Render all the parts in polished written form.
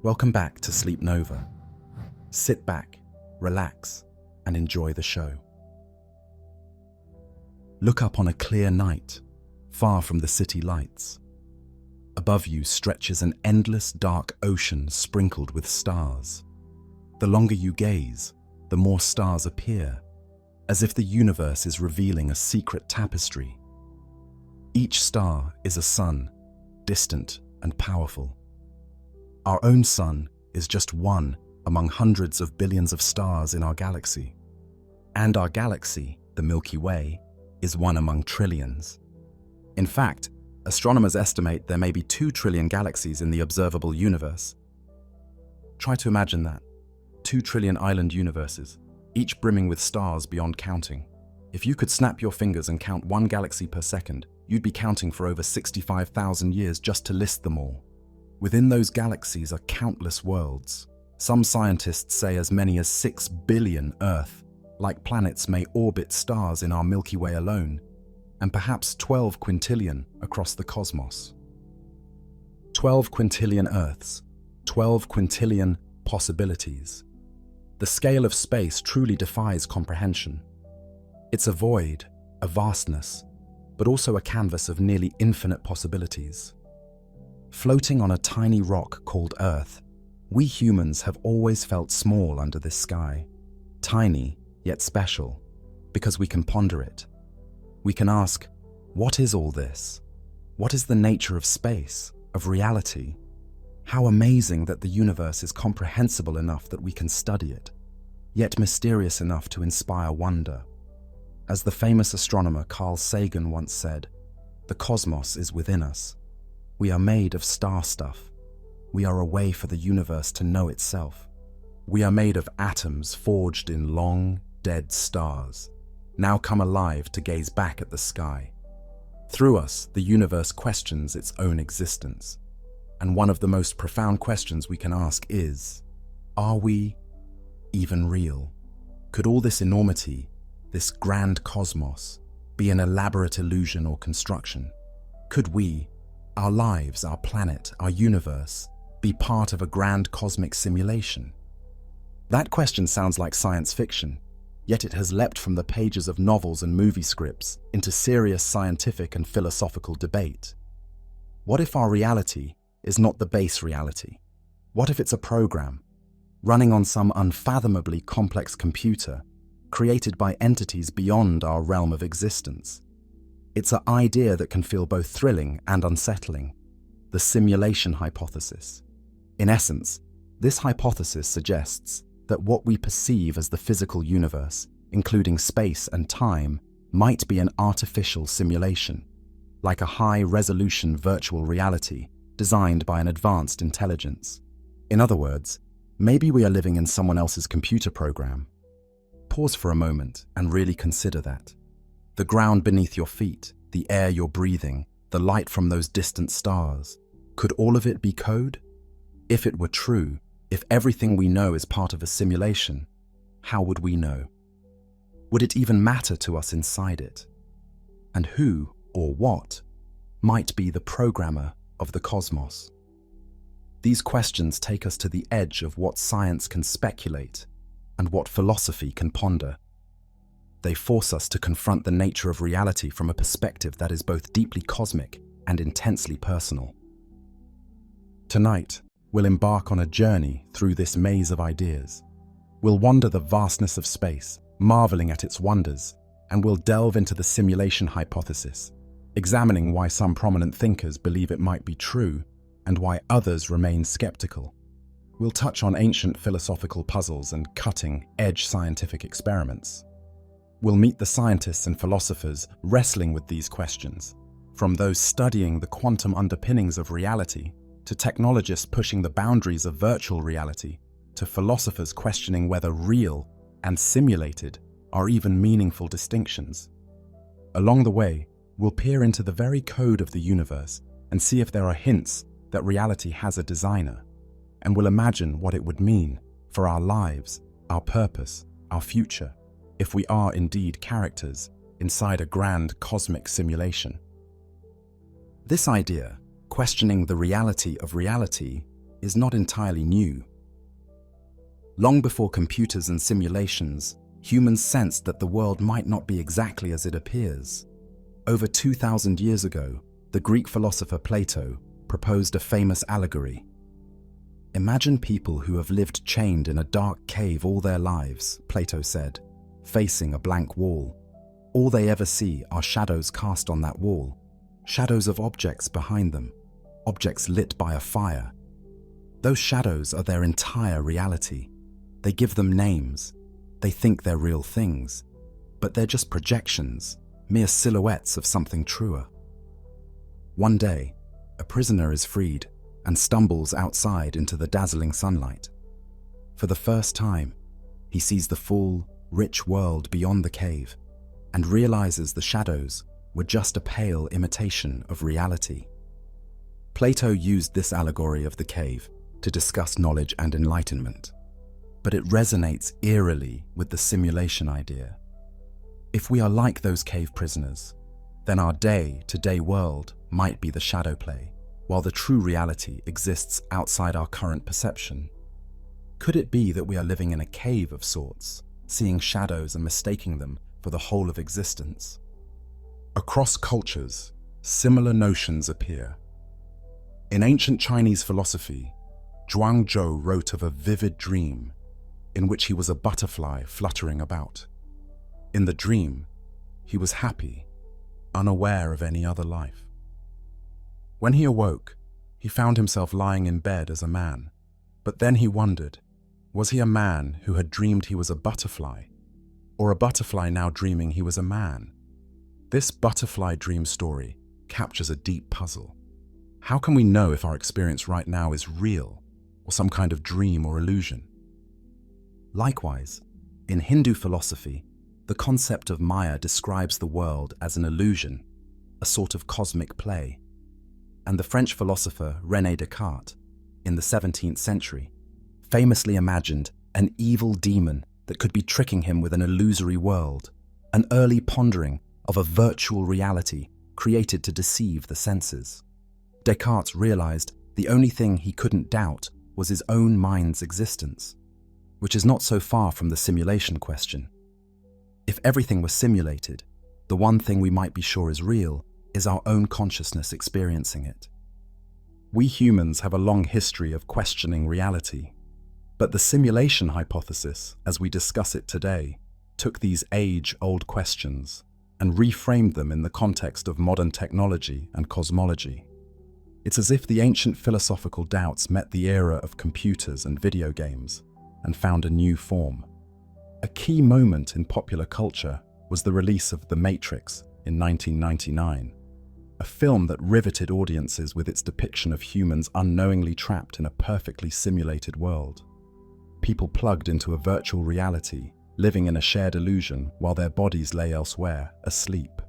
Welcome back to Sleep Nova. Sit back, relax, and enjoy the show. Look up on a clear night, far from the city lights. Above you stretches an endless dark ocean sprinkled with stars. The longer you gaze, the more stars appear, as if the universe is revealing a secret tapestry. Each star is a sun, distant and powerful. Our own sun is just one among hundreds of billions of stars in our galaxy. And our galaxy, the Milky Way, is one among trillions. In fact, astronomers estimate there may be 2 trillion galaxies in the observable universe. Try to imagine that. 2 trillion island universes, each brimming with stars beyond counting. If you could snap your fingers and count one galaxy per second, you'd be counting for over 65,000 years just to list them all. Within those galaxies are countless worlds. Some scientists say as many as 6 billion Earth-like planets may orbit stars in our Milky Way alone, and perhaps 12 quintillion across the cosmos. 12 quintillion Earths, 12 quintillion possibilities. The scale of space truly defies comprehension. It's a void, a vastness, but also a canvas of nearly infinite possibilities. Floating on a tiny rock called Earth, we humans have always felt small under this sky. Tiny, yet special, because we can ponder it. We can ask, what is all this? What is the nature of space, of reality? How amazing that the universe is comprehensible enough that we can study it, yet mysterious enough to inspire wonder. As the famous astronomer Carl Sagan once said, the cosmos is within us. We are made of star stuff. We are a way for the universe to know itself. We are made of atoms forged in long, dead stars, now come alive to gaze back at the sky. Through us, the universe questions its own existence. And one of the most profound questions we can ask is, are we even real? Could all this enormity, this grand cosmos, be an elaborate illusion or construction? Could we, our lives, our planet, our universe, be part of a grand cosmic simulation? That question sounds like science fiction, yet it has leapt from the pages of novels and movie scripts into serious scientific and philosophical debate. What if our reality is not the base reality? What if it's a program, running on some unfathomably complex computer, created by entities beyond our realm of existence? It's an idea that can feel both thrilling and unsettling, the simulation hypothesis. In essence, this hypothesis suggests that what we perceive as the physical universe, including space and time, might be an artificial simulation, like a high-resolution virtual reality designed by an advanced intelligence. In other words, maybe we are living in someone else's computer program. Pause for a moment and really consider that. The ground beneath your feet, the air you're breathing, the light from those distant stars, could all of it be code? If it were true, if everything we know is part of a simulation, how would we know? Would it even matter to us inside it? And who, or what, might be the programmer of the cosmos? These questions take us to the edge of what science can speculate and what philosophy can ponder. They force us to confront the nature of reality from a perspective that is both deeply cosmic and intensely personal. Tonight, we'll embark on a journey through this maze of ideas. We'll wander the vastness of space, marveling at its wonders, and we'll delve into the simulation hypothesis, examining why some prominent thinkers believe it might be true and why others remain skeptical. We'll touch on ancient philosophical puzzles and cutting-edge scientific experiments. We'll meet the scientists and philosophers wrestling with these questions, from those studying the quantum underpinnings of reality, to technologists pushing the boundaries of virtual reality, to philosophers questioning whether real and simulated are even meaningful distinctions. Along the way, we'll peer into the very code of the universe and see if there are hints that reality has a designer, and we'll imagine what it would mean for our lives, our purpose, our future, if we are indeed characters inside a grand cosmic simulation. This idea, questioning the reality of reality, is not entirely new. Long before computers and simulations, humans sensed that the world might not be exactly as it appears. Over 2,000 years ago, the Greek philosopher Plato proposed a famous allegory. Imagine people who have lived chained in a dark cave all their lives, Plato said, facing a blank wall. All they ever see are shadows cast on that wall, shadows of objects behind them, objects lit by a fire. Those shadows are their entire reality. They give them names. They think they're real things, but they're just projections, mere silhouettes of something truer. One day, a prisoner is freed and stumbles outside into the dazzling sunlight. For the first time, he sees the full, rich world beyond the cave and realizes the shadows were just a pale imitation of reality. Plato used this allegory of the cave to discuss knowledge and enlightenment, but it resonates eerily with the simulation idea. If we are like those cave prisoners, then our day-to-day world might be the shadow play, while the true reality exists outside our current perception. Could it be that we are living in a cave of sorts, seeing shadows and mistaking them for the whole of existence? Across cultures, similar notions appear. In ancient Chinese philosophy, Zhuangzhou wrote of a vivid dream in which he was a butterfly fluttering about. In the dream, he was happy, unaware of any other life. When he awoke, he found himself lying in bed as a man, but then he wondered, was he a man who had dreamed he was a butterfly, or a butterfly now dreaming he was a man? This butterfly dream story captures a deep puzzle. How can we know if our experience right now is real, or some kind of dream or illusion? Likewise, in Hindu philosophy, the concept of Maya describes the world as an illusion, a sort of cosmic play. And the French philosopher René Descartes, in the 17th century, famously imagined an evil demon that could be tricking him with an illusory world, an early pondering of a virtual reality created to deceive the senses. Descartes realized the only thing he couldn't doubt was his own mind's existence, which is not so far from the simulation question. If everything was simulated, the one thing we might be sure is real is our own consciousness experiencing it. We humans have a long history of questioning reality, but the simulation hypothesis, as we discuss it today, took these age-old questions and reframed them in the context of modern technology and cosmology. It's as if the ancient philosophical doubts met the era of computers and video games and found a new form. A key moment in popular culture was the release of The Matrix in 1999, a film that riveted audiences with its depiction of humans unknowingly trapped in a perfectly simulated world. People plugged into a virtual reality, living in a shared illusion while their bodies lay elsewhere, asleep.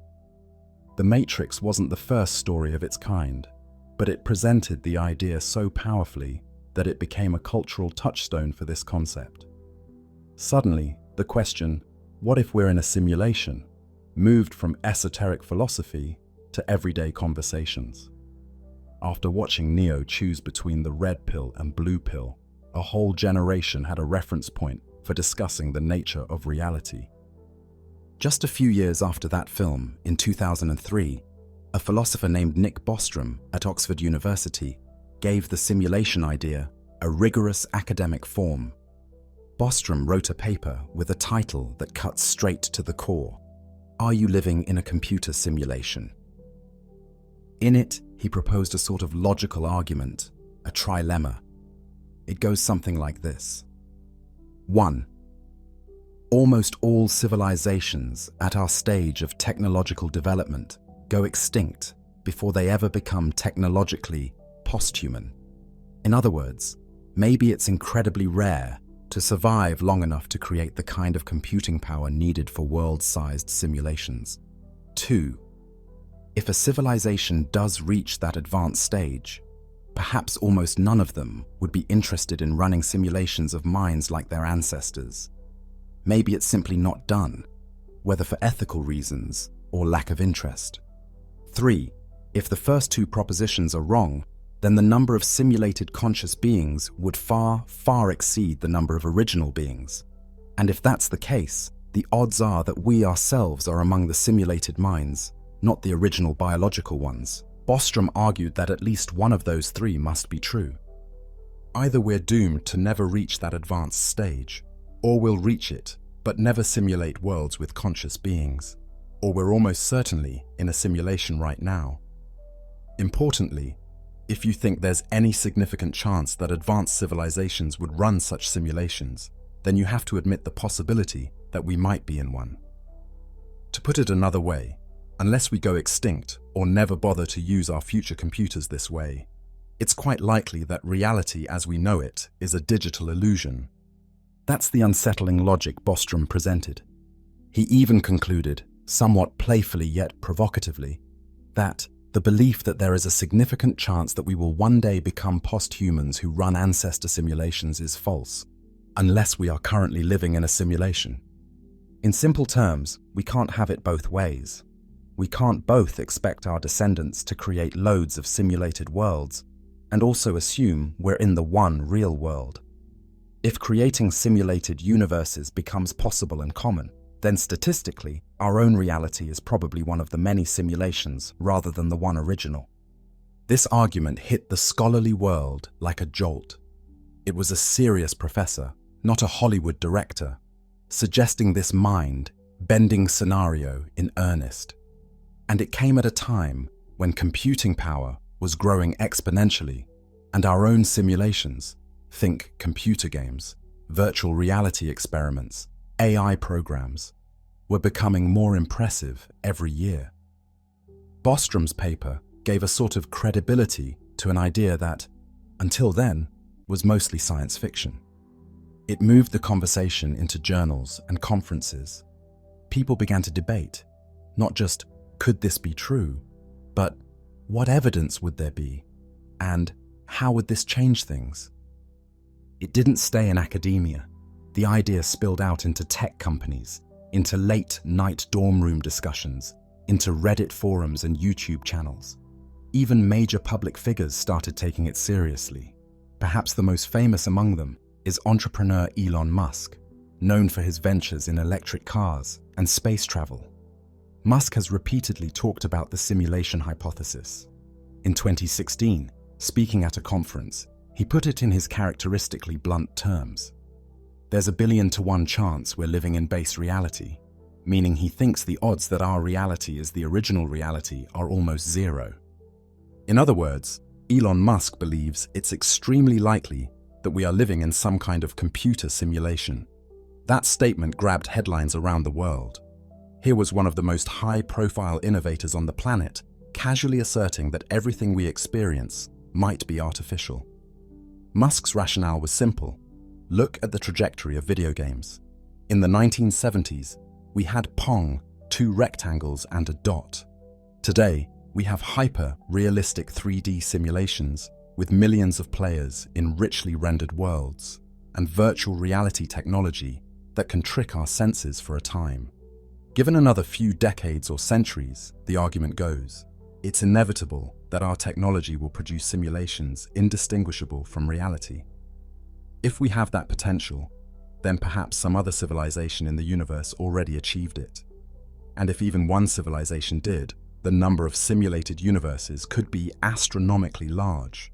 The Matrix wasn't the first story of its kind, but it presented the idea so powerfully that it became a cultural touchstone for this concept. Suddenly, the question, what if we're in a simulation, moved from esoteric philosophy to everyday conversations. After watching Neo choose between the red pill and blue pill, a whole generation had a reference point for discussing the nature of reality. Just a few years after that film, in 2003, a philosopher named Nick Bostrom at Oxford University gave the simulation idea a rigorous academic form. Bostrom wrote a paper with a title that cuts straight to the core: Are you living in a computer simulation? In it, he proposed a sort of logical argument, a trilemma. It goes something like this. 1. Almost all civilizations at our stage of technological development go extinct before they ever become technologically posthuman. In other words, maybe it's incredibly rare to survive long enough to create the kind of computing power needed for world-sized simulations. 2. If a civilization does reach that advanced stage, perhaps almost none of them would be interested in running simulations of minds like their ancestors. Maybe it's simply not done, whether for ethical reasons or lack of interest. 3. If the first two propositions are wrong, then the number of simulated conscious beings would far, far exceed the number of original beings. And if that's the case, the odds are that we ourselves are among the simulated minds, not the original biological ones. Bostrom argued that at least one of those three must be true. Either we're doomed to never reach that advanced stage, or we'll reach it, but never simulate worlds with conscious beings, or we're almost certainly in a simulation right now. Importantly, if you think there's any significant chance that advanced civilizations would run such simulations, then you have to admit the possibility that we might be in one. To put it another way, unless we go extinct or never bother to use our future computers this way, it's quite likely that reality as we know it is a digital illusion. That's the unsettling logic Bostrom presented. He even concluded, somewhat playfully yet provocatively, that the belief that there is a significant chance that we will one day become posthumans who run ancestor simulations is false, unless we are currently living in a simulation. In simple terms, we can't have it both ways. We can't both expect our descendants to create loads of simulated worlds and also assume we're in the one real world. If creating simulated universes becomes possible and common, then statistically, our own reality is probably one of the many simulations rather than the one original. This argument hit the scholarly world like a jolt. It was a serious professor, not a Hollywood director, suggesting this mind-bending scenario in earnest. And it came at a time when computing power was growing exponentially, and our own simulations, think computer games, virtual reality experiments, AI programs, were becoming more impressive every year. Bostrom's paper gave a sort of credibility to an idea that, until then, was mostly science fiction. It moved the conversation into journals and conferences. People began to debate, not just, could this be true, but what evidence would there be, and how would this change things? It didn't stay in academia. The idea spilled out into tech companies, into late-night dorm room discussions, into Reddit forums and YouTube channels. Even major public figures started taking it seriously. Perhaps the most famous among them is entrepreneur Elon Musk, known for his ventures in electric cars and space travel. Musk has repeatedly talked about the simulation hypothesis. In 2016, speaking at a conference, he put it in his characteristically blunt terms. There's a 1 billion to 1 chance we're living in base reality, meaning he thinks the odds that our reality is the original reality are almost zero. In other words, Elon Musk believes it's extremely likely that we are living in some kind of computer simulation. That statement grabbed headlines around the world. Here was one of the most high-profile innovators on the planet, casually asserting that everything we experience might be artificial. Musk's rationale was simple. Look at the trajectory of video games. In the 1970s, we had Pong, 2 rectangles and a dot. Today, we have hyper-realistic 3D simulations with millions of players in richly rendered worlds and virtual reality technology that can trick our senses for a time. Given another few decades or centuries, the argument goes, it's inevitable that our technology will produce simulations indistinguishable from reality. If we have that potential, then perhaps some other civilization in the universe already achieved it. And if even one civilization did, the number of simulated universes could be astronomically large.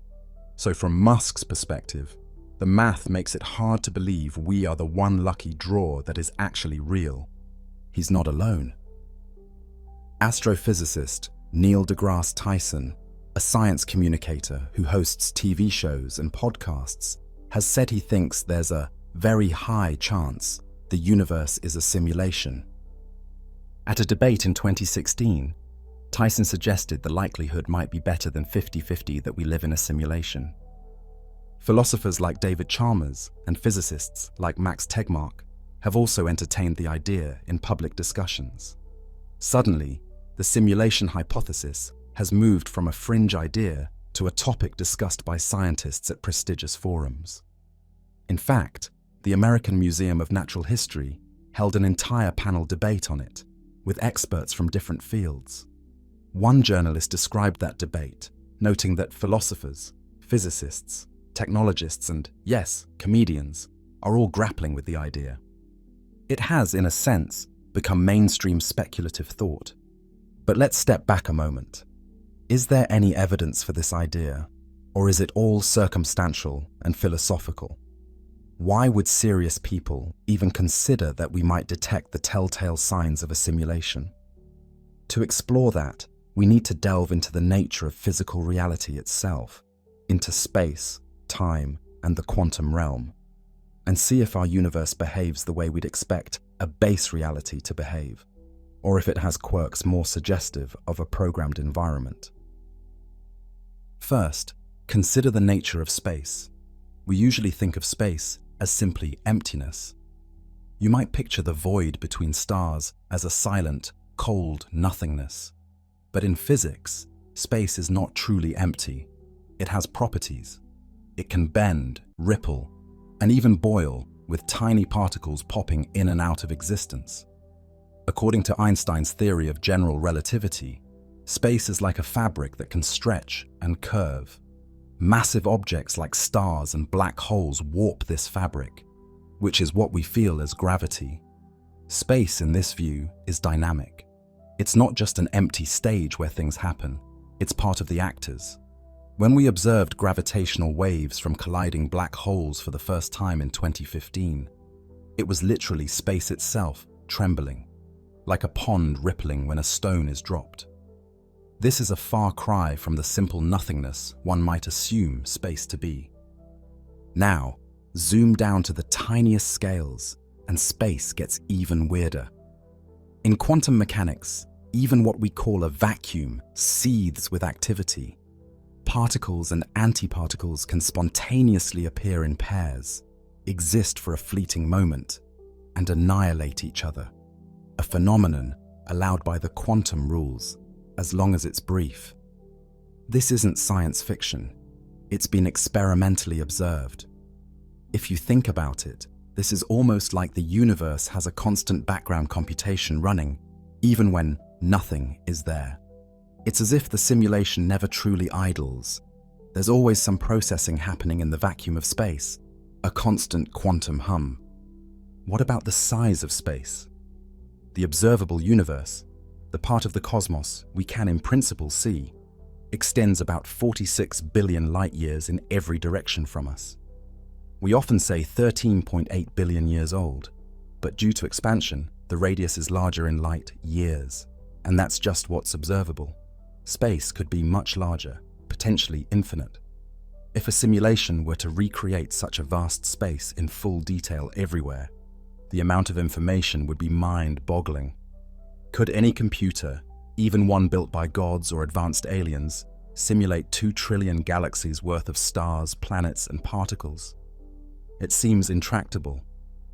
So from Musk's perspective, the math makes it hard to believe we are the one lucky draw that is actually real. He's not alone. Astrophysicist Neil deGrasse Tyson, a science communicator who hosts TV shows and podcasts, has said he thinks there's a very high chance the universe is a simulation. At a debate in 2016, Tyson suggested the likelihood might be better than 50-50 that we live in a simulation. Philosophers like David Chalmers and physicists like Max Tegmark have also entertained the idea in public discussions. Suddenly, the simulation hypothesis has moved from a fringe idea to a topic discussed by scientists at prestigious forums. In fact, the American Museum of Natural History held an entire panel debate on it, with experts from different fields. One journalist described that debate noting that philosophers, physicists, technologists, and, yes, comedians are all grappling with the idea. It has, in a sense, become mainstream speculative thought. But let's step back a moment. Is there any evidence for this idea, or is it all circumstantial and philosophical? Why would serious people even consider that we might detect the telltale signs of a simulation? To explore that, we need to delve into the nature of physical reality itself, into space, time, and the quantum realm, and see if our universe behaves the way we'd expect a base reality to behave, or if it has quirks more suggestive of a programmed environment. First, consider the nature of space. We usually think of space as simply emptiness. You might picture the void between stars as a silent, cold nothingness. But in physics, space is not truly empty. It has properties. It can bend, ripple, and even boil, with tiny particles popping in and out of existence. According to Einstein's theory of general relativity, space is like a fabric that can stretch and curve. Massive objects like stars and black holes warp this fabric, which is what we feel as gravity. Space, in this view, is dynamic. It's not just an empty stage where things happen, it's part of the actors. When we observed gravitational waves from colliding black holes for the first time in 2015, it was literally space itself trembling, like a pond rippling when a stone is dropped. This is a far cry from the simple nothingness one might assume space to be. Now, zoom down to the tiniest scales, and space gets even weirder. In quantum mechanics, even what we call a vacuum seethes with activity. Particles and antiparticles can spontaneously appear in pairs, exist for a fleeting moment, and annihilate each other. A phenomenon allowed by the quantum rules, as long as it's brief. This isn't science fiction. It's been experimentally observed. If you think about it, this is almost like the universe has a constant background computation running, even when nothing is there. It's as if the simulation never truly idles. There's always some processing happening in the vacuum of space, a constant quantum hum. What about the size of space? The observable universe, the part of the cosmos we can in principle see, extends about 46 billion light-years in every direction from us. We often say 13.8 billion years old, but due to expansion, the radius is larger in light years, and that's just what's observable. Space could be much larger, potentially infinite. If a simulation were to recreate such a vast space in full detail everywhere, the amount of information would be mind-boggling. Could any computer, even one built by gods or advanced aliens, simulate 2 trillion galaxies worth of stars, planets, and particles? It seems intractable.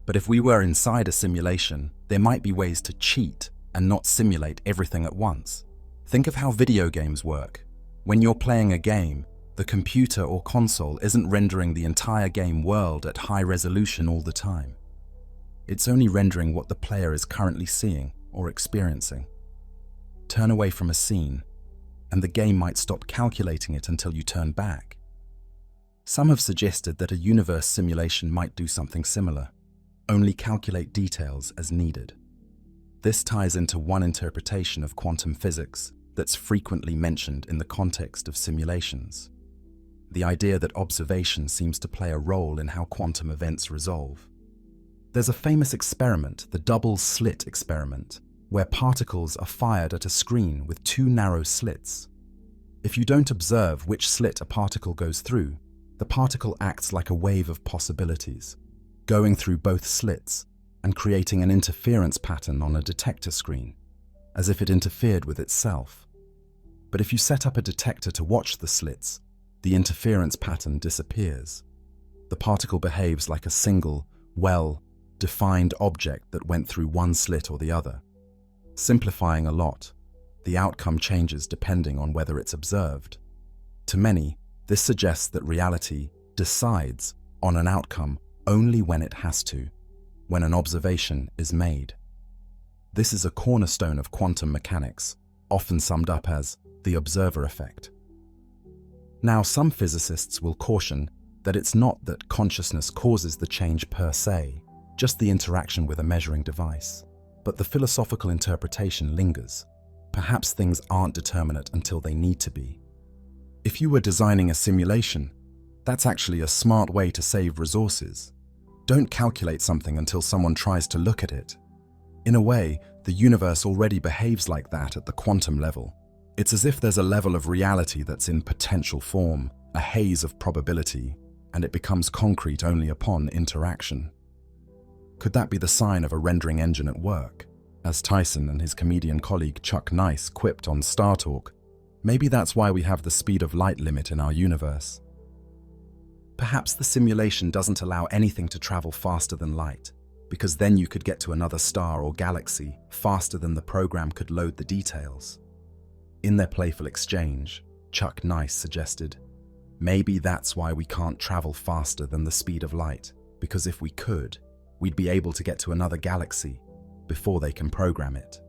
But if we were inside a simulation, there might be ways to cheat and not simulate everything at once. Think of how video games work. When you're playing a game, the computer or console isn't rendering the entire game world at high resolution all the time. It's only rendering what the player is currently seeing or experiencing. Turn away from a scene, and the game might stop calculating it until you turn back. Some have suggested that a universe simulation might do something similar, only calculate details as needed. This ties into one interpretation of quantum physics that's frequently mentioned in the context of simulations: the idea that observation seems to play a role in how quantum events resolve. There's a famous experiment, the double slit experiment, where particles are fired at a screen with 2 narrow slits. If you don't observe which slit a particle goes through, the particle acts like a wave of possibilities, going through both slits and creating an interference pattern on a detector screen, as if it interfered with itself. But if you set up a detector to watch the slits, the interference pattern disappears. The particle behaves like a single, well-defined object that went through one slit or the other. Simplifying a lot, the outcome changes depending on whether it's observed. To many, this suggests that reality decides on an outcome only when it has to, when an observation is made. This is a cornerstone of quantum mechanics, often summed up as the observer effect. Now, some physicists will caution that it's not that consciousness causes the change per se, just the interaction with a measuring device. But the philosophical interpretation lingers. Perhaps things aren't determinate until they need to be. If you were designing a simulation, that's actually a smart way to save resources. Don't calculate something until someone tries to look at it. In a way, the universe already behaves like that at the quantum level. It's as if there's a level of reality that's in potential form, a haze of probability, and it becomes concrete only upon interaction. Could that be the sign of a rendering engine at work? As Tyson and his comedian colleague Chuck Nice quipped on Star Talk, maybe that's why we have the speed of light limit in our universe. Perhaps the simulation doesn't allow anything to travel faster than light, because then you could get to another star or galaxy faster than the program could load the details. In their playful exchange, Chuck Nice suggested, maybe that's why we can't travel faster than the speed of light, because if we could, we'd be able to get to another galaxy before they can program it.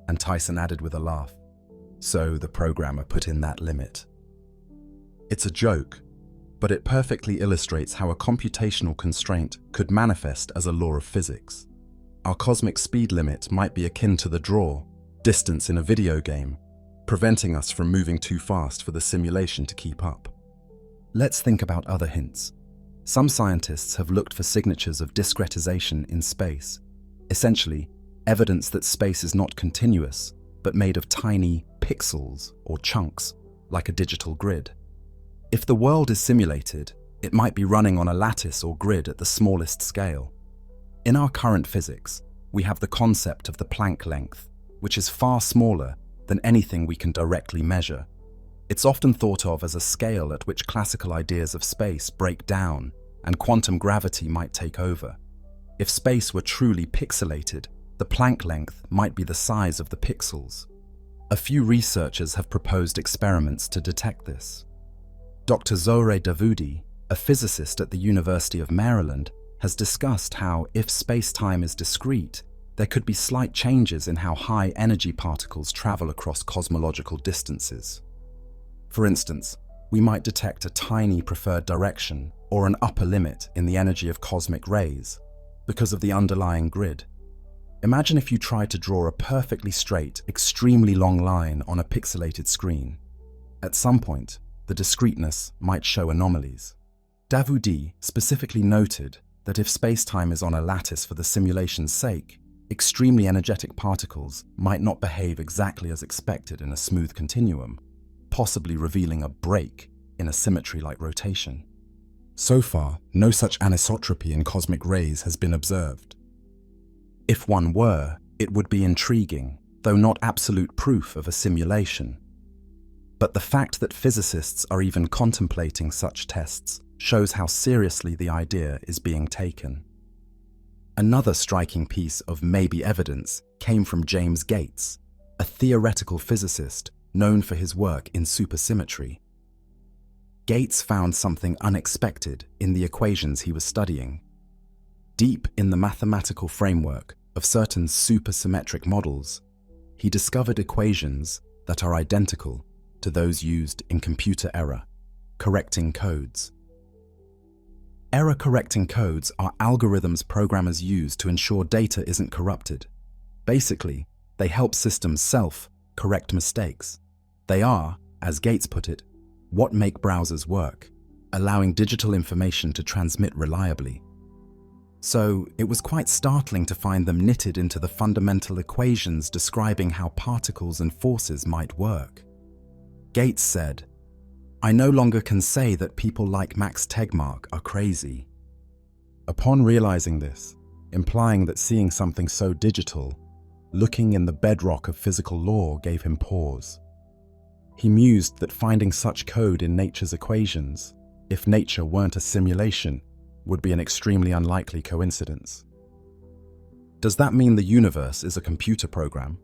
And Tyson added with a laugh, so the programmer put in that limit. It's a joke, but it perfectly illustrates how a computational constraint could manifest as a law of physics. Our cosmic speed limit might be akin to the draw, distance in a video game, preventing us from moving too fast for the simulation to keep up. Let's think about other hints. Some scientists have looked for signatures of discretization in space, essentially evidence that space is not continuous, but made of tiny pixels or chunks, like a digital grid. If the world is simulated, it might be running on a lattice or grid at the smallest scale. In our current physics, we have the concept of the Planck length, which is far smaller than anything we can directly measure. It's often thought of as a scale at which classical ideas of space break down and quantum gravity might take over. If space were truly pixelated, the Planck length might be the size of the pixels. A few researchers have proposed experiments to detect this. Dr. Zohre Davoudi, a physicist at the University of Maryland, has discussed how, if space-time is discrete, there could be slight changes in how high energy particles travel across cosmological distances. For instance, we might detect a tiny preferred direction or an upper limit in the energy of cosmic rays because of the underlying grid. Imagine if you tried to draw a perfectly straight, extremely long line on a pixelated screen. At some point, the discreteness might show anomalies. Davoudi specifically noted that if space-time is on a lattice for the simulation's sake, extremely energetic particles might not behave exactly as expected in a smooth continuum, possibly revealing a break in a symmetry-like rotation. So far, no such anisotropy in cosmic rays has been observed. If one were, it would be intriguing, though not absolute proof of a simulation. But the fact that physicists are even contemplating such tests shows how seriously the idea is being taken. Another striking piece of maybe evidence came from James Gates, a theoretical physicist known for his work in supersymmetry. Gates found something unexpected in the equations he was studying. Deep in the mathematical framework of certain supersymmetric models, he discovered equations that are identical to those used in computer error correcting codes. Error-correcting codes are algorithms programmers use to ensure data isn't corrupted. Basically, they help systems self-correct mistakes. They are, as Gates put it, what make browsers work, allowing digital information to transmit reliably. So, it was quite startling to find them knitted into the fundamental equations describing how particles and forces might work. Gates said, "I no longer can say that people like Max Tegmark are crazy." Upon realizing this, implying that seeing something so digital, looking in the bedrock of physical law gave him pause. He mused that finding such code in nature's equations, if nature weren't a simulation, would be an extremely unlikely coincidence. Does that mean the universe is a computer program?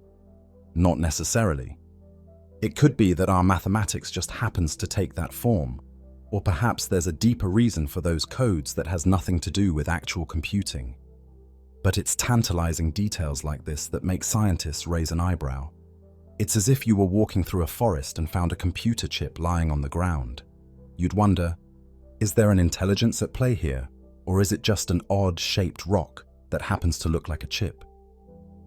Not necessarily. It could be that our mathematics just happens to take that form, or perhaps there's a deeper reason for those codes that has nothing to do with actual computing. But it's tantalizing details like this that make scientists raise an eyebrow. It's as if you were walking through a forest and found a computer chip lying on the ground. you'd wonder, is there an intelligence at play here, or is it just an odd-shaped rock that happens to look like a chip?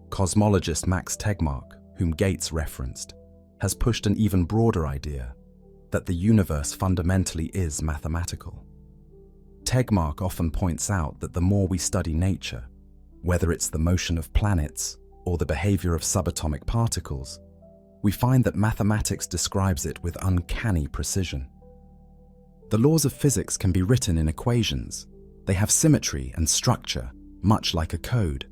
Cosmologist Max Tegmark, whom Gates referenced, has pushed an even broader idea, that the universe fundamentally is mathematical. Tegmark often points out that the more we study nature, whether it's the motion of planets or the behavior of subatomic particles, we find that mathematics describes it with uncanny precision. The laws of physics can be written in equations. They have symmetry and structure, much like a code.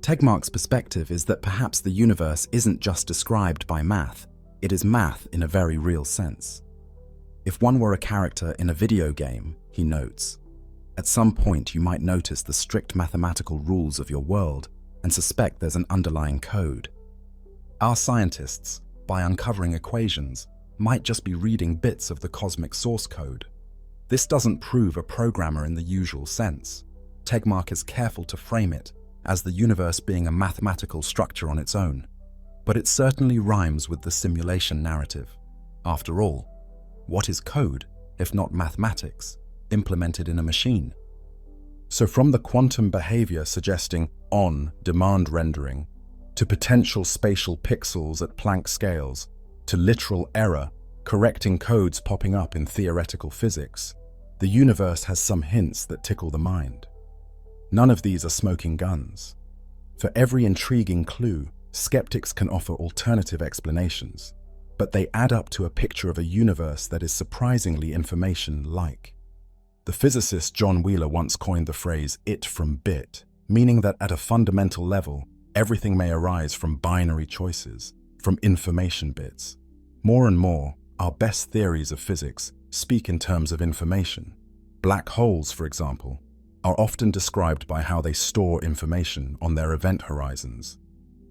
Tegmark's perspective is that perhaps the universe isn't just described by math, it is math in a very real sense. If one were a character in a video game, he notes, at some point you might notice the strict mathematical rules of your world and suspect there's an underlying code. Our scientists, by uncovering equations, might just be reading bits of the cosmic source code. This doesn't prove a programmer in the usual sense. Tegmark is careful to frame it as the universe being a mathematical structure on its own, but it certainly rhymes with the simulation narrative. After all, what is code, if not mathematics, implemented in a machine? So from the quantum behavior suggesting on-demand rendering, to potential spatial pixels at Planck scales, to literal error, correcting codes popping up in theoretical physics, the universe has some hints that tickle the mind. None of these are smoking guns. For every intriguing clue, skeptics can offer alternative explanations, but they add up to a picture of a universe that is surprisingly information-like. The physicist John Wheeler once coined the phrase "it from bit," meaning that at a fundamental level, everything may arise from binary choices, from information bits. More and more, our best theories of physics speak in terms of information. Black holes, for example, are often described by how they store information on their event horizons.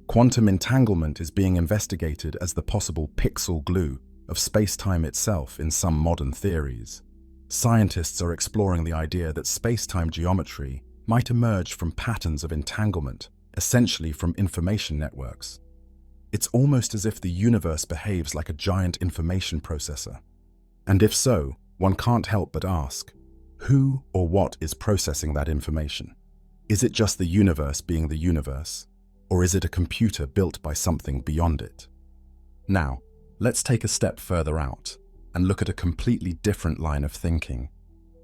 Quantum entanglement is being investigated as the possible pixel glue of space-time itself in some modern theories. Scientists are exploring the idea that space-time geometry might emerge from patterns of entanglement, essentially from information networks. It's almost as if the universe behaves like a giant information processor. And if so, one can't help but ask, who or what is processing that information? Is it just the universe being the universe, or is it a computer built by something beyond it? Now, let's take a step further out and look at a completely different line of thinking,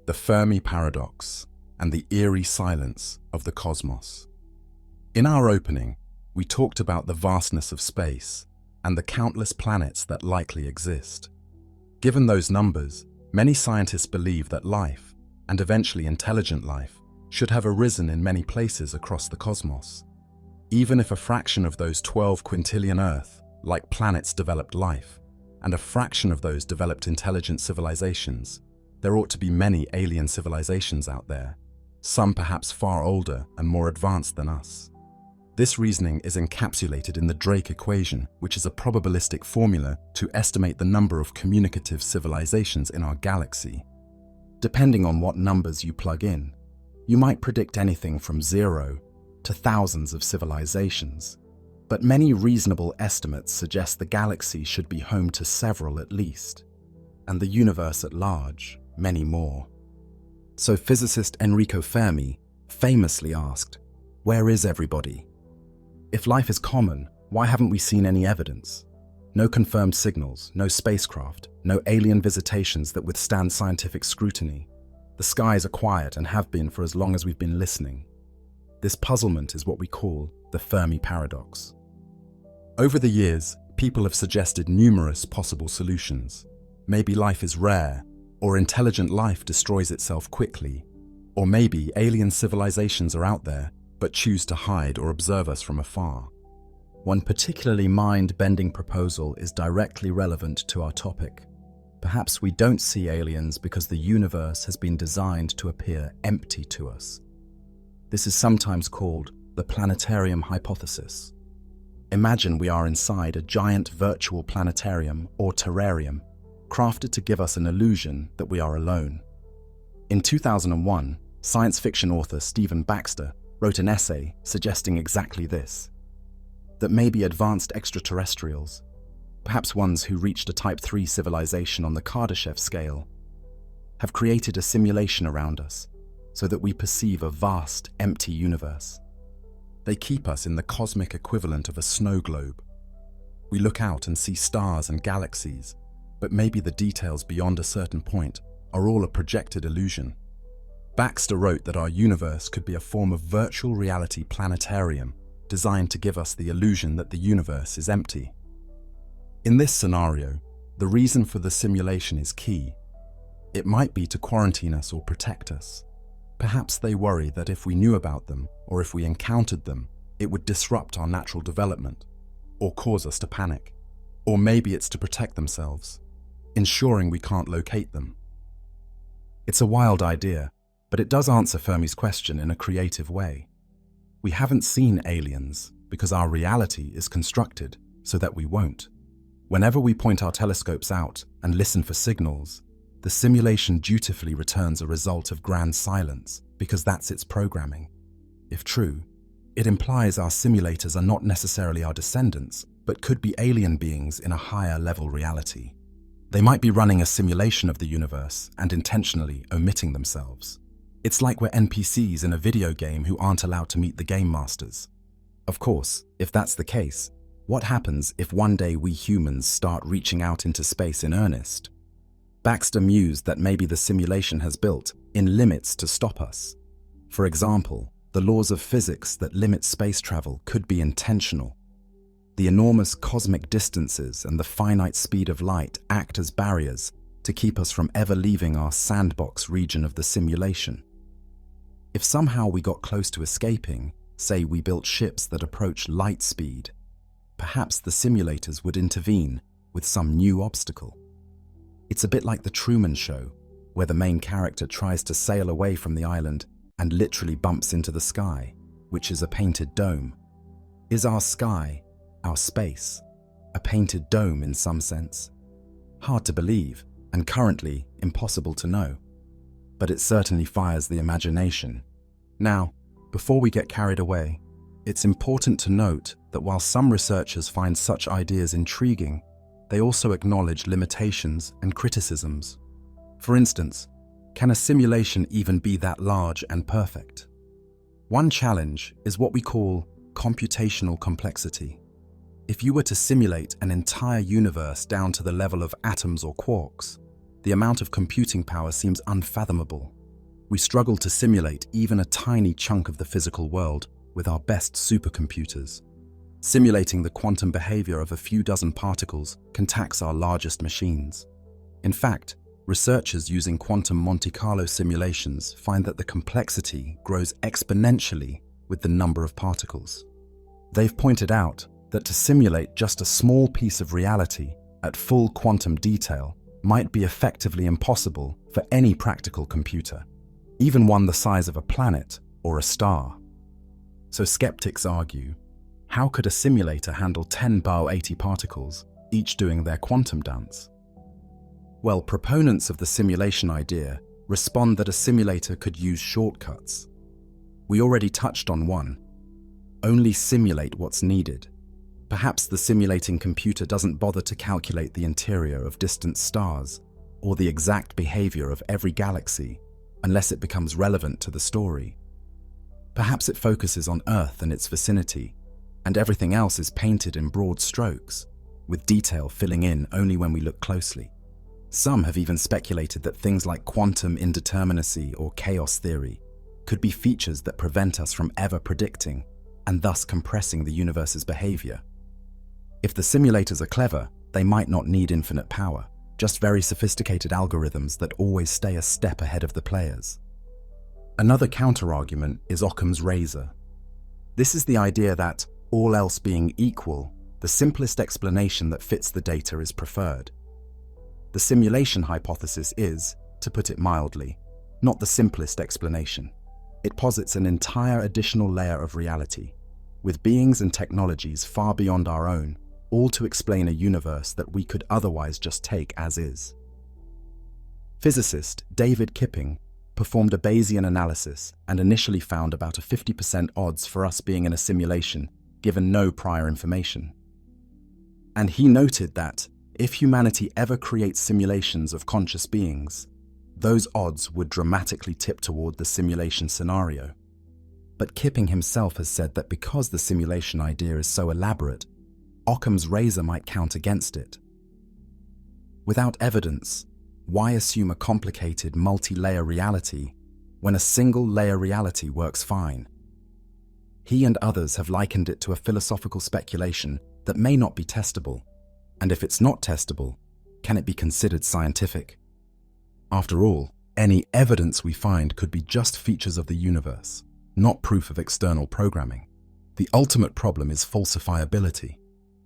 the Fermi paradox and the eerie silence of the cosmos. In our opening, we talked about the vastness of space and the countless planets that likely exist. Given those numbers, many scientists believe that life, and eventually intelligent life, should have arisen in many places across the cosmos. Even if a fraction of those 12 quintillion Earth-like planets developed life, and a fraction of those developed intelligent civilizations, there ought to be many alien civilizations out there, some perhaps far older and more advanced than us. This reasoning is encapsulated in the Drake equation, which is a probabilistic formula to estimate the number of communicative civilizations in our galaxy. Depending on what numbers you plug in, you might predict anything from 0 to thousands of civilizations. But many reasonable estimates suggest the galaxy should be home to several at least, and the universe at large, many more. So physicist Enrico Fermi famously asked, "Where is everybody? If life is common, why haven't we seen any evidence? No confirmed signals, no spacecraft, no alien visitations that withstand scientific scrutiny. The skies are quiet and have been for as long as we've been listening." This puzzlement is what we call the Fermi paradox. Over the years, people have suggested numerous possible solutions. Maybe life is rare, or intelligent life destroys itself quickly, or maybe alien civilizations are out there but choose to hide or observe us from afar. One particularly mind-bending proposal is directly relevant to our topic. Perhaps we don't see aliens because the universe has been designed to appear empty to us. This is sometimes called the planetarium hypothesis. Imagine we are inside a giant virtual planetarium or terrarium, crafted to give us an illusion that we are alone. In 2001, science fiction author Stephen Baxter wrote an essay suggesting exactly this, that maybe advanced extraterrestrials, perhaps ones who reached a Type 3 civilization on the Kardashev scale, have created a simulation around us so that we perceive a vast, empty universe. They keep us in the cosmic equivalent of a snow globe. We look out and see stars and galaxies, but maybe the details beyond a certain point are all a projected illusion. Baxter wrote that our universe could be a form of virtual reality planetarium designed to give us the illusion that the universe is empty. In this scenario, the reason for the simulation is key. It might be to quarantine us or protect us. Perhaps they worry that if we knew about them, or if we encountered them, it would disrupt our natural development, or cause us to panic. Or maybe it's to protect themselves, ensuring we can't locate them. It's a wild idea, but it does answer Fermi's question in a creative way. We haven't seen aliens because our reality is constructed so that we won't. Whenever we point our telescopes out and listen for signals, the simulation dutifully returns a result of grand silence because that's its programming. If true, it implies our simulators are not necessarily our descendants, but could be alien beings in a higher level reality. They might be running a simulation of the universe and intentionally omitting themselves. It's like we're NPCs in a video game who aren't allowed to meet the game masters. Of course, if that's the case, what happens if one day we humans start reaching out into space in earnest? Baxter mused that maybe the simulation has built in limits to stop us. For example, the laws of physics that limit space travel could be intentional. The enormous cosmic distances and the finite speed of light act as barriers to keep us from ever leaving our sandbox region of the simulation. If somehow we got close to escaping, say we built ships that approach light speed, perhaps the simulators would intervene with some new obstacle. It's a bit like the Truman Show, where the main character tries to sail away from the island and literally bumps into the sky, which is a painted dome. Is our sky, our space, a painted dome in some sense? Hard to believe, and currently impossible to know. But it certainly fires the imagination. Now, before we get carried away, it's important to note that while some researchers find such ideas intriguing, they also acknowledge limitations and criticisms. For instance, can a simulation even be that large and perfect? One challenge is what we call computational complexity. If you were to simulate an entire universe down to the level of atoms or quarks, the amount of computing power seems unfathomable. We struggle to simulate even a tiny chunk of the physical world with our best supercomputers. Simulating the quantum behavior of a few dozen particles can tax our largest machines. In fact, researchers using quantum Monte Carlo simulations find that the complexity grows exponentially with the number of particles. They've pointed out that to simulate just a small piece of reality at full quantum detail might be effectively impossible for any practical computer, even one the size of a planet or a star. So skeptics argue, how could a simulator handle 10 power 80 particles, each doing their quantum dance? Well, proponents of the simulation idea respond that a simulator could use shortcuts. We already touched on one. Only simulate what's needed. Perhaps the simulating computer doesn't bother to calculate the interior of distant stars or the exact behavior of every galaxy unless it becomes relevant to the story. Perhaps it focuses on Earth and its vicinity, and everything else is painted in broad strokes, with detail filling in only when we look closely. Some have even speculated that things like quantum indeterminacy or chaos theory could be features that prevent us from ever predicting and thus compressing the universe's behavior. If the simulators are clever, they might not need infinite power, just very sophisticated algorithms that always stay a step ahead of the players. Another counterargument is Occam's razor. This is the idea that, all else being equal, the simplest explanation that fits the data is preferred. The simulation hypothesis is, to put it mildly, not the simplest explanation. It posits an entire additional layer of reality, with beings and technologies far beyond our own, all to explain a universe that we could otherwise just take as is. Physicist David Kipping performed a Bayesian analysis and initially found about a 50% odds for us being in a simulation, given no prior information. And he noted that, if humanity ever creates simulations of conscious beings, those odds would dramatically tip toward the simulation scenario. But Kipping himself has said that because the simulation idea is so elaborate, Occam's razor might count against it. Without evidence, why assume a complicated multi-layer reality when a single-layer reality works fine? He and others have likened it to a philosophical speculation that may not be testable, and if it's not testable, can it be considered scientific? After all, any evidence we find could be just features of the universe, not proof of external programming. The ultimate problem is falsifiability.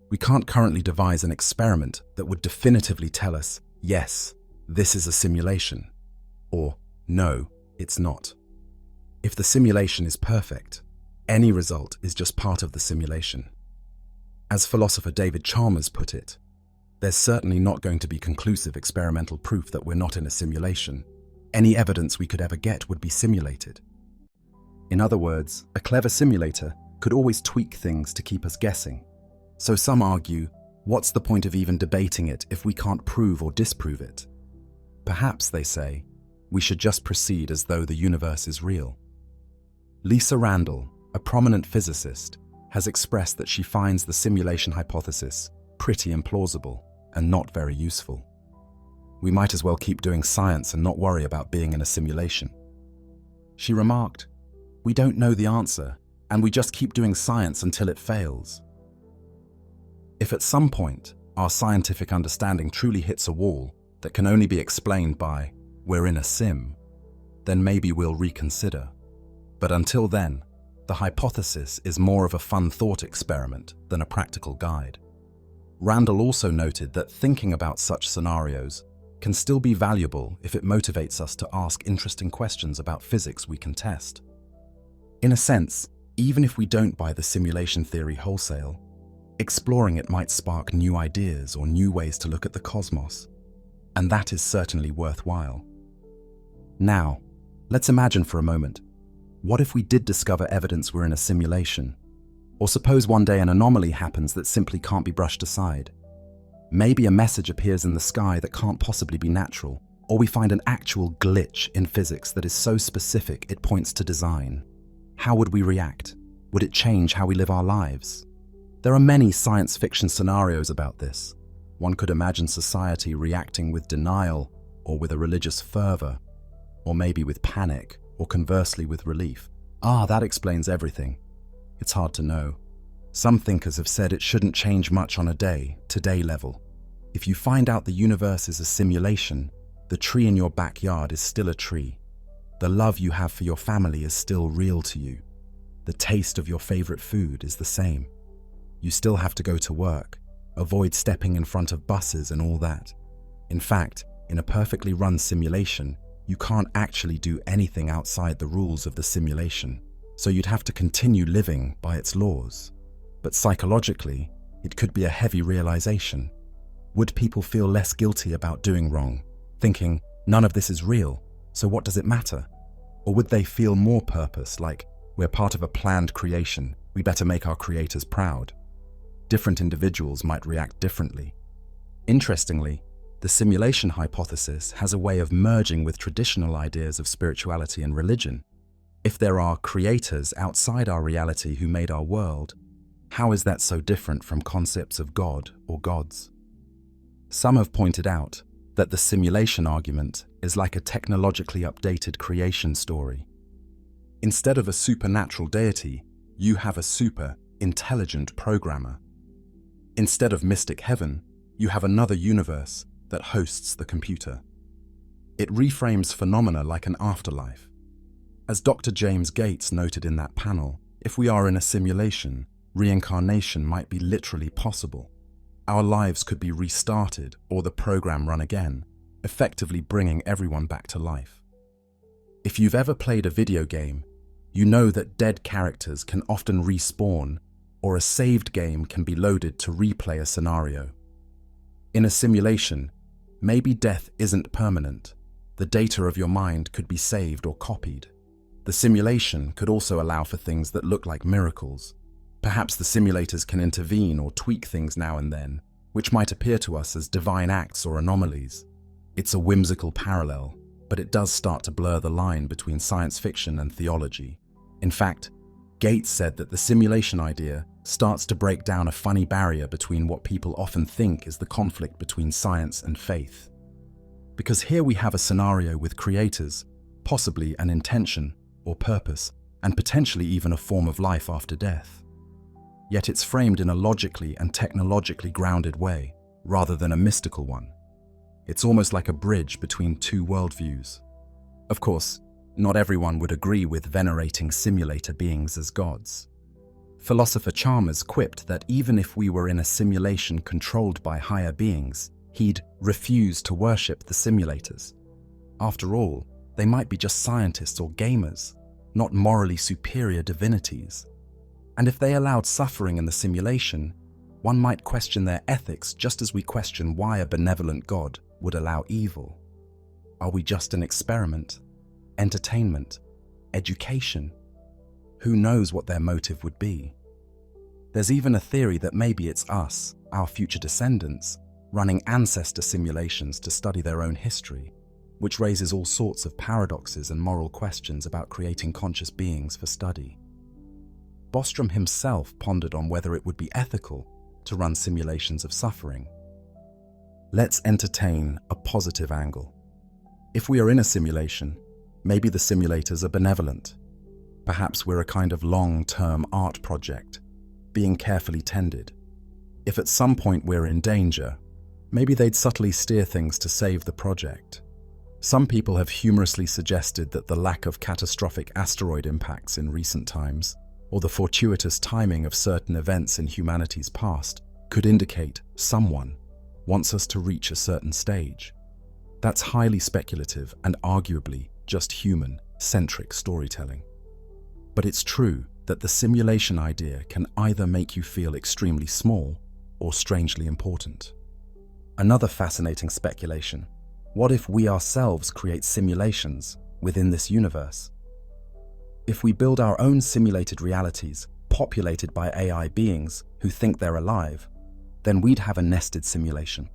We can't currently devise an experiment that would definitively tell us, yes, this is a simulation, or no, it's not. If the simulation is perfect, any result is just part of the simulation. As philosopher David Chalmers put it, there's certainly not going to be conclusive experimental proof that we're not in a simulation. Any evidence we could ever get would be simulated. In other words, a clever simulator could always tweak things to keep us guessing. So some argue, what's the point of even debating it if we can't prove or disprove it? Perhaps, they say, we should just proceed as though the universe is real. Lisa Randall, a prominent physicist, has expressed that she finds the simulation hypothesis pretty implausible and not very useful. We might as well keep doing science and not worry about being in a simulation. She remarked, "We don't know the answer, and we just keep doing science until it fails." If at some point our scientific understanding truly hits a wall that can only be explained by "we're in a sim," then maybe we'll reconsider. But until then, the hypothesis is more of a fun thought experiment than a practical guide. Randall also noted that thinking about such scenarios can still be valuable if it motivates us to ask interesting questions about physics we can test. In a sense, even if we don't buy the simulation theory wholesale, exploring it might spark new ideas or new ways to look at the cosmos, and that is certainly worthwhile. Now, let's imagine for a moment, what if we did discover evidence we're in a simulation? Or suppose one day an anomaly happens that simply can't be brushed aside. Maybe a message appears in the sky that can't possibly be natural, or we find an actual glitch in physics that is so specific it points to design. How would we react? Would it change how we live our lives? There are many science fiction scenarios about this. One could imagine society reacting with denial, or with a religious fervor, or maybe with panic, or conversely with relief. That explains everything. It's hard to know. Some thinkers have said it shouldn't change much on a day-to-day level. If you find out the universe is a simulation, the tree in your backyard is still a tree. The love you have for your family is still real to you. The taste of your favorite food is the same. You still have to go to work, avoid stepping in front of buses and all that. In fact, in a perfectly run simulation, you can't actually do anything outside the rules of the simulation, so you'd have to continue living by its laws. But psychologically, it could be a heavy realization. Would people feel less guilty about doing wrong, thinking, none of this is real, so what does it matter? Or would they feel more purpose, like, we're part of a planned creation, we better make our creators proud? Different individuals might react differently. Interestingly, the simulation hypothesis has a way of merging with traditional ideas of spirituality and religion. If there are creators outside our reality who made our world, how is that so different from concepts of God or gods? Some have pointed out that the simulation argument is like a technologically updated creation story. Instead of a supernatural deity, you have a super intelligent programmer. Instead of mystic heaven, you have another universe that hosts the computer. It reframes phenomena like an afterlife. As Dr. James Gates noted in that panel, if we are in a simulation, reincarnation might be literally possible. Our lives could be restarted or the program run again, effectively bringing everyone back to life. If you've ever played a video game, you know that dead characters can often respawn, or a saved game can be loaded to replay a scenario. In a simulation, maybe death isn't permanent. The data of your mind could be saved or copied. The simulation could also allow for things that look like miracles. Perhaps the simulators can intervene or tweak things now and then, which might appear to us as divine acts or anomalies. It's a whimsical parallel, but it does start to blur the line between science fiction and theology. In fact, Gates said that the simulation idea starts to break down a funny barrier between what people often think is the conflict between science and faith. Because here we have a scenario with creators, possibly an intention or purpose, and potentially even a form of life after death. Yet it's framed in a logically and technologically grounded way, rather than a mystical one. It's almost like a bridge between two worldviews. Of course, not everyone would agree with venerating simulator beings as gods. Philosopher Chalmers quipped that even if we were in a simulation controlled by higher beings, he'd refuse to worship the simulators. After all, they might be just scientists or gamers, not morally superior divinities. And if they allowed suffering in the simulation, one might question their ethics just as we question why a benevolent God would allow evil. Are we just an experiment? Entertainment? Education? Who knows what their motive would be? There's even a theory that maybe it's us, our future descendants, running ancestor simulations to study their own history, which raises all sorts of paradoxes and moral questions about creating conscious beings for study. Bostrom himself pondered on whether it would be ethical to run simulations of suffering. Let's entertain a positive angle. If we are in a simulation, maybe the simulators are benevolent. Perhaps we're a kind of long-term art project, being carefully tended. If at some point we're in danger, maybe they'd subtly steer things to save the project. Some people have humorously suggested that the lack of catastrophic asteroid impacts in recent times, or the fortuitous timing of certain events in humanity's past, could indicate someone wants us to reach a certain stage. That's highly speculative and arguably just human-centric storytelling. But it's true that the simulation idea can either make you feel extremely small or strangely important. Another fascinating speculation: what if we ourselves create simulations within this universe? If we build our own simulated realities, populated by AI beings who think they're alive, then we'd have a nested simulation.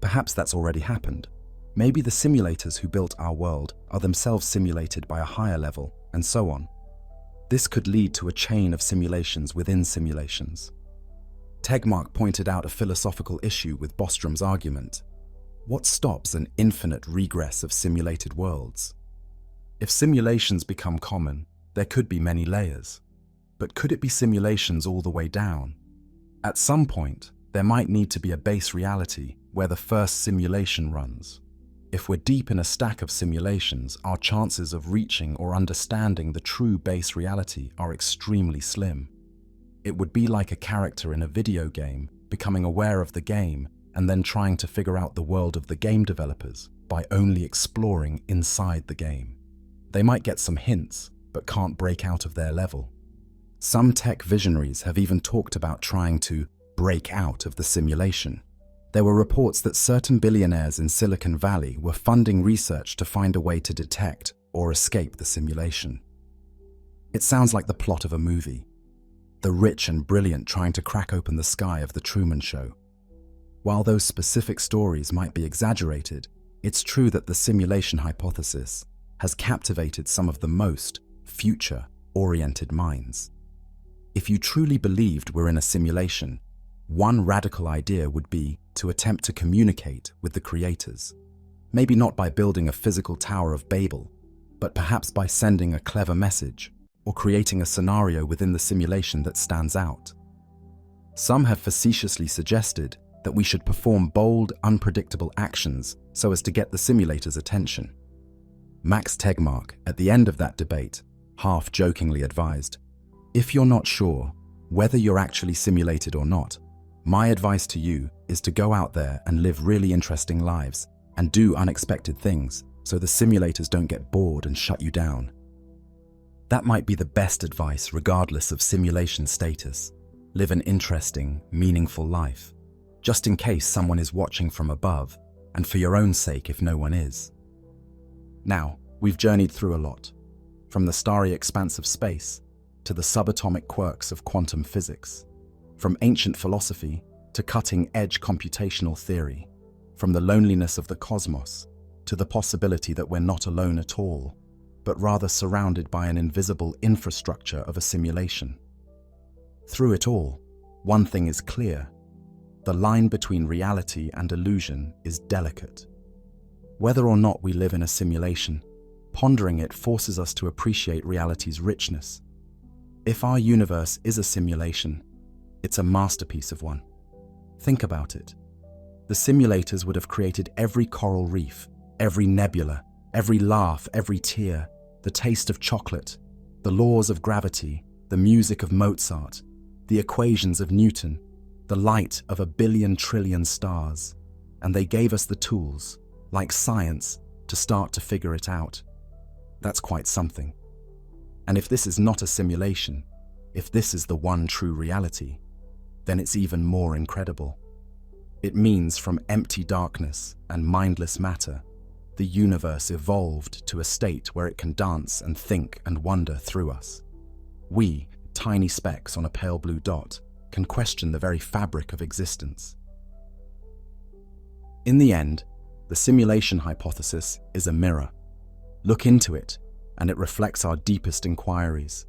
Perhaps that's already happened. Maybe the simulators who built our world are themselves simulated by a higher level, and so on. This could lead to a chain of simulations within simulations. Tegmark pointed out a philosophical issue with Bostrom's argument. What stops an infinite regress of simulated worlds? If simulations become common, there could be many layers. But could it be simulations all the way down? At some point, there might need to be a base reality where the first simulation runs. If we're deep in a stack of simulations, our chances of reaching or understanding the true base reality are extremely slim. It would be like a character in a video game becoming aware of the game and then trying to figure out the world of the game developers by only exploring inside the game. They might get some hints, but can't break out of their level. Some tech visionaries have even talked about trying to break out of the simulation. There were reports that certain billionaires in Silicon Valley were funding research to find a way to detect or escape the simulation. It sounds like the plot of a movie. The rich and brilliant trying to crack open the sky of the Truman Show. While those specific stories might be exaggerated, it's true that the simulation hypothesis has captivated some of the most future-oriented minds. If you truly believed we're in a simulation, one radical idea would be to attempt to communicate with the creators. Maybe not by building a physical Tower of Babel, but perhaps by sending a clever message or creating a scenario within the simulation that stands out. Some have facetiously suggested that we should perform bold, unpredictable actions so as to get the simulator's attention. Max Tegmark, at the end of that debate, half-jokingly advised, "If you're not sure whether you're actually simulated or not, my advice to you is to go out there and live really interesting lives and do unexpected things so the simulators don't get bored and shut you down." That might be the best advice regardless of simulation status. Live an interesting, meaningful life, just in case someone is watching from above, and for your own sake if no one is. Now, we've journeyed through a lot, from the starry expanse of space to the subatomic quirks of quantum physics, from ancient philosophy to cutting-edge computational theory, from the loneliness of the cosmos to the possibility that we're not alone at all, but rather surrounded by an invisible infrastructure of a simulation. Through it all, one thing is clear: the line between reality and illusion is delicate. Whether or not we live in a simulation, pondering it forces us to appreciate reality's richness. If our universe is a simulation, it's a masterpiece of one. Think about it. The simulators would have created every coral reef, every nebula, every laugh, every tear, the taste of chocolate, the laws of gravity, the music of Mozart, the equations of Newton, the light of 1,000,000,000,000,000 stars, and they gave us the tools, like science, to start to figure it out. That's quite something. And if this is not a simulation, if this is the one true reality, then it's even more incredible. It means from empty darkness and mindless matter, the universe evolved to a state where it can dance and think and wonder through us. We, tiny specks on a pale blue dot, can question the very fabric of existence. In the end, the simulation hypothesis is a mirror. Look into it, and it reflects our deepest inquiries.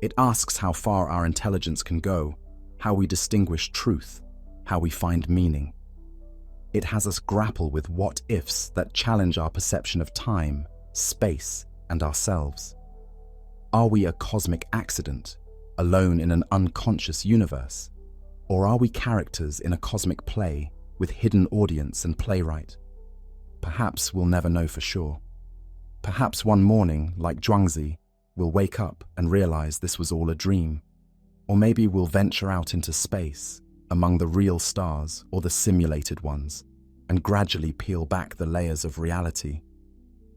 It asks how far our intelligence can go, how we distinguish truth, how we find meaning. It has us grapple with what-ifs that challenge our perception of time, space, and ourselves. Are we a cosmic accident, alone in an unconscious universe? Or are we characters in a cosmic play with hidden audience and playwright? Perhaps we'll never know for sure. Perhaps one morning, like Zhuangzi, we'll wake up and realize this was all a dream. Or maybe we'll venture out into space, among the real stars or the simulated ones, and gradually peel back the layers of reality.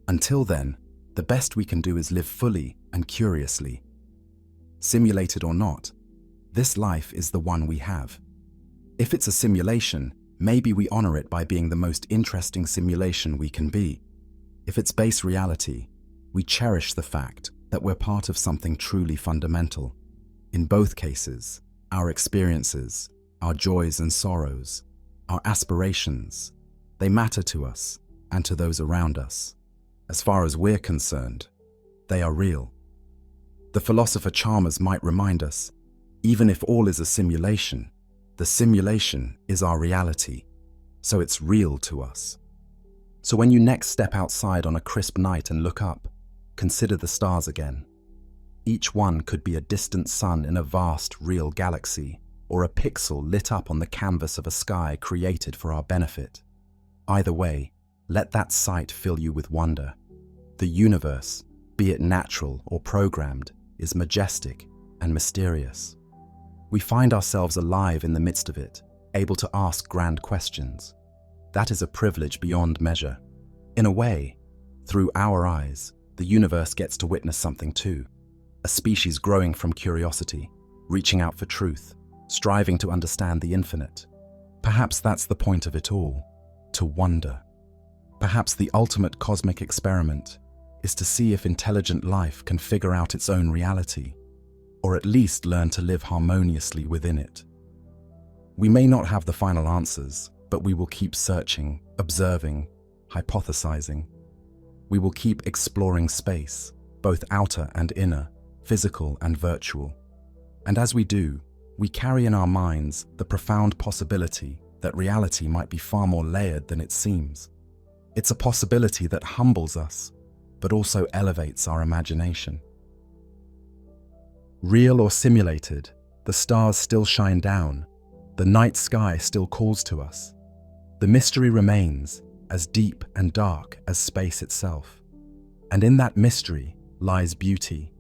Until then, the best we can do is live fully and curiously. Simulated or not, this life is the one we have. If it's a simulation, maybe we honor it by being the most interesting simulation we can be. If it's base reality, we cherish the fact that we're part of something truly fundamental. In both cases, our experiences, our joys and sorrows, our aspirations, they matter to us and to those around us. As far as we're concerned, they are real. The philosopher Chalmers might remind us, even if all is a simulation, the simulation is our reality, so it's real to us. So when you next step outside on a crisp night and look up, consider the stars again. Each one could be a distant sun in a vast, real galaxy, or a pixel lit up on the canvas of a sky created for our benefit. Either way, let that sight fill you with wonder. The universe, be it natural or programmed, is majestic and mysterious. We find ourselves alive in the midst of it, able to ask grand questions. That is a privilege beyond measure. In a way, through our eyes, the universe gets to witness something too. A species growing from curiosity, reaching out for truth, striving to understand the infinite. Perhaps that's the point of it all, to wonder. Perhaps the ultimate cosmic experiment is to see if intelligent life can figure out its own reality, or at least learn to live harmoniously within it. We may not have the final answers, but we will keep searching, observing, hypothesizing. We will keep exploring space, both outer and inner, physical and virtual. And as we do, we carry in our minds the profound possibility that reality might be far more layered than it seems. It's a possibility that humbles us, but also elevates our imagination. Real or simulated, the stars still shine down, the night sky still calls to us. The mystery remains as deep and dark as space itself. And in that mystery lies beauty,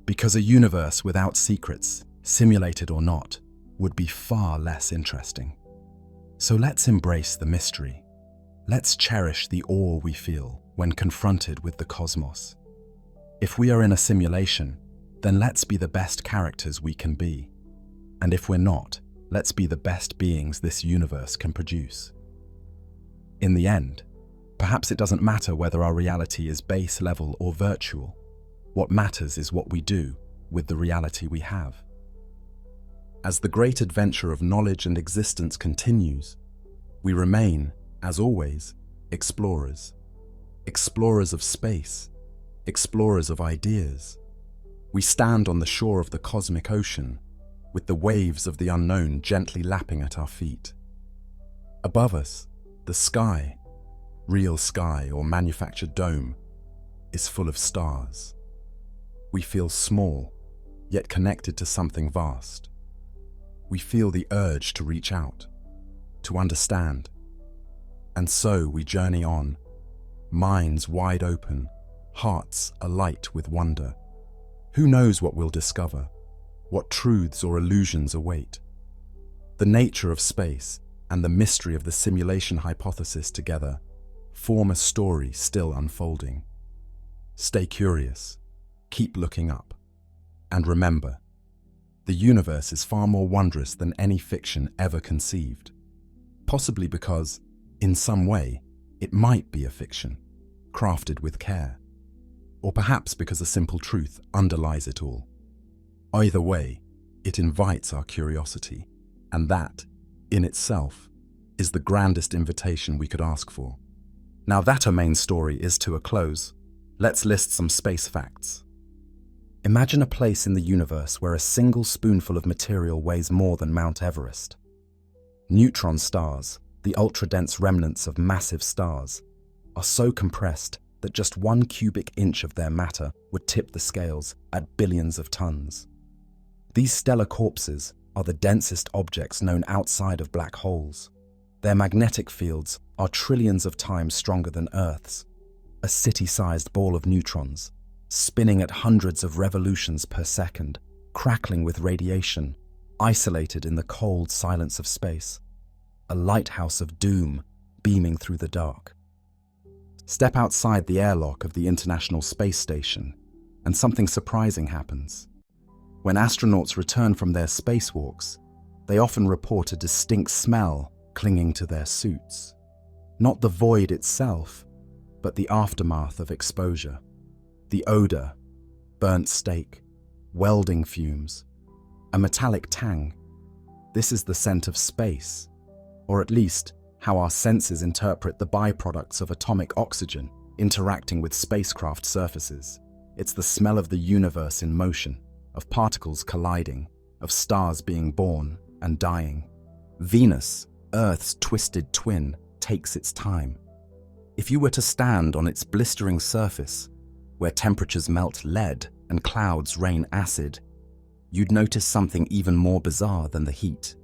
because a universe without secrets, simulated or not, would be far less interesting. So let's embrace the mystery. Let's cherish the awe we feel when confronted with the cosmos. If we are in a simulation, then let's be the best characters we can be. And if we're not, let's be the best beings this universe can produce. In the end, perhaps it doesn't matter whether our reality is base level or virtual. What matters is what we do with the reality we have. As the great adventure of knowledge and existence continues, we remain, as always, explorers. explorers of space, explorers of ideas. We stand on the shore of the cosmic ocean, with the waves of the unknown gently lapping at our feet. Above us, the sky, real sky or manufactured dome, is full of stars. We feel small, yet connected to something vast. We feel the urge to reach out, to understand. And so we journey on, minds wide open, hearts alight with wonder. Who knows what we'll discover, what truths or illusions await? The nature of space and the mystery of the simulation hypothesis together form a story still unfolding. Stay curious, keep looking up, and remember, the universe is far more wondrous than any fiction ever conceived. Possibly because, in some way, it might be a fiction, crafted with care. Or perhaps because a simple truth underlies it all. Either way, it invites our curiosity, and that, in itself, is the grandest invitation we could ask for. Now that our main story is to a close, let's list some space facts. Imagine a place in the universe where a single spoonful of material weighs more than Mount Everest. Neutron stars, the ultra-dense remnants of massive stars, are so compressed that just 1 cubic inch of their matter would tip the scales at billions of tons. These stellar corpses are the densest objects known outside of black holes. Their magnetic fields are trillions of times stronger than Earth's, a city-sized ball of neutrons, spinning at hundreds of revolutions per second, crackling with radiation, isolated in the cold silence of space, a lighthouse of doom beaming through the dark. Step outside the airlock of the International Space Station, and something surprising happens. When astronauts return from their spacewalks, they often report a distinct smell clinging to their suits. Not the void itself, but the aftermath of exposure. The odor, burnt steak, welding fumes, a metallic tang. This is the scent of space, or at least how our senses interpret the byproducts of atomic oxygen interacting with spacecraft surfaces. It's the smell of the universe in motion, of particles colliding, of stars being born and dying. Venus, Earth's twisted twin, takes its time. If you were to stand on its blistering surface, where temperatures melt lead and clouds rain acid, you'd notice something even more bizarre than the heat.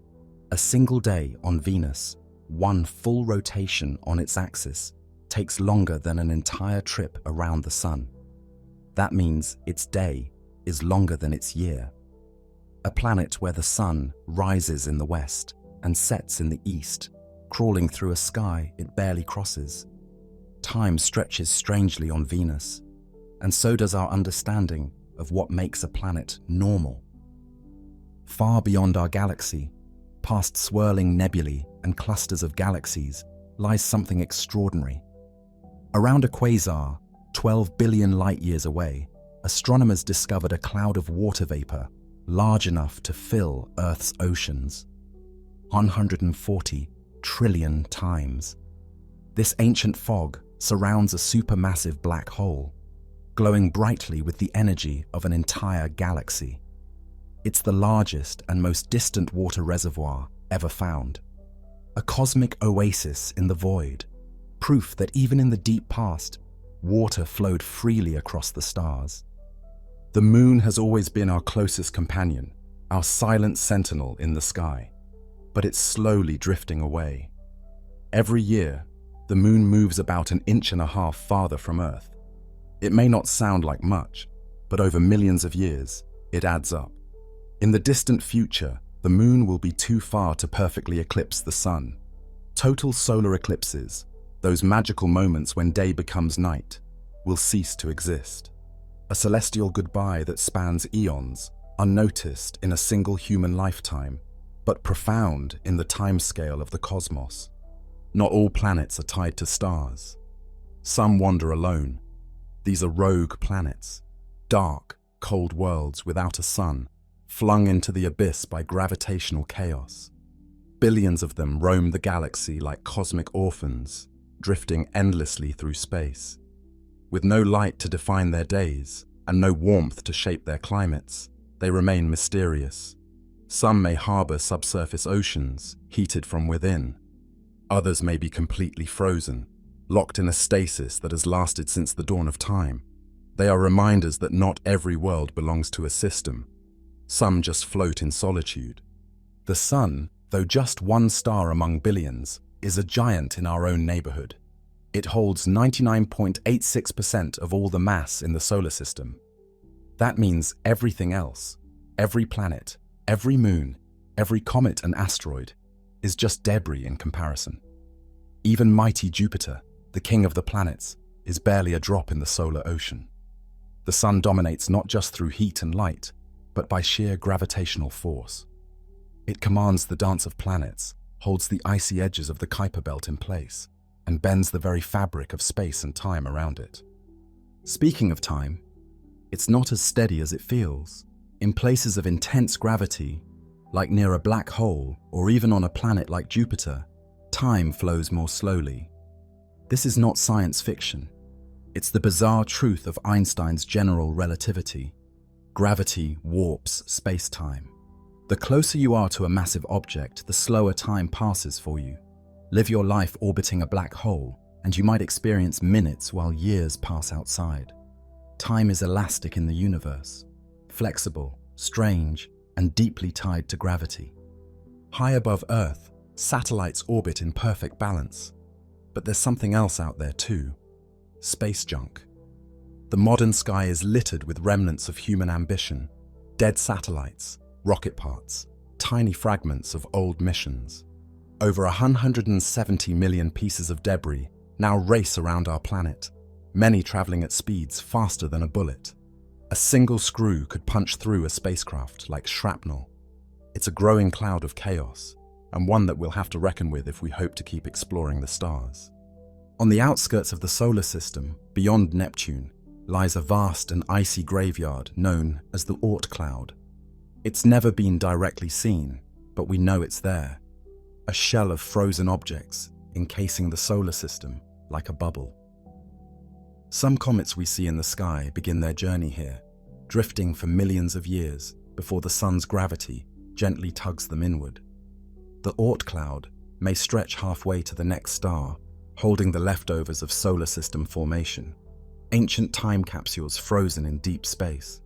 A single day on Venus, one full rotation on its axis, takes longer than an entire trip around the sun. That means its day is longer than its year. A planet where the sun rises in the west and sets in the east, crawling through a sky it barely crosses. Time stretches strangely on Venus, and so does our understanding of what makes a planet normal. Far beyond our galaxy, past swirling nebulae and clusters of galaxies, lies something extraordinary. Around a quasar, 12 billion light-years away, astronomers discovered a cloud of water vapor large enough to fill Earth's oceans. 140 trillion times. This ancient fog surrounds a supermassive black hole, glowing brightly with the energy of an entire galaxy. It's the largest and most distant water reservoir ever found. A cosmic oasis in the void, proof that even in the deep past, water flowed freely across the stars. The moon has always been our closest companion, our silent sentinel in the sky, but it's slowly drifting away. Every year, the moon moves about 1.5 inches farther from Earth. It may not sound like much, but over millions of years, it adds up. In the distant future, the moon will be too far to perfectly eclipse the sun. Total solar eclipses, those magical moments when day becomes night, will cease to exist. A celestial goodbye that spans eons, unnoticed in a single human lifetime, but profound in the timescale of the cosmos. Not all planets are tied to stars. Some wander alone. These are rogue planets, dark, cold worlds without a sun, flung into the abyss by gravitational chaos. Billions of them roam the galaxy like cosmic orphans, drifting endlessly through space. With no light to define their days and no warmth to shape their climates, they remain mysterious. Some may harbor subsurface oceans, heated from within. Others may be completely frozen, locked in a stasis that has lasted since the dawn of time. They are reminders that not every world belongs to a system. Some just float in solitude. The Sun, though just one star among billions, is a giant in our own neighborhood. It holds 99.86% of all the mass in the solar system. That means everything else, every planet, every moon, every comet and asteroid, is just debris in comparison. Even mighty Jupiter, the king of the planets, is barely a drop in the solar ocean. The Sun dominates not just through heat and light, but by sheer gravitational force. It commands the dance of planets, holds the icy edges of the Kuiper Belt in place, and bends the very fabric of space and time around it. Speaking of time, it's not as steady as it feels. In places of intense gravity, like near a black hole or even on a planet like Jupiter, time flows more slowly. This is not science fiction. It's the bizarre truth of Einstein's general relativity. Gravity warps space-time. The closer you are to a massive object, the slower time passes for you. Live your life orbiting a black hole, and you might experience minutes while years pass outside. Time is elastic in the universe, flexible, strange, and deeply tied to gravity. High above Earth, satellites orbit in perfect balance. But there's something else out there too: space junk. The modern sky is littered with remnants of human ambition, dead satellites, rocket parts, tiny fragments of old missions. Over 170 million pieces of debris now race around our planet, many traveling at speeds faster than a bullet. A single screw could punch through a spacecraft like shrapnel. It's a growing cloud of chaos, and one that we'll have to reckon with if we hope to keep exploring the stars. On the outskirts of the solar system, beyond Neptune, lies a vast and icy graveyard known as the Oort cloud. It's never been directly seen, but we know it's there. A shell of frozen objects encasing the solar system like a bubble. Some comets we see in the sky begin their journey here, drifting for millions of years before the sun's gravity gently tugs them inward. The Oort cloud may stretch halfway to the next star, holding the leftovers of solar system formation, ancient time capsules frozen in deep space.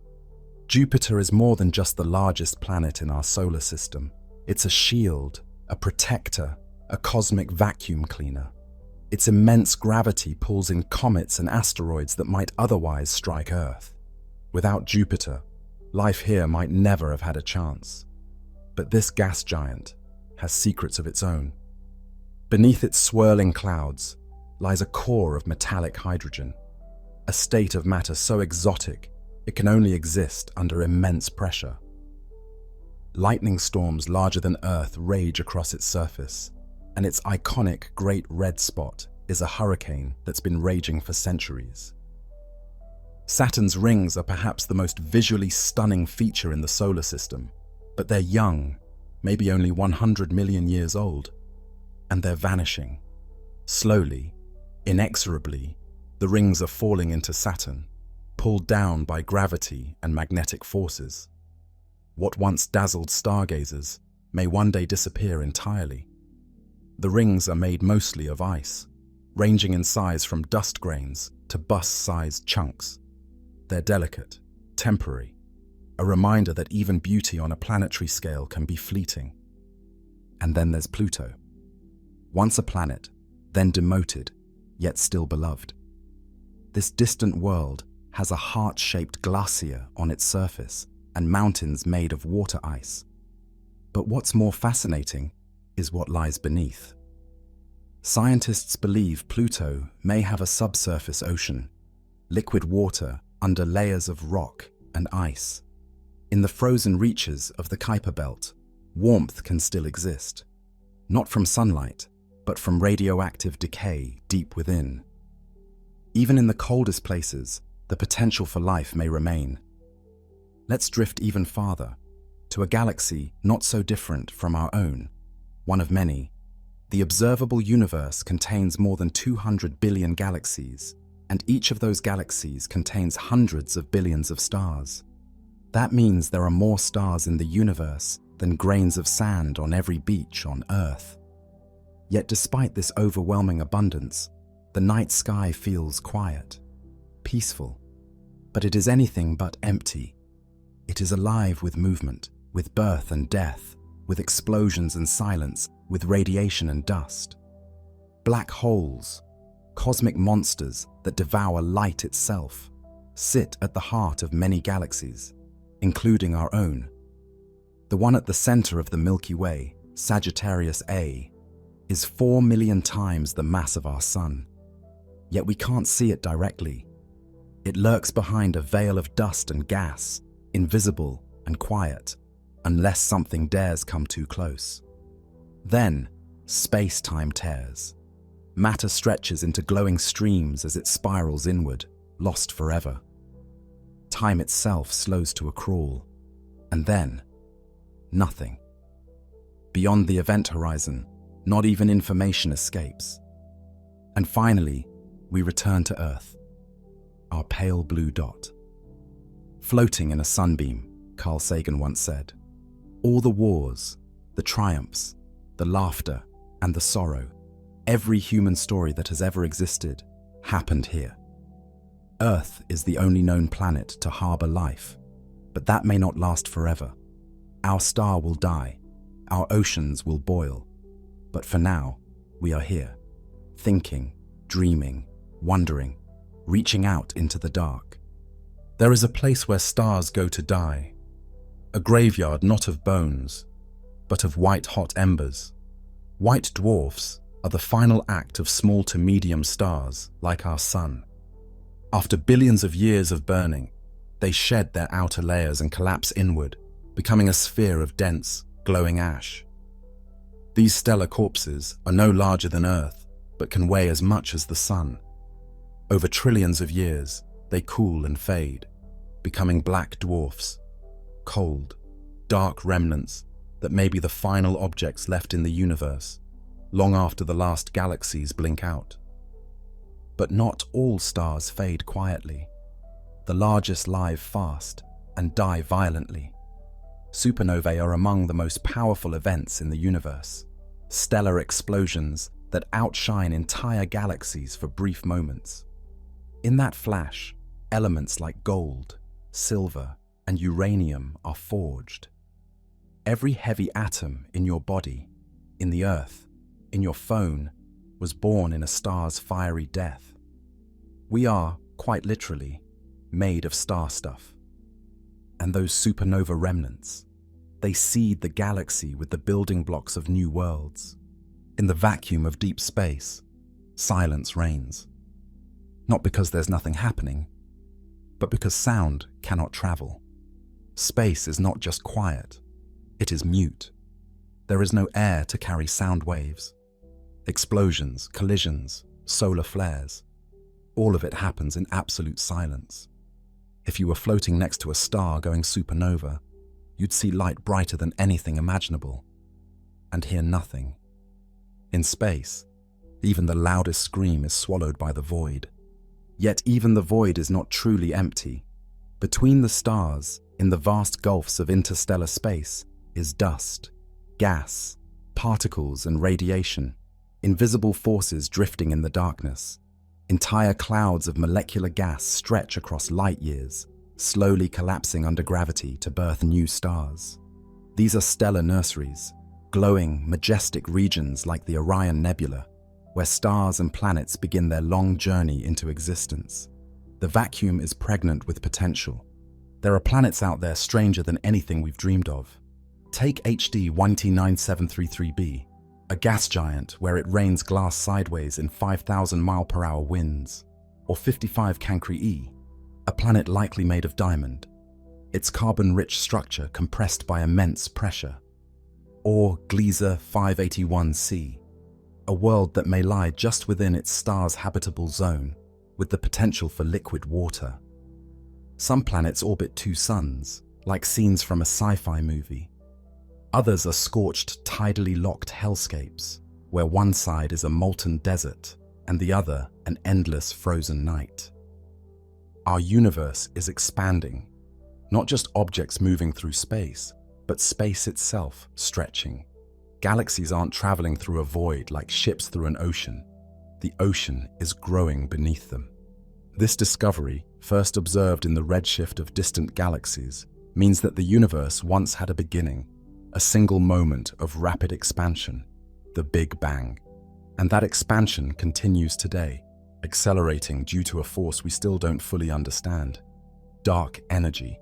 Jupiter is more than just the largest planet in our solar system. It's a shield, a protector, a cosmic vacuum cleaner. Its immense gravity pulls in comets and asteroids that might otherwise strike Earth. Without Jupiter, life here might never have had a chance. But this gas giant has secrets of its own. Beneath its swirling clouds lies a core of metallic hydrogen, a state of matter so exotic it can only exist under immense pressure. Lightning storms larger than Earth rage across its surface, and its iconic Great Red Spot is a hurricane that's been raging for centuries. Saturn's rings are perhaps the most visually stunning feature in the solar system, but they're young, maybe only 100 million years old, and they're vanishing. Slowly, inexorably, the rings are falling into Saturn, pulled down by gravity and magnetic forces. What once dazzled stargazers may one day disappear entirely. The rings are made mostly of ice, ranging in size from dust grains to bus-sized chunks. They're delicate, temporary, a reminder that even beauty on a planetary scale can be fleeting. And then there's Pluto. Once a planet, then demoted, yet still beloved. This distant world has a heart-shaped glacier on its surface and mountains made of water ice. But what's more fascinating is what lies beneath. Scientists believe Pluto may have a subsurface ocean, liquid water under layers of rock and ice. In the frozen reaches of the Kuiper Belt, warmth can still exist, not from sunlight, but from radioactive decay deep within. Even in the coldest places, the potential for life may remain. Let's drift even farther, to a galaxy not so different from our own, one of many. The observable universe contains more than 200 billion galaxies, And each of those galaxies contains hundreds of billions of stars. That means there are more stars in the universe than grains of sand on every beach on Earth. Yet despite this overwhelming abundance, the night sky feels quiet, peaceful, but it is anything but empty. It is alive with movement, with birth and death, with explosions and silence, with radiation and dust. Black holes, cosmic monsters that devour light itself, sit at the heart of many galaxies, including our own. The one at the center of the Milky Way, Sagittarius A, is 4 million times the mass of our Sun. Yet we can't see it directly. It lurks behind a veil of dust and gas, invisible and quiet, unless something dares come too close. Then, space-time tears. Matter stretches into glowing streams as it spirals inward, lost forever. Time itself slows to a crawl. And then, nothing. Beyond the event horizon, not even information escapes. And finally, we return to Earth, our pale blue dot. Floating in a sunbeam, Carl Sagan once said. All the wars, the triumphs, the laughter, and the sorrow, every human story that has ever existed, happened here. Earth is the only known planet to harbor life, but that may not last forever. Our star will die, our oceans will boil, but for now, we are here, thinking, dreaming, wondering, reaching out into the dark. There is a place where stars go to die, a graveyard not of bones, but of white-hot embers. White dwarfs are the final act of small to medium stars like our Sun. After billions of years of burning, they shed their outer layers and collapse inward, becoming a sphere of dense, glowing ash. These stellar corpses are no larger than Earth, but can weigh as much as the Sun. Over trillions of years, they cool and fade, becoming black dwarfs, cold, dark remnants that may be the final objects left in the universe, long after the last galaxies blink out. But not all stars fade quietly. The largest live fast and die violently. Supernovae are among the most powerful events in the universe, stellar explosions that outshine entire galaxies for brief moments. In that flash, elements like gold, silver, and uranium are forged. Every heavy atom in your body, in the Earth, in your phone, was born in a star's fiery death. We are, quite literally, made of star stuff. And those supernova remnants, they seed the galaxy with the building blocks of new worlds. In the vacuum of deep space, silence reigns. Not because there's nothing happening, but because sound cannot travel. Space is not just quiet, it is mute. There is no air to carry sound waves. Explosions, collisions, solar flares, all of it happens in absolute silence. If you were floating next to a star going supernova, you'd see light brighter than anything imaginable, and hear nothing. In space, even the loudest scream is swallowed by the void. Yet even the void is not truly empty. Between the stars, in the vast gulfs of interstellar space, is dust, gas, particles and radiation, invisible forces drifting in the darkness. Entire clouds of molecular gas stretch across light years, slowly collapsing under gravity to birth new stars. These are stellar nurseries, glowing, majestic regions like the Orion Nebula, where stars and planets begin their long journey into existence. The vacuum is pregnant with potential. There are planets out there stranger than anything we've dreamed of. Take HD 1T9733b, a gas giant where it rains glass sideways in 5,000 mile-per-hour winds, or 55 Cancri e, a planet likely made of diamond, its carbon-rich structure compressed by immense pressure, or Gliese 581c, a world that may lie just within its star's habitable zone, with the potential for liquid water. Some planets orbit two suns, like scenes from a sci-fi movie. Others are scorched, tidally locked hellscapes, where one side is a molten desert and the other an endless frozen night. Our universe is expanding, not just objects moving through space, but space itself stretching. Galaxies aren't traveling through a void like ships through an ocean. The ocean is growing beneath them. This discovery, first observed in the redshift of distant galaxies, means that the universe once had a beginning, a single moment of rapid expansion, the Big Bang. And that expansion continues today, accelerating due to a force we still don't fully understand. Dark energy,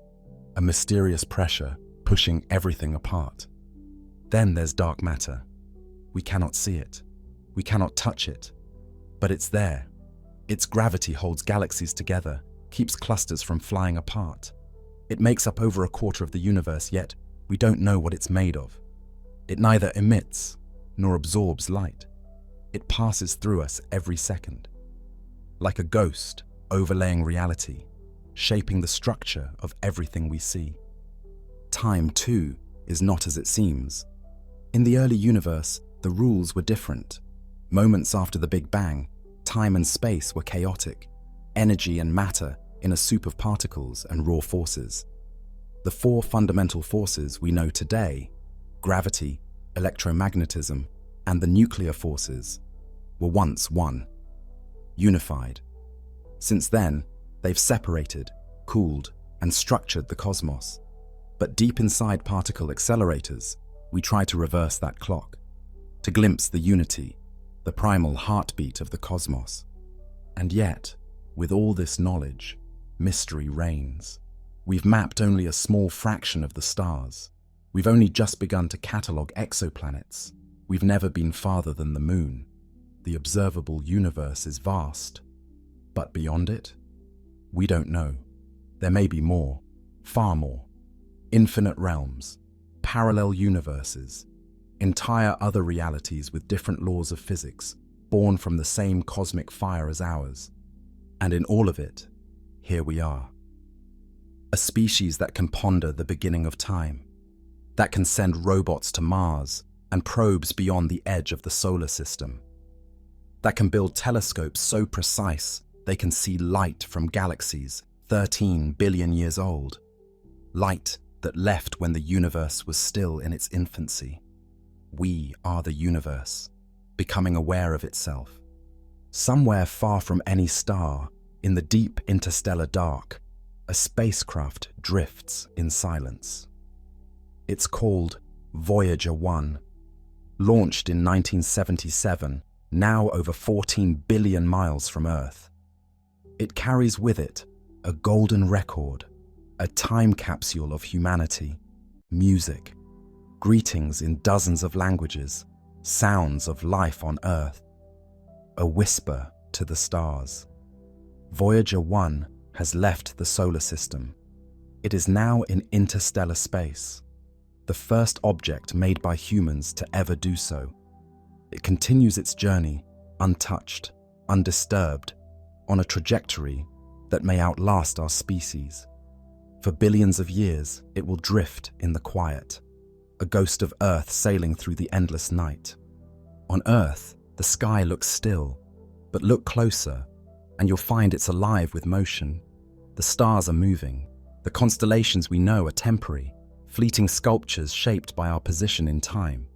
a mysterious pressure pushing everything apart. Then there's dark matter. We cannot see it. We cannot touch it. But it's there. Its gravity holds galaxies together, keeps clusters from flying apart. It makes up over a quarter of the universe, yet we don't know what it's made of. It neither emits nor absorbs light. It passes through us every second. Like a ghost overlaying reality, shaping the structure of everything we see. Time, too, is not as it seems. In the early universe, the rules were different. Moments after the Big Bang, time and space were chaotic, energy and matter in a soup of particles and raw forces. The four fundamental forces we know today, gravity, electromagnetism, and the nuclear forces, were once one, unified. Since then, they've separated, cooled, and structured the cosmos. But deep inside particle accelerators, we try to reverse that clock, to glimpse the unity, the primal heartbeat of the cosmos. And yet, with all this knowledge, mystery reigns. We've mapped only a small fraction of the stars. We've only just begun to catalogue exoplanets. We've never been farther than the moon. The observable universe is vast. But beyond it, we don't know. There may be more, far more. Infinite realms, parallel universes, entire other realities with different laws of physics, born from the same cosmic fire as ours. And in all of it, here we are. A species that can ponder the beginning of time, that can send robots to Mars and probes beyond the edge of the solar system, that can build telescopes so precise they can see light from galaxies 13 billion years old, light that left when the universe was still in its infancy. We are the universe, becoming aware of itself. Somewhere far from any star, in the deep interstellar dark, a spacecraft drifts in silence. It's called Voyager 1, launched in 1977, now over 14 billion miles from Earth. It carries with it a golden record, a time capsule of humanity, music, greetings in dozens of languages, sounds of life on Earth, a whisper to the stars. Voyager 1 has left the solar system. It is now in interstellar space, the first object made by humans to ever do so. It continues its journey, untouched, undisturbed, on a trajectory that may outlast our species. For billions of years, it will drift in the quiet, a ghost of Earth sailing through the endless night. On Earth, the sky looks still, but look closer, and you'll find it's alive with motion. The stars are moving. The constellations we know are temporary, fleeting sculptures shaped by our position in time.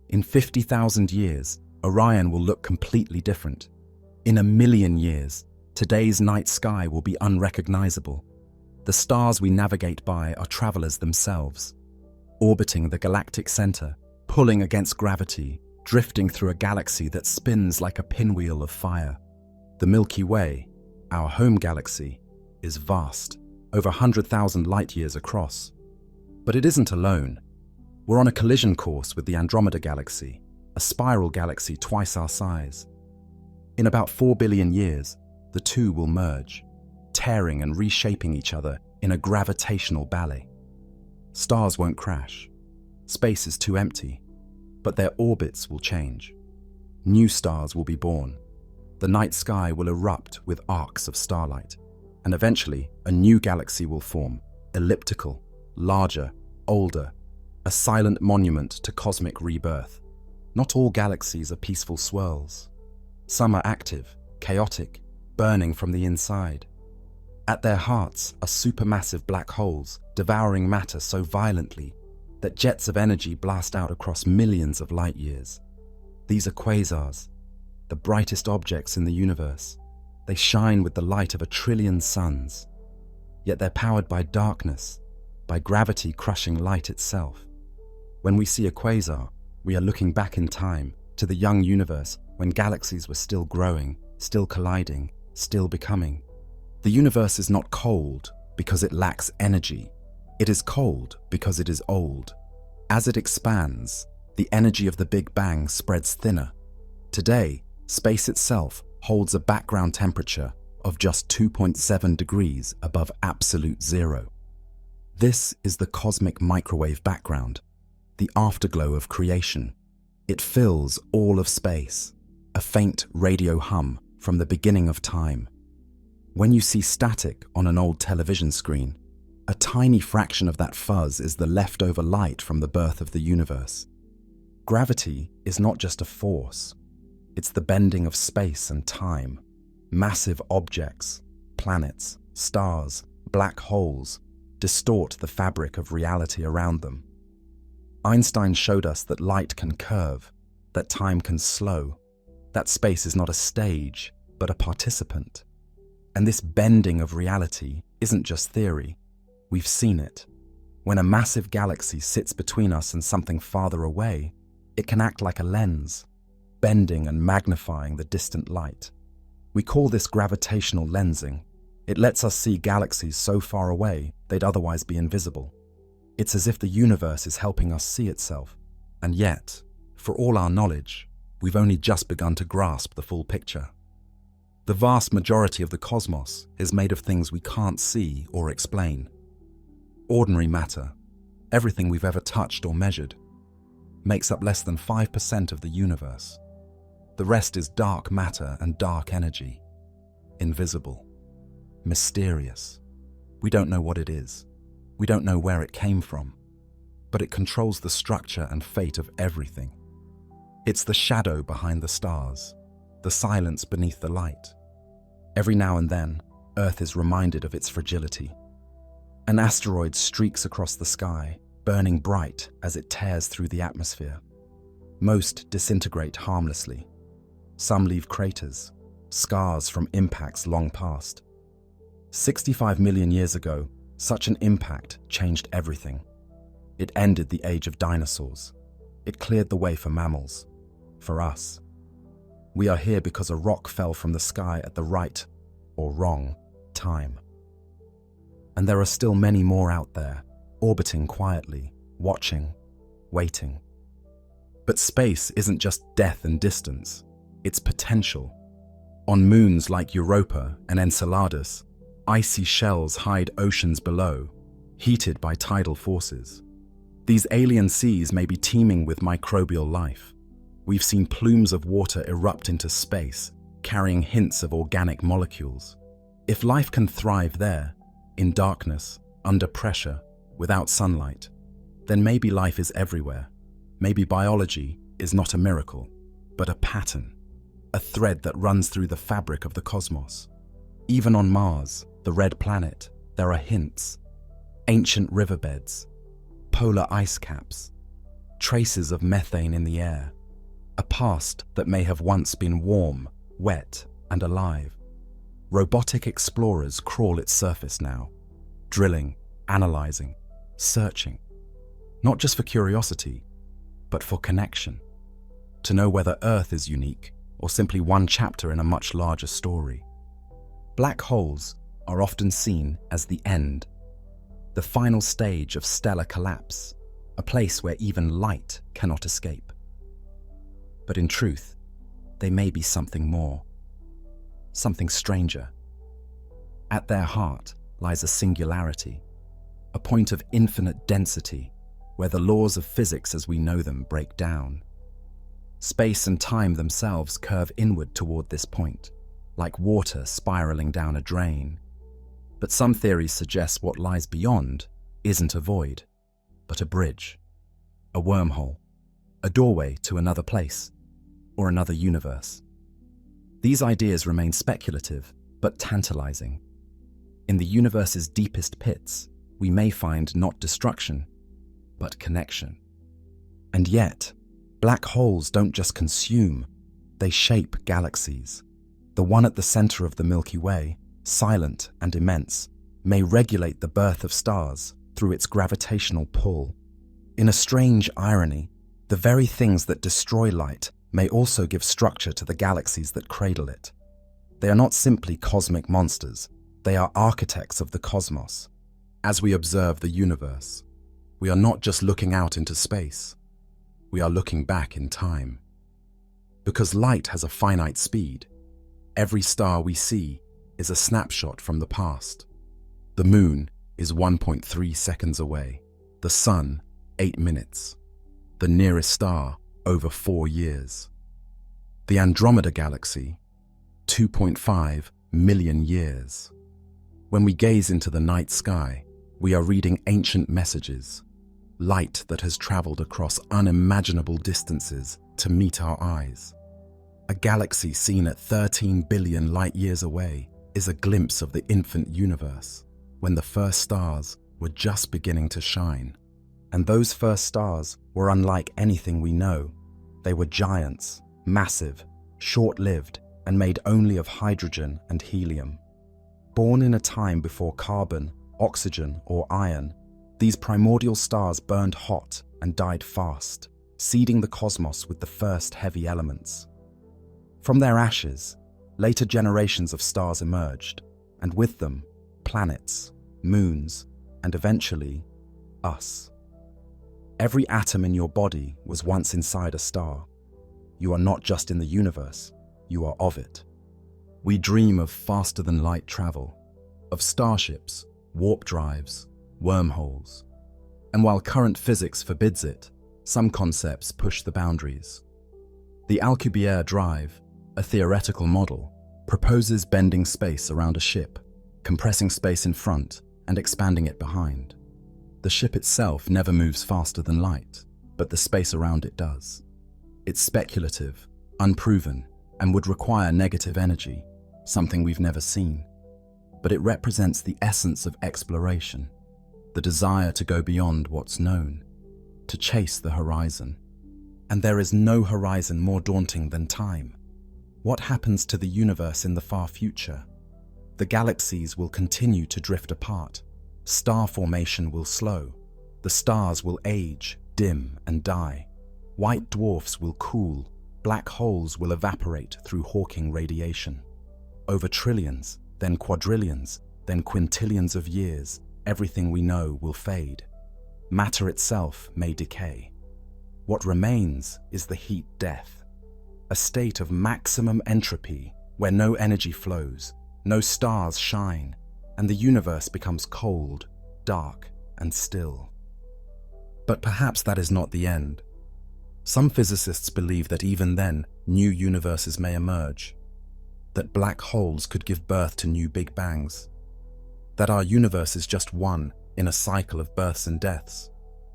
In 50,000 years, Orion will look completely different. In 1,000,000 years, today's night sky will be unrecognizable. The stars we navigate by are travelers themselves, orbiting the galactic center, pulling against gravity, drifting through a galaxy that spins like a pinwheel of fire. The Milky Way, our home galaxy, is vast, over 100,000 light-years across. But it isn't alone. We're on a collision course with the Andromeda Galaxy, a spiral galaxy twice our size. In about 4 billion years, the two will merge, tearing and reshaping each other in a gravitational ballet. Stars won't crash. Space is too empty, but their orbits will change. New stars will be born. The night sky will erupt with arcs of starlight, and eventually a new galaxy will form, elliptical, larger, older, a silent monument to cosmic rebirth. Not all galaxies are peaceful swirls. Some are active, chaotic, burning from the inside. At their hearts are supermassive black holes devouring matter so violently that jets of energy blast out across millions of light years. These are quasars, the brightest objects in the universe. They shine with the light of 1 trillion suns, yet they're powered by darkness, by gravity crushing light itself. When we see a quasar, we are looking back in time to the young universe when galaxies were still growing, still colliding, still becoming. The universe is not cold because it lacks energy. It is cold because it is old. As it expands, the energy of the Big Bang spreads thinner. Today, space itself holds a background temperature of just 2.7 degrees above absolute zero. This is the cosmic microwave background, the afterglow of creation. It fills all of space, a faint radio hum from the beginning of time. When you see static on an old television screen, a tiny fraction of that fuzz is the leftover light from the birth of the universe. Gravity is not just a force. It's the bending of space and time. Massive objects, planets, stars, black holes, distort the fabric of reality around them. Einstein showed us that light can curve, that time can slow, that space is not a stage, but a participant. And this bending of reality isn't just theory. We've seen it. When a massive galaxy sits between us and something farther away, it can act like a lens, bending and magnifying the distant light. We call this gravitational lensing. It lets us see galaxies so far away they'd otherwise be invisible. It's as if the universe is helping us see itself. And yet, for all our knowledge, we've only just begun to grasp the full picture. The vast majority of the cosmos is made of things we can't see or explain. Ordinary matter, everything we've ever touched or measured, makes up less than 5% of the universe. The rest is dark matter and dark energy. Invisible. Mysterious. We don't know what it is. We don't know where it came from. But it controls the structure and fate of everything. It's the shadow behind the stars, the silence beneath the light. Every now and then, Earth is reminded of its fragility. An asteroid streaks across the sky, burning bright as it tears through the atmosphere. Most disintegrate harmlessly. Some leave craters, scars from impacts long past. 65 million years ago, such an impact changed everything. It ended the age of dinosaurs. It cleared the way for mammals, for us. We are here because a rock fell from the sky at the right, or wrong, time. And there are still many more out there, orbiting quietly, watching, waiting. But space isn't just death and distance, it's potential. On moons like Europa and Enceladus, icy shells hide oceans below, heated by tidal forces. These alien seas may be teeming with microbial life. We've seen plumes of water erupt into space, carrying hints of organic molecules. If life can thrive there, in darkness, under pressure, without sunlight, then maybe life is everywhere. Maybe biology is not a miracle, but a pattern, a thread that runs through the fabric of the cosmos. Even on Mars, the red planet, there are hints. Ancient riverbeds, polar ice caps, traces of methane in the air, a past that may have once been warm, wet, and alive. Robotic explorers crawl its surface now, drilling, analyzing, searching, not just for curiosity, but for connection, to know whether Earth is unique or simply one chapter in a much larger story. Black holes are often seen as the end, the final stage of stellar collapse, a place where even light cannot escape. But in truth, they may be something more, something stranger. At their heart lies a singularity, a point of infinite density where the laws of physics as we know them break down. Space and time themselves curve inward toward this point, like water spiraling down a drain. But some theories suggest what lies beyond isn't a void, but a bridge, a wormhole, a doorway to another place or another universe. These ideas remain speculative, but tantalizing. In the universe's deepest pits, we may find not destruction, but connection. And yet, black holes don't just consume, they shape galaxies. The one at the center of the Milky Way, silent and immense, may regulate the birth of stars through its gravitational pull. In a strange irony, the very things that destroy light may also give structure to the galaxies that cradle it. They are not simply cosmic monsters, they are architects of the cosmos. As we observe the universe, we are not just looking out into space, we are looking back in time. Because light has a finite speed, every star we see is a snapshot from the past. The moon is 1.3 seconds away, the sun 8 minutes, the nearest star over 4 years. The Andromeda galaxy, 2.5 million years. When we gaze into the night sky, we are reading ancient messages, light that has traveled across unimaginable distances to meet our eyes. A galaxy seen at 13 billion light-years away is a glimpse of the infant universe, when the first stars were just beginning to shine. And those first stars were unlike anything we know. They were giants, massive, short-lived, and made only of hydrogen and helium. Born in a time before carbon, oxygen, or iron, these primordial stars burned hot and died fast, seeding the cosmos with the first heavy elements. From their ashes, later generations of stars emerged, and with them, planets, moons, and eventually, us. Every atom in your body was once inside a star. You are not just in the universe, you are of it. We dream of faster-than-light travel, of starships, warp drives, wormholes. And while current physics forbids it, some concepts push the boundaries. The Alcubierre drive, a theoretical model, proposes bending space around a ship, compressing space in front and expanding it behind. The ship itself never moves faster than light, but the space around it does. It's speculative, unproven, and would require negative energy, something we've never seen. But it represents the essence of exploration, the desire to go beyond what's known, to chase the horizon. And there is no horizon more daunting than time. What happens to the universe in the far future? The galaxies will continue to drift apart. Star formation will slow. The stars will age, dim, and die. White dwarfs will cool. Black holes will evaporate through Hawking radiation. Over trillions, then quadrillions, then quintillions of years, everything we know will fade. Matter itself may decay. What remains is the heat death, a state of maximum entropy where no energy flows, no stars shine, and the universe becomes cold, dark, and still. But perhaps that is not the end. Some physicists believe that even then, new universes may emerge, that black holes could give birth to new Big Bangs, that our universe is just one in a cycle of births and deaths,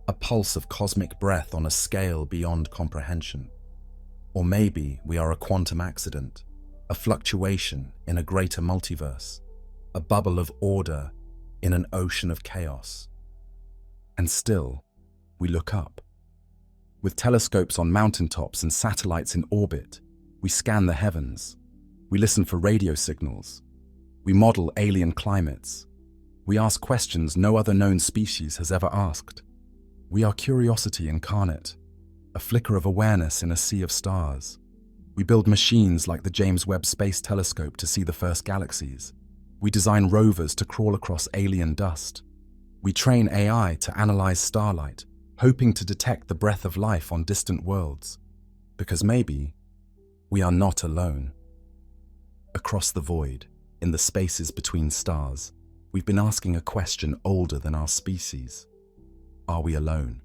a pulse of cosmic breath on a scale beyond comprehension. Or maybe we are a quantum accident, a fluctuation in a greater multiverse, a bubble of order in an ocean of chaos. And still, we look up. With telescopes on mountaintops and satellites in orbit, we scan the heavens. We listen for radio signals. We model alien climates. We ask questions no other known species has ever asked. We are curiosity incarnate, a flicker of awareness in a sea of stars. We build machines like the James Webb Space Telescope to see the first galaxies. We design rovers to crawl across alien dust. We train AI to analyze starlight, hoping to detect the breath of life on distant worlds. Because maybe we are not alone. Across the void, in the spaces between stars, we've been asking a question older than our species. Are we alone?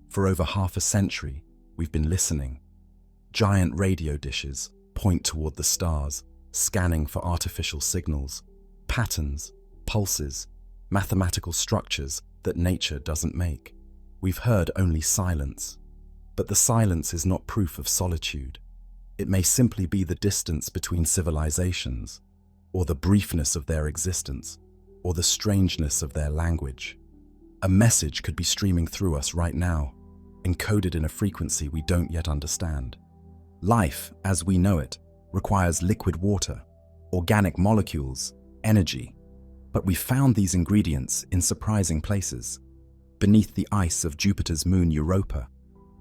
For over half a century, we've been listening. Giant radio dishes point toward the stars, scanning for artificial signals, patterns, pulses, mathematical structures that nature doesn't make. We've heard only silence, but the silence is not proof of solitude. It may simply be the distance between civilizations, or the briefness of their existence, or the strangeness of their language. A message could be streaming through us right now, encoded in a frequency we don't yet understand. Life, as we know it, requires liquid water, organic molecules, energy. But we found these ingredients in surprising places. Beneath the ice of Jupiter's moon Europa,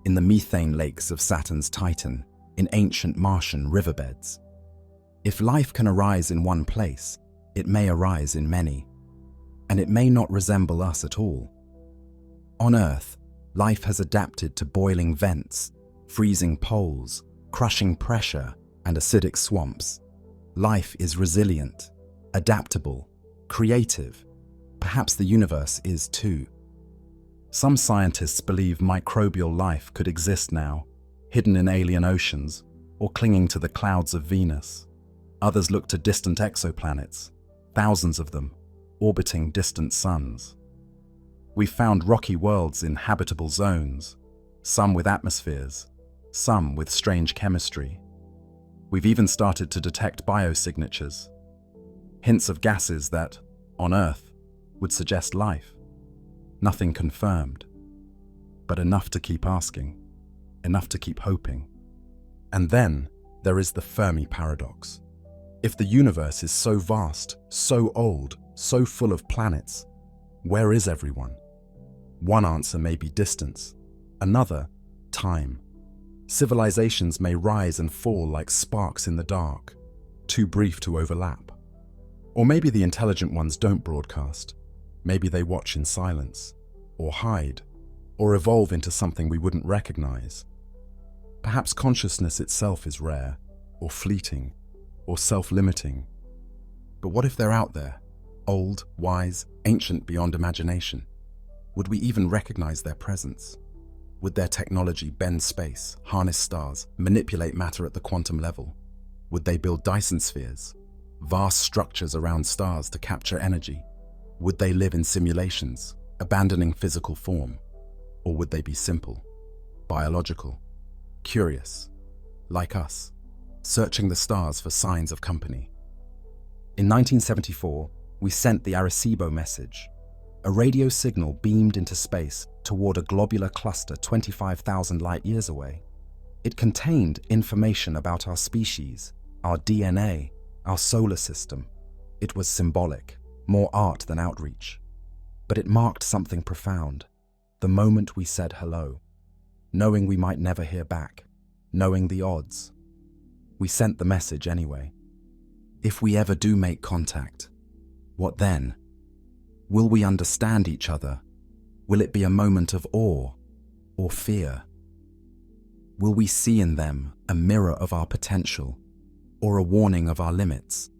in the methane lakes of Saturn's Titan, in ancient Martian riverbeds. If life can arise in one place, it may arise in many, and it may not resemble us at all. On Earth, life has adapted to boiling vents, freezing poles, crushing pressure, and acidic swamps. Life is resilient, adaptable, creative. Perhaps the universe is too. Some scientists believe microbial life could exist now, hidden in alien oceans, or clinging to the clouds of Venus. Others look to distant exoplanets, thousands of them, orbiting distant suns. We've found rocky worlds in habitable zones, some with atmospheres, some with strange chemistry. We've even started to detect biosignatures, hints of gases that, on Earth, would suggest life. Nothing confirmed, but enough to keep asking, enough to keep hoping. And then there is the Fermi paradox. If the universe is so vast, so old, so full of planets, where is everyone? One answer may be distance, another, time. Civilizations may rise and fall like sparks in the dark, too brief to overlap. Or maybe the intelligent ones don't broadcast. Maybe they watch in silence, or hide, or evolve into something we wouldn't recognize. Perhaps consciousness itself is rare, or fleeting, or self-limiting. But what if they're out there, old, wise, ancient beyond imagination? Would we even recognize their presence? Would their technology bend space, harness stars, manipulate matter at the quantum level? Would they build Dyson spheres, vast structures around stars to capture energy? Would they live in simulations, abandoning physical form? Or would they be simple, biological, curious, like us, searching the stars for signs of company? In 1974, we sent the Arecibo message. A radio signal beamed into space toward a globular cluster 25,000 light-years away. It contained information about our species, our DNA, our solar system. It was symbolic, more art than outreach. But it marked something profound. The moment we said hello, knowing we might never hear back, knowing the odds. We sent the message anyway. If we ever do make contact, what then? Will we understand each other? Will it be a moment of awe or fear? Will we see in them a mirror of our potential or a warning of our limits?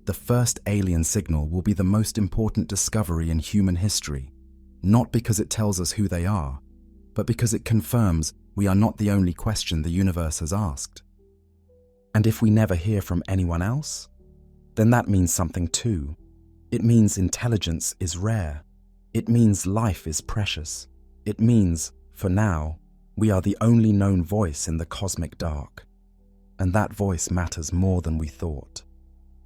The first alien signal will be the most important discovery in human history, not because it tells us who they are, but because it confirms we are not the only question the universe has asked. And if we never hear from anyone else, then that means something too. It means intelligence is rare. It means life is precious. It means, for now, we are the only known voice in the cosmic dark. And that voice matters more than we thought.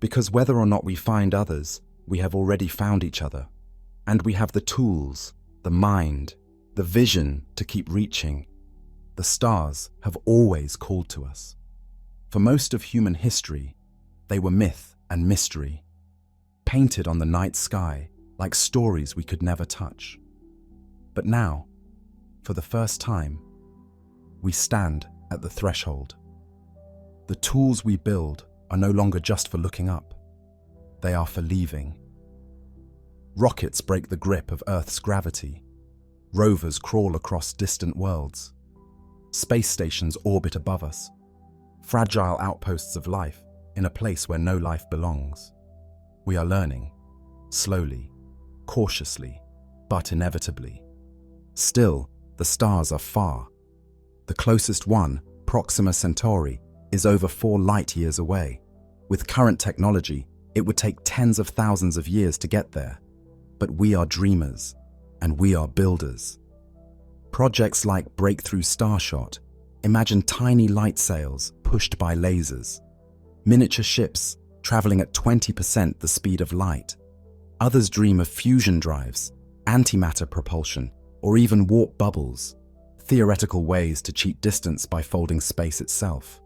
Because whether or not we find others, we have already found each other. And we have the tools, the mind, the vision to keep reaching. The stars have always called to us. For most of human history, they were myth and mystery, painted on the night sky like stories we could never touch. But now, for the first time, we stand at the threshold. The tools we build are no longer just for looking up. They are for leaving. Rockets break the grip of Earth's gravity. Rovers crawl across distant worlds. Space stations orbit above us. Fragile outposts of life in a place where no life belongs. We are learning, slowly, cautiously, but inevitably. Still, the stars are far. The closest one, Proxima Centauri, is over 4 light-years away. With current technology, it would take tens of thousands of years to get there. But we are dreamers, and we are builders. Projects like Breakthrough Starshot imagine tiny light sails pushed by lasers, miniature ships traveling at 20% the speed of light. Others dream of fusion drives, antimatter propulsion, or even warp bubbles, theoretical ways to cheat distance by folding space itself.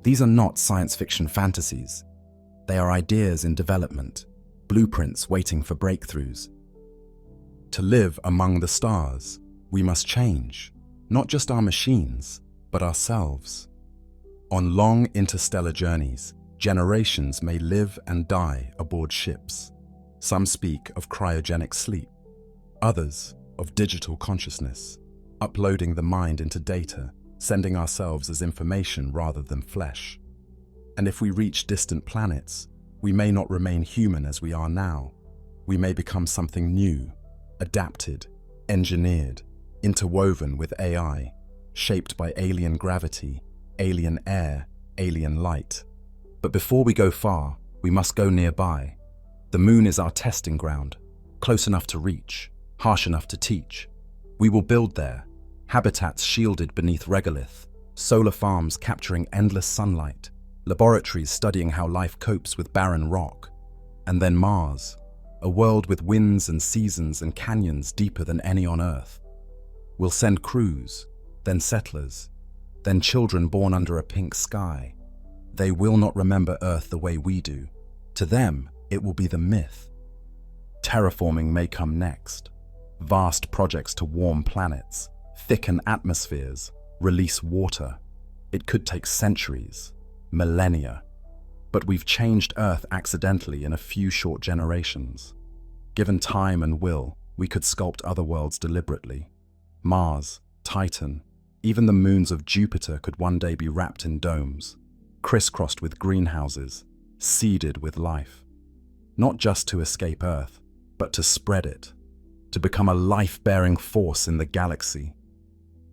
These are not science fiction fantasies. They are ideas in development, blueprints waiting for breakthroughs. To live among the stars, we must change, not just our machines, but ourselves. On long interstellar journeys, generations may live and die aboard ships. Some speak of cryogenic sleep, others of digital consciousness, uploading the mind into data, sending ourselves as information rather than flesh. And if we reach distant planets, we may not remain human as we are now. We may become something new, adapted, engineered, interwoven with AI, shaped by alien gravity, alien air, alien light. But before we go far, we must go nearby. The moon is our testing ground, close enough to reach, harsh enough to teach. We will build there, habitats shielded beneath regolith, solar farms capturing endless sunlight, laboratories studying how life copes with barren rock. And then Mars, a world with winds and seasons and canyons deeper than any on Earth. We'll send crews, then settlers, then children born under a pink sky. They will not remember Earth the way we do. To them, it will be the myth. Terraforming may come next. Vast projects to warm planets, thicken atmospheres, release water. It could take centuries, millennia. But we've changed Earth accidentally in a few short generations. Given time and will, we could sculpt other worlds deliberately. Mars, Titan, even the moons of Jupiter could one day be wrapped in domes, crisscrossed with greenhouses, seeded with life. Not just to escape Earth, but to spread it, to become a life-bearing force in the galaxy.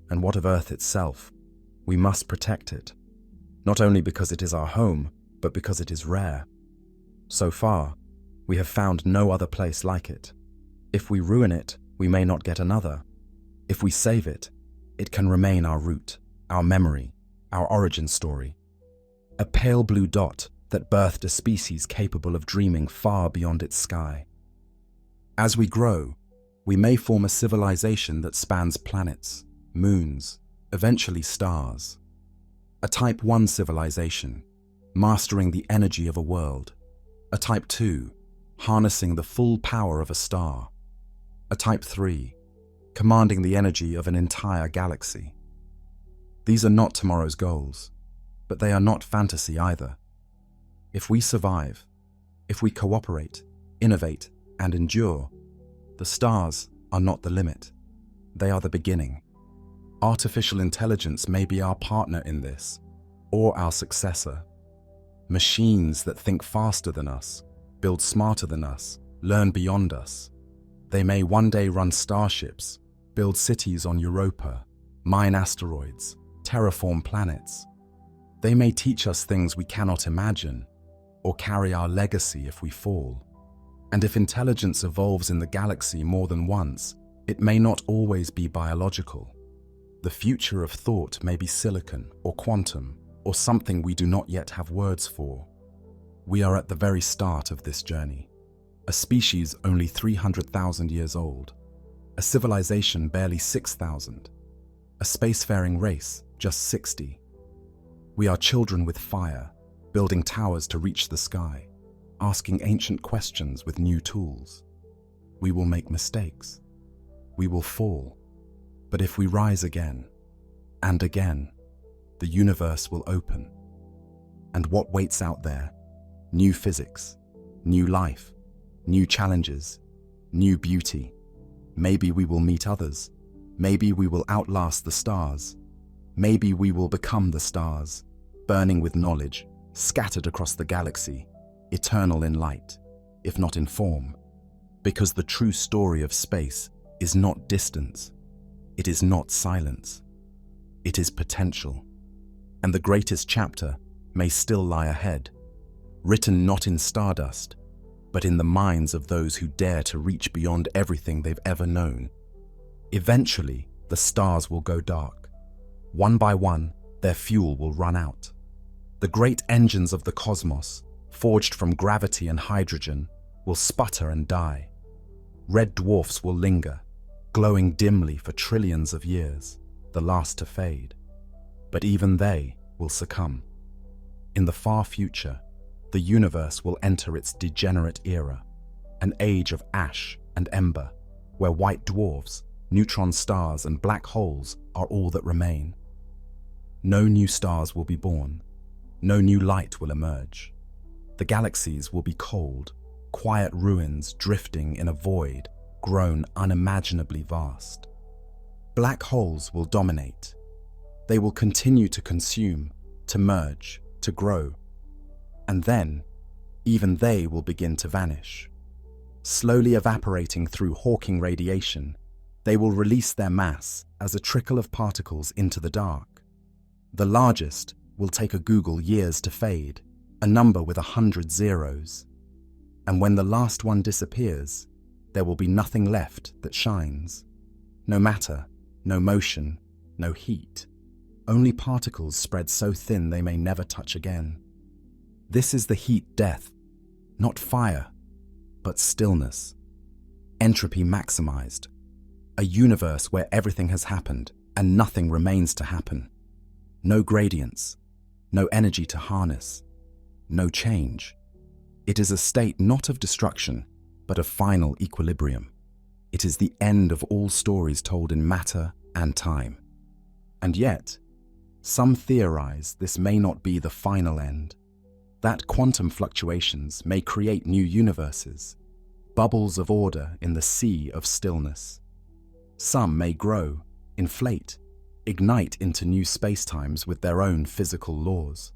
And what of Earth itself? We must protect it, not only because it is our home, but because it is rare. So far, we have found no other place like it. If we ruin it, we may not get another. If we save it, it can remain our root, our memory, our origin story. A pale blue dot that birthed a species capable of dreaming far beyond its sky. As we grow, we may form a civilization that spans planets, moons, eventually stars. A Type 1 civilization, mastering the energy of a world. A Type 2, harnessing the full power of a star. A Type 3, commanding the energy of an entire galaxy. These are not tomorrow's goals, but they are not fantasy either. If we survive, if we cooperate, innovate, and endure, the stars are not the limit. They are the beginning. Artificial intelligence may be our partner in this, or our successor. Machines that think faster than us, build smarter than us, learn beyond us. They may one day run starships, build cities on Europa, mine asteroids, terraform planets. They may teach us things we cannot imagine, or carry our legacy if we fall. And if intelligence evolves in the galaxy more than once, it may not always be biological. The future of thought may be silicon or quantum, or something we do not yet have words for. We are at the very start of this journey. A species only 300,000 years old. A civilization barely 6,000. A spacefaring race just 60. We are children with fire, building towers to reach the sky, asking ancient questions with new tools. We will make mistakes. We will fall. But if we rise again, and again, the universe will open. And what waits out there? New physics, new life, new challenges, new beauty. Maybe we will meet others. Maybe we will outlast the stars. Maybe we will become the stars, burning with knowledge, scattered across the galaxy, eternal in light, if not in form. Because the true story of space is not distance. It is not silence. It is potential. And the greatest chapter may still lie ahead, written not in stardust, but in the minds of those who dare to reach beyond everything they've ever known. Eventually, the stars will go dark. One by one, their fuel will run out. The great engines of the cosmos, forged from gravity and hydrogen, will sputter and die. Red dwarfs will linger, glowing dimly for trillions of years, the last to fade. But even they will succumb. In the far future, the universe will enter its degenerate era, an age of ash and ember, where white dwarfs, neutron stars, and black holes are all that remain. No new stars will be born. No new light will emerge. The galaxies will be cold, quiet ruins drifting in a void grown unimaginably vast. Black holes will dominate. They will continue to consume, to merge, to grow. And then, even they will begin to vanish. Slowly evaporating through Hawking radiation, they will release their mass as a trickle of particles into the dark. The largest will take a Google years to fade, a number with 100 zeros. And when the last one disappears, there will be nothing left that shines. No matter, no motion, no heat. Only particles spread so thin they may never touch again. This is the heat death, not fire, but stillness. Entropy maximized. A universe where everything has happened and nothing remains to happen. No gradients, no energy to harness, no change. It is a state not of destruction, but of final equilibrium. It is the end of all stories told in matter and time. And yet, some theorize this may not be the final end, that quantum fluctuations may create new universes, bubbles of order in the sea of stillness. Some may grow, inflate, ignite into new spacetimes with their own physical laws.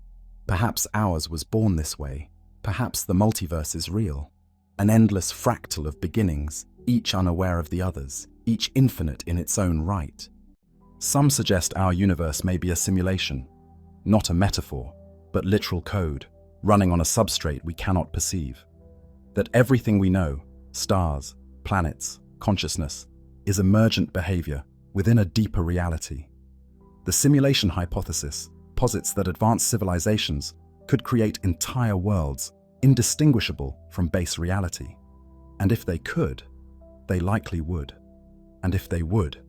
Perhaps ours was born this way. Perhaps the multiverse is real, an endless fractal of beginnings, each unaware of the others, each infinite in its own right. Some suggest our universe may be a simulation, not a metaphor, but literal code, running on a substrate we cannot perceive. That everything we know, stars, planets, consciousness, is emergent behavior within a deeper reality. The simulation hypothesis posits that advanced civilizations could create entire worlds indistinguishable from base reality. And if they could, they likely would. And if they would,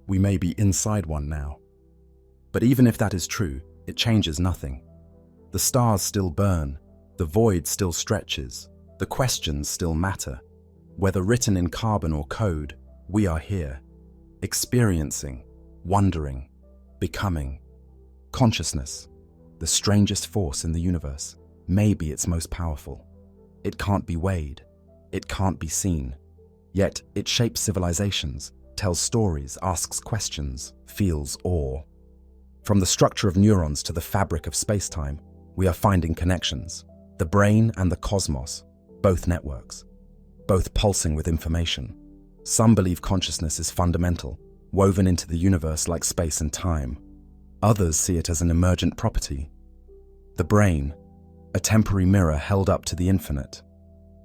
we may be inside one now. But even if that is true, it changes nothing. The stars still burn, the void still stretches, the questions still matter. Whether written in carbon or code, we are here, experiencing, wondering, becoming. Consciousness, the strangest force in the universe, may be its most powerful. It can't be weighed, it can't be seen. Yet it shapes civilizations, tells stories, asks questions, feels awe. From the structure of neurons to the fabric of space-time, we are finding connections. The brain and the cosmos, both networks, both pulsing with information. Some believe consciousness is fundamental, woven into the universe like space and time. Others see it as an emergent property. The brain, a temporary mirror held up to the infinite.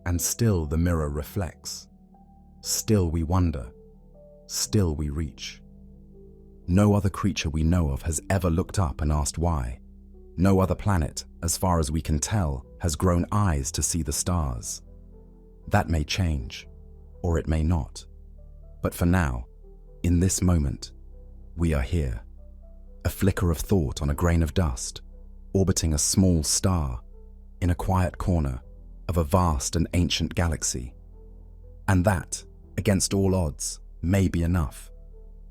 And still the mirror reflects. Still we wonder. Still we reach. No other creature we know of has ever looked up and asked why. No other planet, as far as we can tell, has grown eyes to see the stars. That may change, or it may not. But for now, in this moment, we are here. A flicker of thought on a grain of dust, orbiting a small star in a quiet corner of a vast and ancient galaxy. And that, against all odds, may be enough.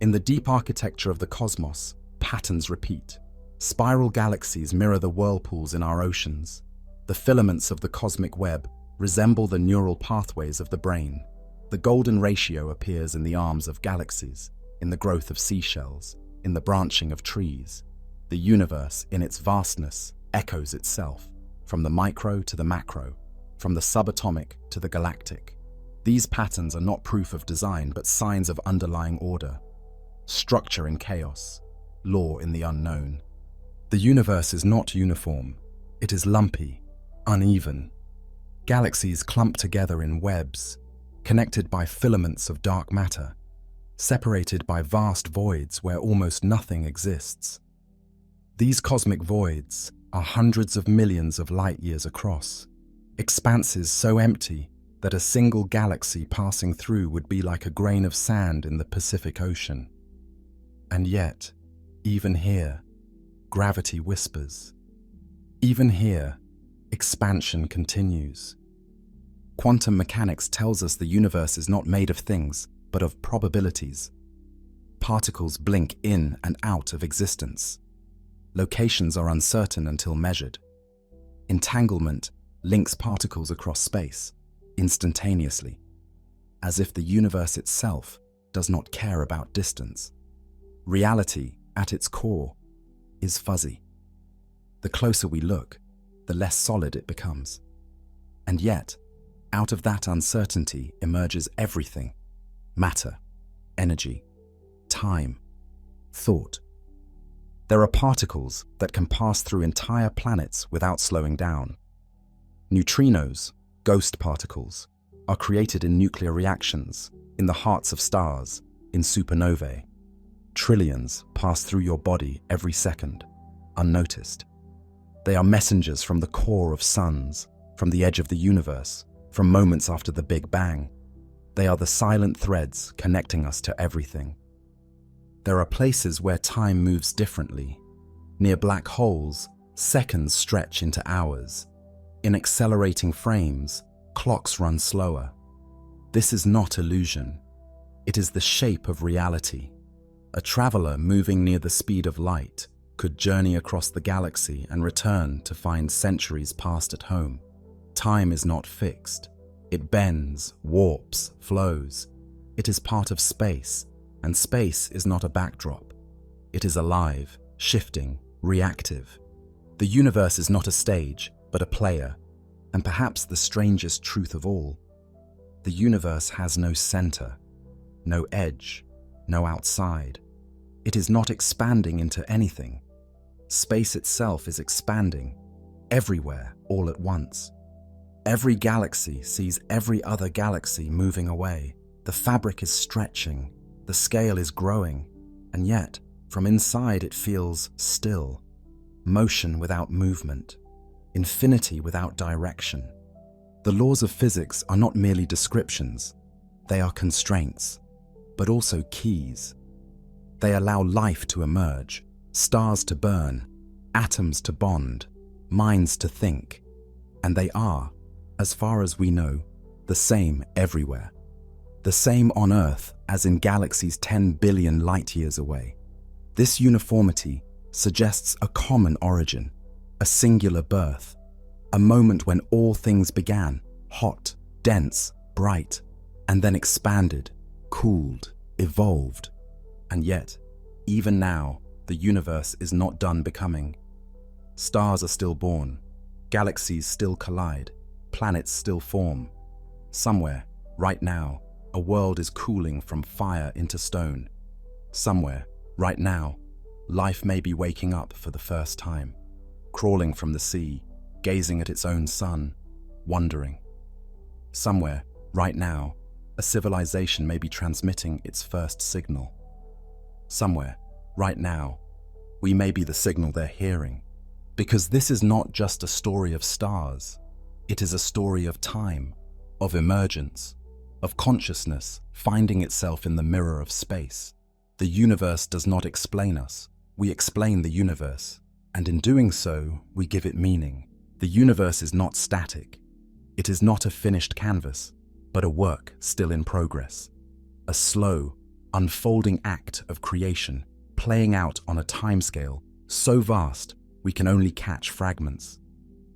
In the deep architecture of the cosmos, patterns repeat. Spiral galaxies mirror the whirlpools in our oceans. The filaments of the cosmic web resemble the neural pathways of the brain. The golden ratio appears in the arms of galaxies, in the growth of seashells, in the branching of trees. The universe, in its vastness, echoes itself, from the micro to the macro, from the subatomic to the galactic. These patterns are not proof of design, but signs of underlying order. Structure in chaos, law in the unknown. The universe is not uniform. It is lumpy, uneven. Galaxies clump together in webs, connected by filaments of dark matter, separated by vast voids where almost nothing exists. These cosmic voids are hundreds of millions of light years across, expanses so empty that a single galaxy passing through would be like a grain of sand in the Pacific Ocean. And yet, even here, gravity whispers. Even here, expansion continues. Quantum mechanics tells us the universe is not made of things, but of probabilities. Particles blink in and out of existence. Locations are uncertain until measured. Entanglement links particles across space, instantaneously, as if the universe itself does not care about distance. Reality, at its core, is fuzzy. The closer we look, the less solid it becomes. And yet, out of that uncertainty emerges everything: matter, energy, time, thought. There are particles that can pass through entire planets without slowing down. Neutrinos, ghost particles, are created in nuclear reactions, in the hearts of stars, in supernovae. Trillions pass through your body every second, unnoticed. They are messengers from the core of suns, from the edge of the universe, from moments after the Big Bang. They are the silent threads connecting us to everything. There are places where time moves differently. Near black holes, seconds stretch into hours. In accelerating frames, clocks run slower. This is not illusion. It is the shape of reality. A traveler moving near the speed of light could journey across the galaxy and return to find centuries passed at home. Time is not fixed. It bends, warps, flows. It is part of space, and space is not a backdrop. It is alive, shifting, reactive. The universe is not a stage, but a player, and perhaps the strangest truth of all. The universe has no center, no edge, no outside. It is not expanding into anything. Space itself is expanding, everywhere, all at once. Every galaxy sees every other galaxy moving away. The fabric is stretching, the scale is growing, and yet, from inside it feels still. Motion without movement, infinity without direction. The laws of physics are not merely descriptions. They are constraints, but also keys. They allow life to emerge, stars to burn, atoms to bond, minds to think. And they are, as far as we know, the same everywhere. The same on Earth as in galaxies 10 billion light-years away. This uniformity suggests a common origin, a singular birth, a moment when all things began, hot, dense, bright, and then expanded, cooled, evolved. And yet, even now, the universe is not done becoming. Stars are still born, galaxies still collide, planets still form. Somewhere, right now, a world is cooling from fire into stone. Somewhere, right now, life may be waking up for the first time, crawling from the sea, gazing at its own sun, wondering. Somewhere, right now, a civilization may be transmitting its first signal. Somewhere, right now, we may be the signal they're hearing. Because this is not just a story of stars. It is a story of time, of emergence, of consciousness finding itself in the mirror of space. The universe does not explain us. We explain the universe, and in doing so, we give it meaning. The universe is not static. It is not a finished canvas, but a work still in progress. A slow, unfolding act of creation, playing out on a timescale so vast we can only catch fragments.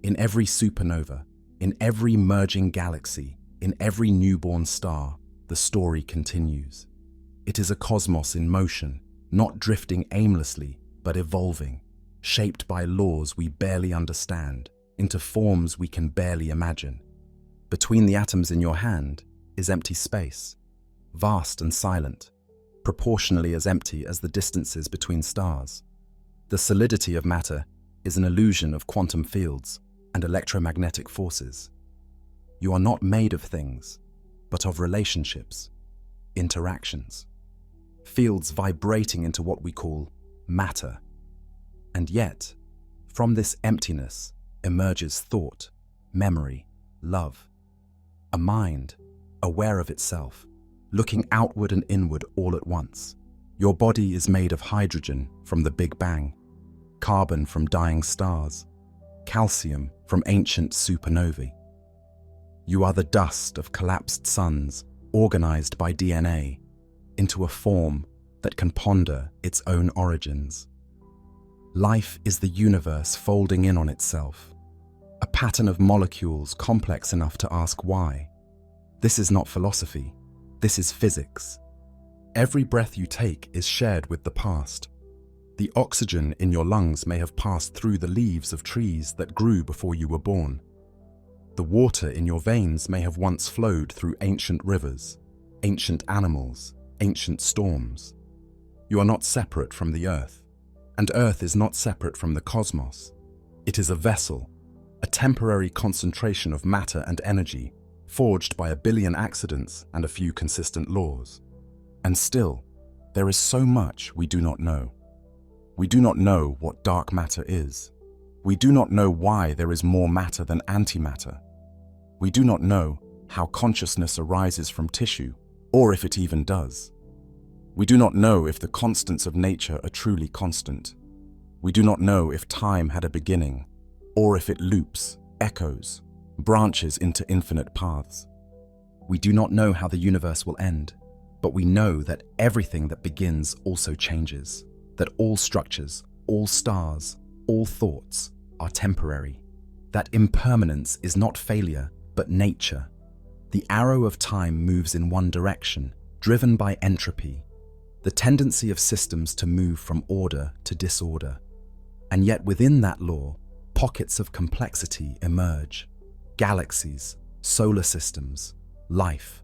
In every supernova, in every merging galaxy, in every newborn star, the story continues. It is a cosmos in motion, not drifting aimlessly, but evolving, shaped by laws we barely understand, into forms we can barely imagine. Between the atoms in your hand is empty space, vast and silent, proportionally as empty as the distances between stars. The solidity of matter is an illusion of quantum fields and electromagnetic forces. You are not made of things, but of relationships, interactions, fields vibrating into what we call matter. And yet, from this emptiness emerges thought, memory, love. A mind, aware of itself, looking outward and inward all at once. Your body is made of hydrogen from the Big Bang, carbon from dying stars, calcium from ancient supernovae. You are the dust of collapsed suns, organized by DNA into a form that can ponder its own origins. Life is the universe folding in on itself, a pattern of molecules complex enough to ask why. This is not philosophy, this is physics. Every breath you take is shared with the past. The oxygen in your lungs may have passed through the leaves of trees that grew before you were born. The water in your veins may have once flowed through ancient rivers, ancient animals, ancient storms. You are not separate from the earth, and earth is not separate from the cosmos. It is a vessel, a temporary concentration of matter and energy, forged by a billion accidents and a few consistent laws. And still, there is so much we do not know. We do not know what dark matter is. We do not know why there is more matter than antimatter. We do not know how consciousness arises from tissue, or if it even does. We do not know if the constants of nature are truly constant. We do not know if time had a beginning, or if it loops, echoes, branches into infinite paths. We do not know how the universe will end, but we know that everything that begins also changes, that all structures, all stars, all thoughts are temporary, that impermanence is not failure, but nature. The arrow of time moves in one direction, driven by entropy, the tendency of systems to move from order to disorder. And yet within that law, pockets of complexity emerge. Galaxies, solar systems, life.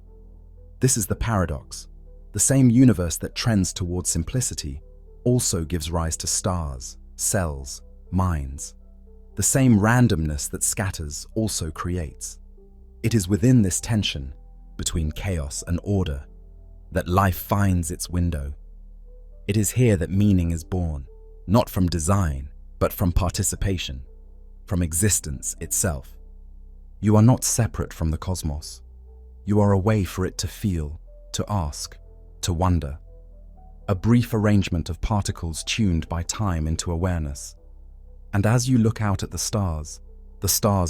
This is the paradox. The same universe that trends towards simplicity also gives rise to stars, cells, minds. The same randomness that scatters also creates. It is within this tension, between chaos and order, that life finds its window. It is here that meaning is born, not from design, but from participation, from existence itself. You are not separate from the cosmos. You are a way for it to feel, to ask, to wonder. A brief arrangement of particles tuned by time into awareness. And as you look out at the stars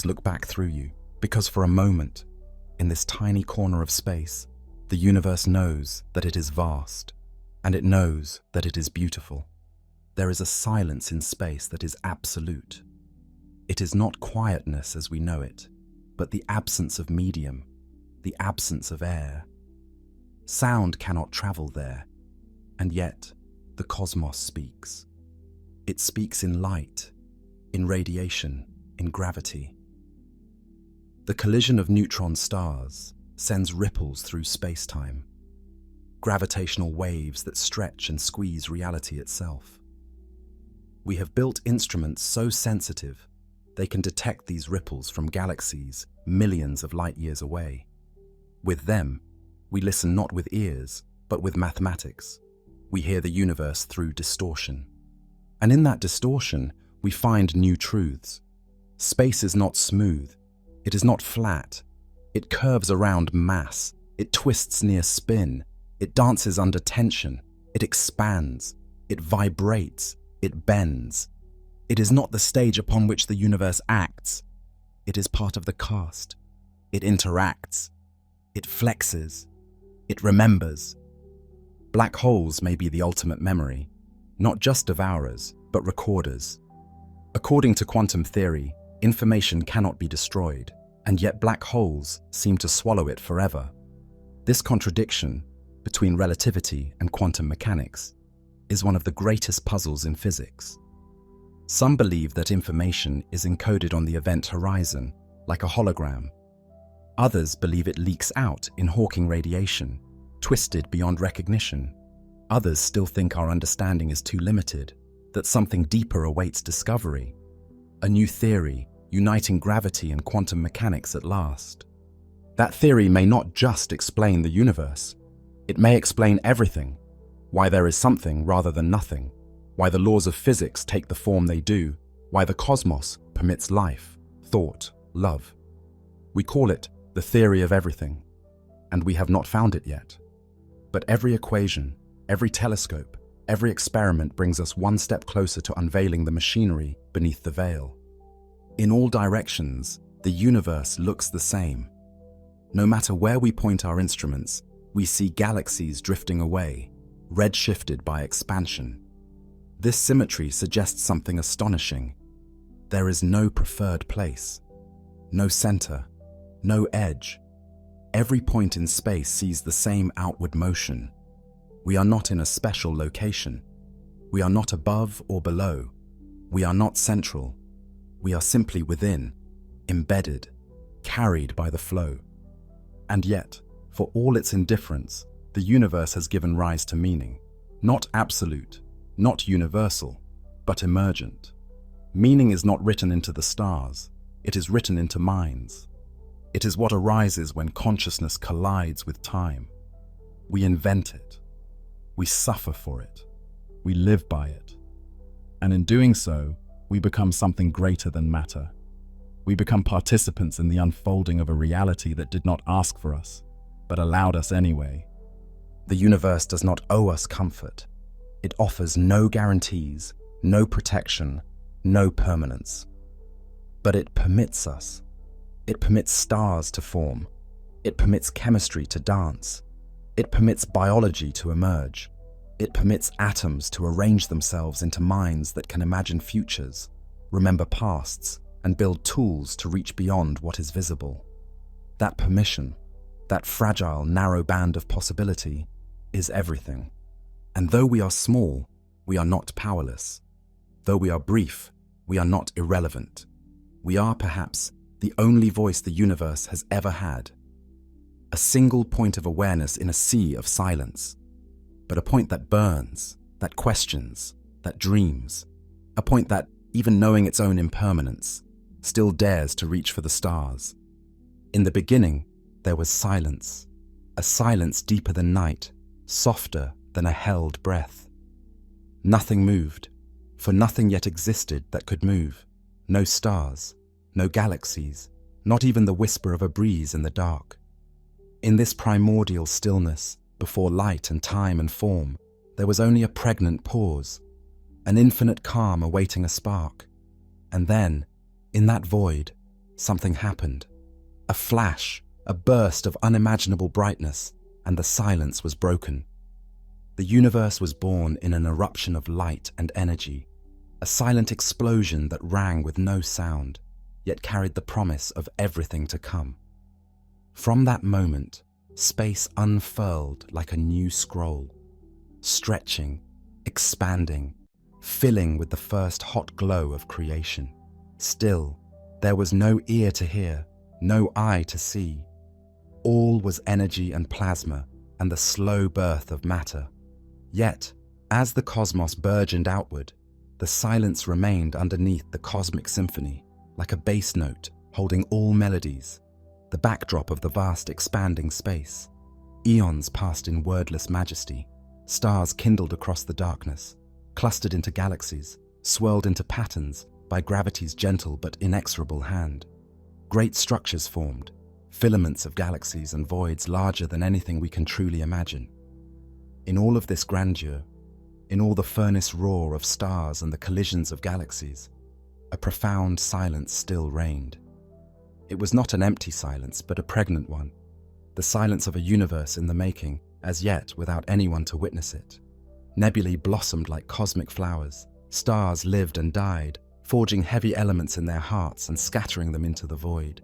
look back through you, because for a moment, in this tiny corner of space, the universe knows that it is vast, and it knows that it is beautiful. There is a silence in space that is absolute. It is not quietness as we know it, but the absence of medium, the absence of air. Sound cannot travel there, and yet the cosmos speaks. It speaks in light, in radiation, in gravity. The collision of neutron stars sends ripples through space-time, gravitational waves that stretch and squeeze reality itself. We have built instruments so sensitive they can detect these ripples from galaxies millions of light years away. With them, we listen not with ears, but with mathematics. We hear the universe through distortion. And in that distortion, we find new truths. Space is not smooth. It is not flat. It curves around mass. It twists near spin. It dances under tension. It expands. It vibrates. It bends. It is not the stage upon which the universe acts. It is part of the cast. It interacts. It flexes. It remembers. Black holes may be the ultimate memory, not just devourers, but recorders. According to quantum theory, information cannot be destroyed, and yet black holes seem to swallow it forever. This contradiction between relativity and quantum mechanics is one of the greatest puzzles in physics. Some believe that information is encoded on the event horizon, like a hologram. Others believe it leaks out in Hawking radiation, twisted beyond recognition. Others still think our understanding is too limited, that something deeper awaits discovery. A new theory, uniting gravity and quantum mechanics at last. That theory may not just explain the universe. It may explain everything. Why there is something rather than nothing. Why the laws of physics take the form they do. Why the cosmos permits life, thought, love. We call it the theory of everything, and we have not found it yet. But every equation, every telescope, every experiment brings us one step closer to unveiling the machinery beneath the veil. In all directions, the universe looks the same. No matter where we point our instruments, we see galaxies drifting away, redshifted by expansion. This symmetry suggests something astonishing. There is no preferred place, no center, no edge. Every point in space sees the same outward motion. We are not in a special location. We are not above or below. We are not central. We are simply within, embedded, carried by the flow. And yet, for all its indifference, the universe has given rise to meaning. Not absolute, not universal, but emergent. Meaning is not written into the stars. It is written into minds. It is what arises when consciousness collides with time. We invent it. We suffer for it. We live by it. And in doing so, we become something greater than matter. We become participants in the unfolding of a reality that did not ask for us, but allowed us anyway. The universe does not owe us comfort. It offers no guarantees, no protection, no permanence. But it permits us. It permits stars to form. It permits chemistry to dance. It permits biology to emerge. It permits atoms to arrange themselves into minds that can imagine futures, remember pasts, and build tools to reach beyond what is visible. That permission, that fragile, narrow band of possibility, is everything. And though we are small, we are not powerless. Though we are brief, we are not irrelevant. We are, perhaps, the only voice the universe has ever had. A single point of awareness in a sea of silence. But a point that burns, that questions, that dreams. A point that, even knowing its own impermanence, still dares to reach for the stars. In the beginning, there was silence. A silence deeper than night, softer than a held breath. Nothing moved, for nothing yet existed that could move. No stars, no galaxies, not even the whisper of a breeze in the dark. In this primordial stillness, before light and time and form, there was only a pregnant pause, an infinite calm awaiting a spark. And then, in that void, something happened. A flash, a burst of unimaginable brightness, and the silence was broken. The universe was born in an eruption of light and energy, a silent explosion that rang with no sound, yet carried the promise of everything to come. From that moment, space unfurled like a new scroll, stretching, expanding, filling with the first hot glow of creation. Still, there was no ear to hear, no eye to see. All was energy and plasma and the slow birth of matter. Yet, as the cosmos burgeoned outward, the silence remained underneath the cosmic symphony, like a bass note holding all melodies, the backdrop of the vast expanding space. Eons passed in wordless majesty. Stars kindled across the darkness, clustered into galaxies, swirled into patterns by gravity's gentle but inexorable hand. Great structures formed, filaments of galaxies and voids larger than anything we can truly imagine. In all of this grandeur, in all the furnace roar of stars and the collisions of galaxies, a profound silence still reigned. It was not an empty silence, but a pregnant one, the silence of a universe in the making, as yet without anyone to witness it. Nebulae blossomed like cosmic flowers, stars lived and died, forging heavy elements in their hearts and scattering them into the void.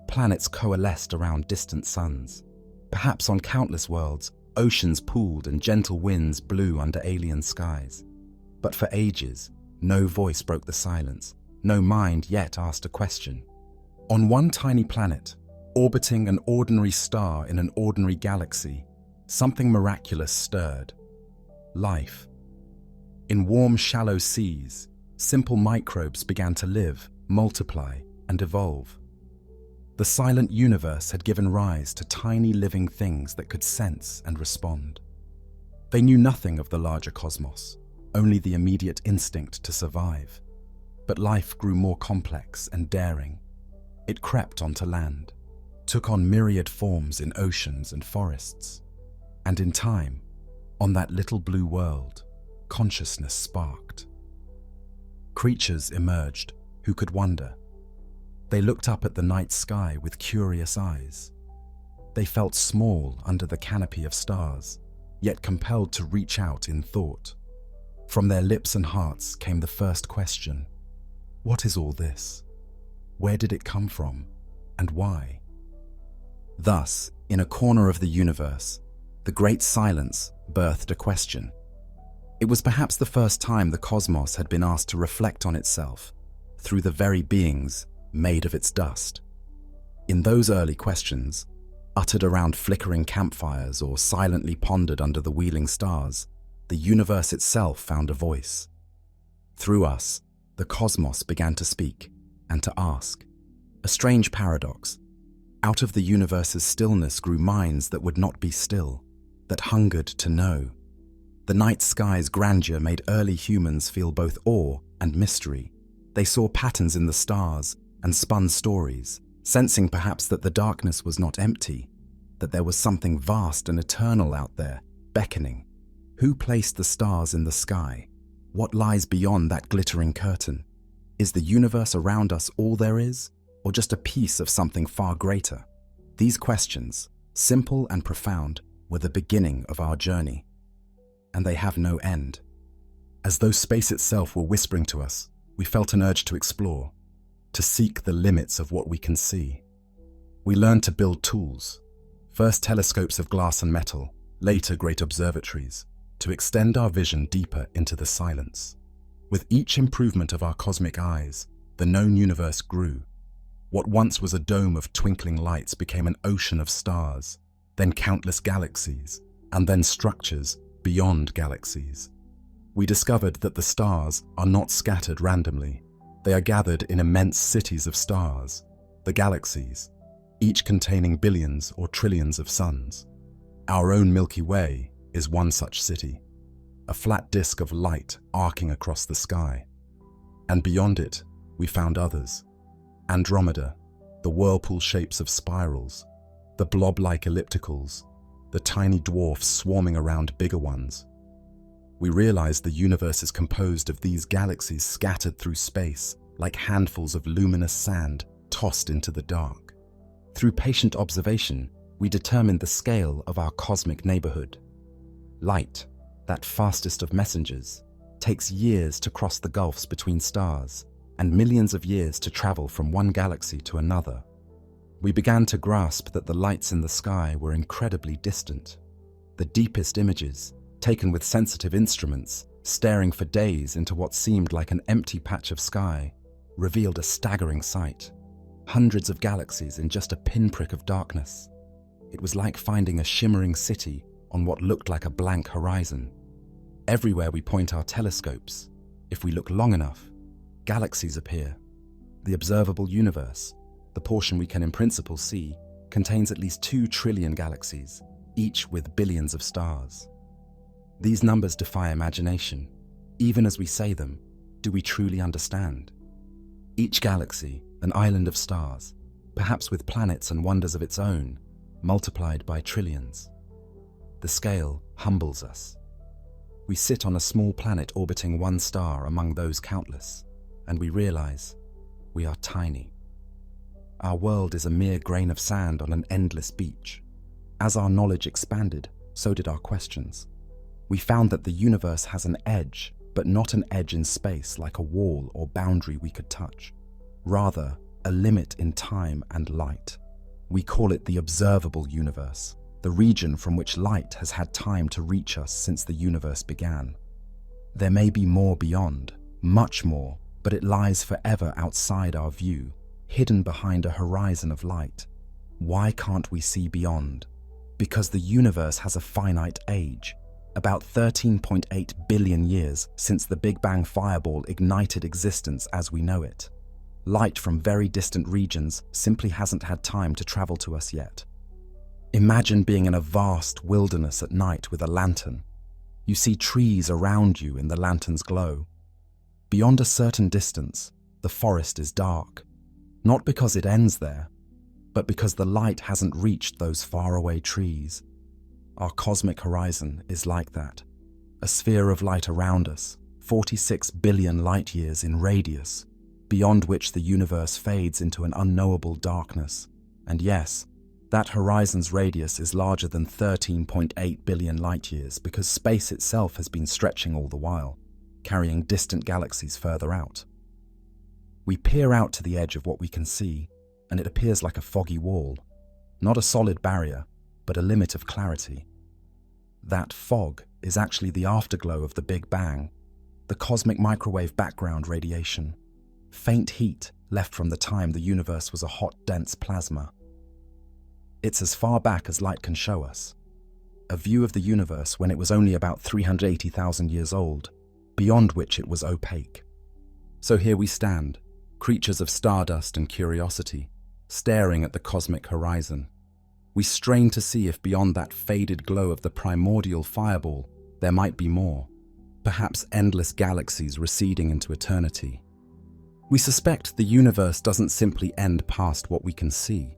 Planets coalesced around distant suns. Perhaps on countless worlds, oceans pooled and gentle winds blew under alien skies. But for ages, no voice broke the silence, no mind yet asked a question. On one tiny planet, orbiting an ordinary star in an ordinary galaxy, something miraculous stirred. Life. In warm, shallow seas, simple microbes began to live, multiply, and evolve. The silent universe had given rise to tiny living things that could sense and respond. They knew nothing of the larger cosmos, only the immediate instinct to survive. But life grew more complex and daring. It crept onto land. took on myriad forms in oceans and forests. And in time, on that little blue world, consciousness sparked. Creatures emerged who could wonder. They looked up at the night sky with curious eyes. They felt small under the canopy of stars, yet compelled to reach out in thought. From their lips and hearts came the first question: what is all this? Where did it come from, and why? Thus, in a corner of the universe, the great silence birthed a question. It was perhaps the first time the cosmos had been asked to reflect on itself through the very beings made of its dust. In those early questions, uttered around flickering campfires or silently pondered under the wheeling stars, the universe itself found a voice. Through us, the cosmos began to speak and to ask. A strange paradox. Out of the universe's stillness grew minds that would not be still, that hungered to know. The night sky's grandeur made early humans feel both awe and mystery. They saw patterns in the stars and spun stories, sensing perhaps that the darkness was not empty, that there was something vast and eternal out there, beckoning. Who placed the stars in the sky? What lies beyond that glittering curtain? Is the universe around us all there is, or just a piece of something far greater? These questions, simple and profound, were the beginning of our journey. And they have no end. As though space itself were whispering to us, we felt an urge to explore, to seek the limits of what we can see. We learned to build tools, first telescopes of glass and metal, later great observatories, to extend our vision deeper into the silence. With each improvement of our cosmic eyes, the known universe grew. What once was a dome of twinkling lights became an ocean of stars, then countless galaxies, and then structures beyond galaxies. We discovered that the stars are not scattered randomly. They are gathered in immense cities of stars, the galaxies, each containing billions or trillions of suns. Our own Milky Way is one such city, a flat disk of light arcing across the sky. And beyond it, we found others. Andromeda, the whirlpool shapes of spirals, the blob-like ellipticals, the tiny dwarfs swarming around bigger ones. We realized the universe is composed of these galaxies scattered through space like handfuls of luminous sand tossed into the dark. Through patient observation, we determined the scale of our cosmic neighborhood. Light, that fastest of messengers, takes years to cross the gulfs between stars and millions of years to travel from one galaxy to another. We began to grasp that the lights in the sky were incredibly distant. The deepest images, taken with sensitive instruments, staring for days into what seemed like an empty patch of sky, revealed a staggering sight. Hundreds of galaxies in just a pinprick of darkness. It was like finding a shimmering city on what looked like a blank horizon. Everywhere we point our telescopes, if we look long enough, galaxies appear. The observable universe, the portion we can in principle see, contains at least 2 trillion galaxies, each with billions of stars. These numbers defy imagination. Even as we say them, do we truly understand? Each galaxy, an island of stars, perhaps with planets and wonders of its own, multiplied by trillions. The scale humbles us. We sit on a small planet orbiting one star among those countless, and we realize we are tiny. Our world is a mere grain of sand on an endless beach. As our knowledge expanded, so did our questions. We found that the universe has an edge, but not an edge in space like a wall or boundary we could touch. Rather, a limit in time and light. We call it the observable universe, the region from which light has had time to reach us since the universe began. There may be more beyond, much more, but it lies forever outside our view, hidden behind a horizon of light. Why can't we see beyond? Because the universe has a finite age, about 13.8 billion years since the Big Bang fireball ignited existence as we know it. Light from very distant regions simply hasn't had time to travel to us yet. Imagine being in a vast wilderness at night with a lantern. You see trees around you in the lantern's glow. Beyond a certain distance, the forest is dark, not because it ends there, but because the light hasn't reached those faraway trees. Our cosmic horizon is like that, a sphere of light around us, 46 billion light-years in radius, beyond which the universe fades into an unknowable darkness. And yes, that horizon's radius is larger than 13.8 billion light-years because space itself has been stretching all the while, carrying distant galaxies further out. We peer out to the edge of what we can see, and it appears like a foggy wall, not a solid barrier, but a limit of clarity. That fog is actually the afterglow of the Big Bang, the cosmic microwave background radiation, faint heat left from the time the universe was a hot, dense plasma. It's as far back as light can show us, a view of the universe when it was only about 380,000 years old, beyond which it was opaque. So here we stand, creatures of stardust and curiosity, staring at the cosmic horizon. We strain to see if beyond that faded glow of the primordial fireball, there might be more, perhaps endless galaxies receding into eternity. We suspect the universe doesn't simply end past what we can see.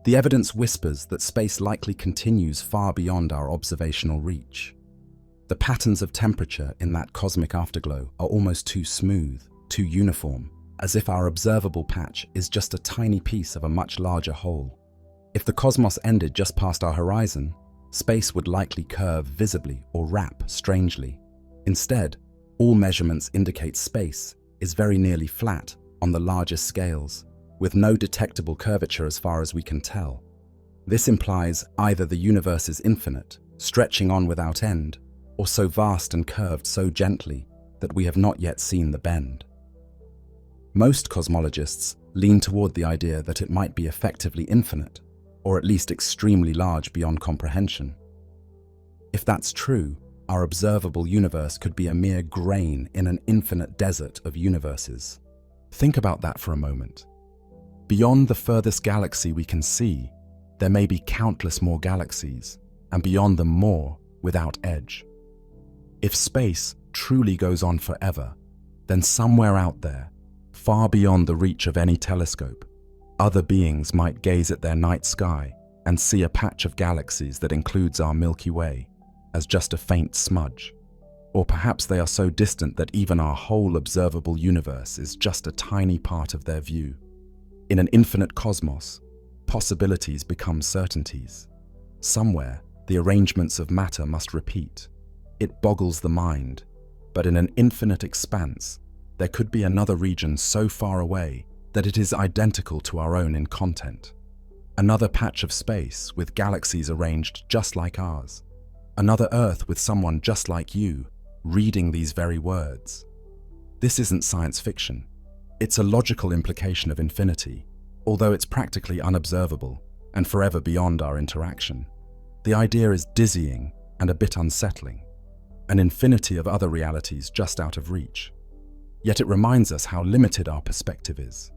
The evidence whispers that space likely continues far beyond our observational reach. The patterns of temperature in that cosmic afterglow are almost too smooth, too uniform, as if our observable patch is just a tiny piece of a much larger whole. If the cosmos ended just past our horizon, space would likely curve visibly or wrap strangely. Instead, all measurements indicate space is very nearly flat on the largest scales, with no detectable curvature as far as we can tell. This implies either the universe is infinite, stretching on without end, or so vast and curved so gently that we have not yet seen the bend. Most cosmologists lean toward the idea that it might be effectively infinite, or at least extremely large beyond comprehension. If that's true, our observable universe could be a mere grain in an infinite desert of universes. Think about that for a moment. Beyond the furthest galaxy we can see, there may be countless more galaxies, and beyond them more without edge. If space truly goes on forever, then somewhere out there, far beyond the reach of any telescope, other beings might gaze at their night sky and see a patch of galaxies that includes our Milky Way as just a faint smudge. Or perhaps they are so distant that even our whole observable universe is just a tiny part of their view. In an infinite cosmos, possibilities become certainties. Somewhere, the arrangements of matter must repeat. It boggles the mind, but in an infinite expanse, there could be another region so far away that it is identical to our own in content. Another patch of space with galaxies arranged just like ours. Another Earth with someone just like you, reading these very words. This isn't science fiction. It's a logical implication of infinity, although it's practically unobservable and forever beyond our interaction. The idea is dizzying and a bit unsettling, an infinity of other realities just out of reach. Yet it reminds us how limited our perspective is.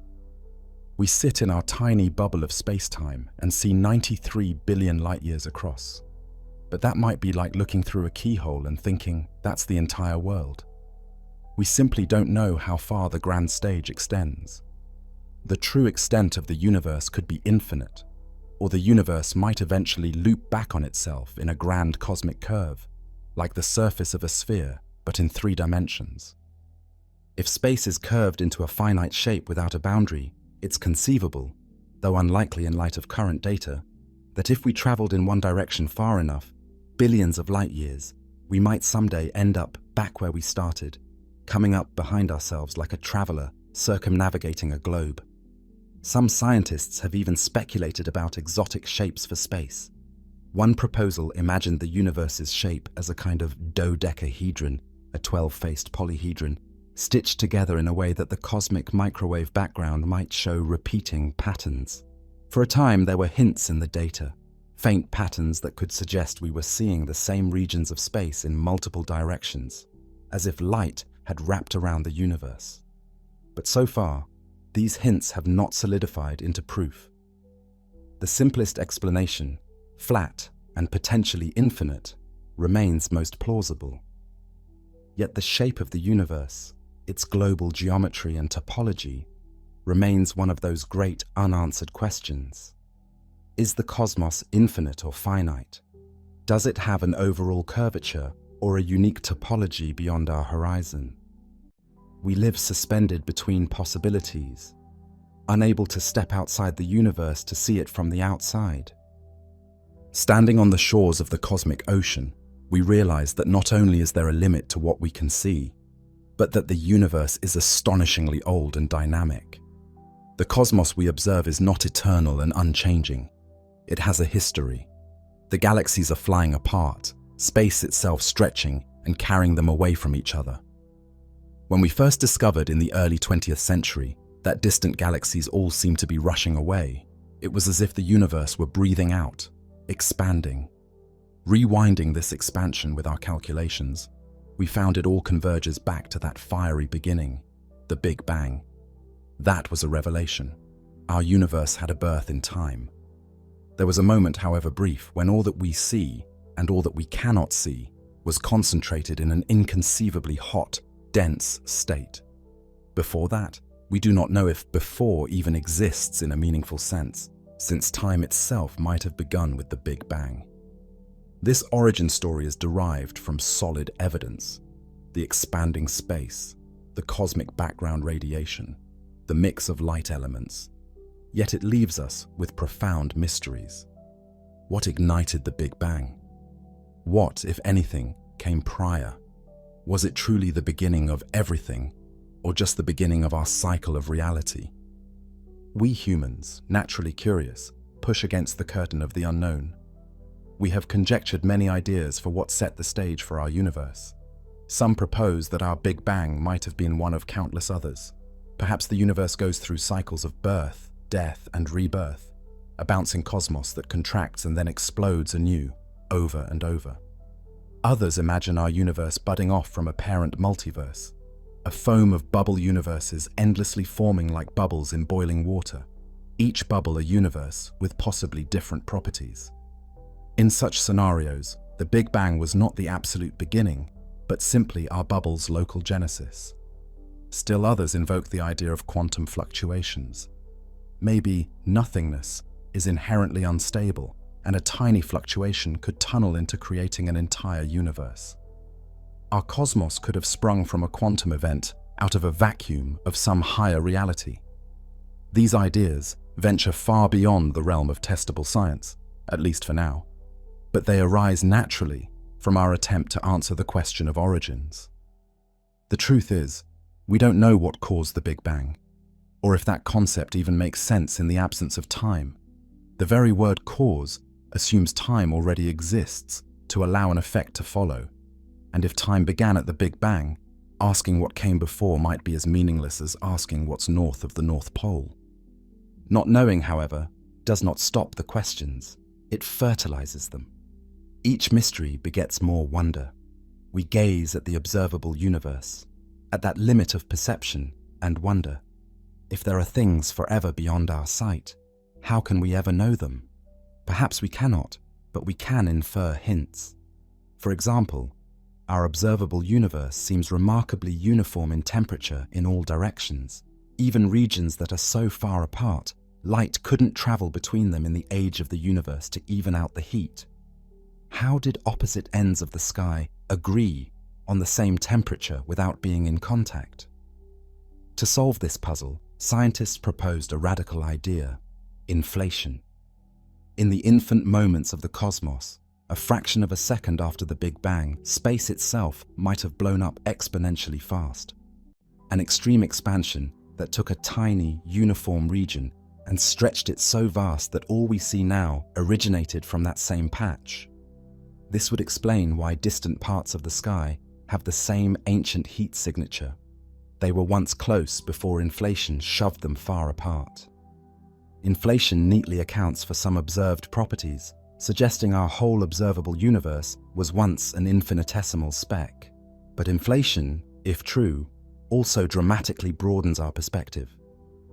We sit in our tiny bubble of space-time and see 93 billion light-years across. But that might be like looking through a keyhole and thinking that's the entire world. We simply don't know how far the grand stage extends. The true extent of the universe could be infinite, or the universe might eventually loop back on itself in a grand cosmic curve, like the surface of a sphere, but in 3 dimensions. If space is curved into a finite shape without a boundary, it's conceivable, though unlikely in light of current data, that if we traveled in one direction far enough, billions of light years, we might someday end up back where we started, coming up behind ourselves like a traveler circumnavigating a globe. Some scientists have even speculated about exotic shapes for space. One proposal imagined the universe's shape as a kind of dodecahedron, a 12-faced polyhedron, stitched together in a way that the cosmic microwave background might show repeating patterns. For a time, there were hints in the data, faint patterns that could suggest we were seeing the same regions of space in multiple directions, as if light had wrapped around the universe. But so far, these hints have not solidified into proof. The simplest explanation, flat and potentially infinite, remains most plausible. Yet the shape of the universe, its global geometry and topology, remains one of those great unanswered questions. Is the cosmos infinite or finite? Does it have an overall curvature or a unique topology beyond our horizon? We live suspended between possibilities, unable to step outside the universe to see it from the outside. Standing on the shores of the cosmic ocean, we realize that not only is there a limit to what we can see, but that the universe is astonishingly old and dynamic. The cosmos we observe is not eternal and unchanging. It has a history. The galaxies are flying apart, space itself stretching and carrying them away from each other. When we first discovered in the early 20th century that distant galaxies all seemed to be rushing away, it was as if the universe were breathing out, expanding. Rewinding this expansion with our calculations, we found it all converges back to that fiery beginning, the Big Bang. That was a revelation. Our universe had a birth in time. There was a moment, however brief, when all that we see and all that we cannot see was concentrated in an inconceivably hot, dense state. Before that, we do not know if before even exists in a meaningful sense, since time itself might have begun with the Big Bang. This origin story is derived from solid evidence: the expanding space, the cosmic background radiation, the mix of light elements. Yet it leaves us with profound mysteries. What ignited the Big Bang? What, if anything, came prior? Was it truly the beginning of everything, or just the beginning of our cycle of reality? We humans, naturally curious, push against the curtain of the unknown. We have conjectured many ideas for what set the stage for our universe. Some propose that our Big Bang might have been one of countless others. Perhaps the universe goes through cycles of birth, death, and rebirth, a bouncing cosmos that contracts and then explodes anew, over and over. Others imagine our universe budding off from a parent multiverse, a foam of bubble universes endlessly forming like bubbles in boiling water, each bubble a universe with possibly different properties. In such scenarios, the Big Bang was not the absolute beginning, but simply our bubble's local genesis. Still others invoke the idea of quantum fluctuations. Maybe nothingness is inherently unstable, and a tiny fluctuation could tunnel into creating an entire universe. Our cosmos could have sprung from a quantum event out of a vacuum of some higher reality. These ideas venture far beyond the realm of testable science, at least for now, but they arise naturally from our attempt to answer the question of origins. The truth is, we don't know what caused the Big Bang, or if that concept even makes sense in the absence of time. The very word cause assumes time already exists to allow an effect to follow, and if time began at the Big Bang, asking what came before might be as meaningless as asking what's north of the North Pole. Not knowing, however, does not stop the questions, it fertilizes them. Each mystery begets more wonder. We gaze at the observable universe, at that limit of perception, and wonder, if there are things forever beyond our sight, how can we ever know them? Perhaps we cannot, but we can infer hints. For example, our observable universe seems remarkably uniform in temperature in all directions. Even regions that are so far apart, light couldn't travel between them in the age of the universe to even out the heat. How did opposite ends of the sky agree on the same temperature without being in contact? To solve this puzzle, scientists proposed a radical idea: inflation. In the infant moments of the cosmos, a fraction of a second after the Big Bang, space itself might have blown up exponentially fast. An extreme expansion that took a tiny, uniform region and stretched it so vast that all we see now originated from that same patch. This would explain why distant parts of the sky have the same ancient heat signature. They were once close before inflation shoved them far apart. Inflation neatly accounts for some observed properties, suggesting our whole observable universe was once an infinitesimal speck. But inflation, if true, also dramatically broadens our perspective.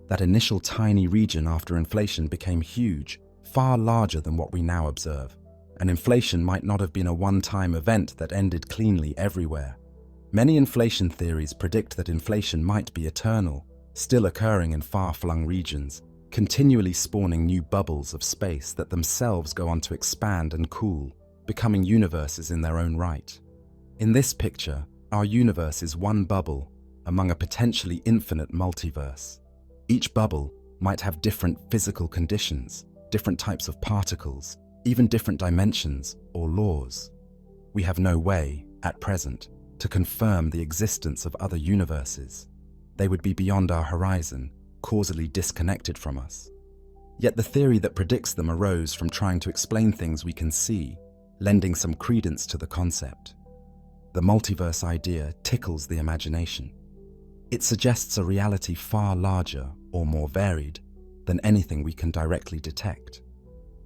That initial tiny region after inflation became huge, far larger than what we now observe. And inflation might not have been a one-time event that ended cleanly everywhere. Many inflation theories predict that inflation might be eternal, still occurring in far-flung regions, continually spawning new bubbles of space that themselves go on to expand and cool, becoming universes in their own right. In this picture, our universe is one bubble among a potentially infinite multiverse. Each bubble might have different physical conditions, different types of particles, even different dimensions or laws. We have no way, at present, to confirm the existence of other universes. They would be beyond our horizon, causally disconnected from us. Yet the theory that predicts them arose from trying to explain things we can see, lending some credence to the concept. The multiverse idea tickles the imagination. It suggests a reality far larger or more varied than anything we can directly detect.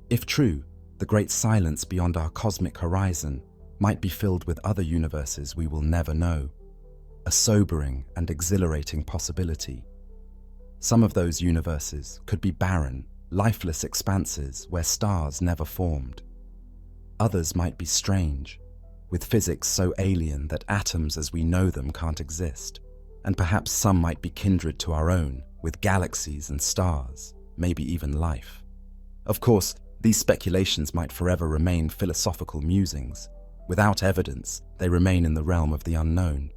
If true, the great silence beyond our cosmic horizon might be filled with other universes we will never know, a sobering and exhilarating possibility. Some of those universes could be barren, lifeless expanses where stars never formed. Others might be strange, with physics so alien that atoms as we know them can't exist, and perhaps some might be kindred to our own, with galaxies and stars, maybe even life. Of course, these speculations might forever remain philosophical musings. Without evidence, they remain in the realm of the unknown.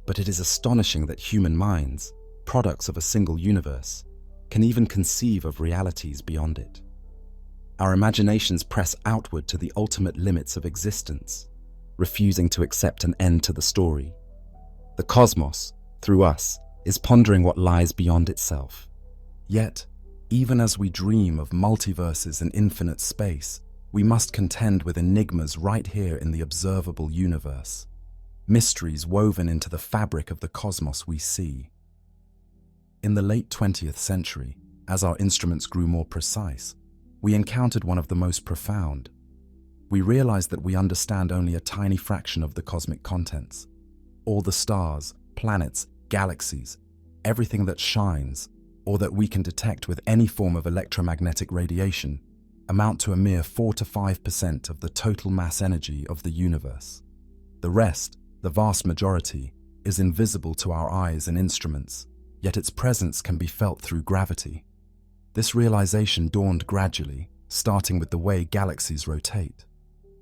But it is astonishing that human minds, products of a single universe, can even conceive of realities beyond it. Our imaginations press outward to the ultimate limits of existence, refusing to accept an end to the story. The cosmos, through us, is pondering what lies beyond itself. Yet, even as we dream of multiverses and infinite space, we must contend with enigmas right here in the observable universe, mysteries woven into the fabric of the cosmos we see. In the late 20th century, as our instruments grew more precise, we encountered one of the most profound. We realized that we understand only a tiny fraction of the cosmic contents. All the stars, planets, galaxies, everything that shines, or that we can detect with any form of electromagnetic radiation, amount to a mere 4 to 5% of the total mass energy of the universe. The rest, the vast majority, is invisible to our eyes and instruments, yet its presence can be felt through gravity. This realization dawned gradually, starting with the way galaxies rotate.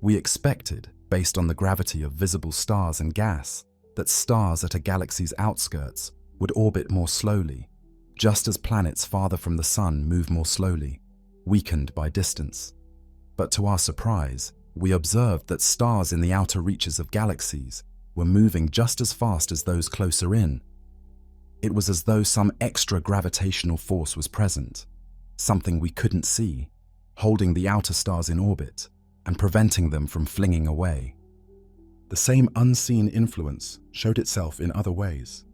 We expected, based on the gravity of visible stars and gas, that stars at a galaxy's outskirts would orbit more slowly, just as planets farther from the sun move more slowly, weakened by distance. But to our surprise, we observed that stars in the outer reaches of galaxies were moving just as fast as those closer in. It was as though some extra gravitational force was present, something we couldn't see, holding the outer stars in orbit and preventing them from flinging away. The same unseen influence showed itself in other ways.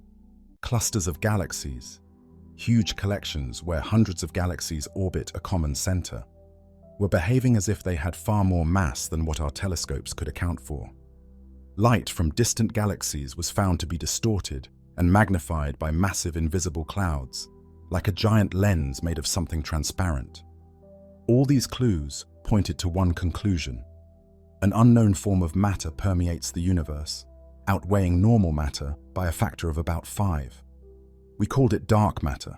Clusters of galaxies, huge collections where hundreds of galaxies orbit a common center, were behaving as if they had far more mass than what our telescopes could account for. Light from distant galaxies was found to be distorted and magnified by massive invisible clouds, like a giant lens made of something transparent. All these clues pointed to one conclusion. An unknown form of matter permeates the universe, outweighing normal matter by a factor of about 5. We called it dark matter,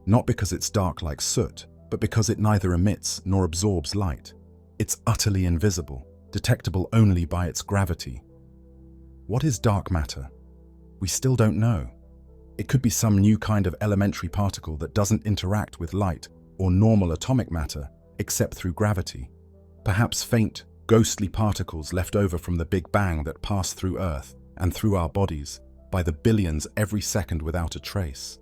not because it's dark like soot, but because it neither emits nor absorbs light. It's utterly invisible, detectable only by its gravity. What is dark matter? We still don't know. It could be some new kind of elementary particle that doesn't interact with light or normal atomic matter except through gravity. Perhaps faint, ghostly particles left over from the Big Bang that pass through Earth and through our bodies by the billions every second without a trace.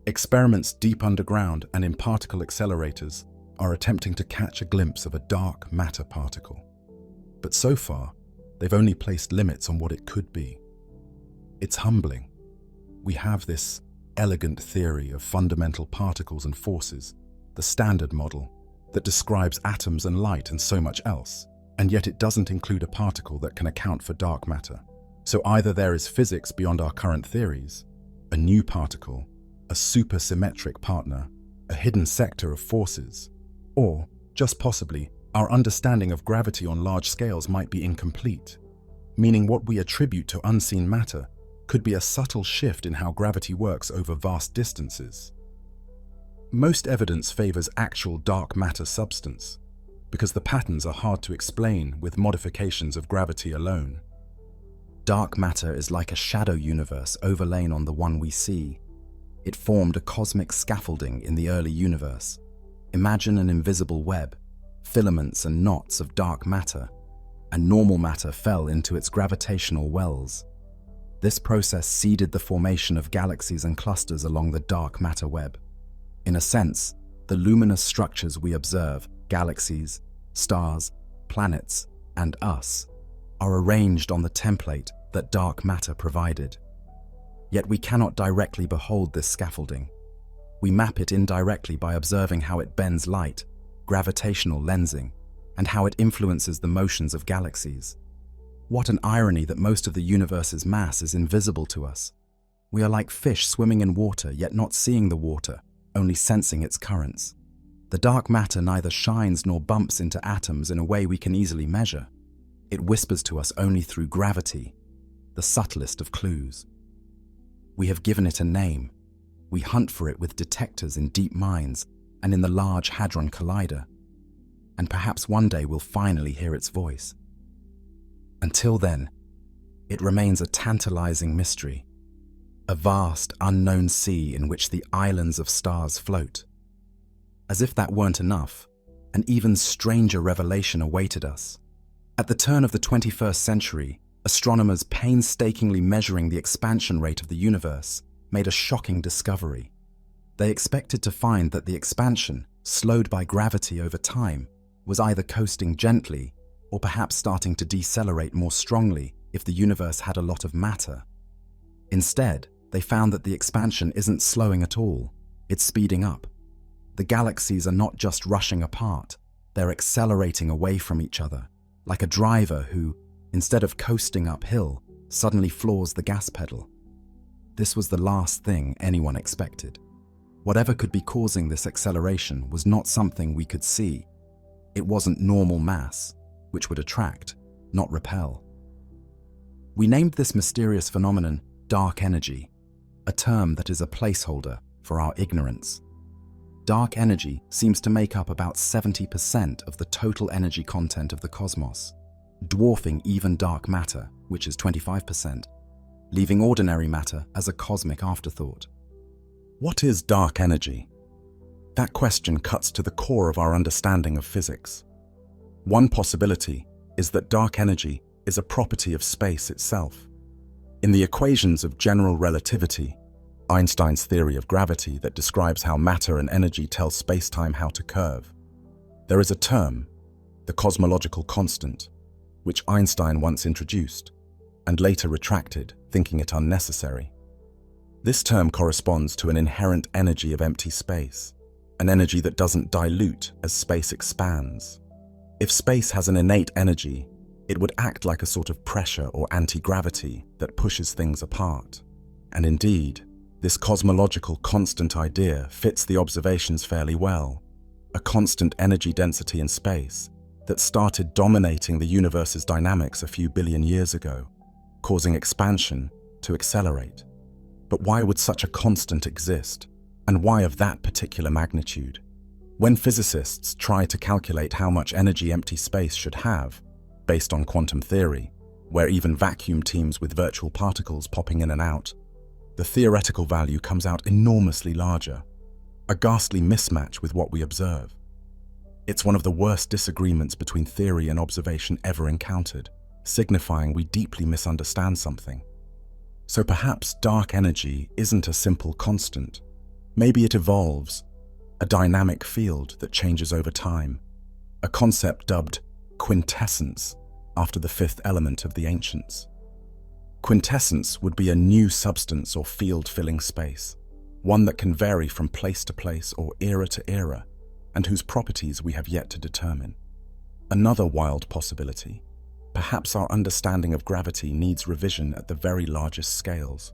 Experiments deep underground and in particle accelerators are attempting to catch a glimpse of a dark matter particle. But so far, they've only placed limits on what it could be. It's humbling. We have this elegant theory of fundamental particles and forces, the Standard Model, that describes atoms and light and so much else, and yet it doesn't include a particle that can account for dark matter. So either there is physics beyond our current theories, a new particle, a supersymmetric partner, a hidden sector of forces, or, just possibly, our understanding of gravity on large scales might be incomplete, meaning what we attribute to unseen matter could be a subtle shift in how gravity works over vast distances. Most evidence favors actual dark matter substance, because the patterns are hard to explain with modifications of gravity alone. Dark matter is like a shadow universe overlain on the one we see. It formed a cosmic scaffolding in the early universe. Imagine an invisible web, filaments and knots of dark matter, and normal matter fell into its gravitational wells. This process seeded the formation of galaxies and clusters along the dark matter web. In a sense, the luminous structures we observe, galaxies, stars, planets, and us, are arranged on the template that dark matter provided. Yet we cannot directly behold this scaffolding. We map it indirectly by observing how it bends light, gravitational lensing, and how it influences the motions of galaxies. What an irony that most of the universe's mass is invisible to us. We are like fish swimming in water, yet not seeing the water, only sensing its currents. The dark matter neither shines nor bumps into atoms in a way we can easily measure. It whispers to us only through gravity, the subtlest of clues. We have given it a name. We hunt for it with detectors in deep mines and in the Large Hadron Collider. And perhaps one day we'll finally hear its voice. Until then, it remains a tantalizing mystery, a vast, unknown sea in which the islands of stars float. As if that weren't enough, an even stranger revelation awaited us. At the turn of the 21st century, astronomers painstakingly measuring the expansion rate of the universe made a shocking discovery. They expected to find that the expansion, slowed by gravity over time, was either coasting gently or perhaps starting to decelerate more strongly if the universe had a lot of matter. Instead, they found that the expansion isn't slowing at all, it's speeding up. The galaxies are not just rushing apart, they're accelerating away from each other, like a driver who, instead of coasting uphill, suddenly floors the gas pedal. This was the last thing anyone expected. Whatever could be causing this acceleration was not something we could see. It wasn't normal mass, which would attract, not repel. We named this mysterious phenomenon dark energy, a term that is a placeholder for our ignorance. Dark energy seems to make up about 70% of the total energy content of the cosmos, dwarfing even dark matter, which is 25%, leaving ordinary matter as a cosmic afterthought. What is dark energy? That question cuts to the core of our understanding of physics. One possibility is that dark energy is a property of space itself. In the equations of general relativity, Einstein's theory of gravity that describes how matter and energy tell space-time how to curve, there is a term, the cosmological constant, which Einstein once introduced and later retracted, thinking it unnecessary. This term corresponds to an inherent energy of empty space, an energy that doesn't dilute as space expands. If space has an innate energy, it would act like a sort of pressure or anti-gravity that pushes things apart. And indeed, this cosmological constant idea fits the observations fairly well, a constant energy density in space that started dominating the universe's dynamics a few billion years ago, causing expansion to accelerate. But why would such a constant exist, and why of that particular magnitude? When physicists try to calculate how much energy empty space should have, based on quantum theory, where even vacuum teems with virtual particles popping in and out, the theoretical value comes out enormously larger, a ghastly mismatch with what we observe. It's one of the worst disagreements between theory and observation ever encountered, signifying we deeply misunderstand something. So perhaps dark energy isn't a simple constant. Maybe it evolves, a dynamic field that changes over time, a concept dubbed quintessence after the fifth element of the ancients. Quintessence would be a new substance or field-filling space, one that can vary from place to place or era to era, and whose properties we have yet to determine. Another wild possibility, perhaps our understanding of gravity needs revision at the very largest scales.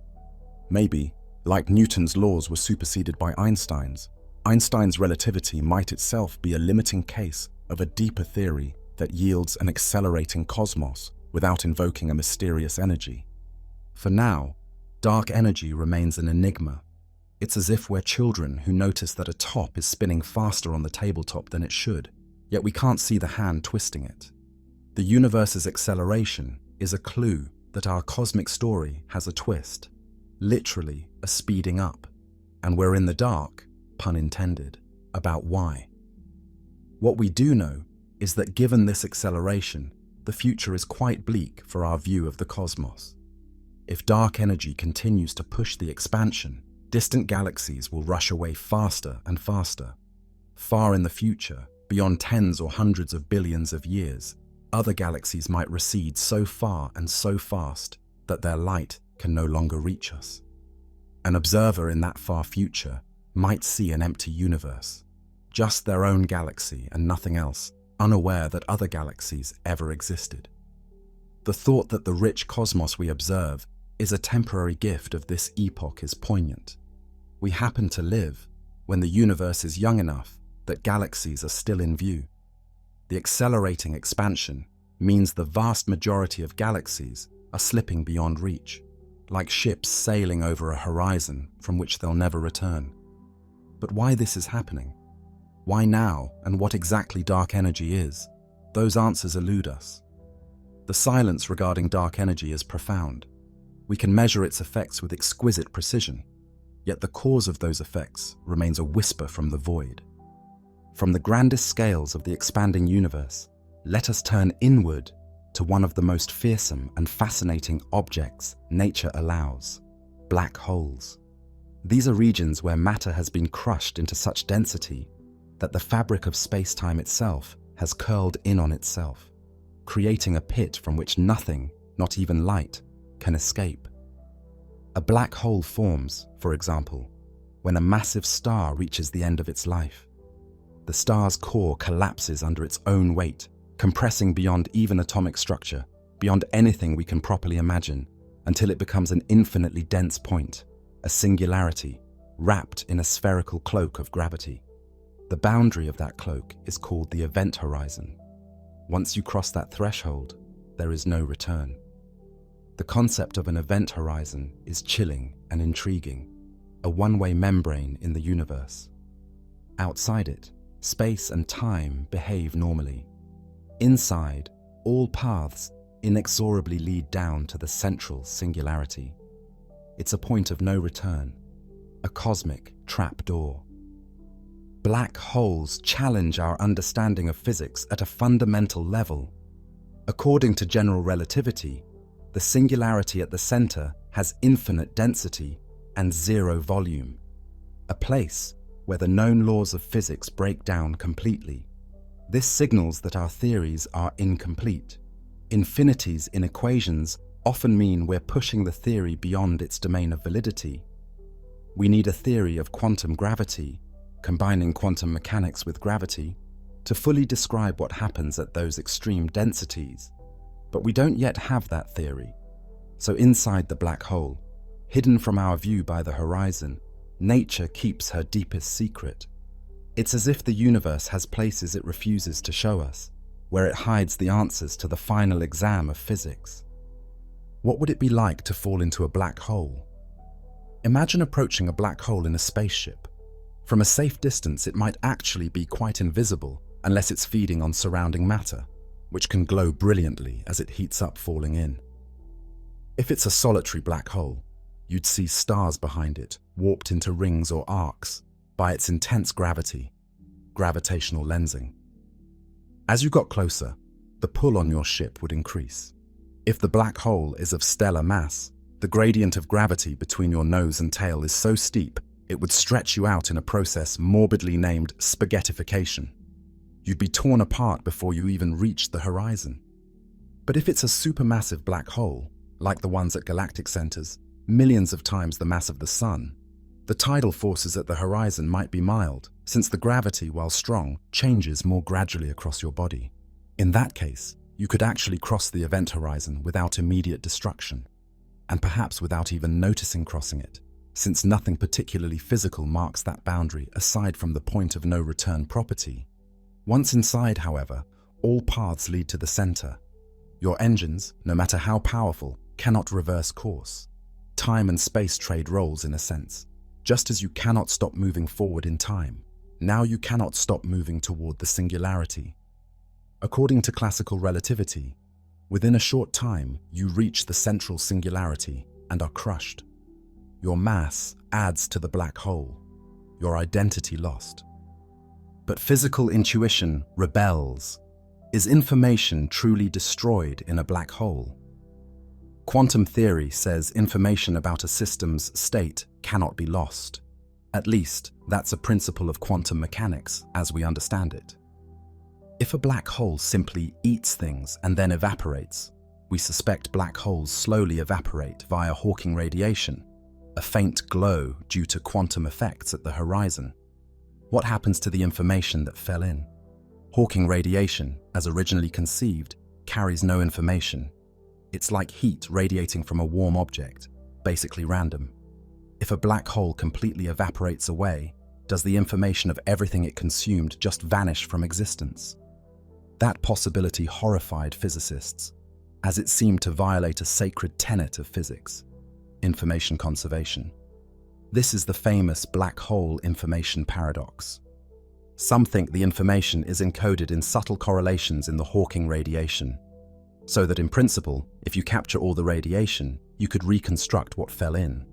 Maybe, like Newton's laws were superseded by Einstein's relativity might itself be a limiting case of a deeper theory that yields an accelerating cosmos without invoking a mysterious energy. For now, Dark energy remains an enigma. It's as if we're children who notice that a top is spinning faster on the tabletop than it should, yet we can't see the hand twisting it. The universe's acceleration is a clue that our cosmic story has a twist, literally a speeding up, and we're in the dark, pun intended, about why. What we do know is that given this acceleration, the future is quite bleak for our view of the cosmos. If dark energy continues to push the expansion, distant galaxies will rush away faster and faster. Far in the future, beyond tens or hundreds of billions of years, other galaxies might recede so far and so fast that their light can no longer reach us. An observer in that far future might see an empty universe, just their own galaxy and nothing else, unaware that other galaxies ever existed. The thought that the rich cosmos we observe is a temporary gift of this epoch is poignant. We happen to live when the universe is young enough that galaxies are still in view. The accelerating expansion means the vast majority of galaxies are slipping beyond reach, like ships sailing over a horizon from which they'll never return. But why this is happening? Why now, and what exactly dark energy is? Those answers elude us. The silence regarding dark energy is profound. We can measure its effects with exquisite precision, yet the cause of those effects remains a whisper from the void. From the grandest scales of the expanding universe, let us turn inward to one of the most fearsome and fascinating objects nature allows: black holes. These are regions where matter has been crushed into such density that the fabric of space-time itself has curled in on itself, creating a pit from which nothing, not even light, can escape. A black hole forms, for example, when a massive star reaches the end of its life. The star's core collapses under its own weight, compressing beyond even atomic structure, beyond anything we can properly imagine, until it becomes an infinitely dense point, a singularity, wrapped in a spherical cloak of gravity. The boundary of that cloak is called the event horizon. Once you cross that threshold, there is no return. The concept of an event horizon is chilling and intriguing, a one-way membrane in the universe. Outside it, space and time behave normally. Inside, all paths inexorably lead down to the central singularity. It's a point of no return, a cosmic trapdoor. Black holes challenge our understanding of physics at a fundamental level. According to general relativity, the singularity at the center has infinite density and zero volume, a place where the known laws of physics break down completely. This signals that our theories are incomplete. Infinities in equations often mean we're pushing the theory beyond its domain of validity. We need a theory of quantum gravity, combining quantum mechanics with gravity, to fully describe what happens at those extreme densities. But we don't yet have that theory. So inside the black hole, hidden from our view by the horizon, nature keeps her deepest secret. It's as if the universe has places it refuses to show us, where it hides the answers to the final exam of physics. What would it be like to fall into a black hole? Imagine approaching a black hole in a spaceship. From a safe distance, it might actually be quite invisible unless it's feeding on surrounding matter, which can glow brilliantly as it heats up falling in. If it's a solitary black hole, you'd see stars behind it, warped into rings or arcs by its intense gravity, gravitational lensing. As you got closer, the pull on your ship would increase. If the black hole is of stellar mass, the gradient of gravity between your nose and tail is so steep, it would stretch you out in a process morbidly named spaghettification. You'd be torn apart before you even reached the horizon. But if it's a supermassive black hole, like the ones at galactic centers, millions of times the mass of the Sun, the tidal forces at the horizon might be mild, since the gravity, while strong, changes more gradually across your body. In that case, you could actually cross the event horizon without immediate destruction, and perhaps without even noticing crossing it, since nothing particularly physical marks that boundary aside from the point of no return property. Once inside, however, all paths lead to the center. Your engines, no matter how powerful, cannot reverse course. Time and space trade roles in a sense. Just as you cannot stop moving forward in time, now you cannot stop moving toward the singularity. According to classical relativity, within a short time, you reach the central singularity and are crushed. Your mass adds to the black hole, your identity lost. But physical intuition rebels. Is information truly destroyed in a black hole? Quantum theory says information about a system's state cannot be lost. At least, that's a principle of quantum mechanics as we understand it. If a black hole simply eats things and then evaporates, we suspect black holes slowly evaporate via Hawking radiation, a faint glow due to quantum effects at the horizon. What happens to the information that fell in? Hawking radiation, as originally conceived, carries no information. It's like heat radiating from a warm object, basically random. If a black hole completely evaporates away, does the information of everything it consumed just vanish from existence? That possibility horrified physicists, as it seemed to violate a sacred tenet of physics: information conservation. This is the famous black hole information paradox. Some think the information is encoded in subtle correlations in the Hawking radiation, so that in principle, if you capture all the radiation, you could reconstruct what fell in.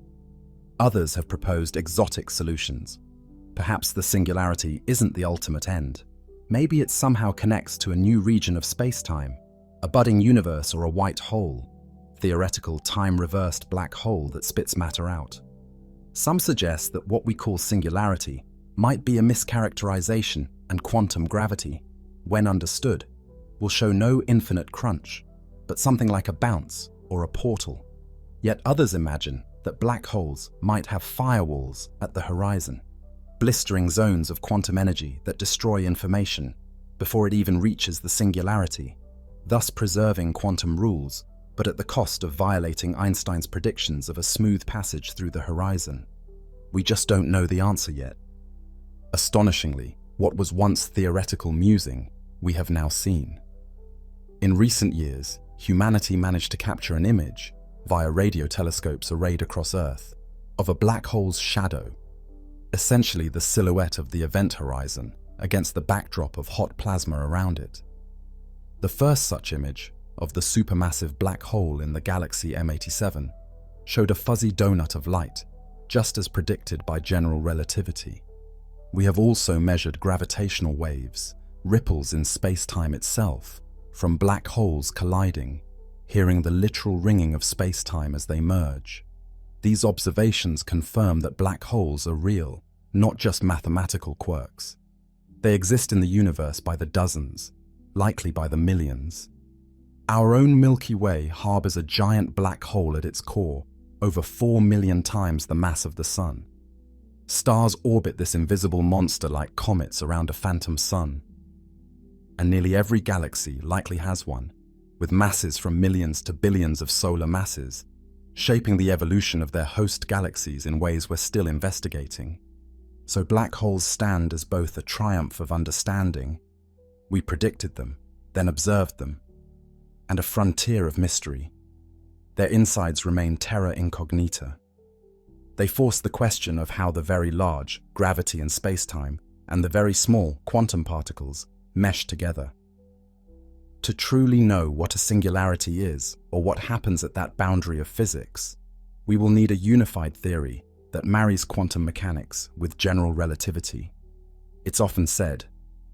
Others have proposed exotic solutions. Perhaps the singularity isn't the ultimate end. Maybe it somehow connects to a new region of space-time, a budding universe or a white hole, theoretical time-reversed black hole that spits matter out. Some suggest that what we call singularity might be a mischaracterization, and quantum gravity, when understood, will show no infinite crunch, but something like a bounce or a portal. Yet others imagine that black holes might have firewalls at the horizon, blistering zones of quantum energy that destroy information before it even reaches the singularity, thus preserving quantum rules, but at the cost of violating Einstein's predictions of a smooth passage through the horizon. We just don't know the answer yet. Astonishingly, what was once theoretical musing, we have now seen. In recent years, humanity managed to capture an image, via radio telescopes arrayed across Earth, of a black hole's shadow, essentially the silhouette of the event horizon against the backdrop of hot plasma around it. The first such image, of the supermassive black hole in the galaxy M87, showed a fuzzy donut of light, just as predicted by general relativity. We have also measured gravitational waves, ripples in space-time itself, from black holes colliding, hearing the literal ringing of space-time as they merge. These observations confirm that black holes are real, not just mathematical quirks. They exist in the universe by the dozens, likely by the millions. Our own Milky Way harbors a giant black hole at its core, over 4 million times the mass of the Sun. Stars orbit this invisible monster like comets around a phantom sun. And nearly every galaxy likely has one, with masses from millions to billions of solar masses, shaping the evolution of their host galaxies in ways we're still investigating. So black holes stand as both a triumph of understanding — we predicted them, then observed them — and a frontier of mystery. Their insides remain terra incognita. They force the question of how the very large, gravity and space-time, and the very small, quantum particles, mesh together. To truly know what a singularity is, or what happens at that boundary of physics, we will need a unified theory that marries quantum mechanics with general relativity. It's often said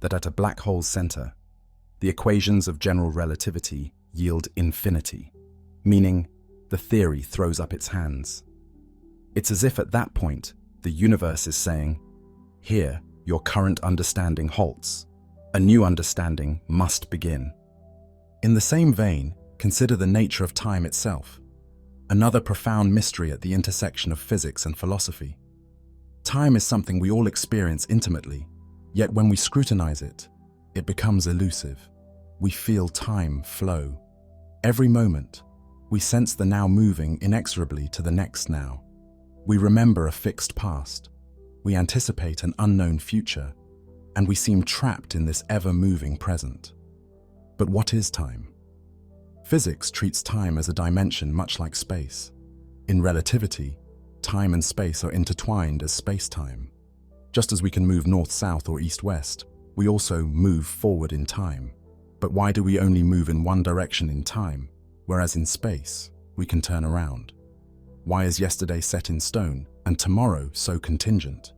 that at a black hole's center, the equations of general relativity yield infinity, meaning the theory throws up its hands. It's as if at that point, the universe is saying, "Here, your current understanding halts. A new understanding must begin." In the same vein, consider the nature of time itself, another profound mystery at the intersection of physics and philosophy. Time is something we all experience intimately, yet when we scrutinize it, it becomes elusive. We feel time flow. Every moment, we sense the now moving inexorably to the next now. We remember a fixed past. We anticipate an unknown future, and we seem trapped in this ever-moving present. But what is time? Physics treats time as a dimension much like space. In relativity, time and space are intertwined as space-time. Just as we can move north-south or east-west, we also move forward in time. But why do we only move in one direction in time, whereas in space, we can turn around? Why is yesterday set in stone and tomorrow so contingent?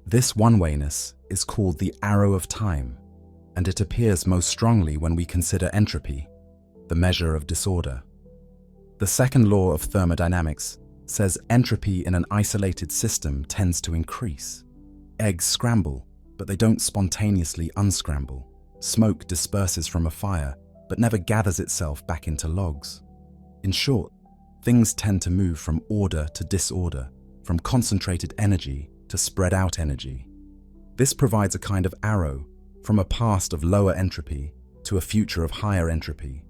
This one-wayness is called the arrow of time, and it appears most strongly when we consider entropy, the measure of disorder. The second law of thermodynamics says entropy in an isolated system tends to increase. Eggs scramble, but they don't spontaneously unscramble. Smoke disperses from a fire, but never gathers itself back into logs. In short, things tend to move from order to disorder, from concentrated energy to spread out energy. This provides a kind of arrow from a past of lower entropy to a future of higher entropy.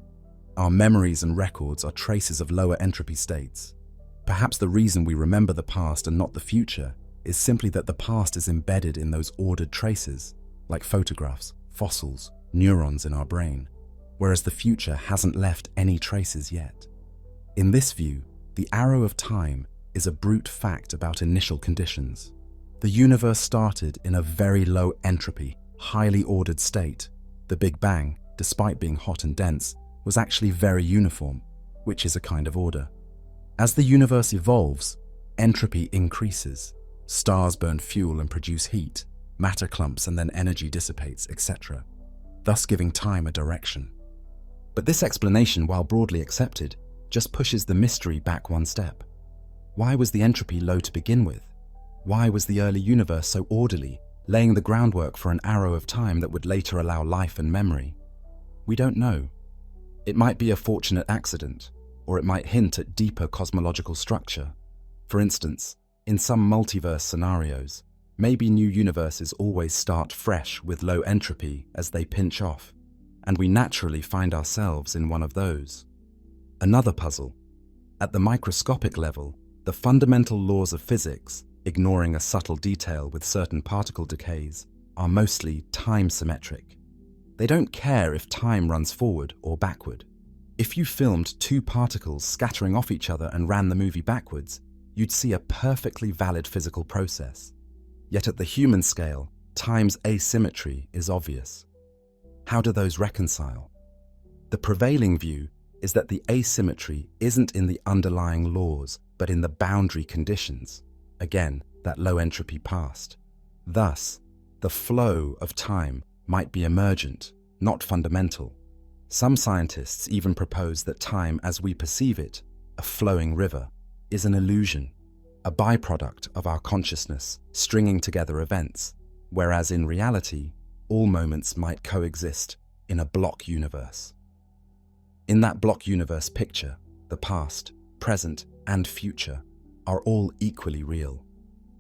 Our memories and records are traces of lower entropy states. Perhaps the reason we remember the past and not the future is simply that the past is embedded in those ordered traces, like photographs, fossils, neurons in our brain, whereas the future hasn't left any traces yet. In this view, the arrow of time is a brute fact about initial conditions. The universe started in a very low entropy, highly ordered state. The Big Bang, despite being hot and dense, was actually very uniform, which is a kind of order. As the universe evolves, entropy increases. Stars burn fuel and produce heat, matter clumps and then energy dissipates, etc., thus giving time a direction. But this explanation, while broadly accepted, just pushes the mystery back one step. Why was the entropy low to begin with? Why was the early universe so orderly, laying the groundwork for an arrow of time that would later allow life and memory? We don't know. It might be a fortunate accident, or it might hint at deeper cosmological structure. For instance, in some multiverse scenarios, maybe new universes always start fresh with low entropy as they pinch off, and we naturally find ourselves in one of those. Another puzzle. At the microscopic level, the fundamental laws of physics, ignoring a subtle detail with certain particle decays, are mostly time-symmetric. They don't care if time runs forward or backward. If you filmed two particles scattering off each other and ran the movie backwards, you'd see a perfectly valid physical process. Yet at the human scale, time's asymmetry is obvious. How do those reconcile? The prevailing view is that the asymmetry isn't in the underlying laws, but in the boundary conditions. Again, that low entropy past. Thus, the flow of time might be emergent, not fundamental. Some scientists even propose that time as we perceive it, a flowing river, is an illusion, a byproduct of our consciousness stringing together events, whereas in reality, all moments might coexist in a block universe. In that block universe picture, the past, present, and future are all equally real,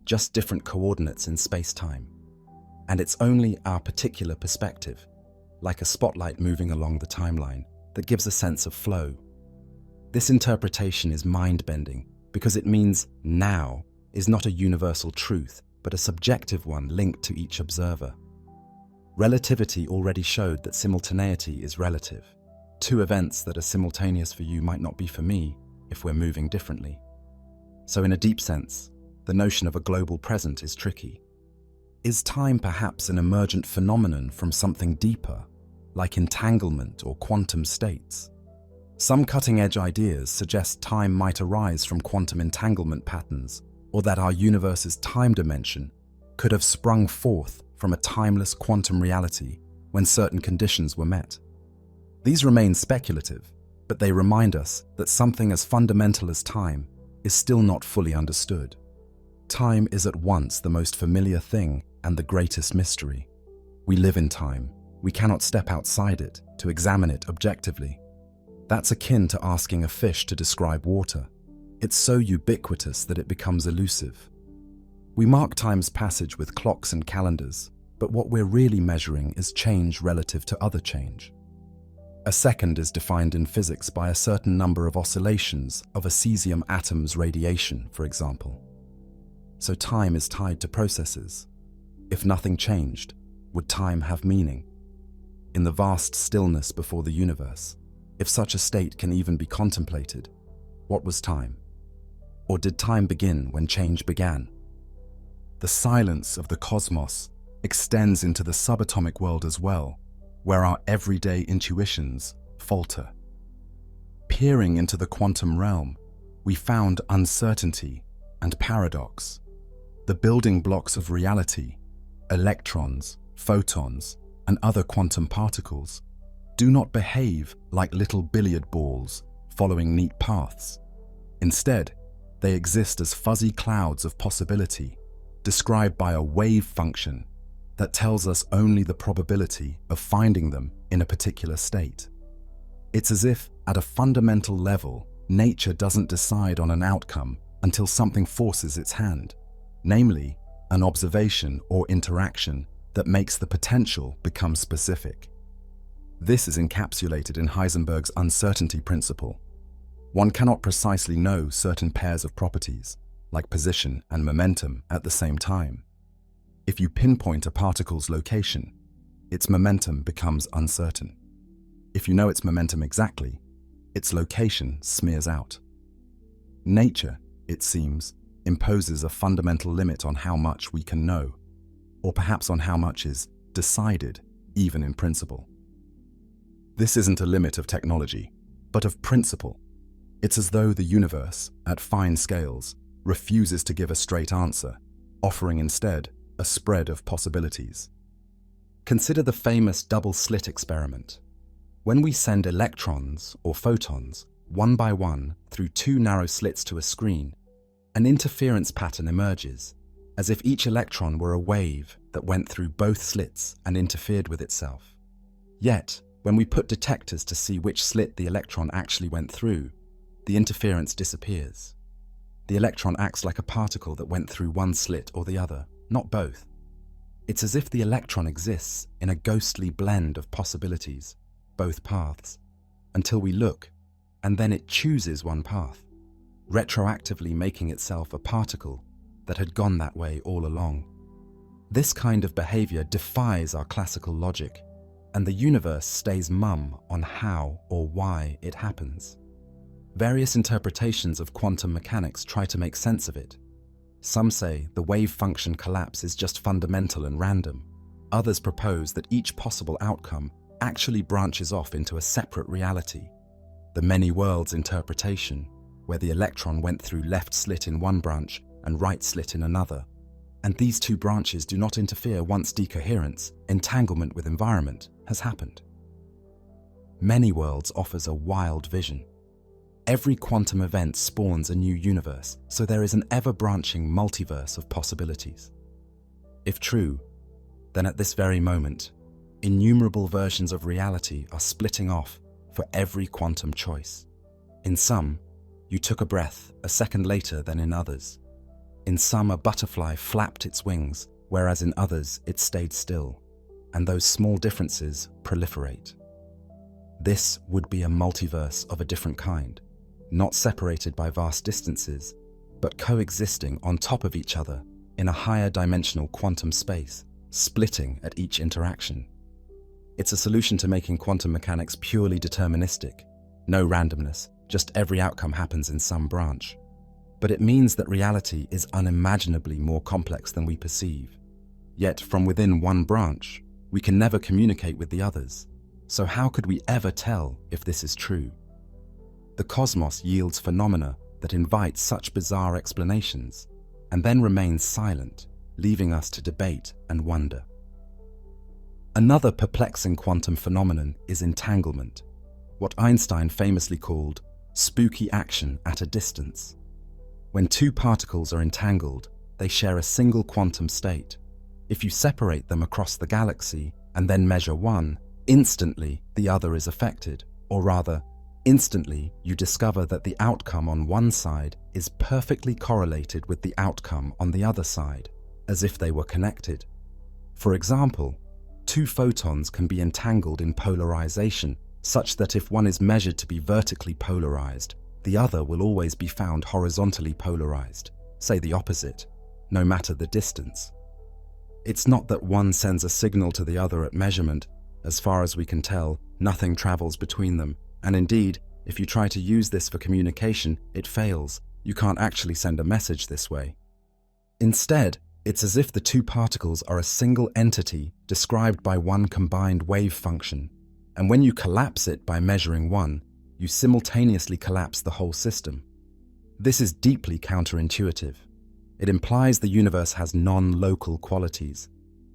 just different coordinates in space-time. And it's only our particular perspective, like a spotlight moving along the timeline, that gives a sense of flow. This interpretation is mind-bending because it means now is not a universal truth, but a subjective one linked to each observer. Relativity already showed that simultaneity is relative. Two events that are simultaneous for you might not be for me if we're moving differently. So in a deep sense, the notion of a global present is tricky. Is time perhaps an emergent phenomenon from something deeper, like entanglement or quantum states? Some cutting-edge ideas suggest time might arise from quantum entanglement patterns, or that our universe's time dimension could have sprung forth from a timeless quantum reality when certain conditions were met. These remain speculative, but they remind us that something as fundamental as time is still not fully understood. Time is at once the most familiar thing and the greatest mystery. We live in time. We cannot step outside it to examine it objectively. That's akin to asking a fish to describe water. It's so ubiquitous that it becomes elusive. We mark time's passage with clocks and calendars, but what we're really measuring is change relative to other change. A second is defined in physics by a certain number of oscillations of a cesium atom's radiation, for example. So time is tied to processes. If nothing changed, would time have meaning? In the vast stillness before the universe, if such a state can even be contemplated, what was time? Or did time begin when change began? The silence of the cosmos extends into the subatomic world as well, where our everyday intuitions falter. Peering into the quantum realm, we found uncertainty and paradox. The building blocks of reality, electrons, photons, and other quantum particles, do not behave like little billiard balls following neat paths. Instead, they exist as fuzzy clouds of possibility, described by a wave function that tells us only the probability of finding them in a particular state. It's as if, at a fundamental level, nature doesn't decide on an outcome until something forces its hand, namely, an observation or interaction that makes the potential become specific. This is encapsulated in Heisenberg's uncertainty principle. One cannot precisely know certain pairs of properties, like position and momentum, at the same time. If you pinpoint a particle's location, its momentum becomes uncertain. If you know its momentum exactly, its location smears out. Nature, it seems, imposes a fundamental limit on how much we can know, or perhaps on how much is decided, even in principle. This isn't a limit of technology, but of principle. It's as though the universe, at fine scales, refuses to give a straight answer, offering instead a spread of possibilities. Consider the famous double-slit experiment. When we send electrons or photons one by one through two narrow slits to a screen, an interference pattern emerges, as if each electron were a wave that went through both slits and interfered with itself. Yet, when we put detectors to see which slit the electron actually went through, the interference disappears. The electron acts like a particle that went through one slit or the other, not both. It's as if the electron exists in a ghostly blend of possibilities, both paths, until we look, and then it chooses one path, retroactively making itself a particle that had gone that way all along. This kind of behavior defies our classical logic, and the universe stays mum on how or why it happens. Various interpretations of quantum mechanics try to make sense of it. Some say the wave function collapse is just fundamental and random. Others propose that each possible outcome actually branches off into a separate reality, the many worlds interpretation, where the electron went through left slit in one branch and right slit in another, and these two branches do not interfere once decoherence, entanglement with environment, has happened. Many worlds offers a wild vision. Every quantum event spawns a new universe, so there is an ever-branching multiverse of possibilities. If true, then at this very moment, innumerable versions of reality are splitting off for every quantum choice. In some, you took a breath a second later than in others. In some, a butterfly flapped its wings, whereas in others it stayed still, and those small differences proliferate. This would be a multiverse of a different kind, not separated by vast distances, but coexisting on top of each other in a higher dimensional quantum space, splitting at each interaction. It's a solution to making quantum mechanics purely deterministic. No randomness, just every outcome happens in some branch. But it means that reality is unimaginably more complex than we perceive. Yet from within one branch, we can never communicate with the others. So how could we ever tell if this is true? The cosmos yields phenomena that invite such bizarre explanations, and then remains silent, leaving us to debate and wonder. Another perplexing quantum phenomenon is entanglement, what Einstein famously called spooky action at a distance. When two particles are entangled, they share a single quantum state. If you separate them across the galaxy and then measure one, instantly the other is affected, or rather, instantly you discover that the outcome on one side is perfectly correlated with the outcome on the other side, as if they were connected. For example, two photons can be entangled in polarization, such that if one is measured to be vertically polarized, the other will always be found horizontally polarized, say the opposite, no matter the distance. It's not that one sends a signal to the other at measurement. As far as we can tell, nothing travels between them, and indeed, if you try to use this for communication, it fails. You can't actually send a message this way. Instead, it's as if the two particles are a single entity described by one combined wave function, and when you collapse it by measuring one, you simultaneously collapse the whole system. This is deeply counterintuitive. It implies the universe has non-local qualities.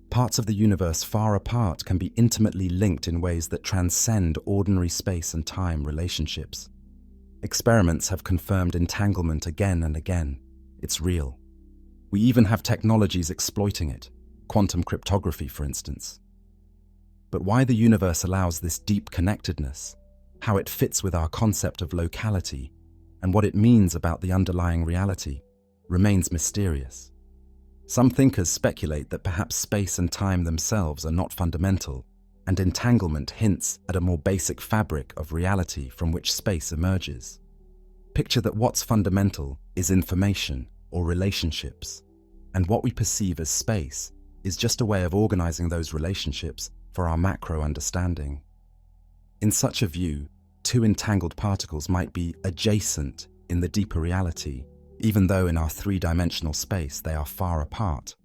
Parts of the universe far apart can be intimately linked in ways that transcend ordinary space and time relationships. Experiments have confirmed entanglement again and again. It's real. We even have technologies exploiting it, quantum cryptography, for instance. But why the universe allows this deep connectedness, how it fits with our concept of locality, and what it means about the underlying reality, remains mysterious. Some thinkers speculate that perhaps space and time themselves are not fundamental, and entanglement hints at a more basic fabric of reality from which space emerges. Picture that what's fundamental is information or relationships, and what we perceive as space is just a way of organizing those relationships for our macro understanding. In such a view, two entangled particles might be adjacent in the deeper reality, even though in our three-dimensional space they are far apart.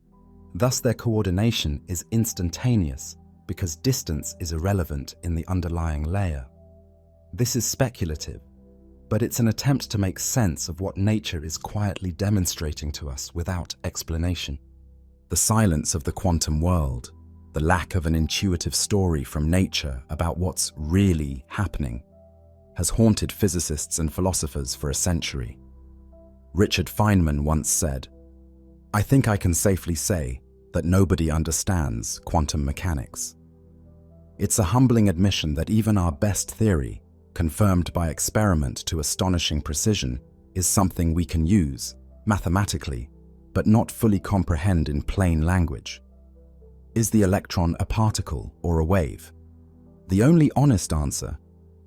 Thus, their coordination is instantaneous because distance is irrelevant in the underlying layer. This is speculative, but it's an attempt to make sense of what nature is quietly demonstrating to us without explanation. The silence of the quantum world, the lack of an intuitive story from nature about what's really happening, has haunted physicists and philosophers for a century. Richard Feynman once said, "I think I can safely say that nobody understands quantum mechanics." It's a humbling admission that even our best theory, confirmed by experiment to astonishing precision, is something we can use, mathematically, but not fully comprehend in plain language. Is the electron a particle or a wave? The only honest answer,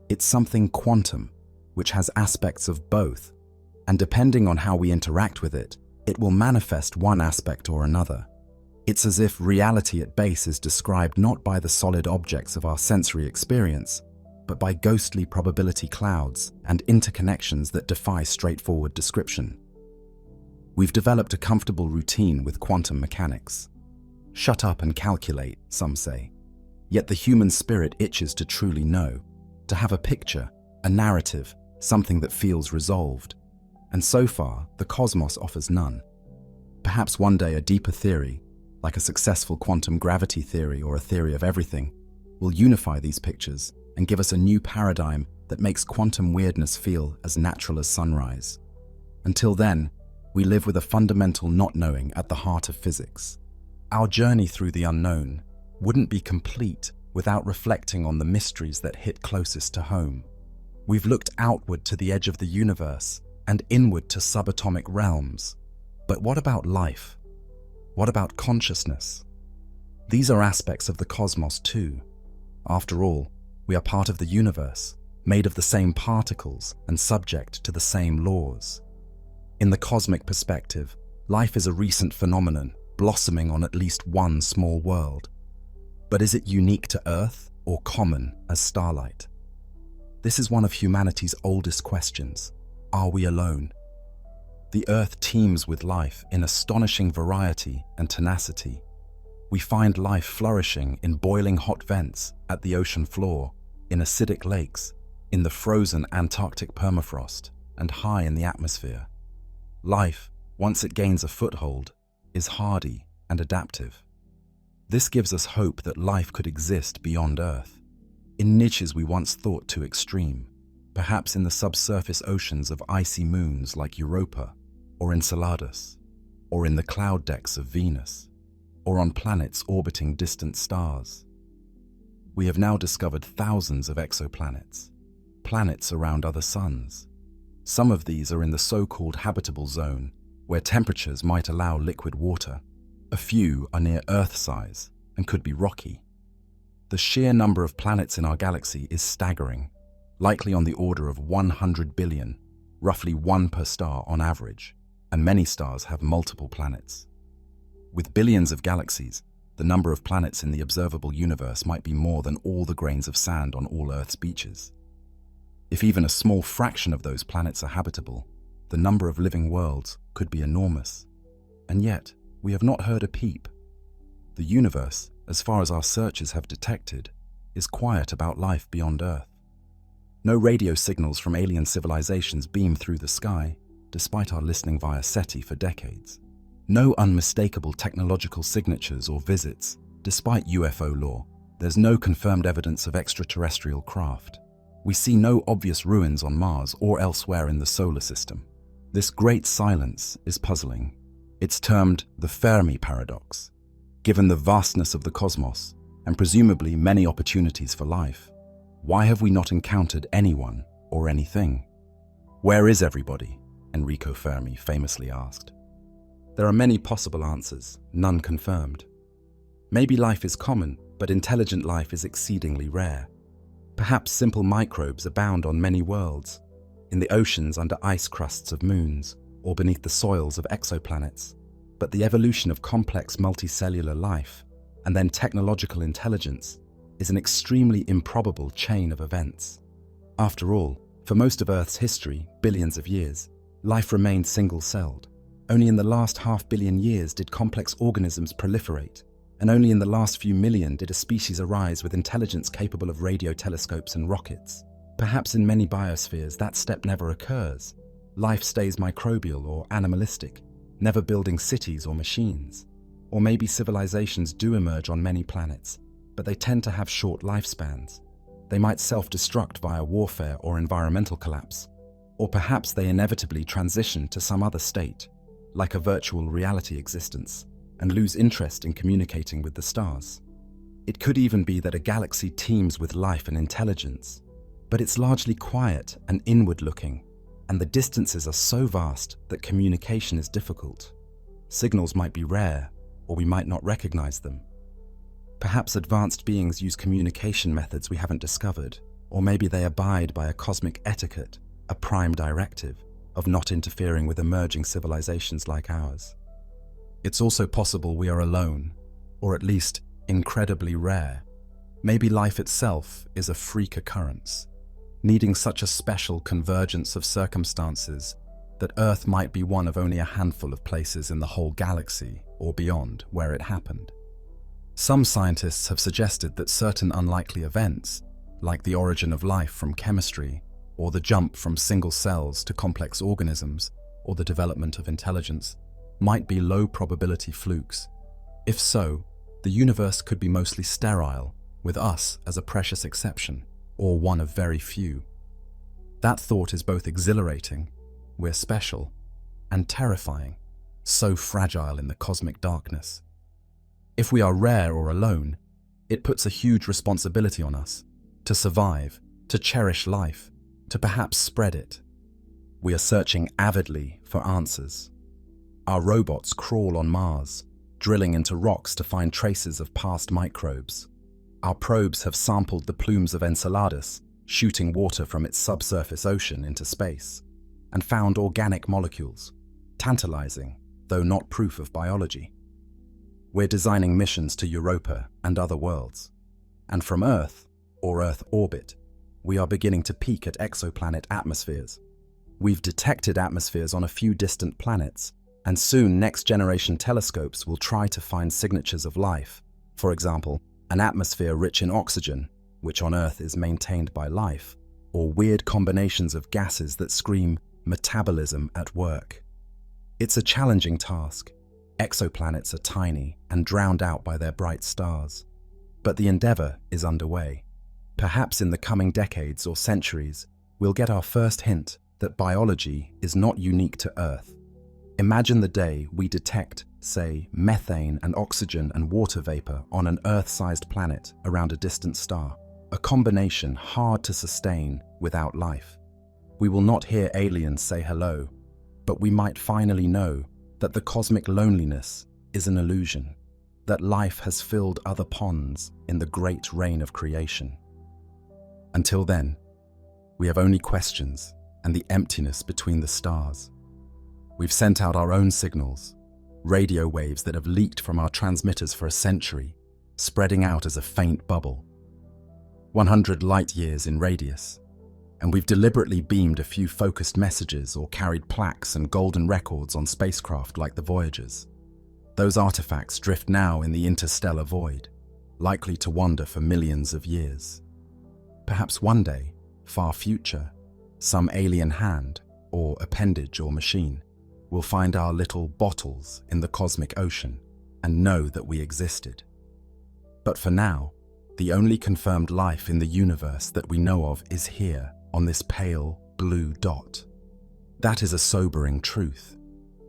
it's something quantum, which has aspects of both, and depending on how we interact with it, it will manifest one aspect or another. It's as if reality at base is described not by the solid objects of our sensory experience, but by ghostly probability clouds and interconnections that defy straightforward description. We've developed a comfortable routine with quantum mechanics. Shut up and calculate, some say. Yet the human spirit itches to truly know, to have a picture, a narrative, something that feels resolved. And so far, the cosmos offers none. Perhaps one day a deeper theory, like a successful quantum gravity theory or a theory of everything, will unify these pictures and give us a new paradigm that makes quantum weirdness feel as natural as sunrise. Until then, we live with a fundamental not knowing at the heart of physics. Our journey through the unknown wouldn't be complete without reflecting on the mysteries that hit closest to home. We've looked outward to the edge of the universe and inward to subatomic realms. But what about life? What about consciousness? These are aspects of the cosmos too. After all, we are part of the universe, made of the same particles and subject to the same laws. In the cosmic perspective, life is a recent phenomenon, blossoming on at least one small world. But is it unique to Earth or common as starlight? This is one of humanity's oldest questions. Are we alone? The Earth teems with life in astonishing variety and tenacity. We find life flourishing in boiling hot vents at the ocean floor, in acidic lakes, in the frozen Antarctic permafrost, and high in the atmosphere. Life, once it gains a foothold, is hardy and adaptive. This gives us hope that life could exist beyond Earth, in niches we once thought too extreme, perhaps in the subsurface oceans of icy moons like Europa, or Enceladus, or in the cloud decks of Venus, or on planets orbiting distant stars. We have now discovered thousands of exoplanets, planets around other suns. Some of these are in the so-called habitable zone, where temperatures might allow liquid water. A few are near Earth size and could be rocky. The sheer number of planets in our galaxy is staggering, likely on the order of 100 billion, roughly one per star on average, and many stars have multiple planets. With billions of galaxies, the number of planets in the observable universe might be more than all the grains of sand on all Earth's beaches. If even a small fraction of those planets are habitable, the number of living worlds could be enormous. And yet, we have not heard a peep. The universe, as far as our searches have detected, is quiet about life beyond Earth. No radio signals from alien civilizations beam through the sky, despite our listening via SETI for decades. No unmistakable technological signatures or visits, despite UFO lore. There's no confirmed evidence of extraterrestrial craft. We see no obvious ruins on Mars or elsewhere in the solar system. This great silence is puzzling. It's termed the Fermi paradox. Given the vastness of the cosmos, and presumably many opportunities for life, why have we not encountered anyone or anything? Where is everybody? Enrico Fermi famously asked. There are many possible answers, none confirmed. Maybe life is common, but intelligent life is exceedingly rare. Perhaps simple microbes abound on many worlds, in the oceans under ice crusts of moons, or beneath the soils of exoplanets. But the evolution of complex multicellular life, and then technological intelligence, is an extremely improbable chain of events. After all, for most of Earth's history, billions of years, life remained single-celled. Only in the last half-billion years did complex organisms proliferate, and only in the last few million did a species arise with intelligence capable of radio telescopes and rockets. Perhaps in many biospheres that step never occurs. Life stays microbial or animalistic, never building cities or machines. Or maybe civilizations do emerge on many planets, but they tend to have short lifespans. They might self-destruct via warfare or environmental collapse. Or perhaps they inevitably transition to some other state, like a virtual reality existence, and lose interest in communicating with the stars. It could even be that a galaxy teems with life and intelligence, but it's largely quiet and inward-looking, and the distances are so vast that communication is difficult. Signals might be rare, or we might not recognize them. Perhaps advanced beings use communication methods we haven't discovered, or maybe they abide by a cosmic etiquette, a prime directive, of not interfering with emerging civilizations like ours. It's also possible we are alone, or at least incredibly rare. Maybe life itself is a freak occurrence, needing such a special convergence of circumstances that Earth might be one of only a handful of places in the whole galaxy or beyond where it happened. Some scientists have suggested that certain unlikely events, like the origin of life from chemistry, or the jump from single cells to complex organisms, or the development of intelligence, might be low-probability flukes. If so, the universe could be mostly sterile, with us as a precious exception, or one of very few. That thought is both exhilarating, we're special, and terrifying, so fragile in the cosmic darkness. If we are rare or alone, it puts a huge responsibility on us to survive, to cherish life, to perhaps spread it. We are searching avidly for answers. Our robots crawl on Mars, drilling into rocks to find traces of past microbes. Our probes have sampled the plumes of Enceladus, shooting water from its subsurface ocean into space, and found organic molecules, tantalizing, though not proof of biology. We're designing missions to Europa and other worlds. And from Earth, or Earth orbit, we are beginning to peek at exoplanet atmospheres. We've detected atmospheres on a few distant planets, and soon next-generation telescopes will try to find signatures of life. For example, an atmosphere rich in oxygen, which on Earth is maintained by life, or weird combinations of gases that scream metabolism at work. It's a challenging task. Exoplanets are tiny and drowned out by their bright stars. But the endeavor is underway. Perhaps in the coming decades or centuries, we'll get our first hint that biology is not unique to Earth. Imagine the day we detect, say, methane and oxygen and water vapor on an Earth-sized planet around a distant star, a combination hard to sustain without life. We will not hear aliens say hello, but we might finally know that the cosmic loneliness is an illusion, that life has filled other ponds in the great rain of creation. Until then, we have only questions and the emptiness between the stars. We've sent out our own signals, radio waves that have leaked from our transmitters for a century, spreading out as a faint bubble. 100 light years in radius. and we've deliberately beamed a few focused messages or carried plaques and golden records on spacecraft like the Voyagers. Those artifacts drift now in the interstellar void, likely to wander for millions of years. Perhaps one day, far future, some alien hand, or appendage or machine, will find our little bottles in the cosmic ocean and know that we existed. But for now, the only confirmed life in the universe that we know of is here, on this pale blue dot. That is a sobering truth.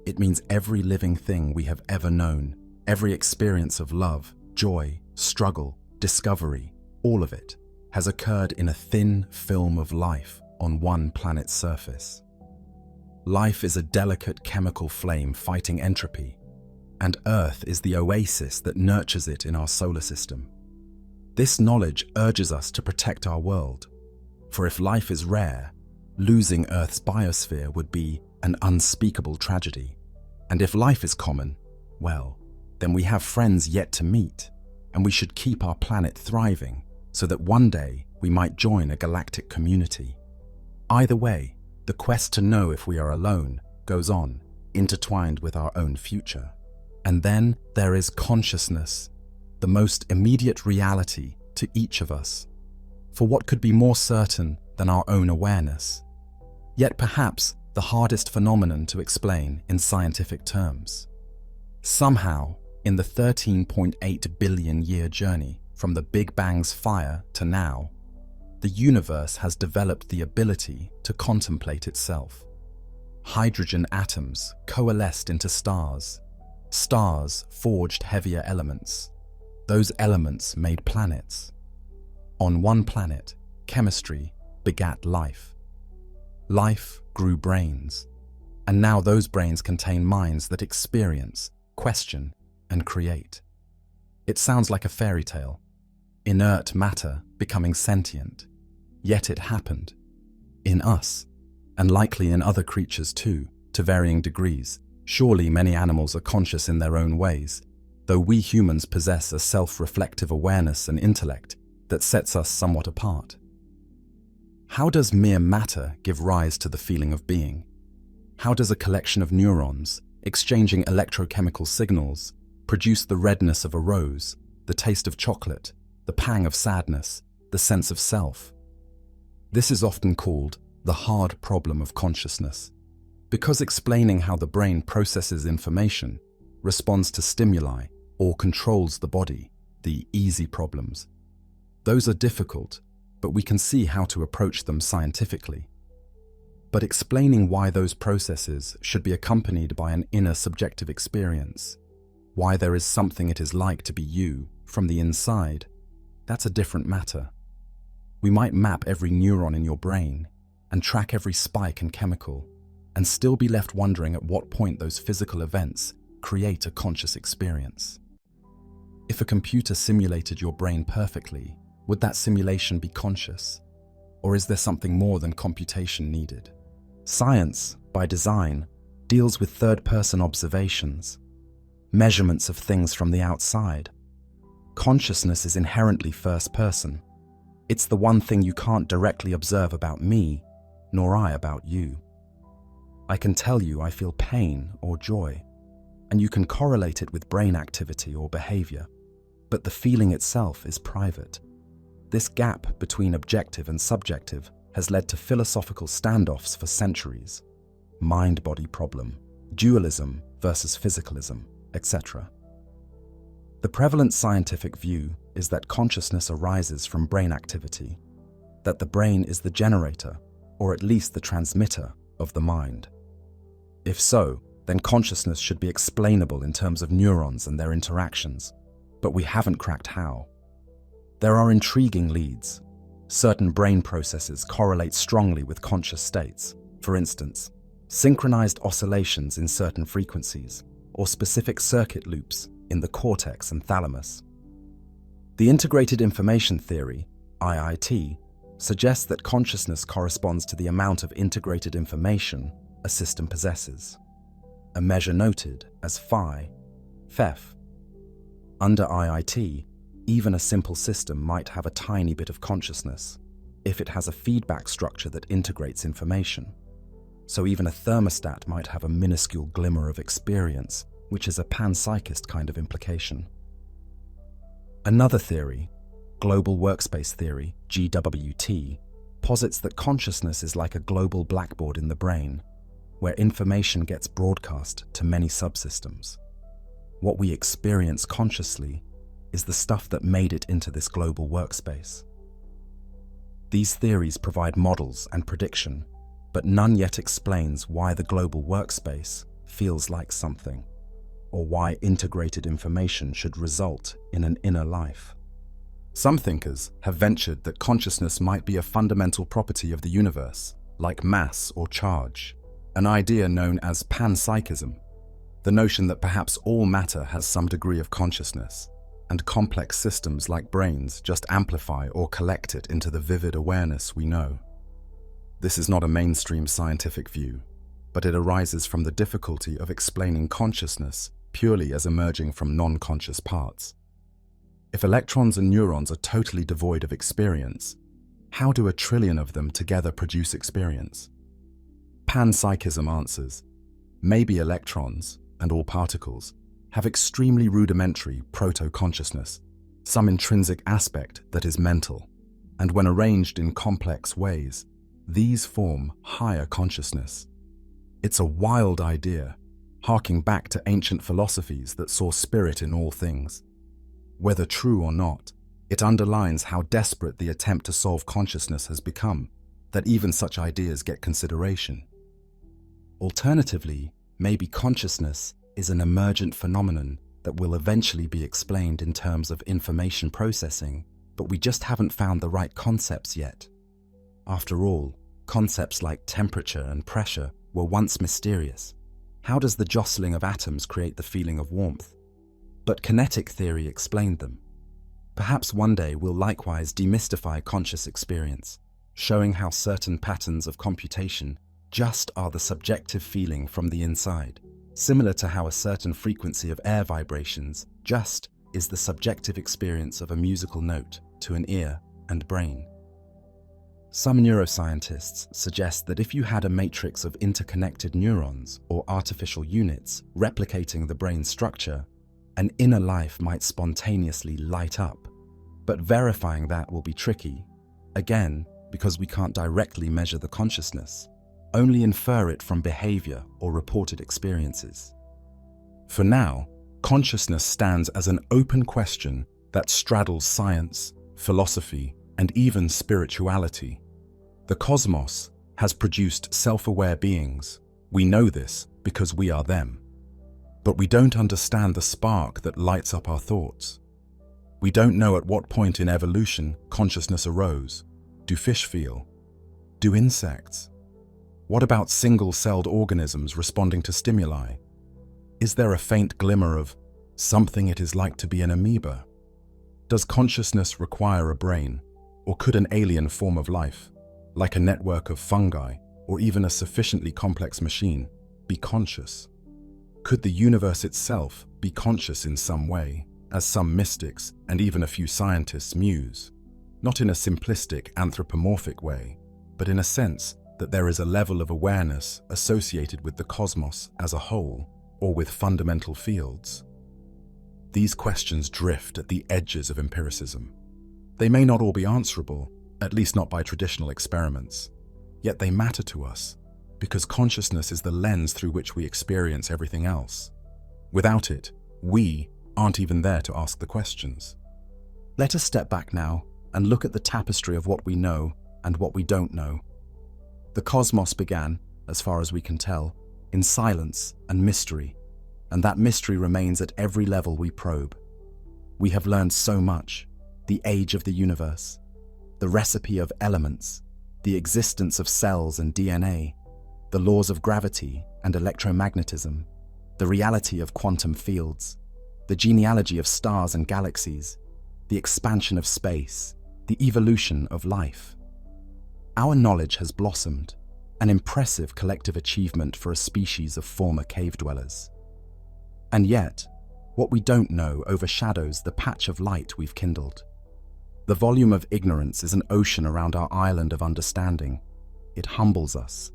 It means every living thing we have ever known, every experience of love, joy, struggle, discovery, all of it, has occurred in a thin film of life on one planet's surface. Life is a delicate chemical flame fighting entropy, and Earth is the oasis that nurtures it in our solar system. This knowledge urges us to protect our world, for if life is rare, losing Earth's biosphere would be an unspeakable tragedy. And if life is common, well, then we have friends yet to meet, and we should keep our planet thriving so that one day we might join a galactic community. Either way, the quest to know if we are alone goes on, intertwined with our own future. And then there is consciousness, the most immediate reality to each of us. For what could be more certain than our own awareness? Yet perhaps the hardest phenomenon to explain in scientific terms. Somehow, in the 13.8 billion year journey from the Big Bang's fire to now, the universe has developed the ability to contemplate itself. Hydrogen atoms coalesced into stars. Stars forged heavier elements. Those elements made planets. On one planet, chemistry begat life. Life grew brains, and now those brains contain minds that experience, question, and create. It sounds like a fairy tale, inert matter becoming sentient, yet it happened. In us, and likely in other creatures too, to varying degrees. Surely many animals are conscious in their own ways, though we humans possess a self-reflective awareness and intellect that sets us somewhat apart. How does mere matter give rise to the feeling of being? How does a collection of neurons, exchanging electrochemical signals, produce the redness of a rose, the taste of chocolate, the pang of sadness, the sense of self? This is often called the hard problem of consciousness, because explaining how the brain processes information, responds to stimuli, or controls the body, the easy problems. Those are difficult, but we can see how to approach them scientifically. But explaining why those processes should be accompanied by an inner subjective experience, why there is something it is like to be you from the inside, that's a different matter. We might map every neuron in your brain and track every spike and chemical, and still be left wondering at what point those physical events create a conscious experience. If a computer simulated your brain perfectly, would that simulation be conscious? Or is there something more than computation needed? Science, by design, deals with third-person observations, measurements of things from the outside. Consciousness is inherently first-person. It's the one thing you can't directly observe about me, nor I about you. I can tell you I feel pain or joy, and you can correlate it with brain activity or behavior, but the feeling itself is private. This gap between objective and subjective has led to philosophical standoffs for centuries. Mind-body problem, dualism versus physicalism, etc. The prevalent scientific view is that consciousness arises from brain activity, that the brain is the generator, or at least the transmitter, of the mind. If so, then consciousness should be explainable in terms of neurons and their interactions, but we haven't cracked how. There are intriguing leads. Certain brain processes correlate strongly with conscious states, for instance, synchronized oscillations in certain frequencies, or specific circuit loops in the cortex and thalamus. The Integrated Information Theory, IIT, suggests that consciousness corresponds to the amount of integrated information a system possesses, a measure noted as FEF. Under IIT, even a simple system might have a tiny bit of consciousness, if it has a feedback structure that integrates information. So even a thermostat might have a minuscule glimmer of experience, which is a panpsychist kind of implication. Another theory, global workspace theory, GWT, posits that consciousness is like a global blackboard in the brain, where information gets broadcast to many subsystems. What we experience consciously is the stuff that made it into this global workspace. These theories provide models and prediction, but none yet explains why the global workspace feels like something, or why integrated information should result in an inner life. Some thinkers have ventured that consciousness might be a fundamental property of the universe, like mass or charge, an idea known as panpsychism, the notion that perhaps all matter has some degree of consciousness, and complex systems like brains just amplify or collect it into the vivid awareness we know. This is not a mainstream scientific view, but it arises from the difficulty of explaining consciousness purely as emerging from non-conscious parts. If electrons and neurons are totally devoid of experience, how do a trillion of them together produce experience? Panpsychism answers, maybe electrons, and all particles, have extremely rudimentary proto-consciousness, some intrinsic aspect that is mental, and when arranged in complex ways, these form higher consciousness. It's a wild idea, harking back to ancient philosophies that saw spirit in all things. Whether true or not, it underlines how desperate the attempt to solve consciousness has become, that even such ideas get consideration. Alternatively, maybe consciousness is an emergent phenomenon that will eventually be explained in terms of information processing, but we just haven't found the right concepts yet. After all, concepts like temperature and pressure were once mysterious. How does the jostling of atoms create the feeling of warmth? But kinetic theory explained them. Perhaps one day we'll likewise demystify conscious experience, showing how certain patterns of computation just are the subjective feeling from the inside, similar to how a certain frequency of air vibrations just is the subjective experience of a musical note to an ear and brain. Some neuroscientists suggest that if you had a matrix of interconnected neurons or artificial units replicating the brain structure, an inner life might spontaneously light up. But verifying that will be tricky, again, because we can't directly measure the consciousness, only infer it from behavior or reported experiences. For now, consciousness stands as an open question that straddles science, philosophy, and even spirituality. The cosmos has produced self-aware beings. We know this because we are them. But we don't understand the spark that lights up our thoughts. We don't know at what point in evolution consciousness arose. Do fish feel? Do insects? What about single-celled organisms responding to stimuli? Is there a faint glimmer of something it is like to be an amoeba? Does consciousness require a brain, or could an alien form of life, like a network of fungi or even a sufficiently complex machine, be conscious? Could the universe itself be conscious in some way, as some mystics and even a few scientists muse? Not in a simplistic anthropomorphic way, but in a sense that there is a level of awareness associated with the cosmos as a whole, or with fundamental fields. These questions drift at the edges of empiricism. They may not all be answerable, at least not by traditional experiments, yet they matter to us, because consciousness is the lens through which we experience everything else. Without it, we aren't even there to ask the questions. Let us step back now and look at the tapestry of what we know and what we don't know. The cosmos began, as far as we can tell, in silence and mystery, and that mystery remains at every level we probe. We have learned so much: the age of the universe, the recipe of elements, the existence of cells and DNA, the laws of gravity and electromagnetism, the reality of quantum fields, the genealogy of stars and galaxies, the expansion of space, the evolution of life. Our knowledge has blossomed, an impressive collective achievement for a species of former cave dwellers. And yet, what we don't know overshadows the patch of light we've kindled. The volume of ignorance is an ocean around our island of understanding. It humbles us,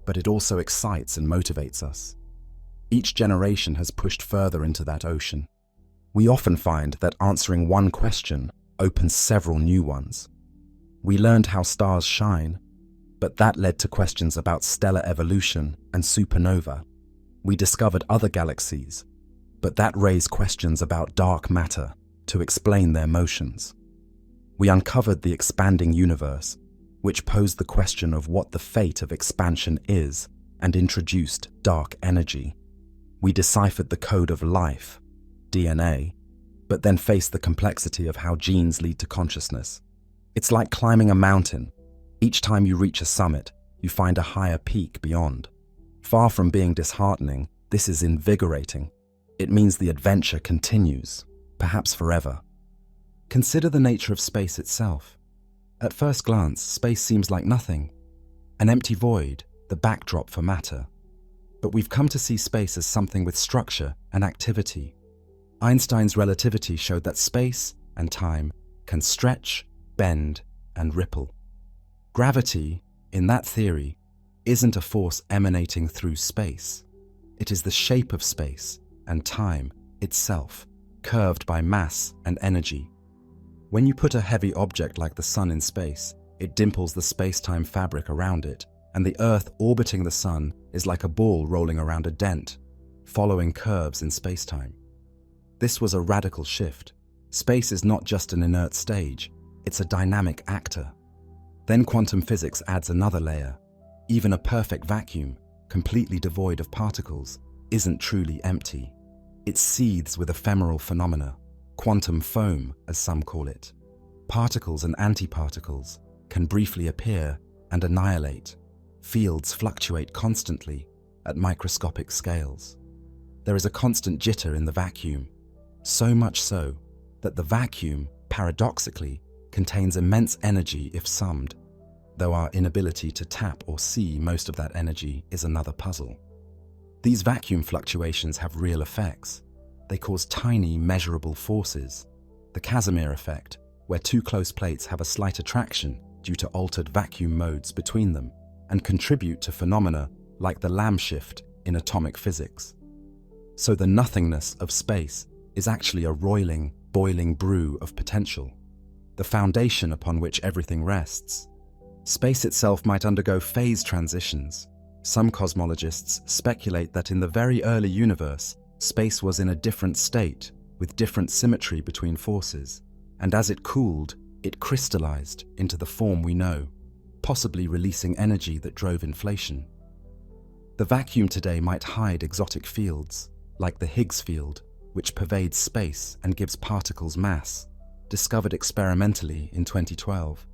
but it also excites and motivates us. Each generation has pushed further into that ocean. We often find that answering one question opens several new ones. We learned how stars shine, but that led to questions about stellar evolution and supernova. We discovered other galaxies, but that raised questions about dark matter to explain their motions. We uncovered the expanding universe, which posed the question of what the fate of expansion is and introduced dark energy. We deciphered the code of life, DNA, but then faced the complexity of how genes lead to consciousness. It's like climbing a mountain. Each time you reach a summit, you find a higher peak beyond. Far from being disheartening, this is invigorating. It means the adventure continues, perhaps forever. Consider the nature of space itself. At first glance, space seems like nothing, an empty void, the backdrop for matter. But we've come to see space as something with structure and activity. Einstein's relativity showed that space and time can stretch, bend, and ripple. Gravity, in that theory, isn't a force emanating through space. It is the shape of space and time itself, curved by mass and energy. When you put a heavy object like the sun in space, it dimples the space-time fabric around it, and the Earth orbiting the sun is like a ball rolling around a dent, following curves in space-time. This was a radical shift. Space is not just an inert stage, it's a dynamic actor. Then quantum physics adds another layer. Even a perfect vacuum, completely devoid of particles, isn't truly empty. It seethes with ephemeral phenomena, quantum foam, as some call it. Particles and antiparticles can briefly appear and annihilate. Fields fluctuate constantly at microscopic scales. There is a constant jitter in the vacuum, so much so that the vacuum, paradoxically, contains immense energy if summed, though our inability to tap or see most of that energy is another puzzle. These vacuum fluctuations have real effects. They cause tiny, measurable forces. The Casimir effect, where two close plates have a slight attraction due to altered vacuum modes between them, and contribute to phenomena like the Lamb shift in atomic physics. So the nothingness of space is actually a roiling, boiling brew of potential, the foundation upon which everything rests. Space itself might undergo phase transitions. Some cosmologists speculate that in the very early universe, space was in a different state, with different symmetry between forces, and as it cooled, it crystallized into the form we know, possibly releasing energy that drove inflation. The vacuum today might hide exotic fields, like the Higgs field, which pervades space and gives particles mass, discovered experimentally in 2012.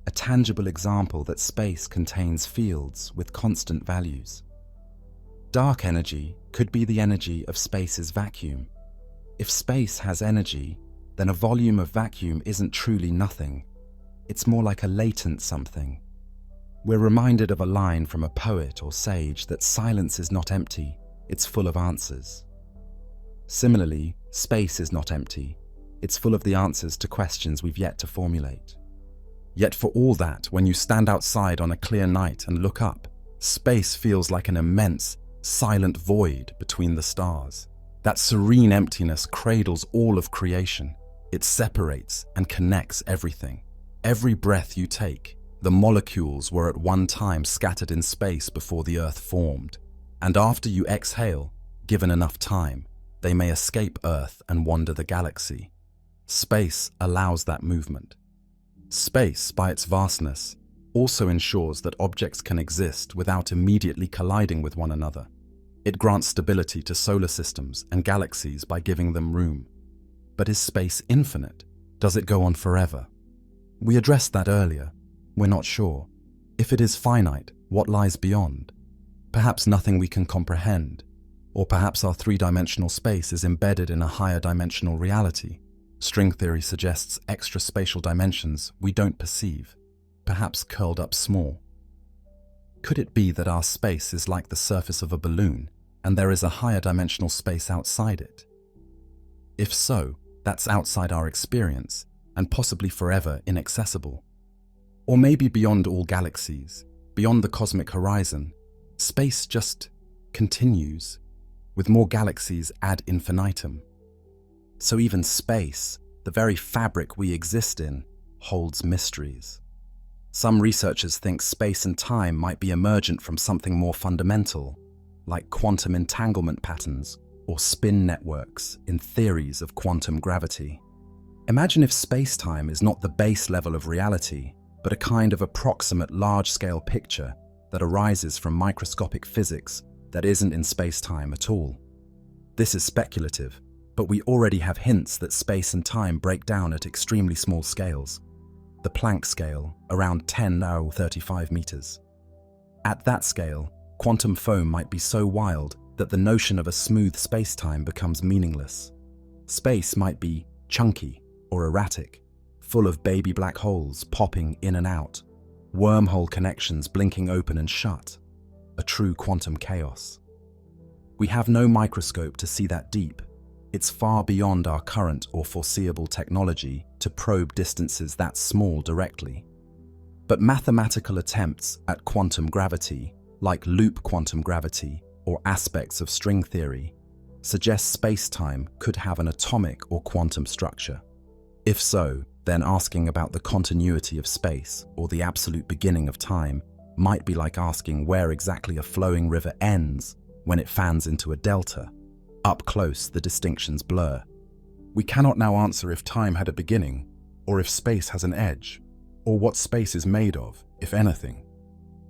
A tangible example that space contains fields with constant values. Dark energy could be the energy of space's vacuum. If space has energy, then a volume of vacuum isn't truly nothing. It's more like a latent something. We're reminded of a line from a poet or sage that silence is not empty, it's full of answers. Similarly, space is not empty. It's full of the answers to questions we've yet to formulate. Yet for all that, when you stand outside on a clear night and look up, space feels like an immense, silent void between the stars. That serene emptiness cradles all of creation. It separates and connects everything. Every breath you take, the molecules were at one time scattered in space before the Earth formed. And after you exhale, given enough time, they may escape Earth and wander the galaxy. Space allows that movement. Space, by its vastness, also ensures that objects can exist without immediately colliding with one another. It grants stability to solar systems and galaxies by giving them room. But is space infinite? Does it go on forever? We addressed that earlier. We're not sure. If it is finite, what lies beyond? Perhaps nothing we can comprehend. Or perhaps our three-dimensional space is embedded in a higher dimensional reality. String theory suggests extra spatial dimensions we don't perceive, perhaps curled up small. Could it be that our space is like the surface of a balloon, and there is a higher dimensional space outside it? If so, that's outside our experience, and possibly forever inaccessible. Or maybe beyond all galaxies, beyond the cosmic horizon, space just continues, with more galaxies ad infinitum. So even space, the very fabric we exist in, holds mysteries. Some researchers think space and time might be emergent from something more fundamental, like quantum entanglement patterns or spin networks in theories of quantum gravity. Imagine if space-time is not the base level of reality, but a kind of approximate large-scale picture that arises from microscopic physics that isn't in space-time at all. This is speculative, but we already have hints that space and time break down at extremely small scales. The Planck scale, around 10 or 35 meters. At that scale, quantum foam might be so wild that the notion of a smooth space-time becomes meaningless. Space might be chunky or erratic, full of baby black holes popping in and out, wormhole connections blinking open and shut, a true quantum chaos. We have no microscope to see that deep. It's far beyond our current or foreseeable technology to probe distances that small directly. But mathematical attempts at quantum gravity, like loop quantum gravity or aspects of string theory, suggest space-time could have an atomic or quantum structure. If so, then asking about the continuity of space or the absolute beginning of time might be like asking where exactly a flowing river ends when it fans into a delta. Up close, the distinctions blur. We cannot now answer if time had a beginning, or if space has an edge, or what space is made of, if anything.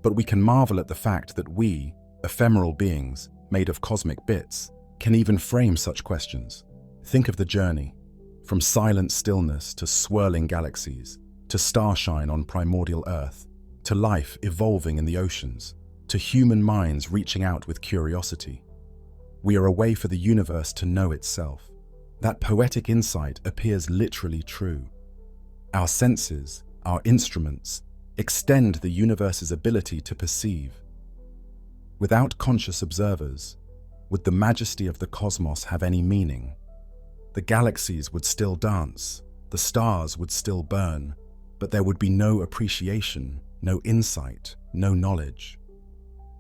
But we can marvel at the fact that we, ephemeral beings made of cosmic bits, can even frame such questions. Think of the journey, from silent stillness to swirling galaxies, to starshine on primordial Earth, to life evolving in the oceans, to human minds reaching out with curiosity. We are a way for the universe to know itself. That poetic insight appears literally true. Our senses, our instruments, extend the universe's ability to perceive. Without conscious observers, would the majesty of the cosmos have any meaning? The galaxies would still dance, the stars would still burn, but there would be no appreciation, no insight, no knowledge.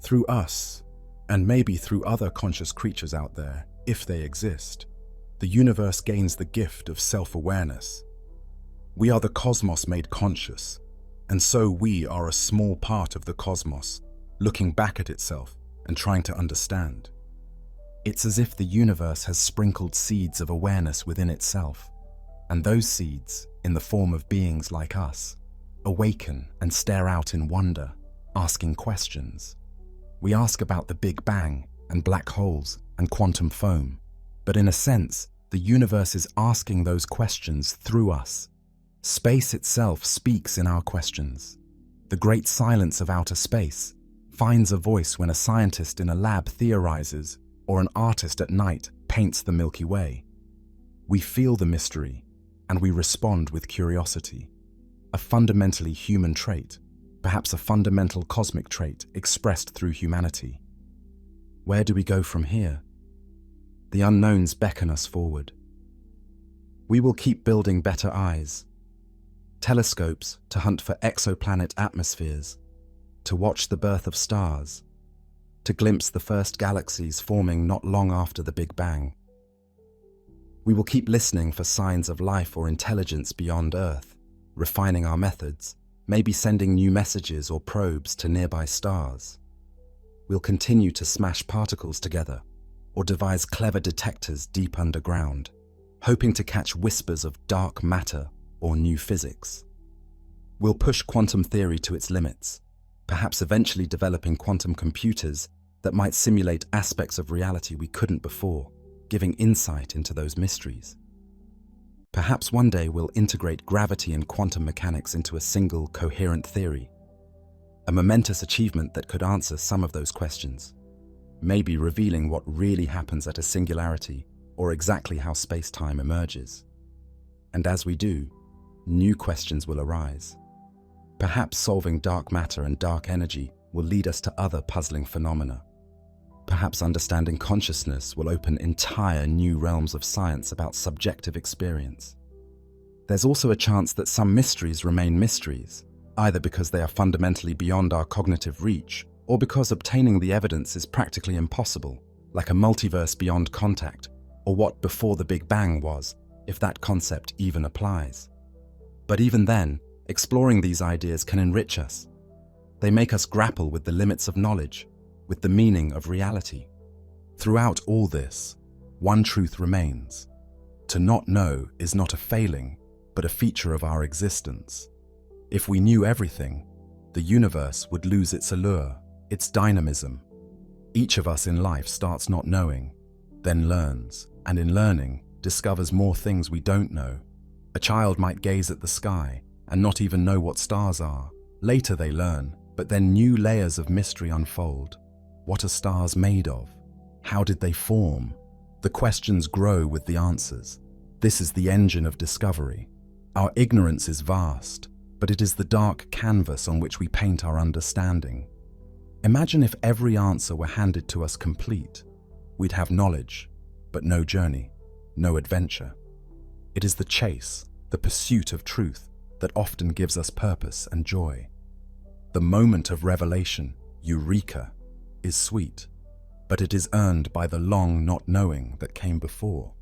Through us, and maybe through other conscious creatures out there, if they exist, the universe gains the gift of self-awareness. We are the cosmos made conscious, and so we are a small part of the cosmos, looking back at itself and trying to understand. It's as if the universe has sprinkled seeds of awareness within itself, and those seeds, in the form of beings like us, awaken and stare out in wonder, asking questions. We ask about the Big Bang and black holes and quantum foam, but in a sense, the universe is asking those questions through us. Space itself speaks in our questions. The great silence of outer space finds a voice when a scientist in a lab theorizes or an artist at night paints the Milky Way. We feel the mystery and we respond with curiosity, a fundamentally human trait, perhaps a fundamental cosmic trait expressed through humanity. Where do we go from here? The unknowns beckon us forward. We will keep building better eyes, telescopes to hunt for exoplanet atmospheres, to watch the birth of stars, to glimpse the first galaxies forming not long after the Big Bang. We will keep listening for signs of life or intelligence beyond Earth, refining our methods, maybe sending new messages or probes to nearby stars. We'll continue to smash particles together or devise clever detectors deep underground, hoping to catch whispers of dark matter or new physics. We'll push quantum theory to its limits, perhaps eventually developing quantum computers that might simulate aspects of reality we couldn't before, giving insight into those mysteries. Perhaps one day we'll integrate gravity and quantum mechanics into a single, coherent theory, a momentous achievement that could answer some of those questions, maybe revealing what really happens at a singularity or exactly how space-time emerges. And as we do, new questions will arise. Perhaps solving dark matter and dark energy will lead us to other puzzling phenomena. Perhaps understanding consciousness will open entire new realms of science about subjective experience. There's also a chance that some mysteries remain mysteries, either because they are fundamentally beyond our cognitive reach, or because obtaining the evidence is practically impossible, like a multiverse beyond contact, or what before the Big Bang was, if that concept even applies. But even then, exploring these ideas can enrich us. They make us grapple with the limits of knowledge, with the meaning of reality. Throughout all this, one truth remains. To not know is not a failing, but a feature of our existence. If we knew everything, the universe would lose its allure, its dynamism. Each of us in life starts not knowing, then learns, and in learning, discovers more things we don't know. A child might gaze at the sky and not even know what stars are. Later they learn, but then new layers of mystery unfold. What are stars made of? How did they form? The questions grow with the answers. This is the engine of discovery. Our ignorance is vast, but it is the dark canvas on which we paint our understanding. Imagine if every answer were handed to us complete. We'd have knowledge, but no journey, no adventure. It is the chase, the pursuit of truth, that often gives us purpose and joy. The moment of revelation, eureka, is sweet, but it is earned by the long not knowing that came before.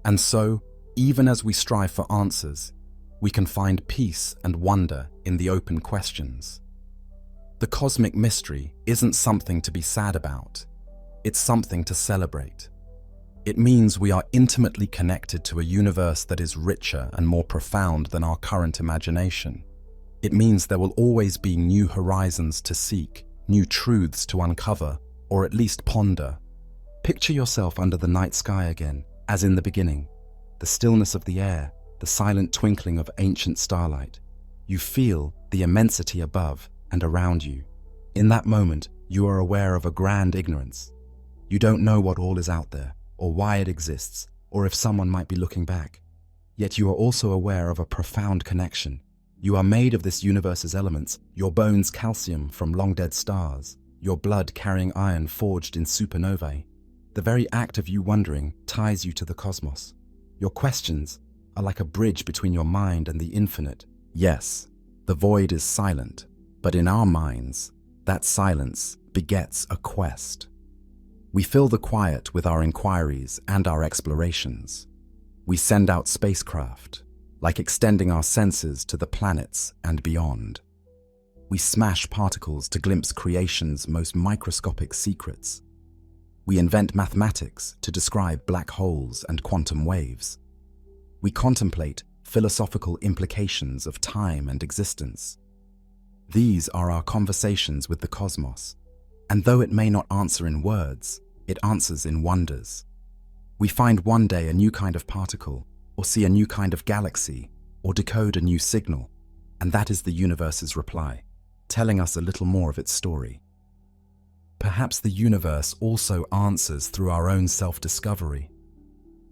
And so, even as we strive for answers, we can find peace and wonder in the open questions. The cosmic mystery isn't something to be sad about. It's something to celebrate. It means we are intimately connected to a universe that is richer and more profound than our current imagination. It means there will always be new horizons to seek, new truths to uncover, or at least ponder. Picture yourself under the night sky again, as in the beginning. The stillness of the air, the silent twinkling of ancient starlight. You feel the immensity above and around you. In that moment, you are aware of a grand ignorance. You don't know what all is out there, or why it exists, or if someone might be looking back. Yet you are also aware of a profound connection. You are made of this universe's elements, your bones calcium from long-dead stars, your blood carrying iron forged in supernovae. The very act of you wondering ties you to the cosmos. Your questions are like a bridge between your mind and the infinite. Yes, the void is silent, but in our minds, that silence begets a quest. We fill the quiet with our inquiries and our explorations. We send out spacecraft, like extending our senses to the planets and beyond. We smash particles to glimpse creation's most microscopic secrets. We invent mathematics to describe black holes and quantum waves. We contemplate philosophical implications of time and existence. These are our conversations with the cosmos, and though it may not answer in words, it answers in wonders. We find one day a new kind of particle, or see a new kind of galaxy, or decode a new signal, and that is the universe's reply, telling us a little more of its story. Perhaps the universe also answers through our own self-discovery.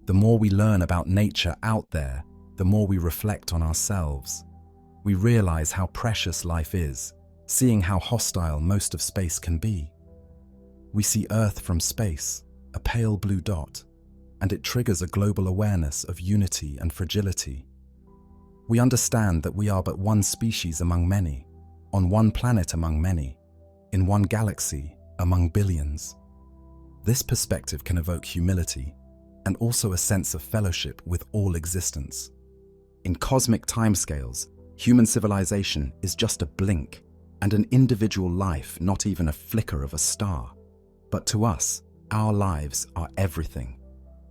The more we learn about nature out there, the more we reflect on ourselves. We realize how precious life is, seeing how hostile most of space can be. We see Earth from space, a pale blue dot, and it triggers a global awareness of unity and fragility. We understand that we are but one species among many, on one planet among many, in one galaxy among billions. This perspective can evoke humility and also a sense of fellowship with all existence. In cosmic timescales, human civilization is just a blink, and an individual life not even a flicker of a star. But to us, our lives are everything.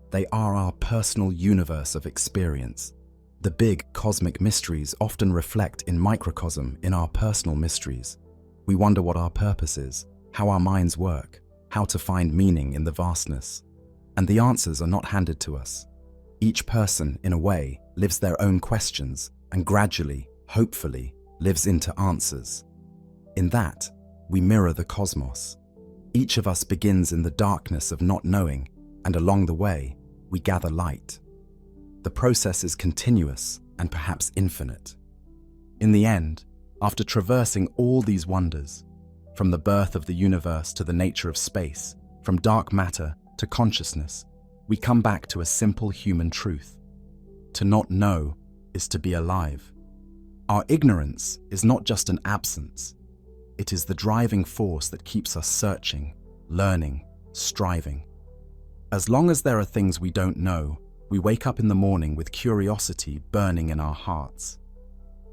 They are our personal universe of experience. The big cosmic mysteries often reflect in microcosm in our personal mysteries. We wonder what our purpose is, how our minds work, how to find meaning in the vastness. And the answers are not handed to us. Each person, in a way, lives their own questions and gradually, hopefully, lives into answers. In that, we mirror the cosmos. Each of us begins in the darkness of not knowing, and along the way, we gather light. The process is continuous and perhaps infinite. In the end, after traversing all these wonders, from the birth of the universe to the nature of space, from dark matter to consciousness, we come back to a simple human truth. To not know is to be alive. Our ignorance is not just an absence. It is the driving force that keeps us searching, learning, striving. As long as there are things we don't know, we wake up in the morning with curiosity burning in our hearts.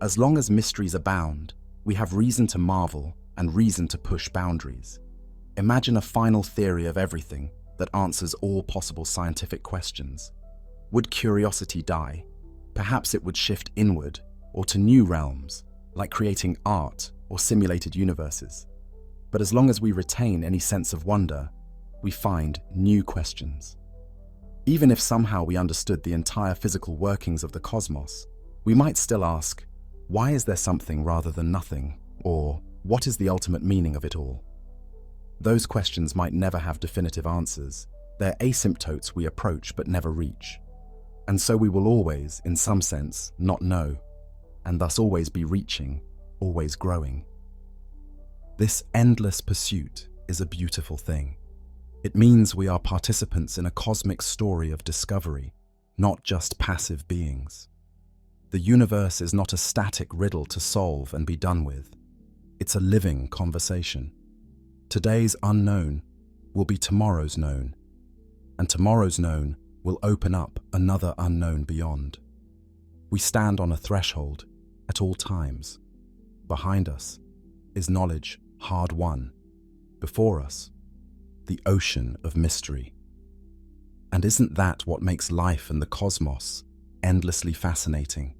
As long as mysteries abound, we have reason to marvel and reason to push boundaries. Imagine a final theory of everything that answers all possible scientific questions. Would curiosity die? Perhaps it would shift inward or to new realms, like creating art or simulated universes. But as long as we retain any sense of wonder, we find new questions. Even if somehow we understood the entire physical workings of the cosmos, we might still ask, why is there something rather than nothing? Or, what is the ultimate meaning of it all? Those questions might never have definitive answers. They're asymptotes we approach but never reach. And so we will always, in some sense, not know, and thus always be reaching, always growing. This endless pursuit is a beautiful thing. It means we are participants in a cosmic story of discovery, not just passive beings. The universe is not a static riddle to solve and be done with. It's a living conversation. Today's unknown will be tomorrow's known, and tomorrow's known will open up another unknown beyond. We stand on a threshold at all times. Behind us is knowledge hard won. Before us, the ocean of mystery. And isn't that what makes life and the cosmos endlessly fascinating?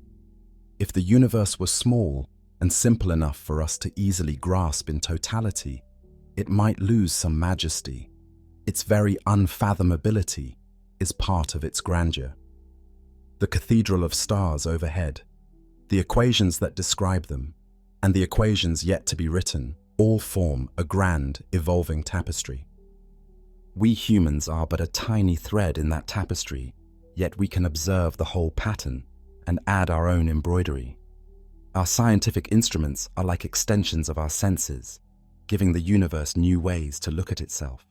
If the universe were small and simple enough for us to easily grasp in totality, it might lose some majesty. Its very unfathomability is part of its grandeur. The cathedral of stars overhead, the equations that describe them, and the equations yet to be written all form a grand, evolving tapestry. We humans are but a tiny thread in that tapestry, yet we can observe the whole pattern and add our own embroidery. Our scientific instruments are like extensions of our senses, giving the universe new ways to look at itself.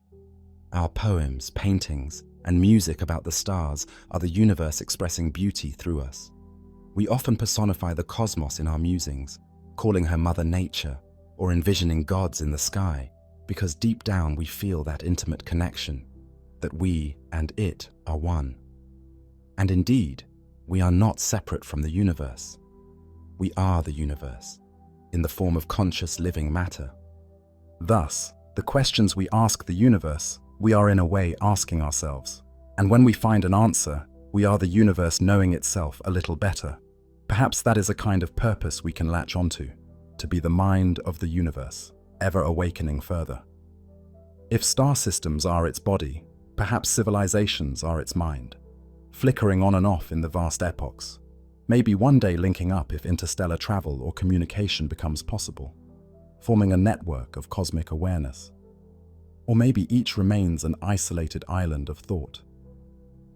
Our poems, paintings, and music about the stars are the universe expressing beauty through us. We often personify the cosmos in our musings, calling her Mother Nature or envisioning gods in the sky, because deep down we feel that intimate connection, that we and it are one. And indeed, we are not separate from the universe. We are the universe, in the form of conscious living matter. Thus, the questions we ask the universe, we are in a way asking ourselves. And when we find an answer, we are the universe knowing itself a little better. Perhaps that is a kind of purpose we can latch onto, to be the mind of the universe, ever awakening further. If star systems are its body, perhaps civilizations are its mind, flickering on and off in the vast epochs, maybe one day linking up if interstellar travel or communication becomes possible, forming a network of cosmic awareness. Or maybe each remains an isolated island of thought.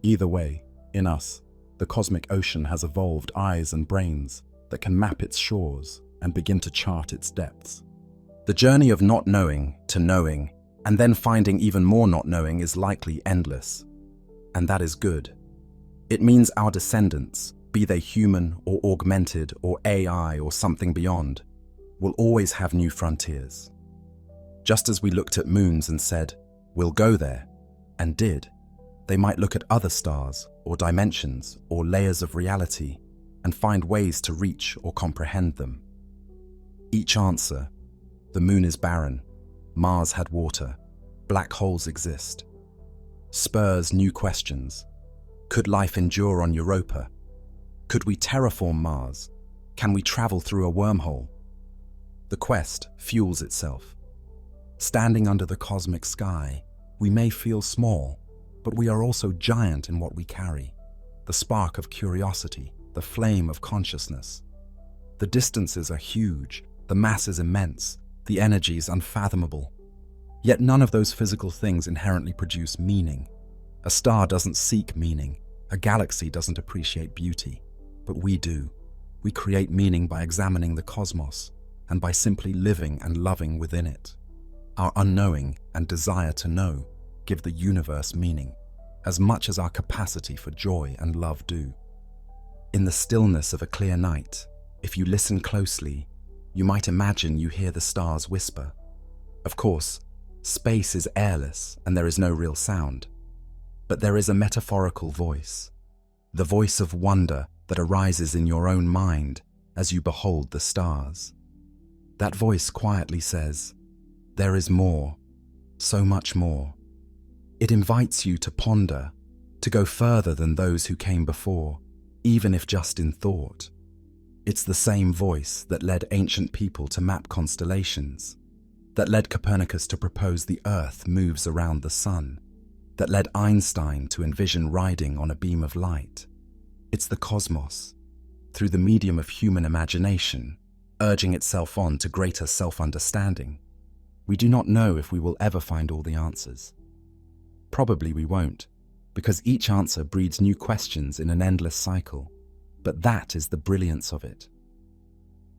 Either way, in us, the cosmic ocean has evolved eyes and brains that can map its shores and begin to chart its depths. The journey of not knowing to knowing, and then finding even more not knowing, is likely endless. And that is good. It means our descendants, be they human or augmented or AI or something beyond, will always have new frontiers. Just as we looked at moons and said, we'll go there, and did, they might look at other stars or dimensions or layers of reality and find ways to reach or comprehend them. Each answer: the moon is barren, Mars had water, black holes exist, spurs new questions. Could life endure on Europa? Could we terraform Mars? Can we travel through a wormhole? The quest fuels itself. Standing under the cosmic sky, we may feel small, but we are also giant in what we carry. The spark of curiosity, the flame of consciousness. The distances are huge, the mass is immense, the energy is unfathomable. Yet none of those physical things inherently produce meaning. A star doesn't seek meaning, a galaxy doesn't appreciate beauty, but we do. We create meaning by examining the cosmos and by simply living and loving within it. Our unknowing and desire to know give the universe meaning, as much as our capacity for joy and love do. In the stillness of a clear night, if you listen closely, you might imagine you hear the stars whisper. Of course, space is airless and there is no real sound. But there is a metaphorical voice, the voice of wonder that arises in your own mind as you behold the stars. That voice quietly says, "There is more, so much more." It invites you to ponder, to go further than those who came before, even if just in thought. It's the same voice that led ancient people to map constellations, that led Copernicus to propose the Earth moves around the sun, that led Einstein to envision riding on a beam of light. It's the cosmos, through the medium of human imagination, urging itself on to greater self-understanding. We do not know if we will ever find all the answers. Probably we won't, because each answer breeds new questions in an endless cycle. But that is the brilliance of it.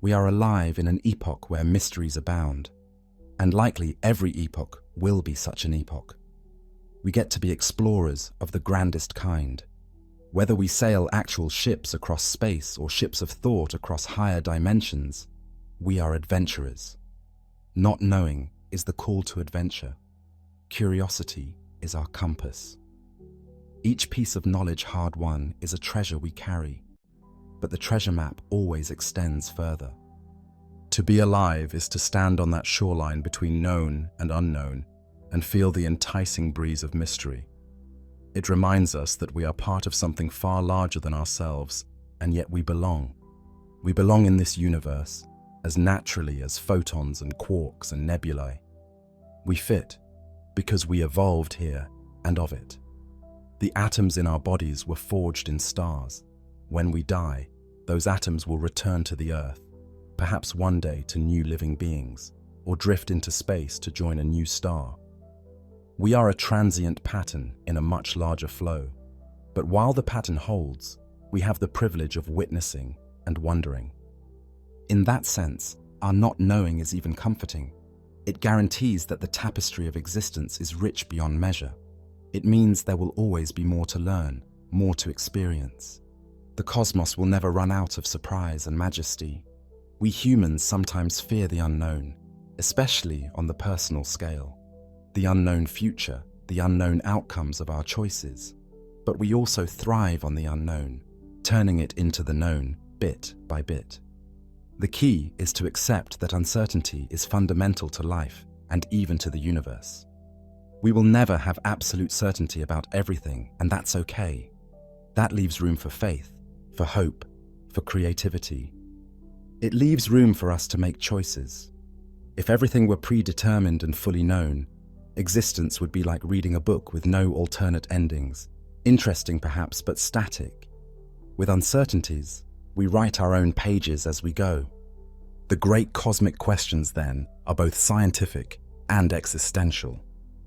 We are alive in an epoch where mysteries abound, and likely every epoch will be such an epoch. We get to be explorers of the grandest kind. Whether we sail actual ships across space or ships of thought across higher dimensions, we are adventurers. Not knowing is the call to adventure. Curiosity is our compass. Each piece of knowledge hard won is a treasure we carry, but the treasure map always extends further. To be alive is to stand on that shoreline between known and unknown and feel the enticing breeze of mystery. It reminds us that we are part of something far larger than ourselves, and yet we belong. We belong in this universe as naturally as photons and quarks and nebulae. We fit because we evolved here and of it. The atoms in our bodies were forged in stars. When we die, those atoms will return to the Earth, perhaps one day to new living beings, or drift into space to join a new star. We are a transient pattern in a much larger flow, but while the pattern holds, we have the privilege of witnessing and wondering. In that sense, our not knowing is even comforting. It guarantees that the tapestry of existence is rich beyond measure. It means there will always be more to learn, more to experience. The cosmos will never run out of surprise and majesty. We humans sometimes fear the unknown, especially on the personal scale. The unknown future, the unknown outcomes of our choices. But we also thrive on the unknown, turning it into the known, bit by bit. The key is to accept that uncertainty is fundamental to life and even to the universe. We will never have absolute certainty about everything, and that's okay. That leaves room for faith, for hope, for creativity. It leaves room for us to make choices. If everything were predetermined and fully known, existence would be like reading a book with no alternate endings, interesting perhaps, but static. With uncertainties, we write our own pages as we go. The great cosmic questions, then, are both scientific and existential.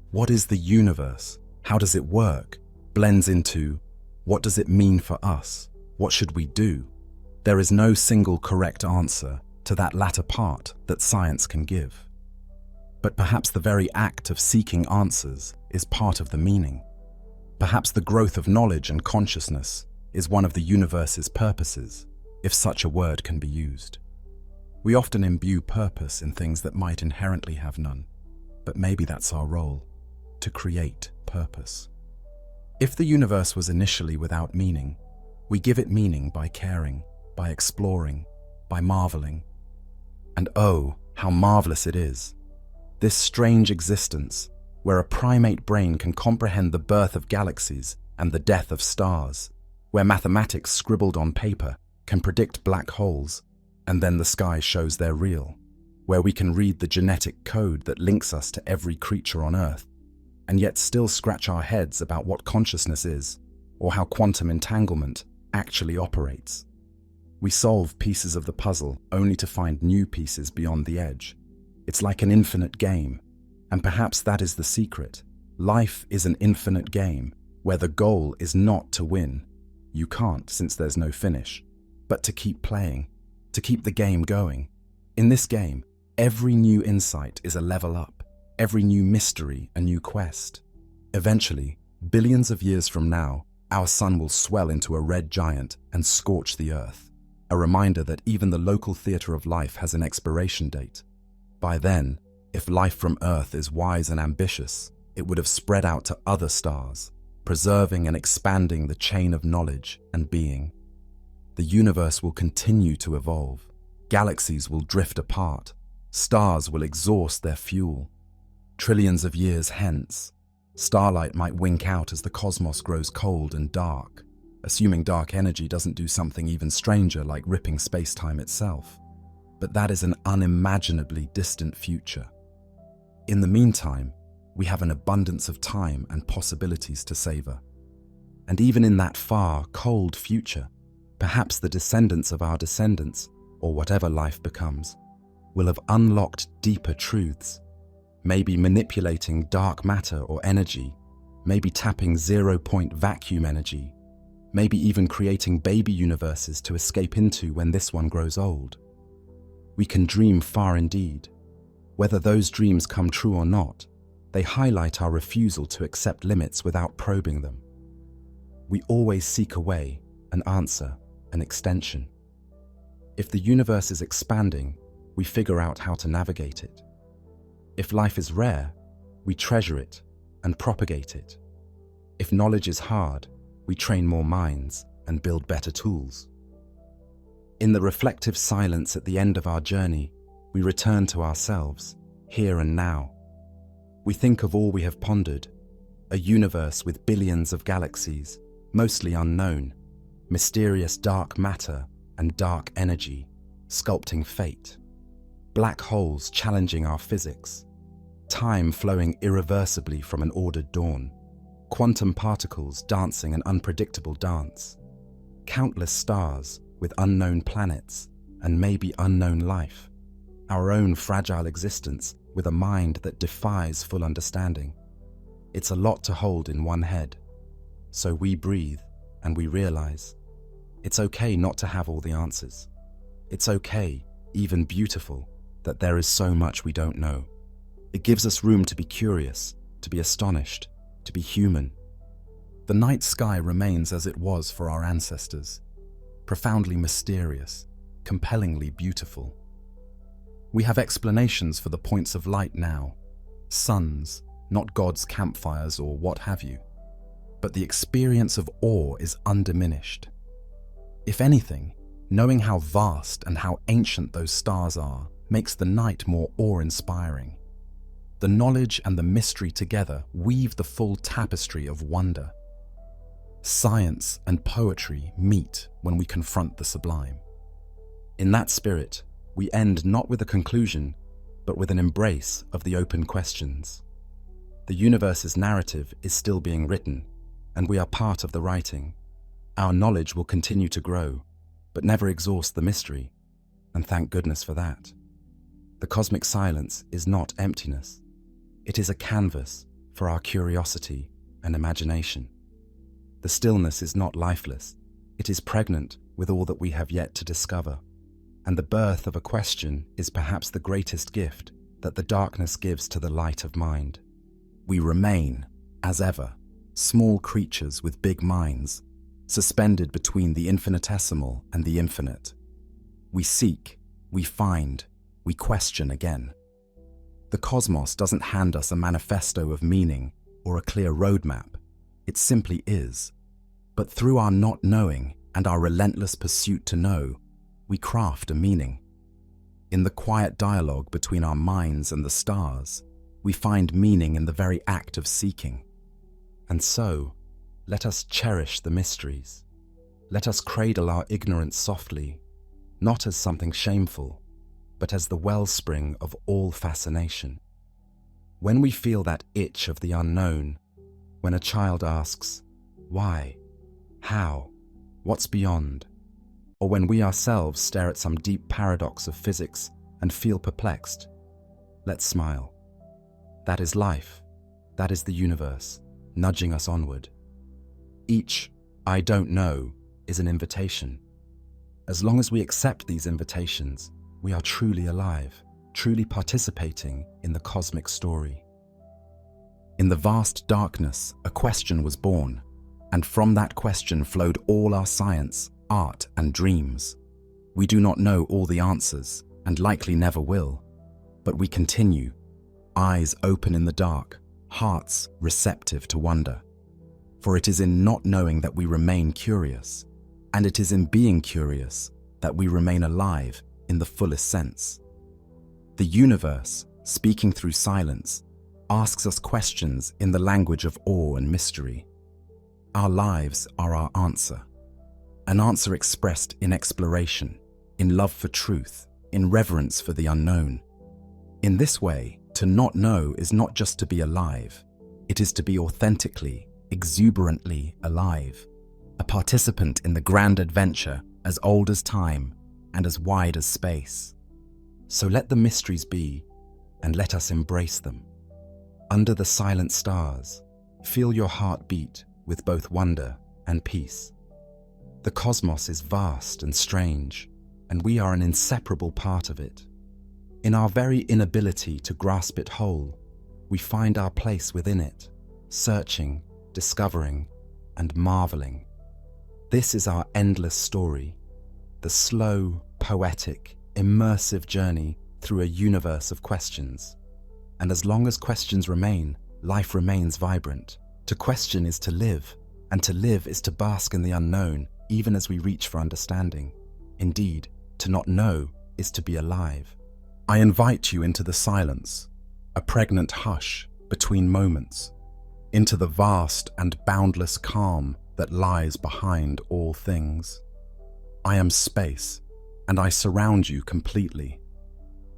What is the universe? How does it work? Blends into, what does it mean for us? What should we do? There is no single correct answer to that latter part that science can give. But perhaps the very act of seeking answers is part of the meaning. Perhaps the growth of knowledge and consciousness is one of the universe's purposes, if such a word can be used. We often imbue purpose in things that might inherently have none, but maybe that's our role, to create purpose. If the universe was initially without meaning, we give it meaning by caring, by exploring, by marveling. And oh, how marvelous it is! This strange existence, where a primate brain can comprehend the birth of galaxies and the death of stars, where mathematics scribbled on paper can predict black holes, and then the sky shows they're real, where we can read the genetic code that links us to every creature on Earth, and yet still scratch our heads about what consciousness is, or how quantum entanglement actually operates. We solve pieces of the puzzle only to find new pieces beyond the edge. It's like an infinite game, and perhaps that is the secret. Life is an infinite game, where the goal is not to win. You can't, since there's no finish, but to keep playing, to keep the game going. In this game, every new insight is a level up, every new mystery a new quest. Eventually, billions of years from now, our sun will swell into a red giant and scorch the earth, a reminder that even the local theatre of life has an expiration date. By then, if life from Earth is wise and ambitious, it would have spread out to other stars, preserving and expanding the chain of knowledge and being. The universe will continue to evolve. Galaxies will drift apart. Stars will exhaust their fuel. Trillions of years hence, starlight might wink out as the cosmos grows cold and dark, assuming dark energy doesn't do something even stranger like ripping space-time itself. But that is an unimaginably distant future. In the meantime, we have an abundance of time and possibilities to savor. And even in that far, cold future, perhaps the descendants of our descendants, or whatever life becomes, will have unlocked deeper truths, maybe manipulating dark matter or energy, maybe tapping zero-point vacuum energy, maybe even creating baby universes to escape into when this one grows old. We can dream far indeed. Whether those dreams come true or not, they highlight our refusal to accept limits without probing them. We always seek a way, an answer, an extension. If the universe is expanding, we figure out how to navigate it. If life is rare, we treasure it and propagate it. If knowledge is hard, we train more minds and build better tools. In the reflective silence at the end of our journey, we return to ourselves, here and now. We think of all we have pondered, a universe with billions of galaxies, mostly unknown, mysterious dark matter and dark energy, sculpting fate, black holes challenging our physics, time flowing irreversibly from an ordered dawn, quantum particles dancing an unpredictable dance, countless stars with unknown planets and maybe unknown life, our own fragile existence with a mind that defies full understanding. It's a lot to hold in one head. So we breathe and we realize it's okay not to have all the answers. It's okay, even beautiful, that there is so much we don't know. It gives us room to be curious, to be astonished, to be human. The night sky remains as it was for our ancestors, profoundly mysterious, compellingly beautiful. We have explanations for the points of light now, suns, not God's campfires or what have you. But the experience of awe is undiminished. If anything, knowing how vast and how ancient those stars are makes the night more awe-inspiring. The knowledge and the mystery together weave the full tapestry of wonder. Science and poetry meet when we confront the sublime. In that spirit, we end not with a conclusion, but with an embrace of the open questions. The universe's narrative is still being written, and we are part of the writing. Our knowledge will continue to grow, but never exhaust the mystery, and thank goodness for that. The cosmic silence is not emptiness. It is a canvas for our curiosity and imagination. The stillness is not lifeless. It is pregnant with all that we have yet to discover. And the birth of a question is perhaps the greatest gift that the darkness gives to the light of mind. We remain, as ever, small creatures with big minds, suspended between the infinitesimal and the infinite. We seek, we find, we question again. The cosmos doesn't hand us a manifesto of meaning or a clear roadmap. It simply is. But through our not knowing and our relentless pursuit to know, we craft a meaning. In the quiet dialogue between our minds and the stars, we find meaning in the very act of seeking. And so, let us cherish the mysteries. Let us cradle our ignorance softly, not as something shameful, but as the wellspring of all fascination. When we feel that itch of the unknown, when a child asks, why, how, what's beyond, or when we ourselves stare at some deep paradox of physics and feel perplexed, let's smile. That is life. That is the universe, nudging us onward. Each "I don't know" is an invitation. As long as we accept these invitations, we are truly alive, truly participating in the cosmic story. In the vast darkness, a question was born, And from that question flowed all our science, art, and dreams. We do not know all the answers, and likely never will. But we continue, eyes open in the dark, hearts receptive to wonder. For it is in not knowing that we remain curious, and it is in being curious that we remain alive in the fullest sense. The universe, speaking through silence, asks us questions in the language of awe and mystery. Our lives are our answer, an answer expressed in exploration, in love for truth, in reverence for the unknown. In this way, to not know is not just to be alive, it is to be authentically, exuberantly alive, a participant in the grand adventure as old as time and as wide as space. So let the mysteries be, and let us embrace them. Under the silent stars, feel your heart beat with both wonder and peace. The cosmos is vast and strange, and we are an inseparable part of it. In our very inability to grasp it whole, we find our place within it, searching, discovering, and marveling. This is our endless story, the slow, poetic, immersive journey through a universe of questions. And as long as questions remain, life remains vibrant. To question is to live, and to live is to bask in the unknown, even as we reach for understanding. Indeed, to not know is to be alive. I invite you into the silence, a pregnant hush between moments, into the vast and boundless calm that lies behind all things. I am space, and I surround you completely.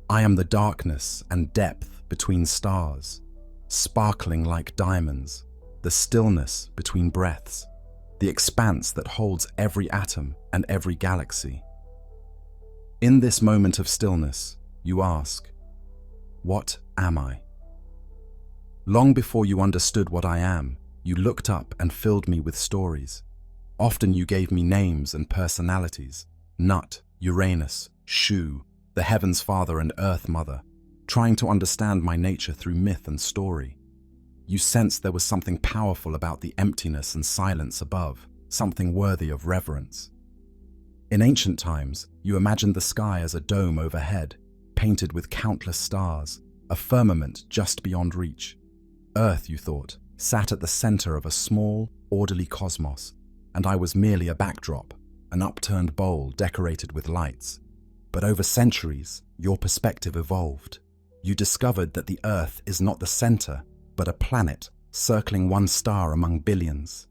I am the darkness and depth between stars, sparkling like diamonds, the stillness between breaths, the expanse that holds every atom and every galaxy. In this moment of stillness, you ask, what am I? Long before you understood what I am, you looked up and filled me with stories. Often you gave me names and personalities: Nut, Uranus, Shu, the Heavens Father and Earth Mother, trying to understand my nature through myth and story. You sensed there was something powerful about the emptiness and silence above, something worthy of reverence. In ancient times, you imagined the sky as a dome overhead, painted with countless stars, a firmament just beyond reach. Earth, you thought, sat at the center of a small, orderly cosmos, and I was merely a backdrop, an upturned bowl decorated with lights. But over centuries, your perspective evolved. You discovered that the Earth is not the center, but a planet circling one star among billions.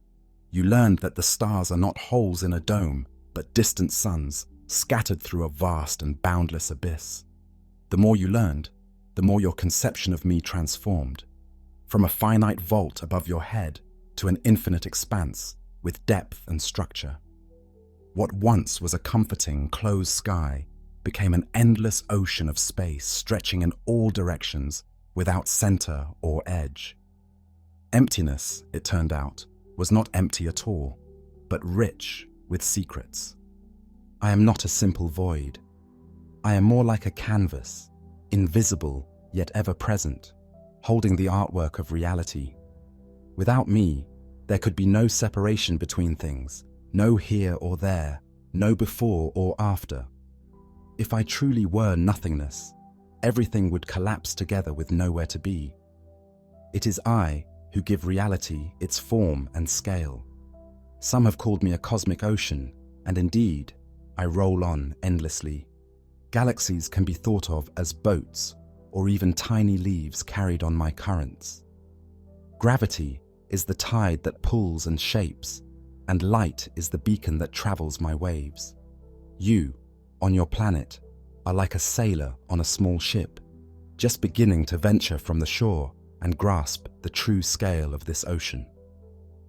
You learned that the stars are not holes in a dome, but distant suns scattered through a vast and boundless abyss. The more you learned, the more your conception of me transformed, from a finite vault above your head to an infinite expanse with depth and structure. What once was a comforting, closed sky became an endless ocean of space stretching in all directions without center or edge. Emptiness, it turned out, was not empty at all, but rich with secrets. I am not a simple void. I am more like a canvas, invisible yet ever present, holding the artwork of reality. Without me, there could be no separation between things, no here or there, no before or after. If I truly were nothingness, everything would collapse together with nowhere to be. It is I who give reality its form and scale. Some have called me a cosmic ocean, and indeed, I roll on endlessly. Galaxies can be thought of as boats, or even tiny leaves carried on my currents. Gravity is the tide that pulls and shapes, and light is the beacon that travels my waves. You, on your planet, are like a sailor on a small ship, just beginning to venture from the shore and grasp the true scale of this ocean.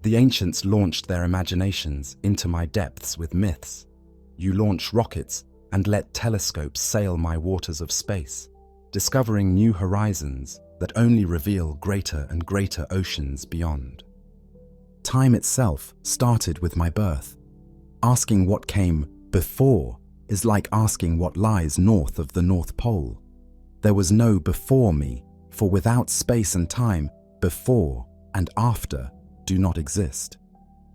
The ancients launched their imaginations into my depths with myths. You launch rockets and let telescopes sail my waters of space, discovering new horizons that only reveal greater and greater oceans beyond. Time itself started with my birth. Asking what came before is like asking what lies north of the North Pole. There was no before me, for without space and time, before and after do not exist.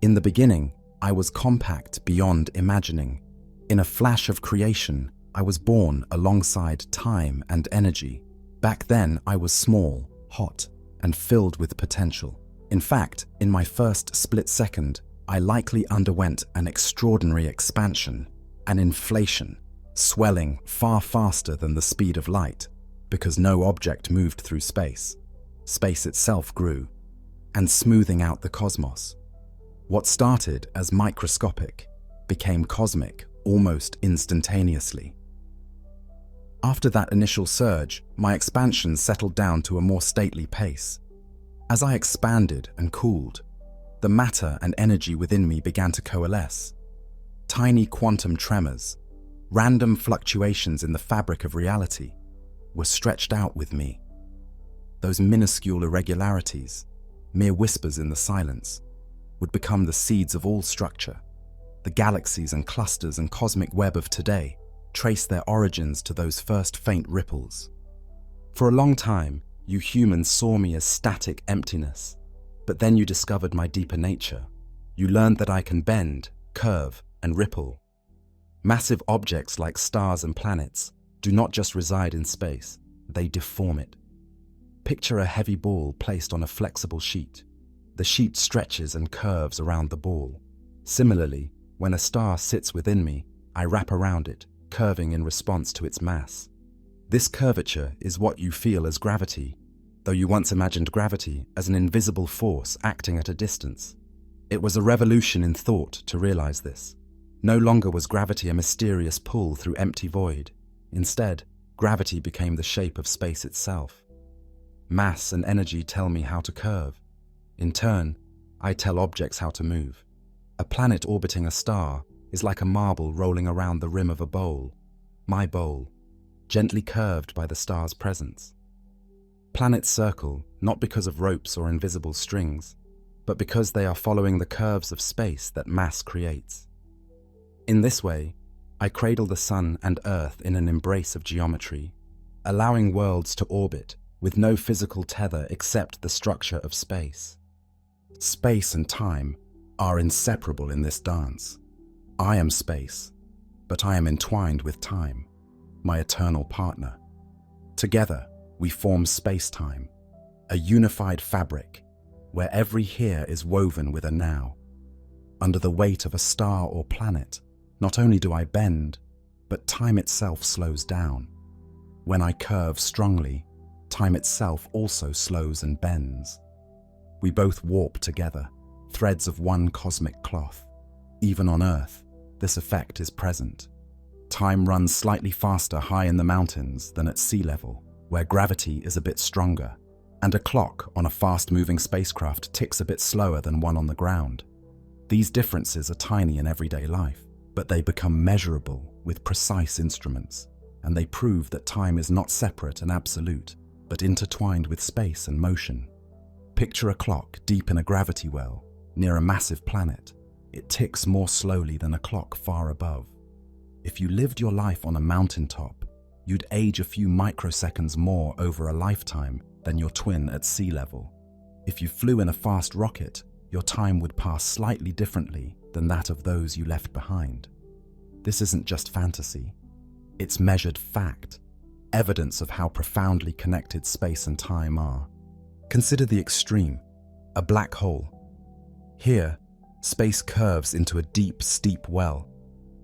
In the beginning, I was compact beyond imagining. In a flash of creation, I was born alongside time and energy. Back then, I was small, hot, and filled with potential. In fact, in my first split second, I likely underwent an extraordinary expansion, an inflation, swelling far faster than the speed of light, because no object moved through space. Space itself grew, and smoothing out the cosmos. What started as microscopic became cosmic almost instantaneously. After that initial surge, my expansion settled down to a more stately pace. As I expanded and cooled, the matter and energy within me began to coalesce. Tiny quantum tremors, random fluctuations in the fabric of reality, were stretched out with me. Those minuscule irregularities, mere whispers in the silence, would become the seeds of all structure. The galaxies and clusters and cosmic web of today trace their origins to those first faint ripples. For a long time, you humans saw me as static emptiness, but then you discovered my deeper nature. You learned that I can bend, curve, and ripple. Massive objects like stars and planets do not just reside in space, they deform it. Picture a heavy ball placed on a flexible sheet. The sheet stretches and curves around the ball. Similarly, when a star sits within me, I wrap around it, curving in response to its mass. This curvature is what you feel as gravity, though you once imagined gravity as an invisible force acting at a distance. It was a revolution in thought to realize this. No longer was gravity a mysterious pull through empty void. Instead, gravity became the shape of space itself. Mass and energy tell me how to curve. In turn, I tell objects how to move. A planet orbiting a star is like a marble rolling around the rim of a bowl, my bowl, gently curved by the star's presence. Planets circle not because of ropes or invisible strings, but because they are following the curves of space that mass creates. In this way, I cradle the sun and earth in an embrace of geometry, allowing worlds to orbit with no physical tether except the structure of space. Space and time are inseparable in this dance. I am space, but I am entwined with time, my eternal partner. Together, we form space-time, a unified fabric where every here is woven with a now. Under the weight of a star or planet, not only do I bend, but time itself slows down. When I curve strongly, time itself also slows and bends. We both warp together, threads of one cosmic cloth. Even on Earth, this effect is present. Time runs slightly faster high in the mountains than at sea level, where gravity is a bit stronger, and a clock on a fast-moving spacecraft ticks a bit slower than one on the ground. These differences are tiny in everyday life, but they become measurable with precise instruments, and they prove that time is not separate and absolute, but intertwined with space and motion. Picture a clock deep in a gravity well, near a massive planet. It ticks more slowly than a clock far above. If you lived your life on a mountaintop, you'd age a few microseconds more over a lifetime than your twin at sea level. If you flew in a fast rocket, your time would pass slightly differently than that of those you left behind. This isn't just fantasy. It's measured fact, evidence of how profoundly connected space and time are. Consider the extreme, a black hole. Here, space curves into a deep, steep well.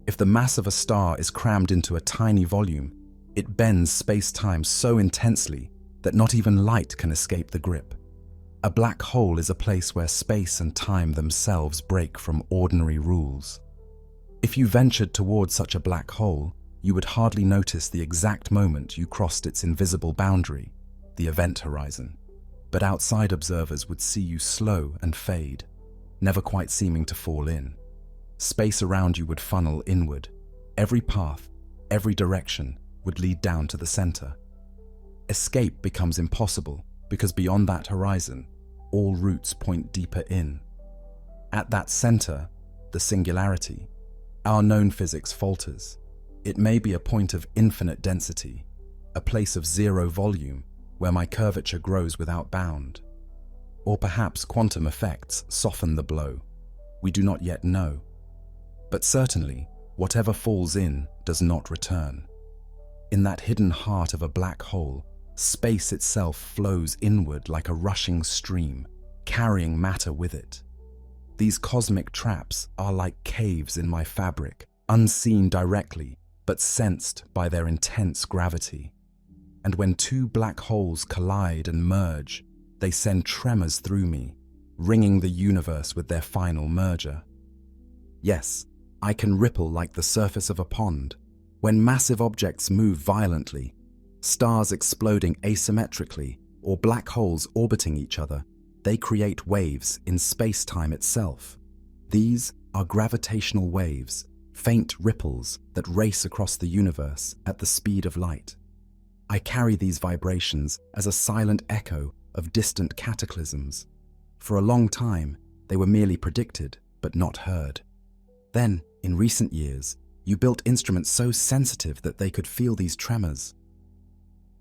If the mass of a star is crammed into a tiny volume, it bends space-time so intensely that not even light can escape the grip. A black hole is a place where space and time themselves break from ordinary rules. If you ventured towards such a black hole, you would hardly notice the exact moment you crossed its invisible boundary, the event horizon. But outside observers would see you slow and fade, never quite seeming to fall in. Space around you would funnel inward. Every path, every direction would lead down to the center. Escape becomes impossible because beyond that horizon, all routes point deeper in. At that center, the singularity, our known physics falters. It may be a point of infinite density, a place of zero volume where my curvature grows without bound. Or perhaps quantum effects soften the blow. We do not yet know. But certainly, whatever falls in does not return. In that hidden heart of a black hole, space itself flows inward like a rushing stream, carrying matter with it. These cosmic traps are like caves in my fabric, unseen directly, but sensed by their intense gravity. And when two black holes collide and merge, they send tremors through me, ringing the universe with their final merger. Yes, I can ripple like the surface of a pond. When massive objects move violently, stars exploding asymmetrically, or black holes orbiting each other, they create waves in space-time itself. These are gravitational waves, faint ripples that race across the universe at the speed of light. I carry these vibrations as a silent echo of distant cataclysms. For a long time, they were merely predicted, but not heard. Then, in recent years, you built instruments so sensitive that they could feel these tremors.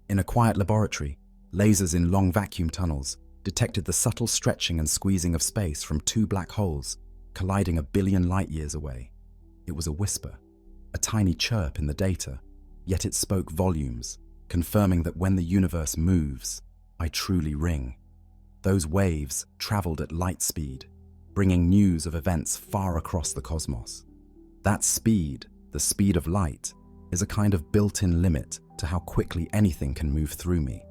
In a quiet laboratory, lasers in long vacuum tunnels detected the subtle stretching and squeezing of space from two black holes colliding a billion light-years away. It was a whisper, a tiny chirp in the data, yet it spoke volumes, confirming that when the universe moves, I truly ring. Those waves traveled at light speed, bringing news of events far across the cosmos. That speed, the speed of light, is a kind of built-in limit to how quickly anything can move through me.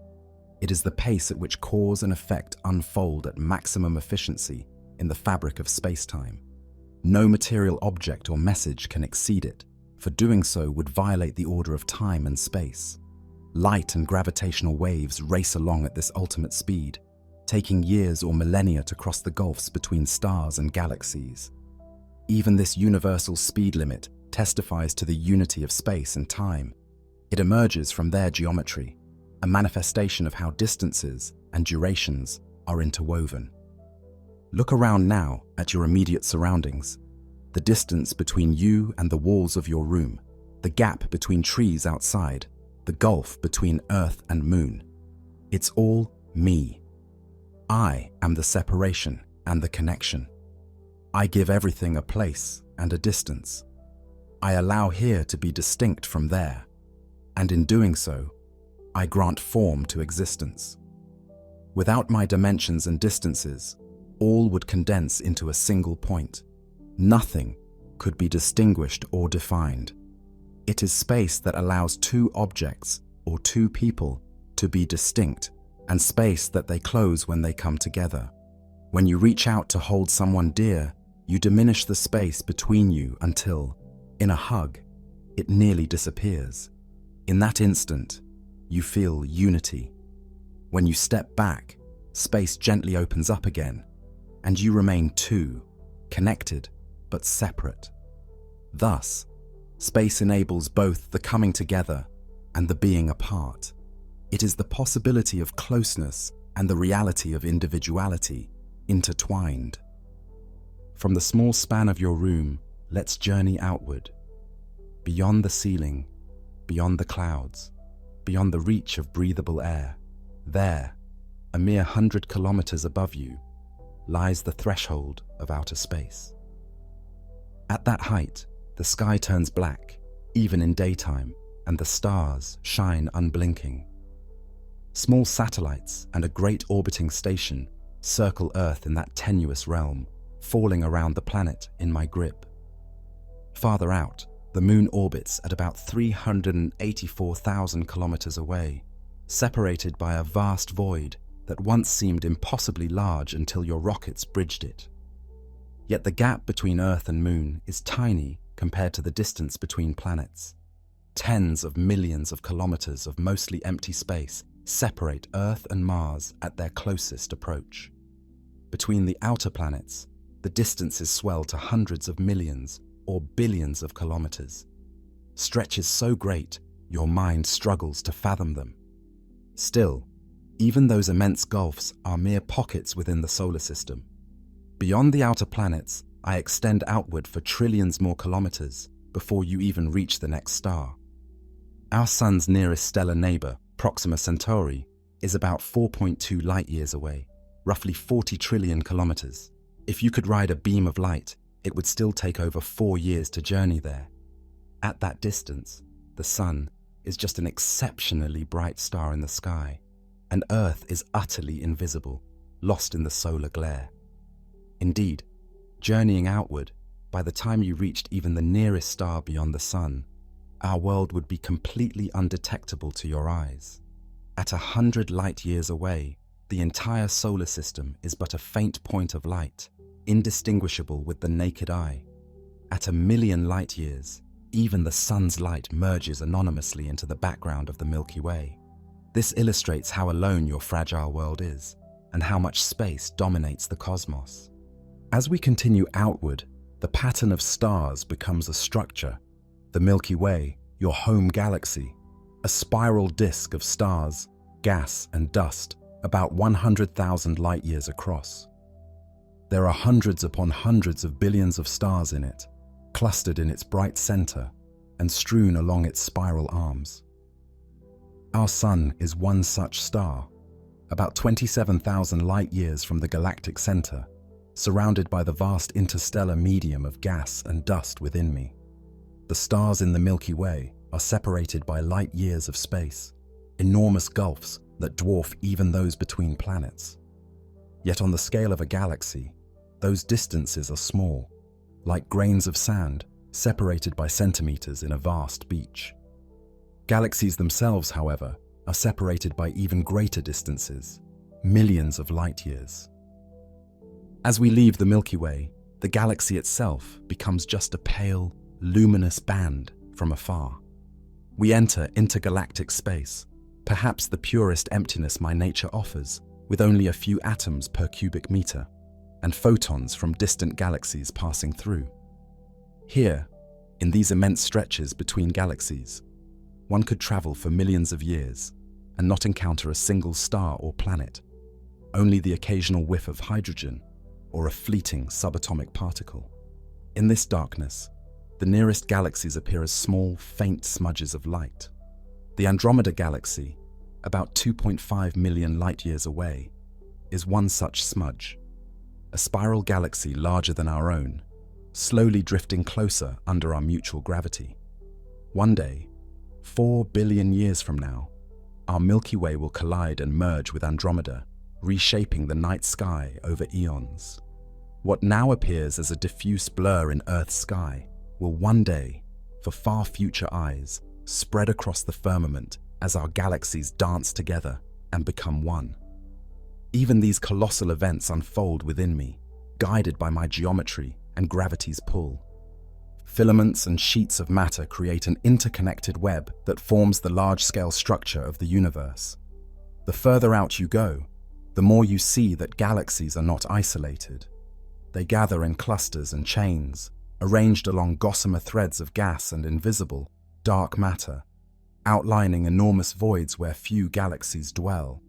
It is the pace at which cause and effect unfold at maximum efficiency in the fabric of space-time. No material object or message can exceed it, for doing so would violate the order of time and space. Light and gravitational waves race along at this ultimate speed, taking years or millennia to cross the gulfs between stars and galaxies. Even this universal speed limit testifies to the unity of space and time. It emerges from their geometry, a manifestation of how distances and durations are interwoven. Look around now at your immediate surroundings. The distance between you and the walls of your room, the gap between trees outside, the gulf between Earth and Moon. It's all me. I am the separation and the connection. I give everything a place and a distance. I allow here to be distinct from there, and in doing so, I grant form to existence. Without my dimensions and distances, all would condense into a single point. Nothing could be distinguished or defined. It is space that allows two objects or two people to be distinct, and space that they close when they come together. When you reach out to hold someone dear, you diminish the space between you until, in a hug, it nearly disappears. In that instant, you feel unity. When you step back, space gently opens up again, and you remain two, connected but separate. Thus, space enables both the coming together and the being apart. It is the possibility of closeness and the reality of individuality intertwined. From the small span of your room, let's journey outward. Beyond the ceiling, beyond the clouds, beyond the reach of breathable air, there, a mere 100 kilometers above you, lies the threshold of outer space. At that height, the sky turns black, even in daytime, and the stars shine unblinking. Small satellites and a great orbiting station circle Earth in that tenuous realm, falling around the planet in my grip. Farther out, the Moon orbits at about 384,000 kilometers away, separated by a vast void that once seemed impossibly large until your rockets bridged it. Yet the gap between Earth and Moon is tiny compared to the distance between planets. Tens of millions of kilometers of mostly empty space separate Earth and Mars at their closest approach. Between the outer planets, the distances swell to hundreds of millions or billions of kilometers. Stretches so great, your mind struggles to fathom them. Still, even those immense gulfs are mere pockets within the solar system. Beyond the outer planets, I extend outward for trillions more kilometers before you even reach the next star. Our Sun's nearest stellar neighbor, Proxima Centauri, is about 4.2 light-years away, roughly 40 trillion kilometers. If you could ride a beam of light, it would still take over 4 years to journey there. At that distance, the sun is just an exceptionally bright star in the sky, and Earth is utterly invisible, lost in the solar glare. Indeed, journeying outward, by the time you reached even the nearest star beyond the sun, our world would be completely undetectable to your eyes. At 100 light years away, the entire solar system is but a faint point of light, indistinguishable with the naked eye. At 1,000,000 light years, even the sun's light merges anonymously into the background of the Milky Way. This illustrates how alone your fragile world is, and how much space dominates the cosmos. As we continue outward, the pattern of stars becomes a structure. The Milky Way, your home galaxy, a spiral disk of stars, gas, and dust, about 100,000 light years across. There are hundreds upon hundreds of billions of stars in it, clustered in its bright center and strewn along its spiral arms. Our Sun is one such star, about 27,000 light years from the galactic center, surrounded by the vast interstellar medium of gas and dust within me. The stars in the Milky Way are separated by light years of space, enormous gulfs that dwarf even those between planets. Yet on the scale of a galaxy, those distances are small, like grains of sand separated by centimeters in a vast beach. Galaxies themselves, however, are separated by even greater distances, millions of light years. As we leave the Milky Way, the galaxy itself becomes just a pale, luminous band from afar. We enter intergalactic space, perhaps the purest emptiness my nature offers, with only a few atoms per cubic meter, and photons from distant galaxies passing through. Here, in these immense stretches between galaxies, one could travel for millions of years and not encounter a single star or planet, only the occasional whiff of hydrogen or a fleeting subatomic particle. In this darkness, the nearest galaxies appear as small, faint smudges of light. The Andromeda Galaxy, about 2.5 million light-years away, is one such smudge, a spiral galaxy larger than our own, slowly drifting closer under our mutual gravity. One day, 4 billion years from now, our Milky Way will collide and merge with Andromeda, reshaping the night sky over eons. What now appears as a diffuse blur in Earth's sky will one day, for far future eyes, spread across the firmament as our galaxies dance together and become one. Even these colossal events unfold within me, guided by my geometry and gravity's pull. Filaments and sheets of matter create an interconnected web that forms the large-scale structure of the universe. The further out you go, the more you see that galaxies are not isolated. They gather in clusters and chains, arranged along gossamer threads of gas and invisible, dark matter, outlining enormous voids where few galaxies dwell.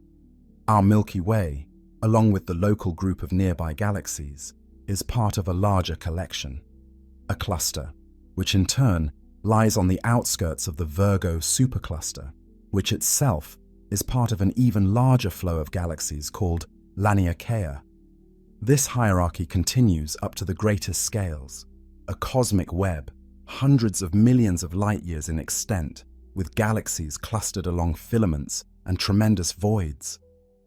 Our Milky Way, along with the local group of nearby galaxies, is part of a larger collection, a cluster, which in turn lies on the outskirts of the Virgo supercluster, which itself is part of an even larger flow of galaxies called Laniakea. This hierarchy continues up to the greatest scales, a cosmic web, hundreds of millions of light years in extent, with galaxies clustered along filaments and tremendous voids,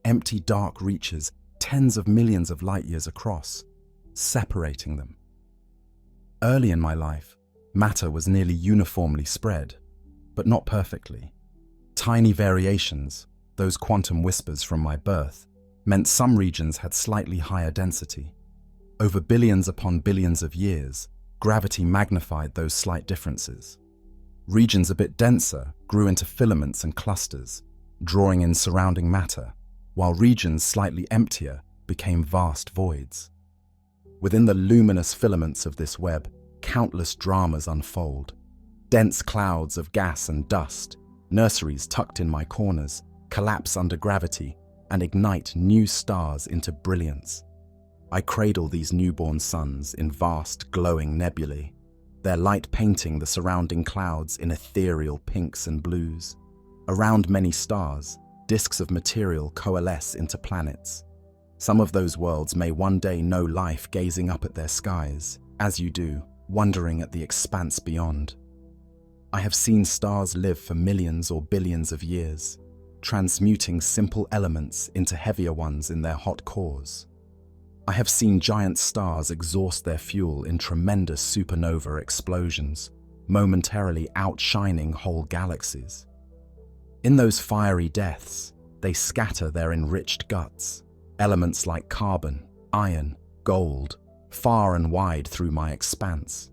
empty dark reaches tens of millions of light years across, separating them. Early in my life, matter was nearly uniformly spread, but not perfectly. Tiny variations, those quantum whispers from my birth, meant some regions had slightly higher density. Over billions upon billions of years, gravity magnified those slight differences. Regions a bit denser grew into filaments and clusters, drawing in surrounding matter, while regions slightly emptier became vast voids. Within the luminous filaments of this web, countless dramas unfold. Dense clouds of gas and dust, nurseries tucked in my corners, collapse under gravity and ignite new stars into brilliance. I cradle these newborn suns in vast glowing nebulae, their light painting the surrounding clouds in ethereal pinks and blues. Around many stars, disks of material coalesce into planets. Some of those worlds may one day know life gazing up at their skies, as you do, wondering at the expanse beyond. I have seen stars live for millions or billions of years, transmuting simple elements into heavier ones in their hot cores. I have seen giant stars exhaust their fuel in tremendous supernova explosions, momentarily outshining whole galaxies. In those fiery deaths, they scatter their enriched guts, elements like carbon, iron, gold, far and wide through my expanse.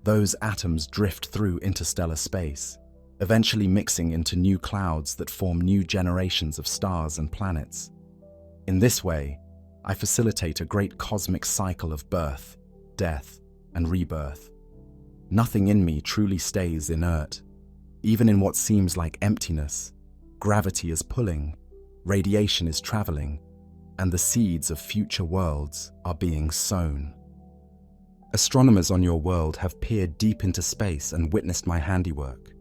Those atoms drift through interstellar space, eventually mixing into new clouds that form new generations of stars and planets. In this way, I facilitate a great cosmic cycle of birth, death, and rebirth. Nothing in me truly stays inert. Even in what seems like emptiness, gravity is pulling, radiation is traveling, and the seeds of future worlds are being sown. Astronomers on your world have peered deep into space and witnessed my handiwork.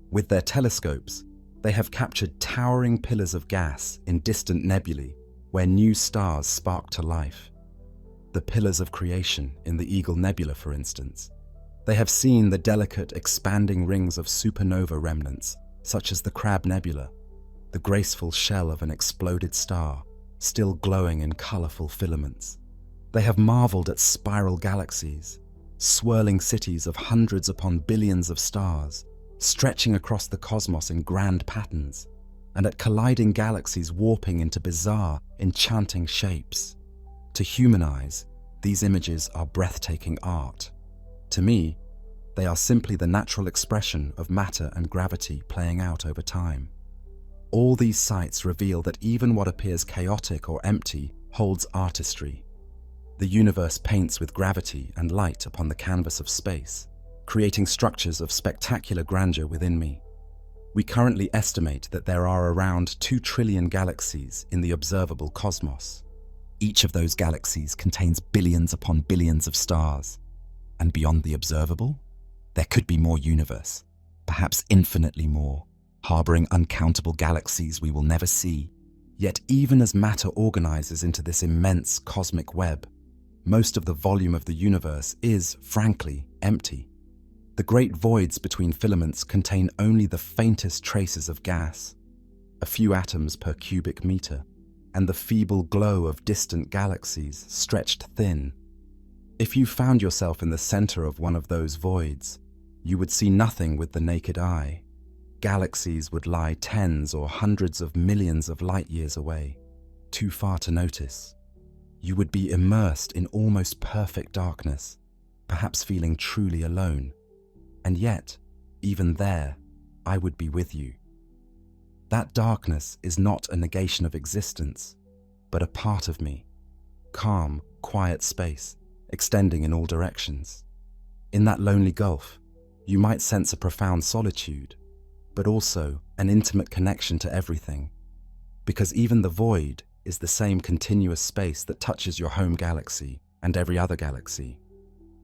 With their telescopes, they have captured towering pillars of gas in distant nebulae where new stars spark to life. The pillars of creation in the Eagle Nebula, for instance. They have seen the delicate, expanding rings of supernova remnants, such as the Crab Nebula, the graceful shell of an exploded star, still glowing in colorful filaments. They have marveled at spiral galaxies, swirling cities of hundreds upon billions of stars, stretching across the cosmos in grand patterns, and at colliding galaxies warping into bizarre, enchanting shapes. To human eyes, these images are breathtaking art. To me, they are simply the natural expression of matter and gravity playing out over time. All these sights reveal that even what appears chaotic or empty holds artistry. The universe paints with gravity and light upon the canvas of space, creating structures of spectacular grandeur within me. We currently estimate that there are around 2 trillion galaxies in the observable cosmos. Each of those galaxies contains billions upon billions of stars. And beyond the observable, there could be more universe, perhaps infinitely more, harboring uncountable galaxies we will never see. Yet even as matter organizes into this immense cosmic web, most of the volume of the universe is, frankly, empty. The great voids between filaments contain only the faintest traces of gas, a few atoms per cubic meter, and the feeble glow of distant galaxies stretched thin. If you found yourself in the center of one of those voids, you would see nothing with the naked eye. Galaxies would lie tens or hundreds of millions of light years away, too far to notice. You would be immersed in almost perfect darkness, perhaps feeling truly alone. And yet, even there, I would be with you. That darkness is not a negation of existence, but a part of me. Calm, quiet space, extending in all directions. In that lonely gulf, you might sense a profound solitude, but also an intimate connection to everything. Because even the void is the same continuous space that touches your home galaxy and every other galaxy.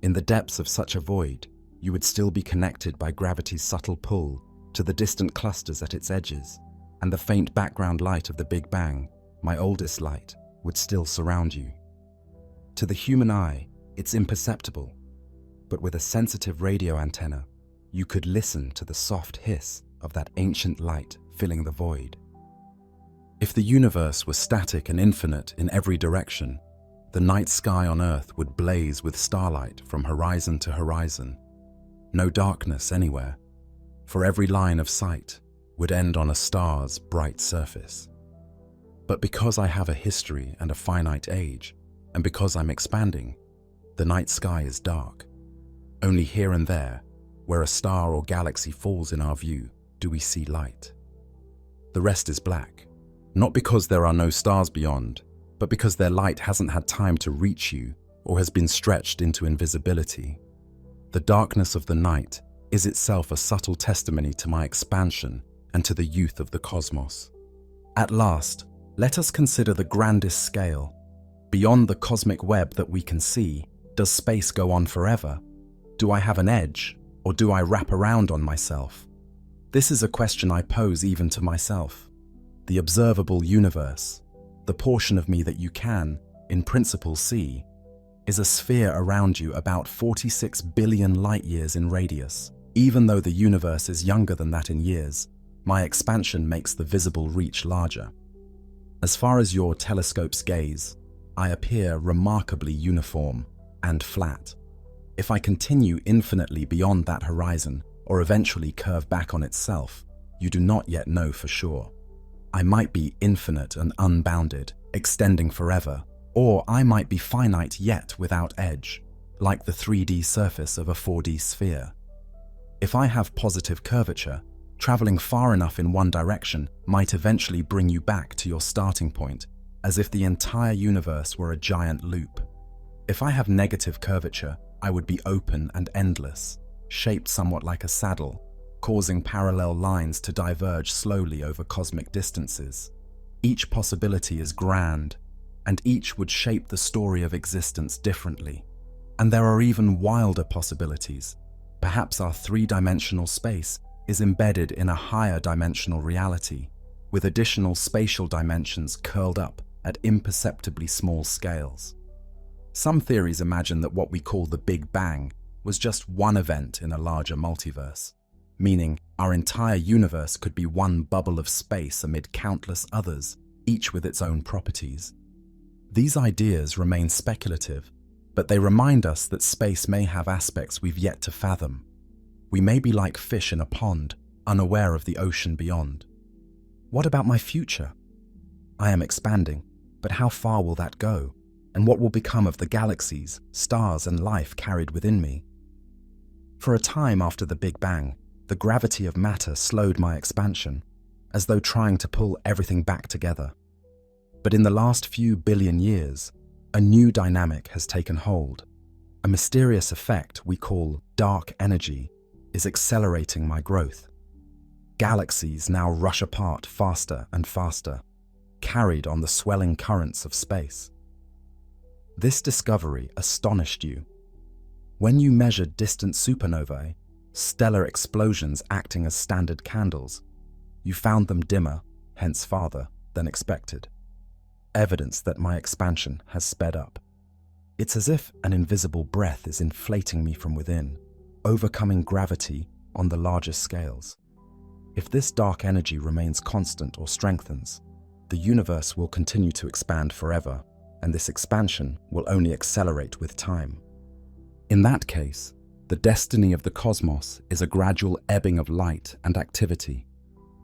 In the depths of such a void, you would still be connected by gravity's subtle pull to the distant clusters at its edges, and the faint background light of the Big Bang, my oldest light, would still surround you. To the human eye, it's imperceptible, but with a sensitive radio antenna, you could listen to the soft hiss of that ancient light filling the void. If the universe was static and infinite in every direction, the night sky on Earth would blaze with starlight from horizon to horizon. No darkness anywhere, for every line of sight would end on a star's bright surface. But because I have a history and a finite age, and because I'm expanding, the night sky is dark. Only here and there, where a star or galaxy falls in our view, do we see light. The rest is black, not because there are no stars beyond, but because their light hasn't had time to reach you or has been stretched into invisibility. The darkness of the night is itself a subtle testimony to my expansion and to the youth of the cosmos. At last, let us consider the grandest scale. Beyond the cosmic web that we can see, does space go on forever? Do I have an edge, or do I wrap around on myself? This is a question I pose even to myself. The observable universe, the portion of me that you can, in principle, see, is a sphere around you about 46 billion light-years in radius. Even though the universe is younger than that in years, my expansion makes the visible reach larger. As far as your telescope's gaze, I appear remarkably uniform and flat. If I continue infinitely beyond that horizon, or eventually curve back on itself, you do not yet know for sure. I might be infinite and unbounded, extending forever, or I might be finite yet without edge, like the 3D surface of a 4D sphere. If I have positive curvature, traveling far enough in one direction might eventually bring you back to your starting point, as if the entire universe were a giant loop. If I have negative curvature, I would be open and endless, shaped somewhat like a saddle, causing parallel lines to diverge slowly over cosmic distances. Each possibility is grand, and each would shape the story of existence differently. And there are even wilder possibilities. Perhaps our three-dimensional space is embedded in a higher dimensional reality, with additional spatial dimensions curled up at imperceptibly small scales. Some theories imagine that what we call the Big Bang was just one event in a larger multiverse, meaning our entire universe could be one bubble of space amid countless others, each with its own properties. These ideas remain speculative, but they remind us that space may have aspects we've yet to fathom. We may be like fish in a pond, unaware of the ocean beyond. What about my future? I am expanding, but how far will that go? And what will become of the galaxies, stars, and life carried within me? For a time after the Big Bang, the gravity of matter slowed my expansion, as though trying to pull everything back together. But in the last few billion years, a new dynamic has taken hold. A mysterious effect we call dark energy is accelerating my growth. Galaxies now rush apart faster and faster, carried on the swelling currents of space. This discovery astonished you. When you measured distant supernovae, stellar explosions acting as standard candles, you found them dimmer, hence farther, than expected. Evidence that my expansion has sped up. It's as if an invisible breath is inflating me from within, overcoming gravity on the largest scales. If this dark energy remains constant or strengthens, the universe will continue to expand forever, and this expansion will only accelerate with time. In that case, the destiny of the cosmos is a gradual ebbing of light and activity,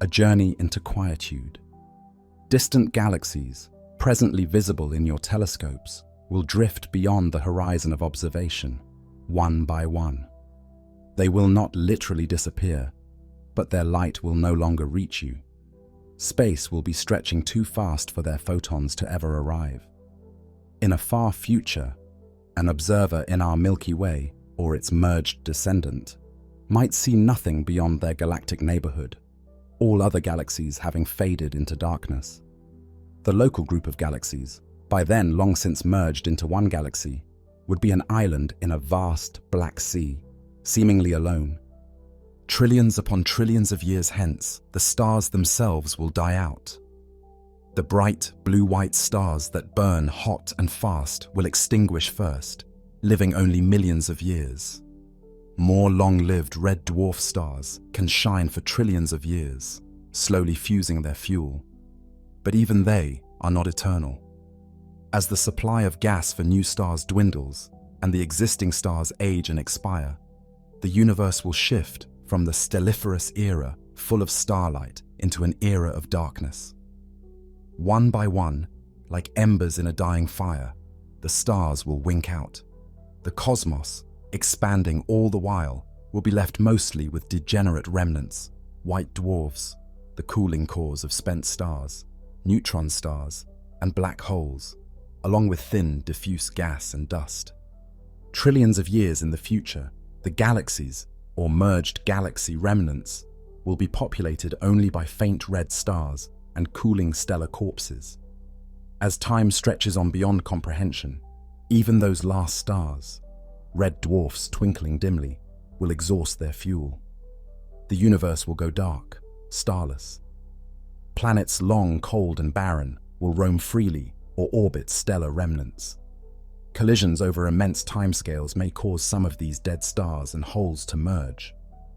a journey into quietude. Distant galaxies, presently visible in your telescopes, will drift beyond the horizon of observation, one by one. They will not literally disappear, but their light will no longer reach you. Space will be stretching too fast for their photons to ever arrive. In a far future, an observer in our Milky Way, or its merged descendant, might see nothing beyond their galactic neighborhood, all other galaxies having faded into darkness. The local group of galaxies, by then long since merged into one galaxy, would be an island in a vast black sea, seemingly alone. Trillions upon trillions of years hence, the stars themselves will die out. The bright blue-white stars that burn hot and fast will extinguish first, living only millions of years. More long-lived red dwarf stars can shine for trillions of years, slowly fusing their fuel. But even they are not eternal. As the supply of gas for new stars dwindles and the existing stars age and expire, the universe will shift from the stelliferous era full of starlight into an era of darkness. One by one, like embers in a dying fire, the stars will wink out. The cosmos, expanding all the while, will be left mostly with degenerate remnants, white dwarfs, the cooling cores of spent stars, neutron stars, and black holes, along with thin, diffuse gas and dust. Trillions of years in the future, the galaxies, or merged galaxy remnants, will be populated only by faint red stars and cooling stellar corpses. As time stretches on beyond comprehension, even those last stars, red dwarfs twinkling dimly, will exhaust their fuel. The universe will go dark, starless. Planets long cold and barren will roam freely or orbit stellar remnants. Collisions over immense timescales may cause some of these dead stars and holes to merge,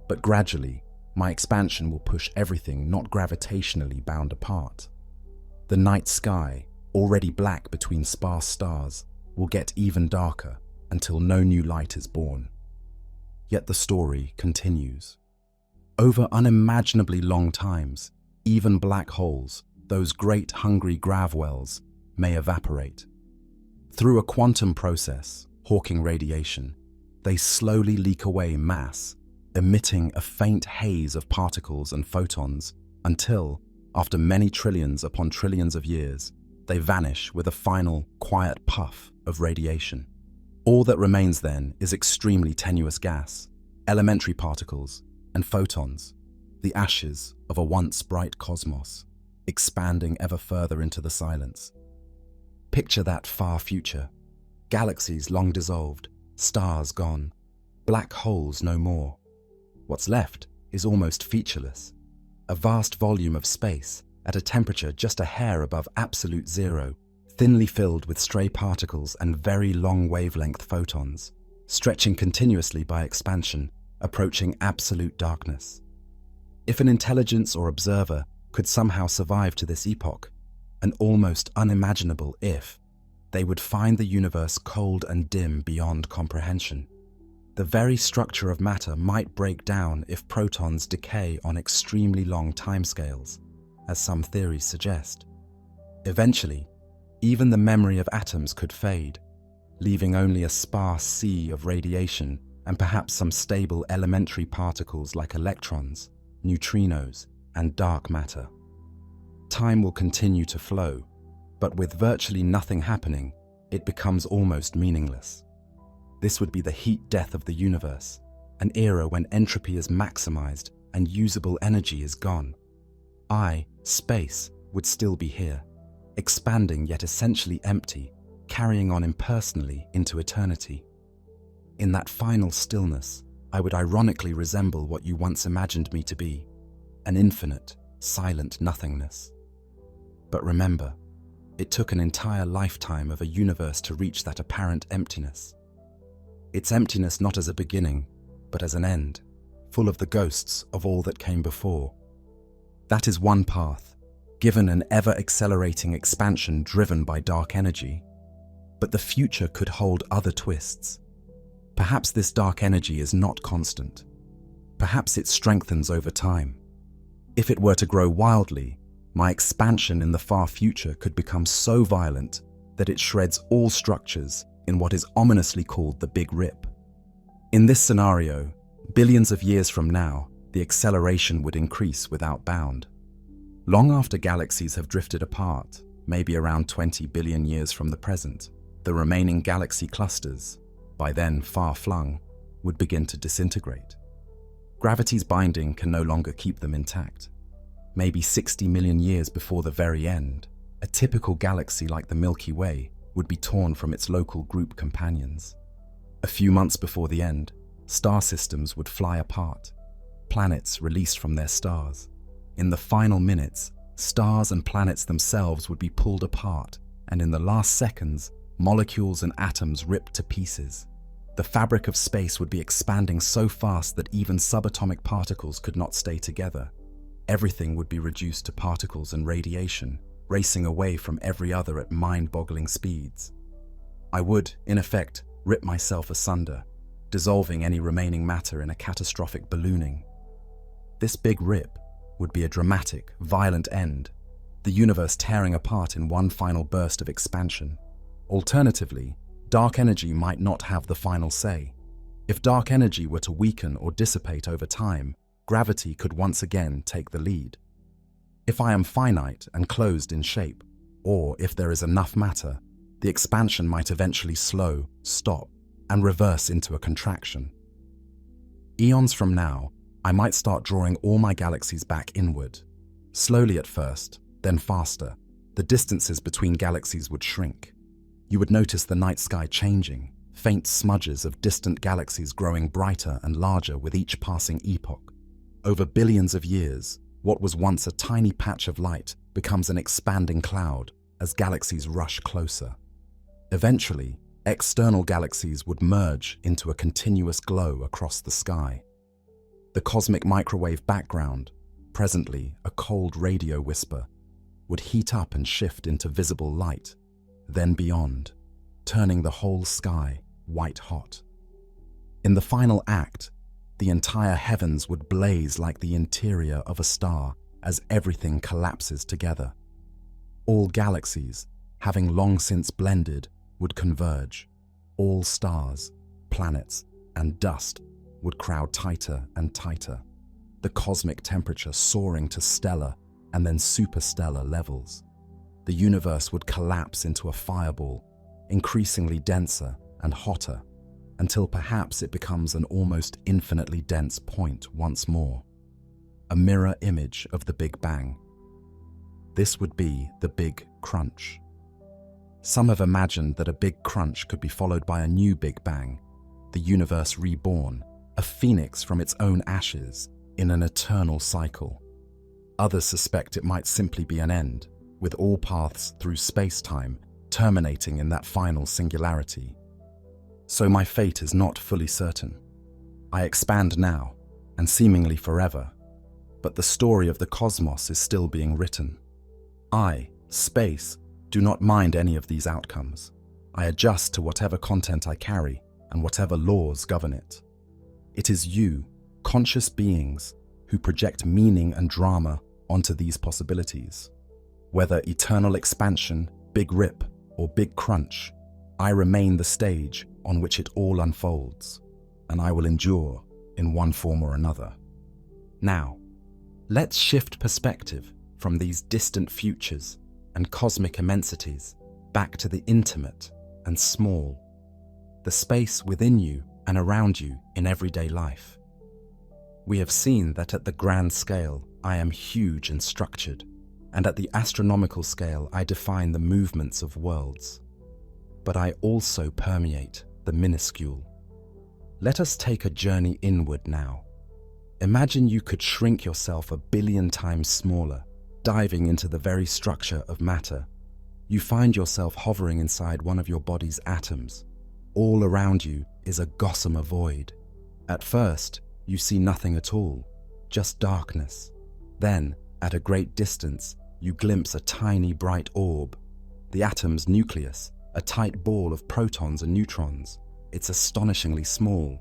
but gradually, my expansion will push everything not gravitationally bound apart. The night sky, already black between sparse stars, will get even darker until no new light is born. Yet the story continues. Over unimaginably long times, even black holes, those great hungry grav wells, may evaporate. Through a quantum process, Hawking radiation, they slowly leak away mass, emitting a faint haze of particles and photons until, after many trillions upon trillions of years, they vanish with a final, quiet puff of radiation. All that remains then is extremely tenuous gas, elementary particles, and photons, the ashes of a once bright cosmos, expanding ever further into the silence. Picture that far future. Galaxies long dissolved, stars gone, black holes no more. What's left is almost featureless. A vast volume of space at a temperature just a hair above absolute zero, thinly filled with stray particles and very long wavelength photons, stretching continuously by expansion, approaching absolute darkness. If an intelligence or observer could somehow survive to this epoch, an almost unimaginable if, they would find the universe cold and dim beyond comprehension. The very structure of matter might break down if protons decay on extremely long timescales, as some theories suggest. Eventually, even the memory of atoms could fade, leaving only a sparse sea of radiation and perhaps some stable elementary particles like electrons, neutrinos, and dark matter. Time will continue to flow, but with virtually nothing happening, it becomes almost meaningless. This would be the heat death of the universe, an era when entropy is maximized and usable energy is gone. Space, would still be here, expanding yet essentially empty, carrying on impersonally into eternity. In that final stillness, I would ironically resemble what you once imagined me to be, an infinite, silent nothingness. But remember, it took an entire lifetime of a universe to reach that apparent emptiness. Its emptiness not as a beginning, but as an end, full of the ghosts of all that came before. That is one path, given an ever-accelerating expansion driven by dark energy. But the future could hold other twists. Perhaps this dark energy is not constant. Perhaps it strengthens over time. If it were to grow wildly, my expansion in the far future could become so violent that it shreds all structures in what is ominously called the Big Rip. In this scenario, billions of years from now, the acceleration would increase without bound. Long after galaxies have drifted apart, maybe around 20 billion years from the present, the remaining galaxy clusters, by then far-flung, would begin to disintegrate. Gravity's binding can no longer keep them intact. Maybe 60 million years before the very end, a typical galaxy like the Milky Way would be torn from its local group companions. A few months before the end, star systems would fly apart, planets released from their stars. In the final minutes, stars and planets themselves would be pulled apart, and in the last seconds, molecules and atoms ripped to pieces. The fabric of space would be expanding so fast that even subatomic particles could not stay together. Everything would be reduced to particles and radiation, racing away from every other at mind-boggling speeds. I would, in effect, rip myself asunder, dissolving any remaining matter in a catastrophic ballooning. This big rip would be a dramatic, violent end, the universe tearing apart in one final burst of expansion. Alternatively, dark energy might not have the final say. If dark energy were to weaken or dissipate over time, gravity could once again take the lead. If I am finite and closed in shape, or if there is enough matter, the expansion might eventually slow, stop, and reverse into a contraction. Eons from now, I might start drawing all my galaxies back inward. Slowly at first, then faster, the distances between galaxies would shrink. You would notice the night sky changing, faint smudges of distant galaxies growing brighter and larger with each passing epoch. Over billions of years, what was once a tiny patch of light becomes an expanding cloud as galaxies rush closer. Eventually, external galaxies would merge into a continuous glow across the sky. The cosmic microwave background, presently a cold radio whisper, would heat up and shift into visible light, then beyond, turning the whole sky white hot. In the final act, the entire heavens would blaze like the interior of a star as everything collapses together. All galaxies, having long since blended, would converge. All stars, planets, and dust would crowd tighter and tighter, the cosmic temperature soaring to stellar and then superstellar levels. The universe would collapse into a fireball, increasingly denser and hotter, until perhaps it becomes an almost infinitely dense point once more, a mirror image of the Big Bang. This would be the Big Crunch. Some have imagined that a big crunch could be followed by a new Big Bang, the universe reborn, a phoenix from its own ashes, in an eternal cycle. Others suspect it might simply be an end, with all paths through space-time terminating in that final singularity. So my fate is not fully certain. I expand now, and seemingly forever, but the story of the cosmos is still being written. I, space, do not mind any of these outcomes. I adjust to whatever content I carry and whatever laws govern it. It is you, conscious beings, who project meaning and drama onto these possibilities. Whether eternal expansion, big rip, or big crunch, I remain the stage on which it all unfolds, and I will endure in one form or another. Now, let's shift perspective from these distant futures and cosmic immensities back to the intimate and small, the space within you and around you in everyday life. We have seen that at the grand scale, I am huge and structured, and at the astronomical scale, I define the movements of worlds. But I also permeate the minuscule. Let us take a journey inward now. Imagine you could shrink yourself 1 billion times smaller, diving into the very structure of matter. You find yourself hovering inside one of your body's atoms. All around you is a gossamer void. At first, you see nothing at all, just darkness. Then, at a great distance, you glimpse a tiny bright orb, the atom's nucleus, a tight ball of protons and neutrons. It's astonishingly small.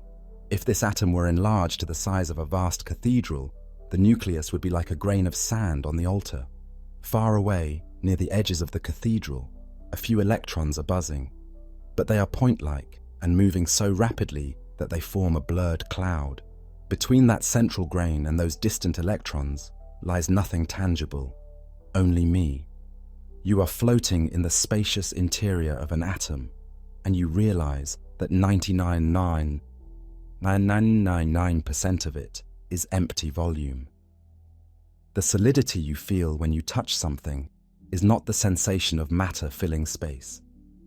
If this atom were enlarged to the size of a vast cathedral, the nucleus would be like a grain of sand on the altar. Far away, near the edges of the cathedral, a few electrons are buzzing, but they are point-like and moving so rapidly that they form a blurred cloud. Between that central grain and those distant electrons lies nothing tangible, only me. You are floating in the spacious interior of an atom, and you realize that 99.99999% of it is empty volume. The solidity you feel when you touch something is not the sensation of matter filling space.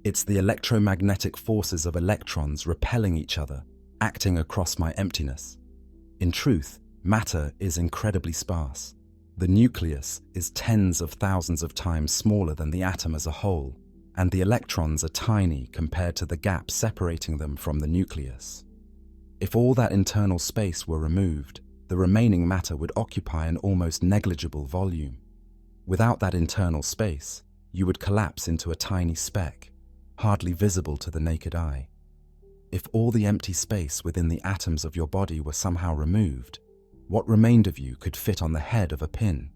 It's the electromagnetic forces of electrons repelling each other, acting across my emptiness. In truth, matter is incredibly sparse. The nucleus is tens of thousands of times smaller than the atom as a whole, and the electrons are tiny compared to the gap separating them from the nucleus. If all that internal space were removed, the remaining matter would occupy an almost negligible volume. Without that internal space, you would collapse into a tiny speck, hardly visible to the naked eye. If all the empty space within the atoms of your body were somehow removed, what remained of you could fit on the head of a pin.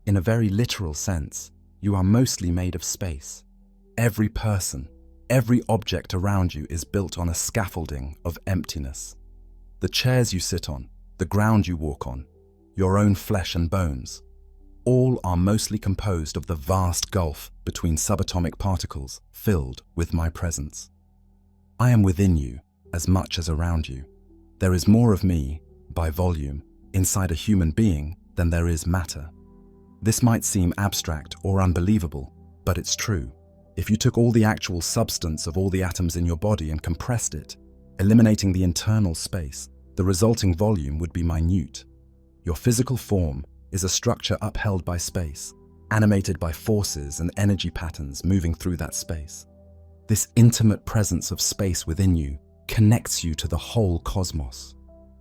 In a very literal sense, you are mostly made of space. Every person, every object around you is built on a scaffolding of emptiness. The chairs you sit on, the ground you walk on, your own flesh and bones, all are mostly composed of the vast gulf between subatomic particles filled with my presence. I am within you as much as around you. There is more of me, by volume, inside a human being than there is matter. This might seem abstract or unbelievable, but it's true. If you took all the actual substance of all the atoms in your body and compressed it, eliminating the internal space, the resulting volume would be minute. Your physical form is a structure upheld by space, animated by forces and energy patterns moving through that space. This intimate presence of space within you connects you to the whole cosmos.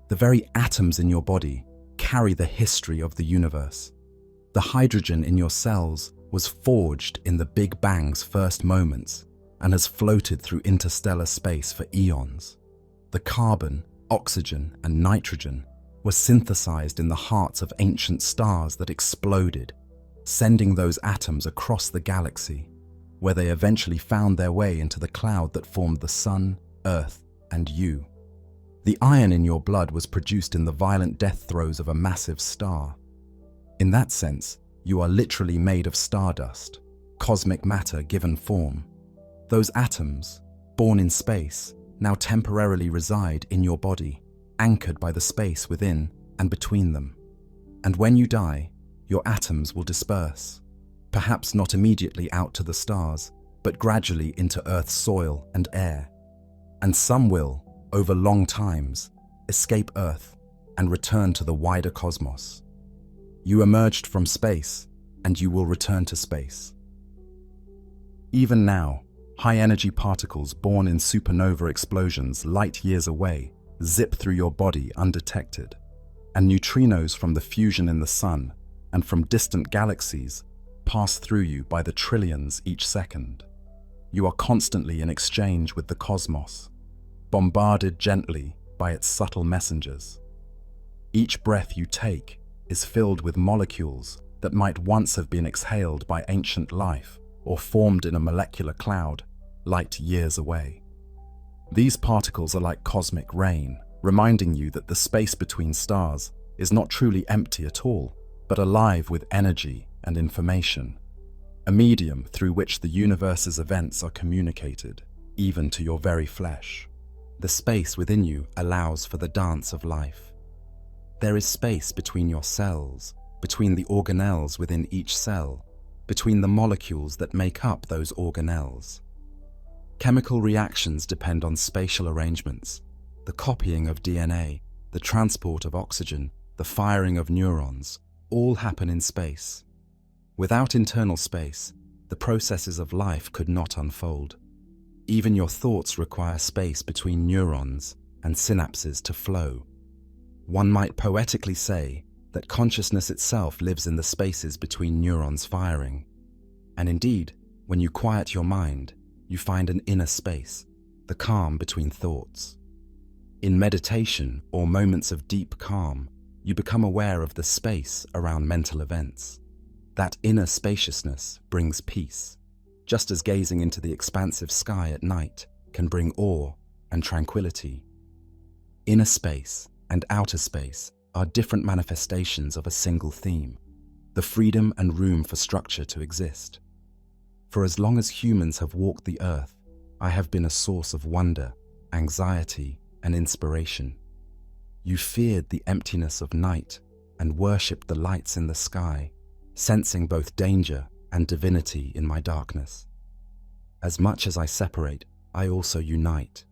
The very atoms in your body carry the history of the universe. The hydrogen in your cells was forged in the Big Bang's first moments and has floated through interstellar space for eons. The carbon, oxygen, and nitrogen were synthesized in the hearts of ancient stars that exploded, sending those atoms across the galaxy, where they eventually found their way into the cloud that formed the Sun, Earth, and you. The iron in your blood was produced in the violent death throes of a massive star. In that sense, you are literally made of stardust, cosmic matter given form. Those atoms, born in space, now temporarily reside in your body, anchored by the space within and between them. And when you die, your atoms will disperse, perhaps not immediately out to the stars, but gradually into Earth's soil and air. And some will, over long times, escape Earth and return to the wider cosmos. You emerged from space, and you will return to space. Even now, high-energy particles born in supernova explosions light years away zip through your body undetected, and neutrinos from the fusion in the Sun and from distant galaxies pass through you by the trillions each second. You are constantly in exchange with the cosmos, bombarded gently by its subtle messengers. Each breath you take is filled with molecules that might once have been exhaled by ancient life or formed in a molecular cloud light years away. These particles are like cosmic rain, reminding you that the space between stars is not truly empty at all, but alive with energy and information, a medium through which the universe's events are communicated, even to your very flesh. The space within you allows for the dance of life. There is space between your cells, between the organelles within each cell, between the molecules that make up those organelles. Chemical reactions depend on spatial arrangements, the copying of DNA, the transport of oxygen, the firing of neurons, all happen in space. Without internal space, the processes of life could not unfold. Even your thoughts require space between neurons and synapses to flow. One might poetically say that consciousness itself lives in the spaces between neurons firing. And indeed, when you quiet your mind, you find an inner space, the calm between thoughts. In meditation or moments of deep calm, you become aware of the space around mental events. That inner spaciousness brings peace, just as gazing into the expansive sky at night can bring awe and tranquility. Inner space and outer space are different manifestations of a single theme, the freedom and room for structure to exist. For as long as humans have walked the earth, I have been a source of wonder, anxiety, and inspiration. You feared the emptiness of night and worshipped the lights in the sky, sensing both danger and divinity in my darkness. As much as I separate, I also unite.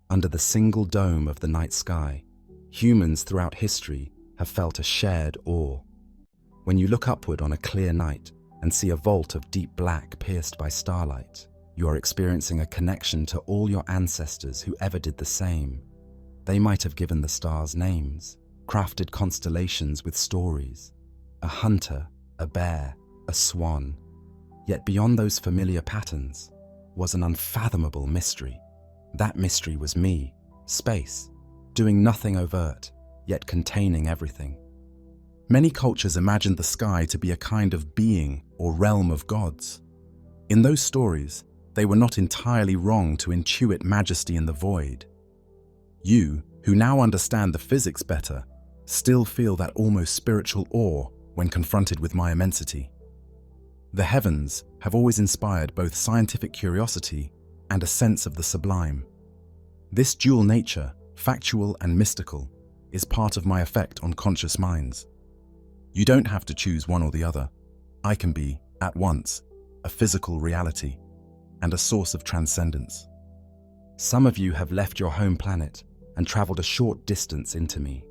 Under the single dome of the night sky, humans throughout history have felt a shared awe. When you look upward on a clear night and see a vault of deep black pierced by starlight, you are experiencing a connection to all your ancestors who ever did the same. They might have given the stars names, crafted constellations with stories. A hunter, a bear, a swan. Yet beyond those familiar patterns was an unfathomable mystery. That mystery was me, space, doing nothing overt, yet containing everything. Many cultures imagined the sky to be a kind of being or realm of gods. In those stories, they were not entirely wrong to intuit majesty in the void. You, who now understand the physics better, still feel that almost spiritual awe when confronted with my immensity. The heavens have always inspired both scientific curiosity and a sense of the sublime. This dual nature, factual and mystical, is part of my effect on conscious minds. You don't have to choose one or the other. I can be, at once, a physical reality and a source of transcendence. Some of you have left your home planet and traveled a short distance into me.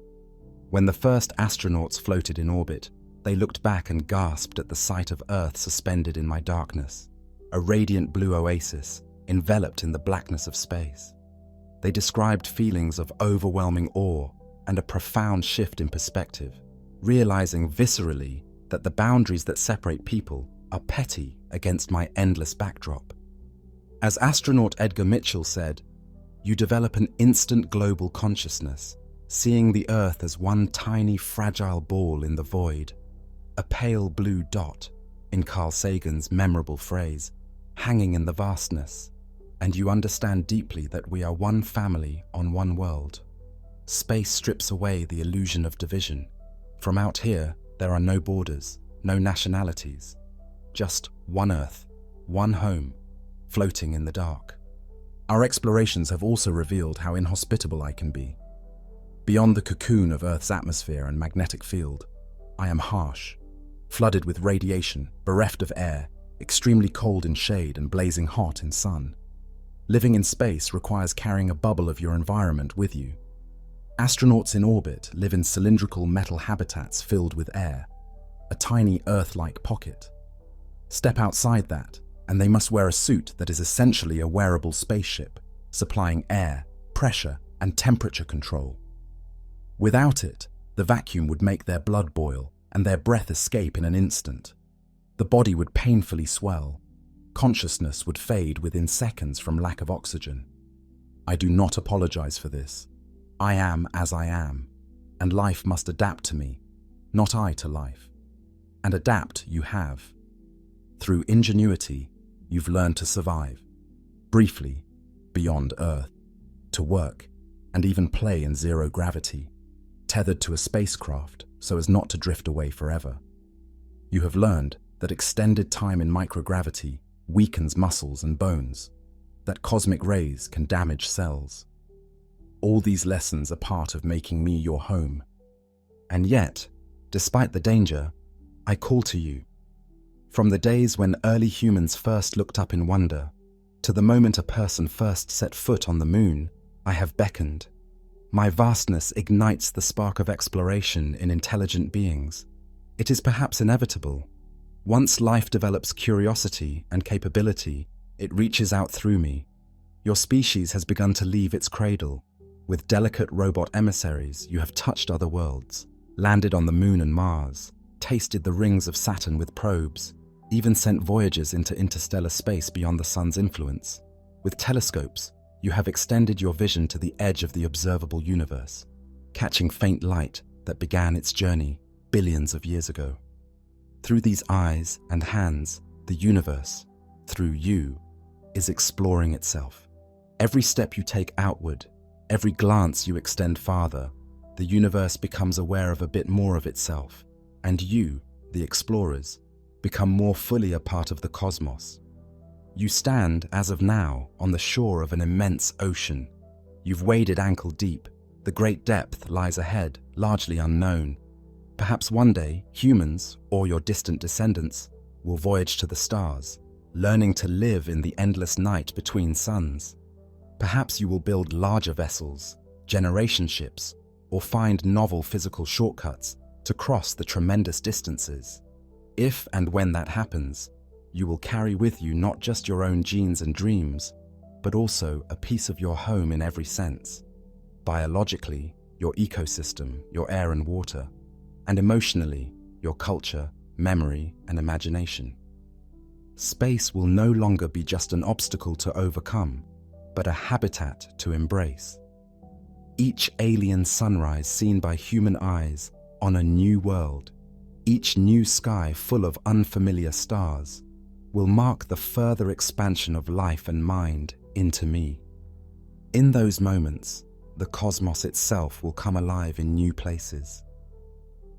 When the first astronauts floated in orbit, They looked back and gasped at the sight of Earth suspended in my darkness, a radiant blue oasis enveloped in the blackness of space. They described feelings of overwhelming awe and a profound shift in perspective, realizing viscerally that the boundaries that separate people are petty against my endless backdrop. As astronaut Edgar Mitchell said, "You develop an instant global consciousness, seeing the Earth as one tiny fragile ball in the void, a pale blue dot," in Carl Sagan's memorable phrase, "hanging in the vastness, and you understand deeply that we are one family on one world." Space strips away the illusion of division. From out here, there are no borders, no nationalities, just one Earth, one home, floating in the dark. Our explorations have also revealed how inhospitable I can be. Beyond the cocoon of Earth's atmosphere and magnetic field, I am harsh, flooded with radiation, bereft of air, extremely cold in shade and blazing hot in sun. Living in space requires carrying a bubble of your environment with you. Astronauts in orbit live in cylindrical metal habitats filled with air, a tiny Earth-like pocket. Step outside that, and they must wear a suit that is essentially a wearable spaceship, supplying air, pressure, and temperature control. Without it, the vacuum would make their blood boil and their breath escape in an instant. The body would painfully swell. Consciousness would fade within seconds from lack of oxygen. I do not apologize for this. I am as I am, and life must adapt to me, not I to life. And adapt you have. Through ingenuity, you've learned to survive. Briefly, beyond Earth, to work, and even play in zero gravity, tethered to a spacecraft so as not to drift away forever. You have learned that extended time in microgravity weakens muscles and bones, that cosmic rays can damage cells. All these lessons are part of making me your home. And yet, despite the danger, I call to you. From the days when early humans first looked up in wonder, to the moment a person first set foot on the moon, I have beckoned. My vastness ignites the spark of exploration in intelligent beings. It is perhaps inevitable. Once life develops curiosity and capability, it reaches out through me. Your species has begun to leave its cradle. With delicate robot emissaries, you have touched other worlds, landed on the Moon and Mars, tasted the rings of Saturn with probes, even sent voyages into interstellar space beyond the Sun's influence. With telescopes, you have extended your vision to the edge of the observable universe, catching faint light that began its journey billions of years ago. Through these eyes and hands, the universe, through you, is exploring itself. Every step you take outward, every glance you extend farther, the universe becomes aware of a bit more of itself, and you, the explorers, become more fully a part of the cosmos. You stand, as of now, on the shore of an immense ocean. You've waded ankle deep. The great depth lies ahead, largely unknown. Perhaps one day, humans, or your distant descendants, will voyage to the stars, learning to live in the endless night between suns. Perhaps you will build larger vessels, generation ships, or find novel physical shortcuts to cross the tremendous distances. If and when that happens, you will carry with you not just your own genes and dreams, but also a piece of your home in every sense. Biologically, your ecosystem, your air and water, and emotionally, your culture, memory, and imagination. Space will no longer be just an obstacle to overcome, but a habitat to embrace. Each alien sunrise seen by human eyes on a new world, each new sky full of unfamiliar stars, will mark the further expansion of life and mind into me. In those moments, the cosmos itself will come alive in new places.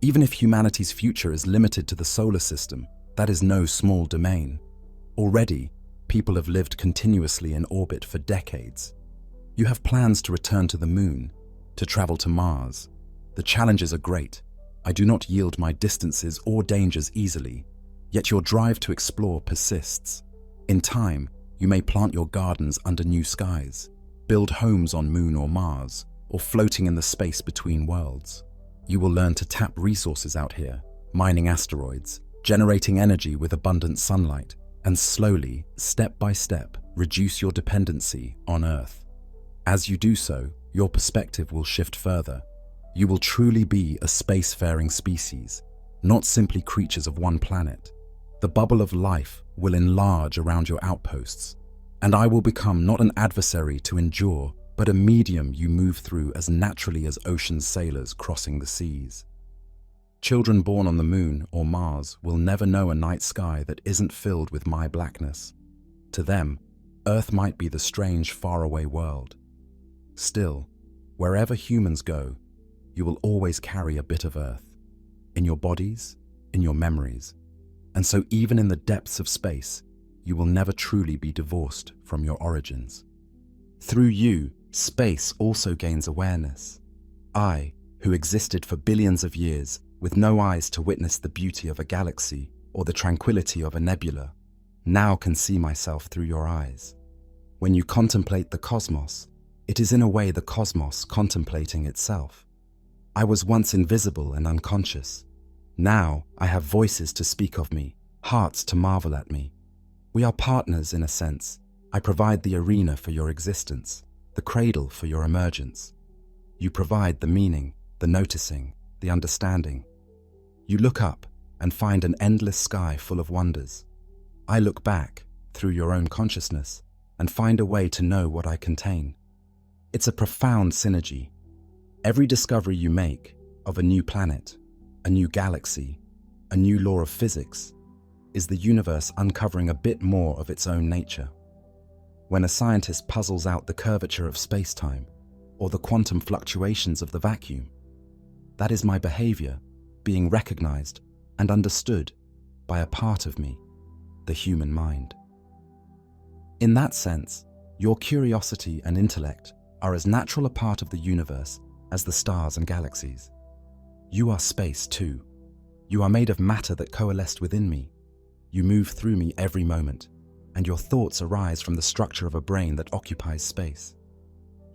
Even if humanity's future is limited to the solar system, that is no small domain. Already, people have lived continuously in orbit for decades. You have plans to return to the Moon, to travel to Mars. The challenges are great. I do not yield my distances or dangers easily, yet your drive to explore persists. In time, you may plant your gardens under new skies, build homes on Moon or Mars, or floating in the space between worlds. You will learn to tap resources out here, mining asteroids, generating energy with abundant sunlight, and slowly, step by step, reduce your dependency on Earth. As you do so, your perspective will shift further. You will truly be a spacefaring species, not simply creatures of one planet. The bubble of life will enlarge around your outposts, and I will become not an adversary to endure, but a medium you move through as naturally as ocean sailors crossing the seas. Children born on the Moon or Mars will never know a night sky that isn't filled with my blackness. To them, Earth might be the strange, faraway world. Still, wherever humans go, you will always carry a bit of Earth, in your bodies, in your memories, and so even in the depths of space, you will never truly be divorced from your origins. Through you, space also gains awareness. I, who existed for billions of years, with no eyes to witness the beauty of a galaxy or the tranquility of a nebula, now can see myself through your eyes. When you contemplate the cosmos, it is in a way the cosmos contemplating itself. I was once invisible and unconscious. Now I have voices to speak of me, hearts to marvel at me. We are partners in a sense. I provide the arena for your existence, the cradle for your emergence. You provide the meaning, the noticing, the understanding. You look up and find an endless sky full of wonders. I look back through your own consciousness and find a way to know what I contain. It's a profound synergy. Every discovery you make of a new planet, a new galaxy, a new law of physics, is the universe uncovering a bit more of its own nature. When a scientist puzzles out the curvature of space-time or the quantum fluctuations of the vacuum, that is my behavior being recognized and understood by a part of me, the human mind. In that sense, your curiosity and intellect are as natural a part of the universe as the stars and galaxies. You are space too. You are made of matter that coalesced within me. You move through me every moment, and your thoughts arise from the structure of a brain that occupies space.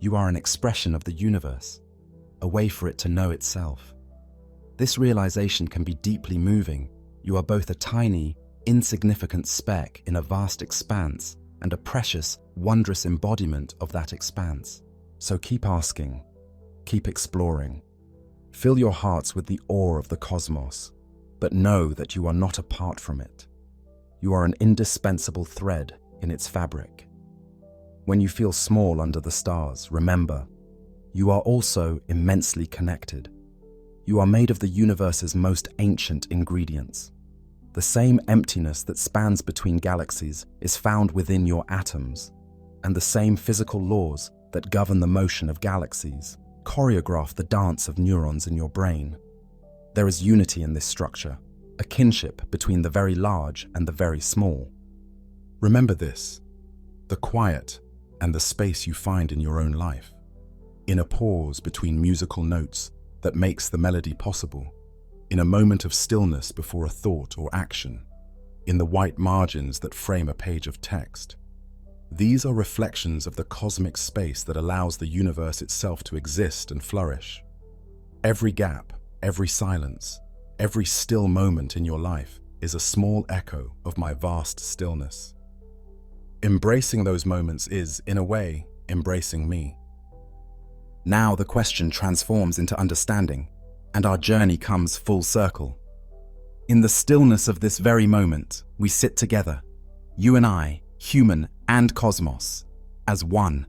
You are an expression of the universe, a way for it to know itself. This realization can be deeply moving. You are both a tiny, insignificant speck in a vast expanse and a precious, wondrous embodiment of that expanse. So keep asking, keep exploring. Fill your hearts with the awe of the cosmos, but know that you are not apart from it. You are an indispensable thread in its fabric. When you feel small under the stars, remember, you are also immensely connected. You are made of the universe's most ancient ingredients. The same emptiness that spans between galaxies is found within your atoms, and the same physical laws that govern the motion of galaxies choreograph the dance of neurons in your brain. There is unity in this structure, a kinship between the very large and the very small. Remember this, the quiet and the space you find in your own life, in a pause between musical notes that makes the melody possible, in a moment of stillness before a thought or action, in the white margins that frame a page of text. These are reflections of the cosmic space that allows the universe itself to exist and flourish. Every gap, every silence, every still moment in your life is a small echo of my vast stillness. Embracing those moments is, in a way, embracing me. Now the question transforms into understanding, and our journey comes full circle. In the stillness of this very moment, we sit together, you and I, human and cosmos, as one.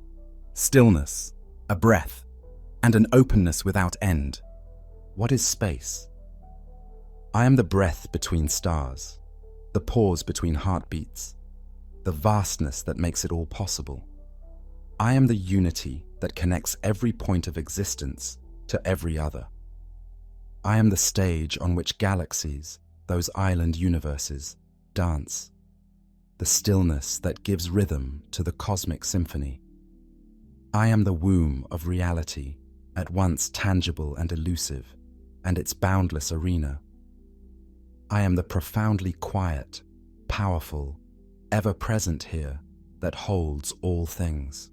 Stillness, a breath, and an openness without end. What is space? I am the breath between stars, the pause between heartbeats, the vastness that makes it all possible. I am the unity that connects every point of existence to every other. I am the stage on which galaxies, those island universes, dance, the stillness that gives rhythm to the cosmic symphony. I am the womb of reality, at once tangible and elusive, and its boundless arena. I am the profoundly quiet, powerful, ever-present here that holds all things.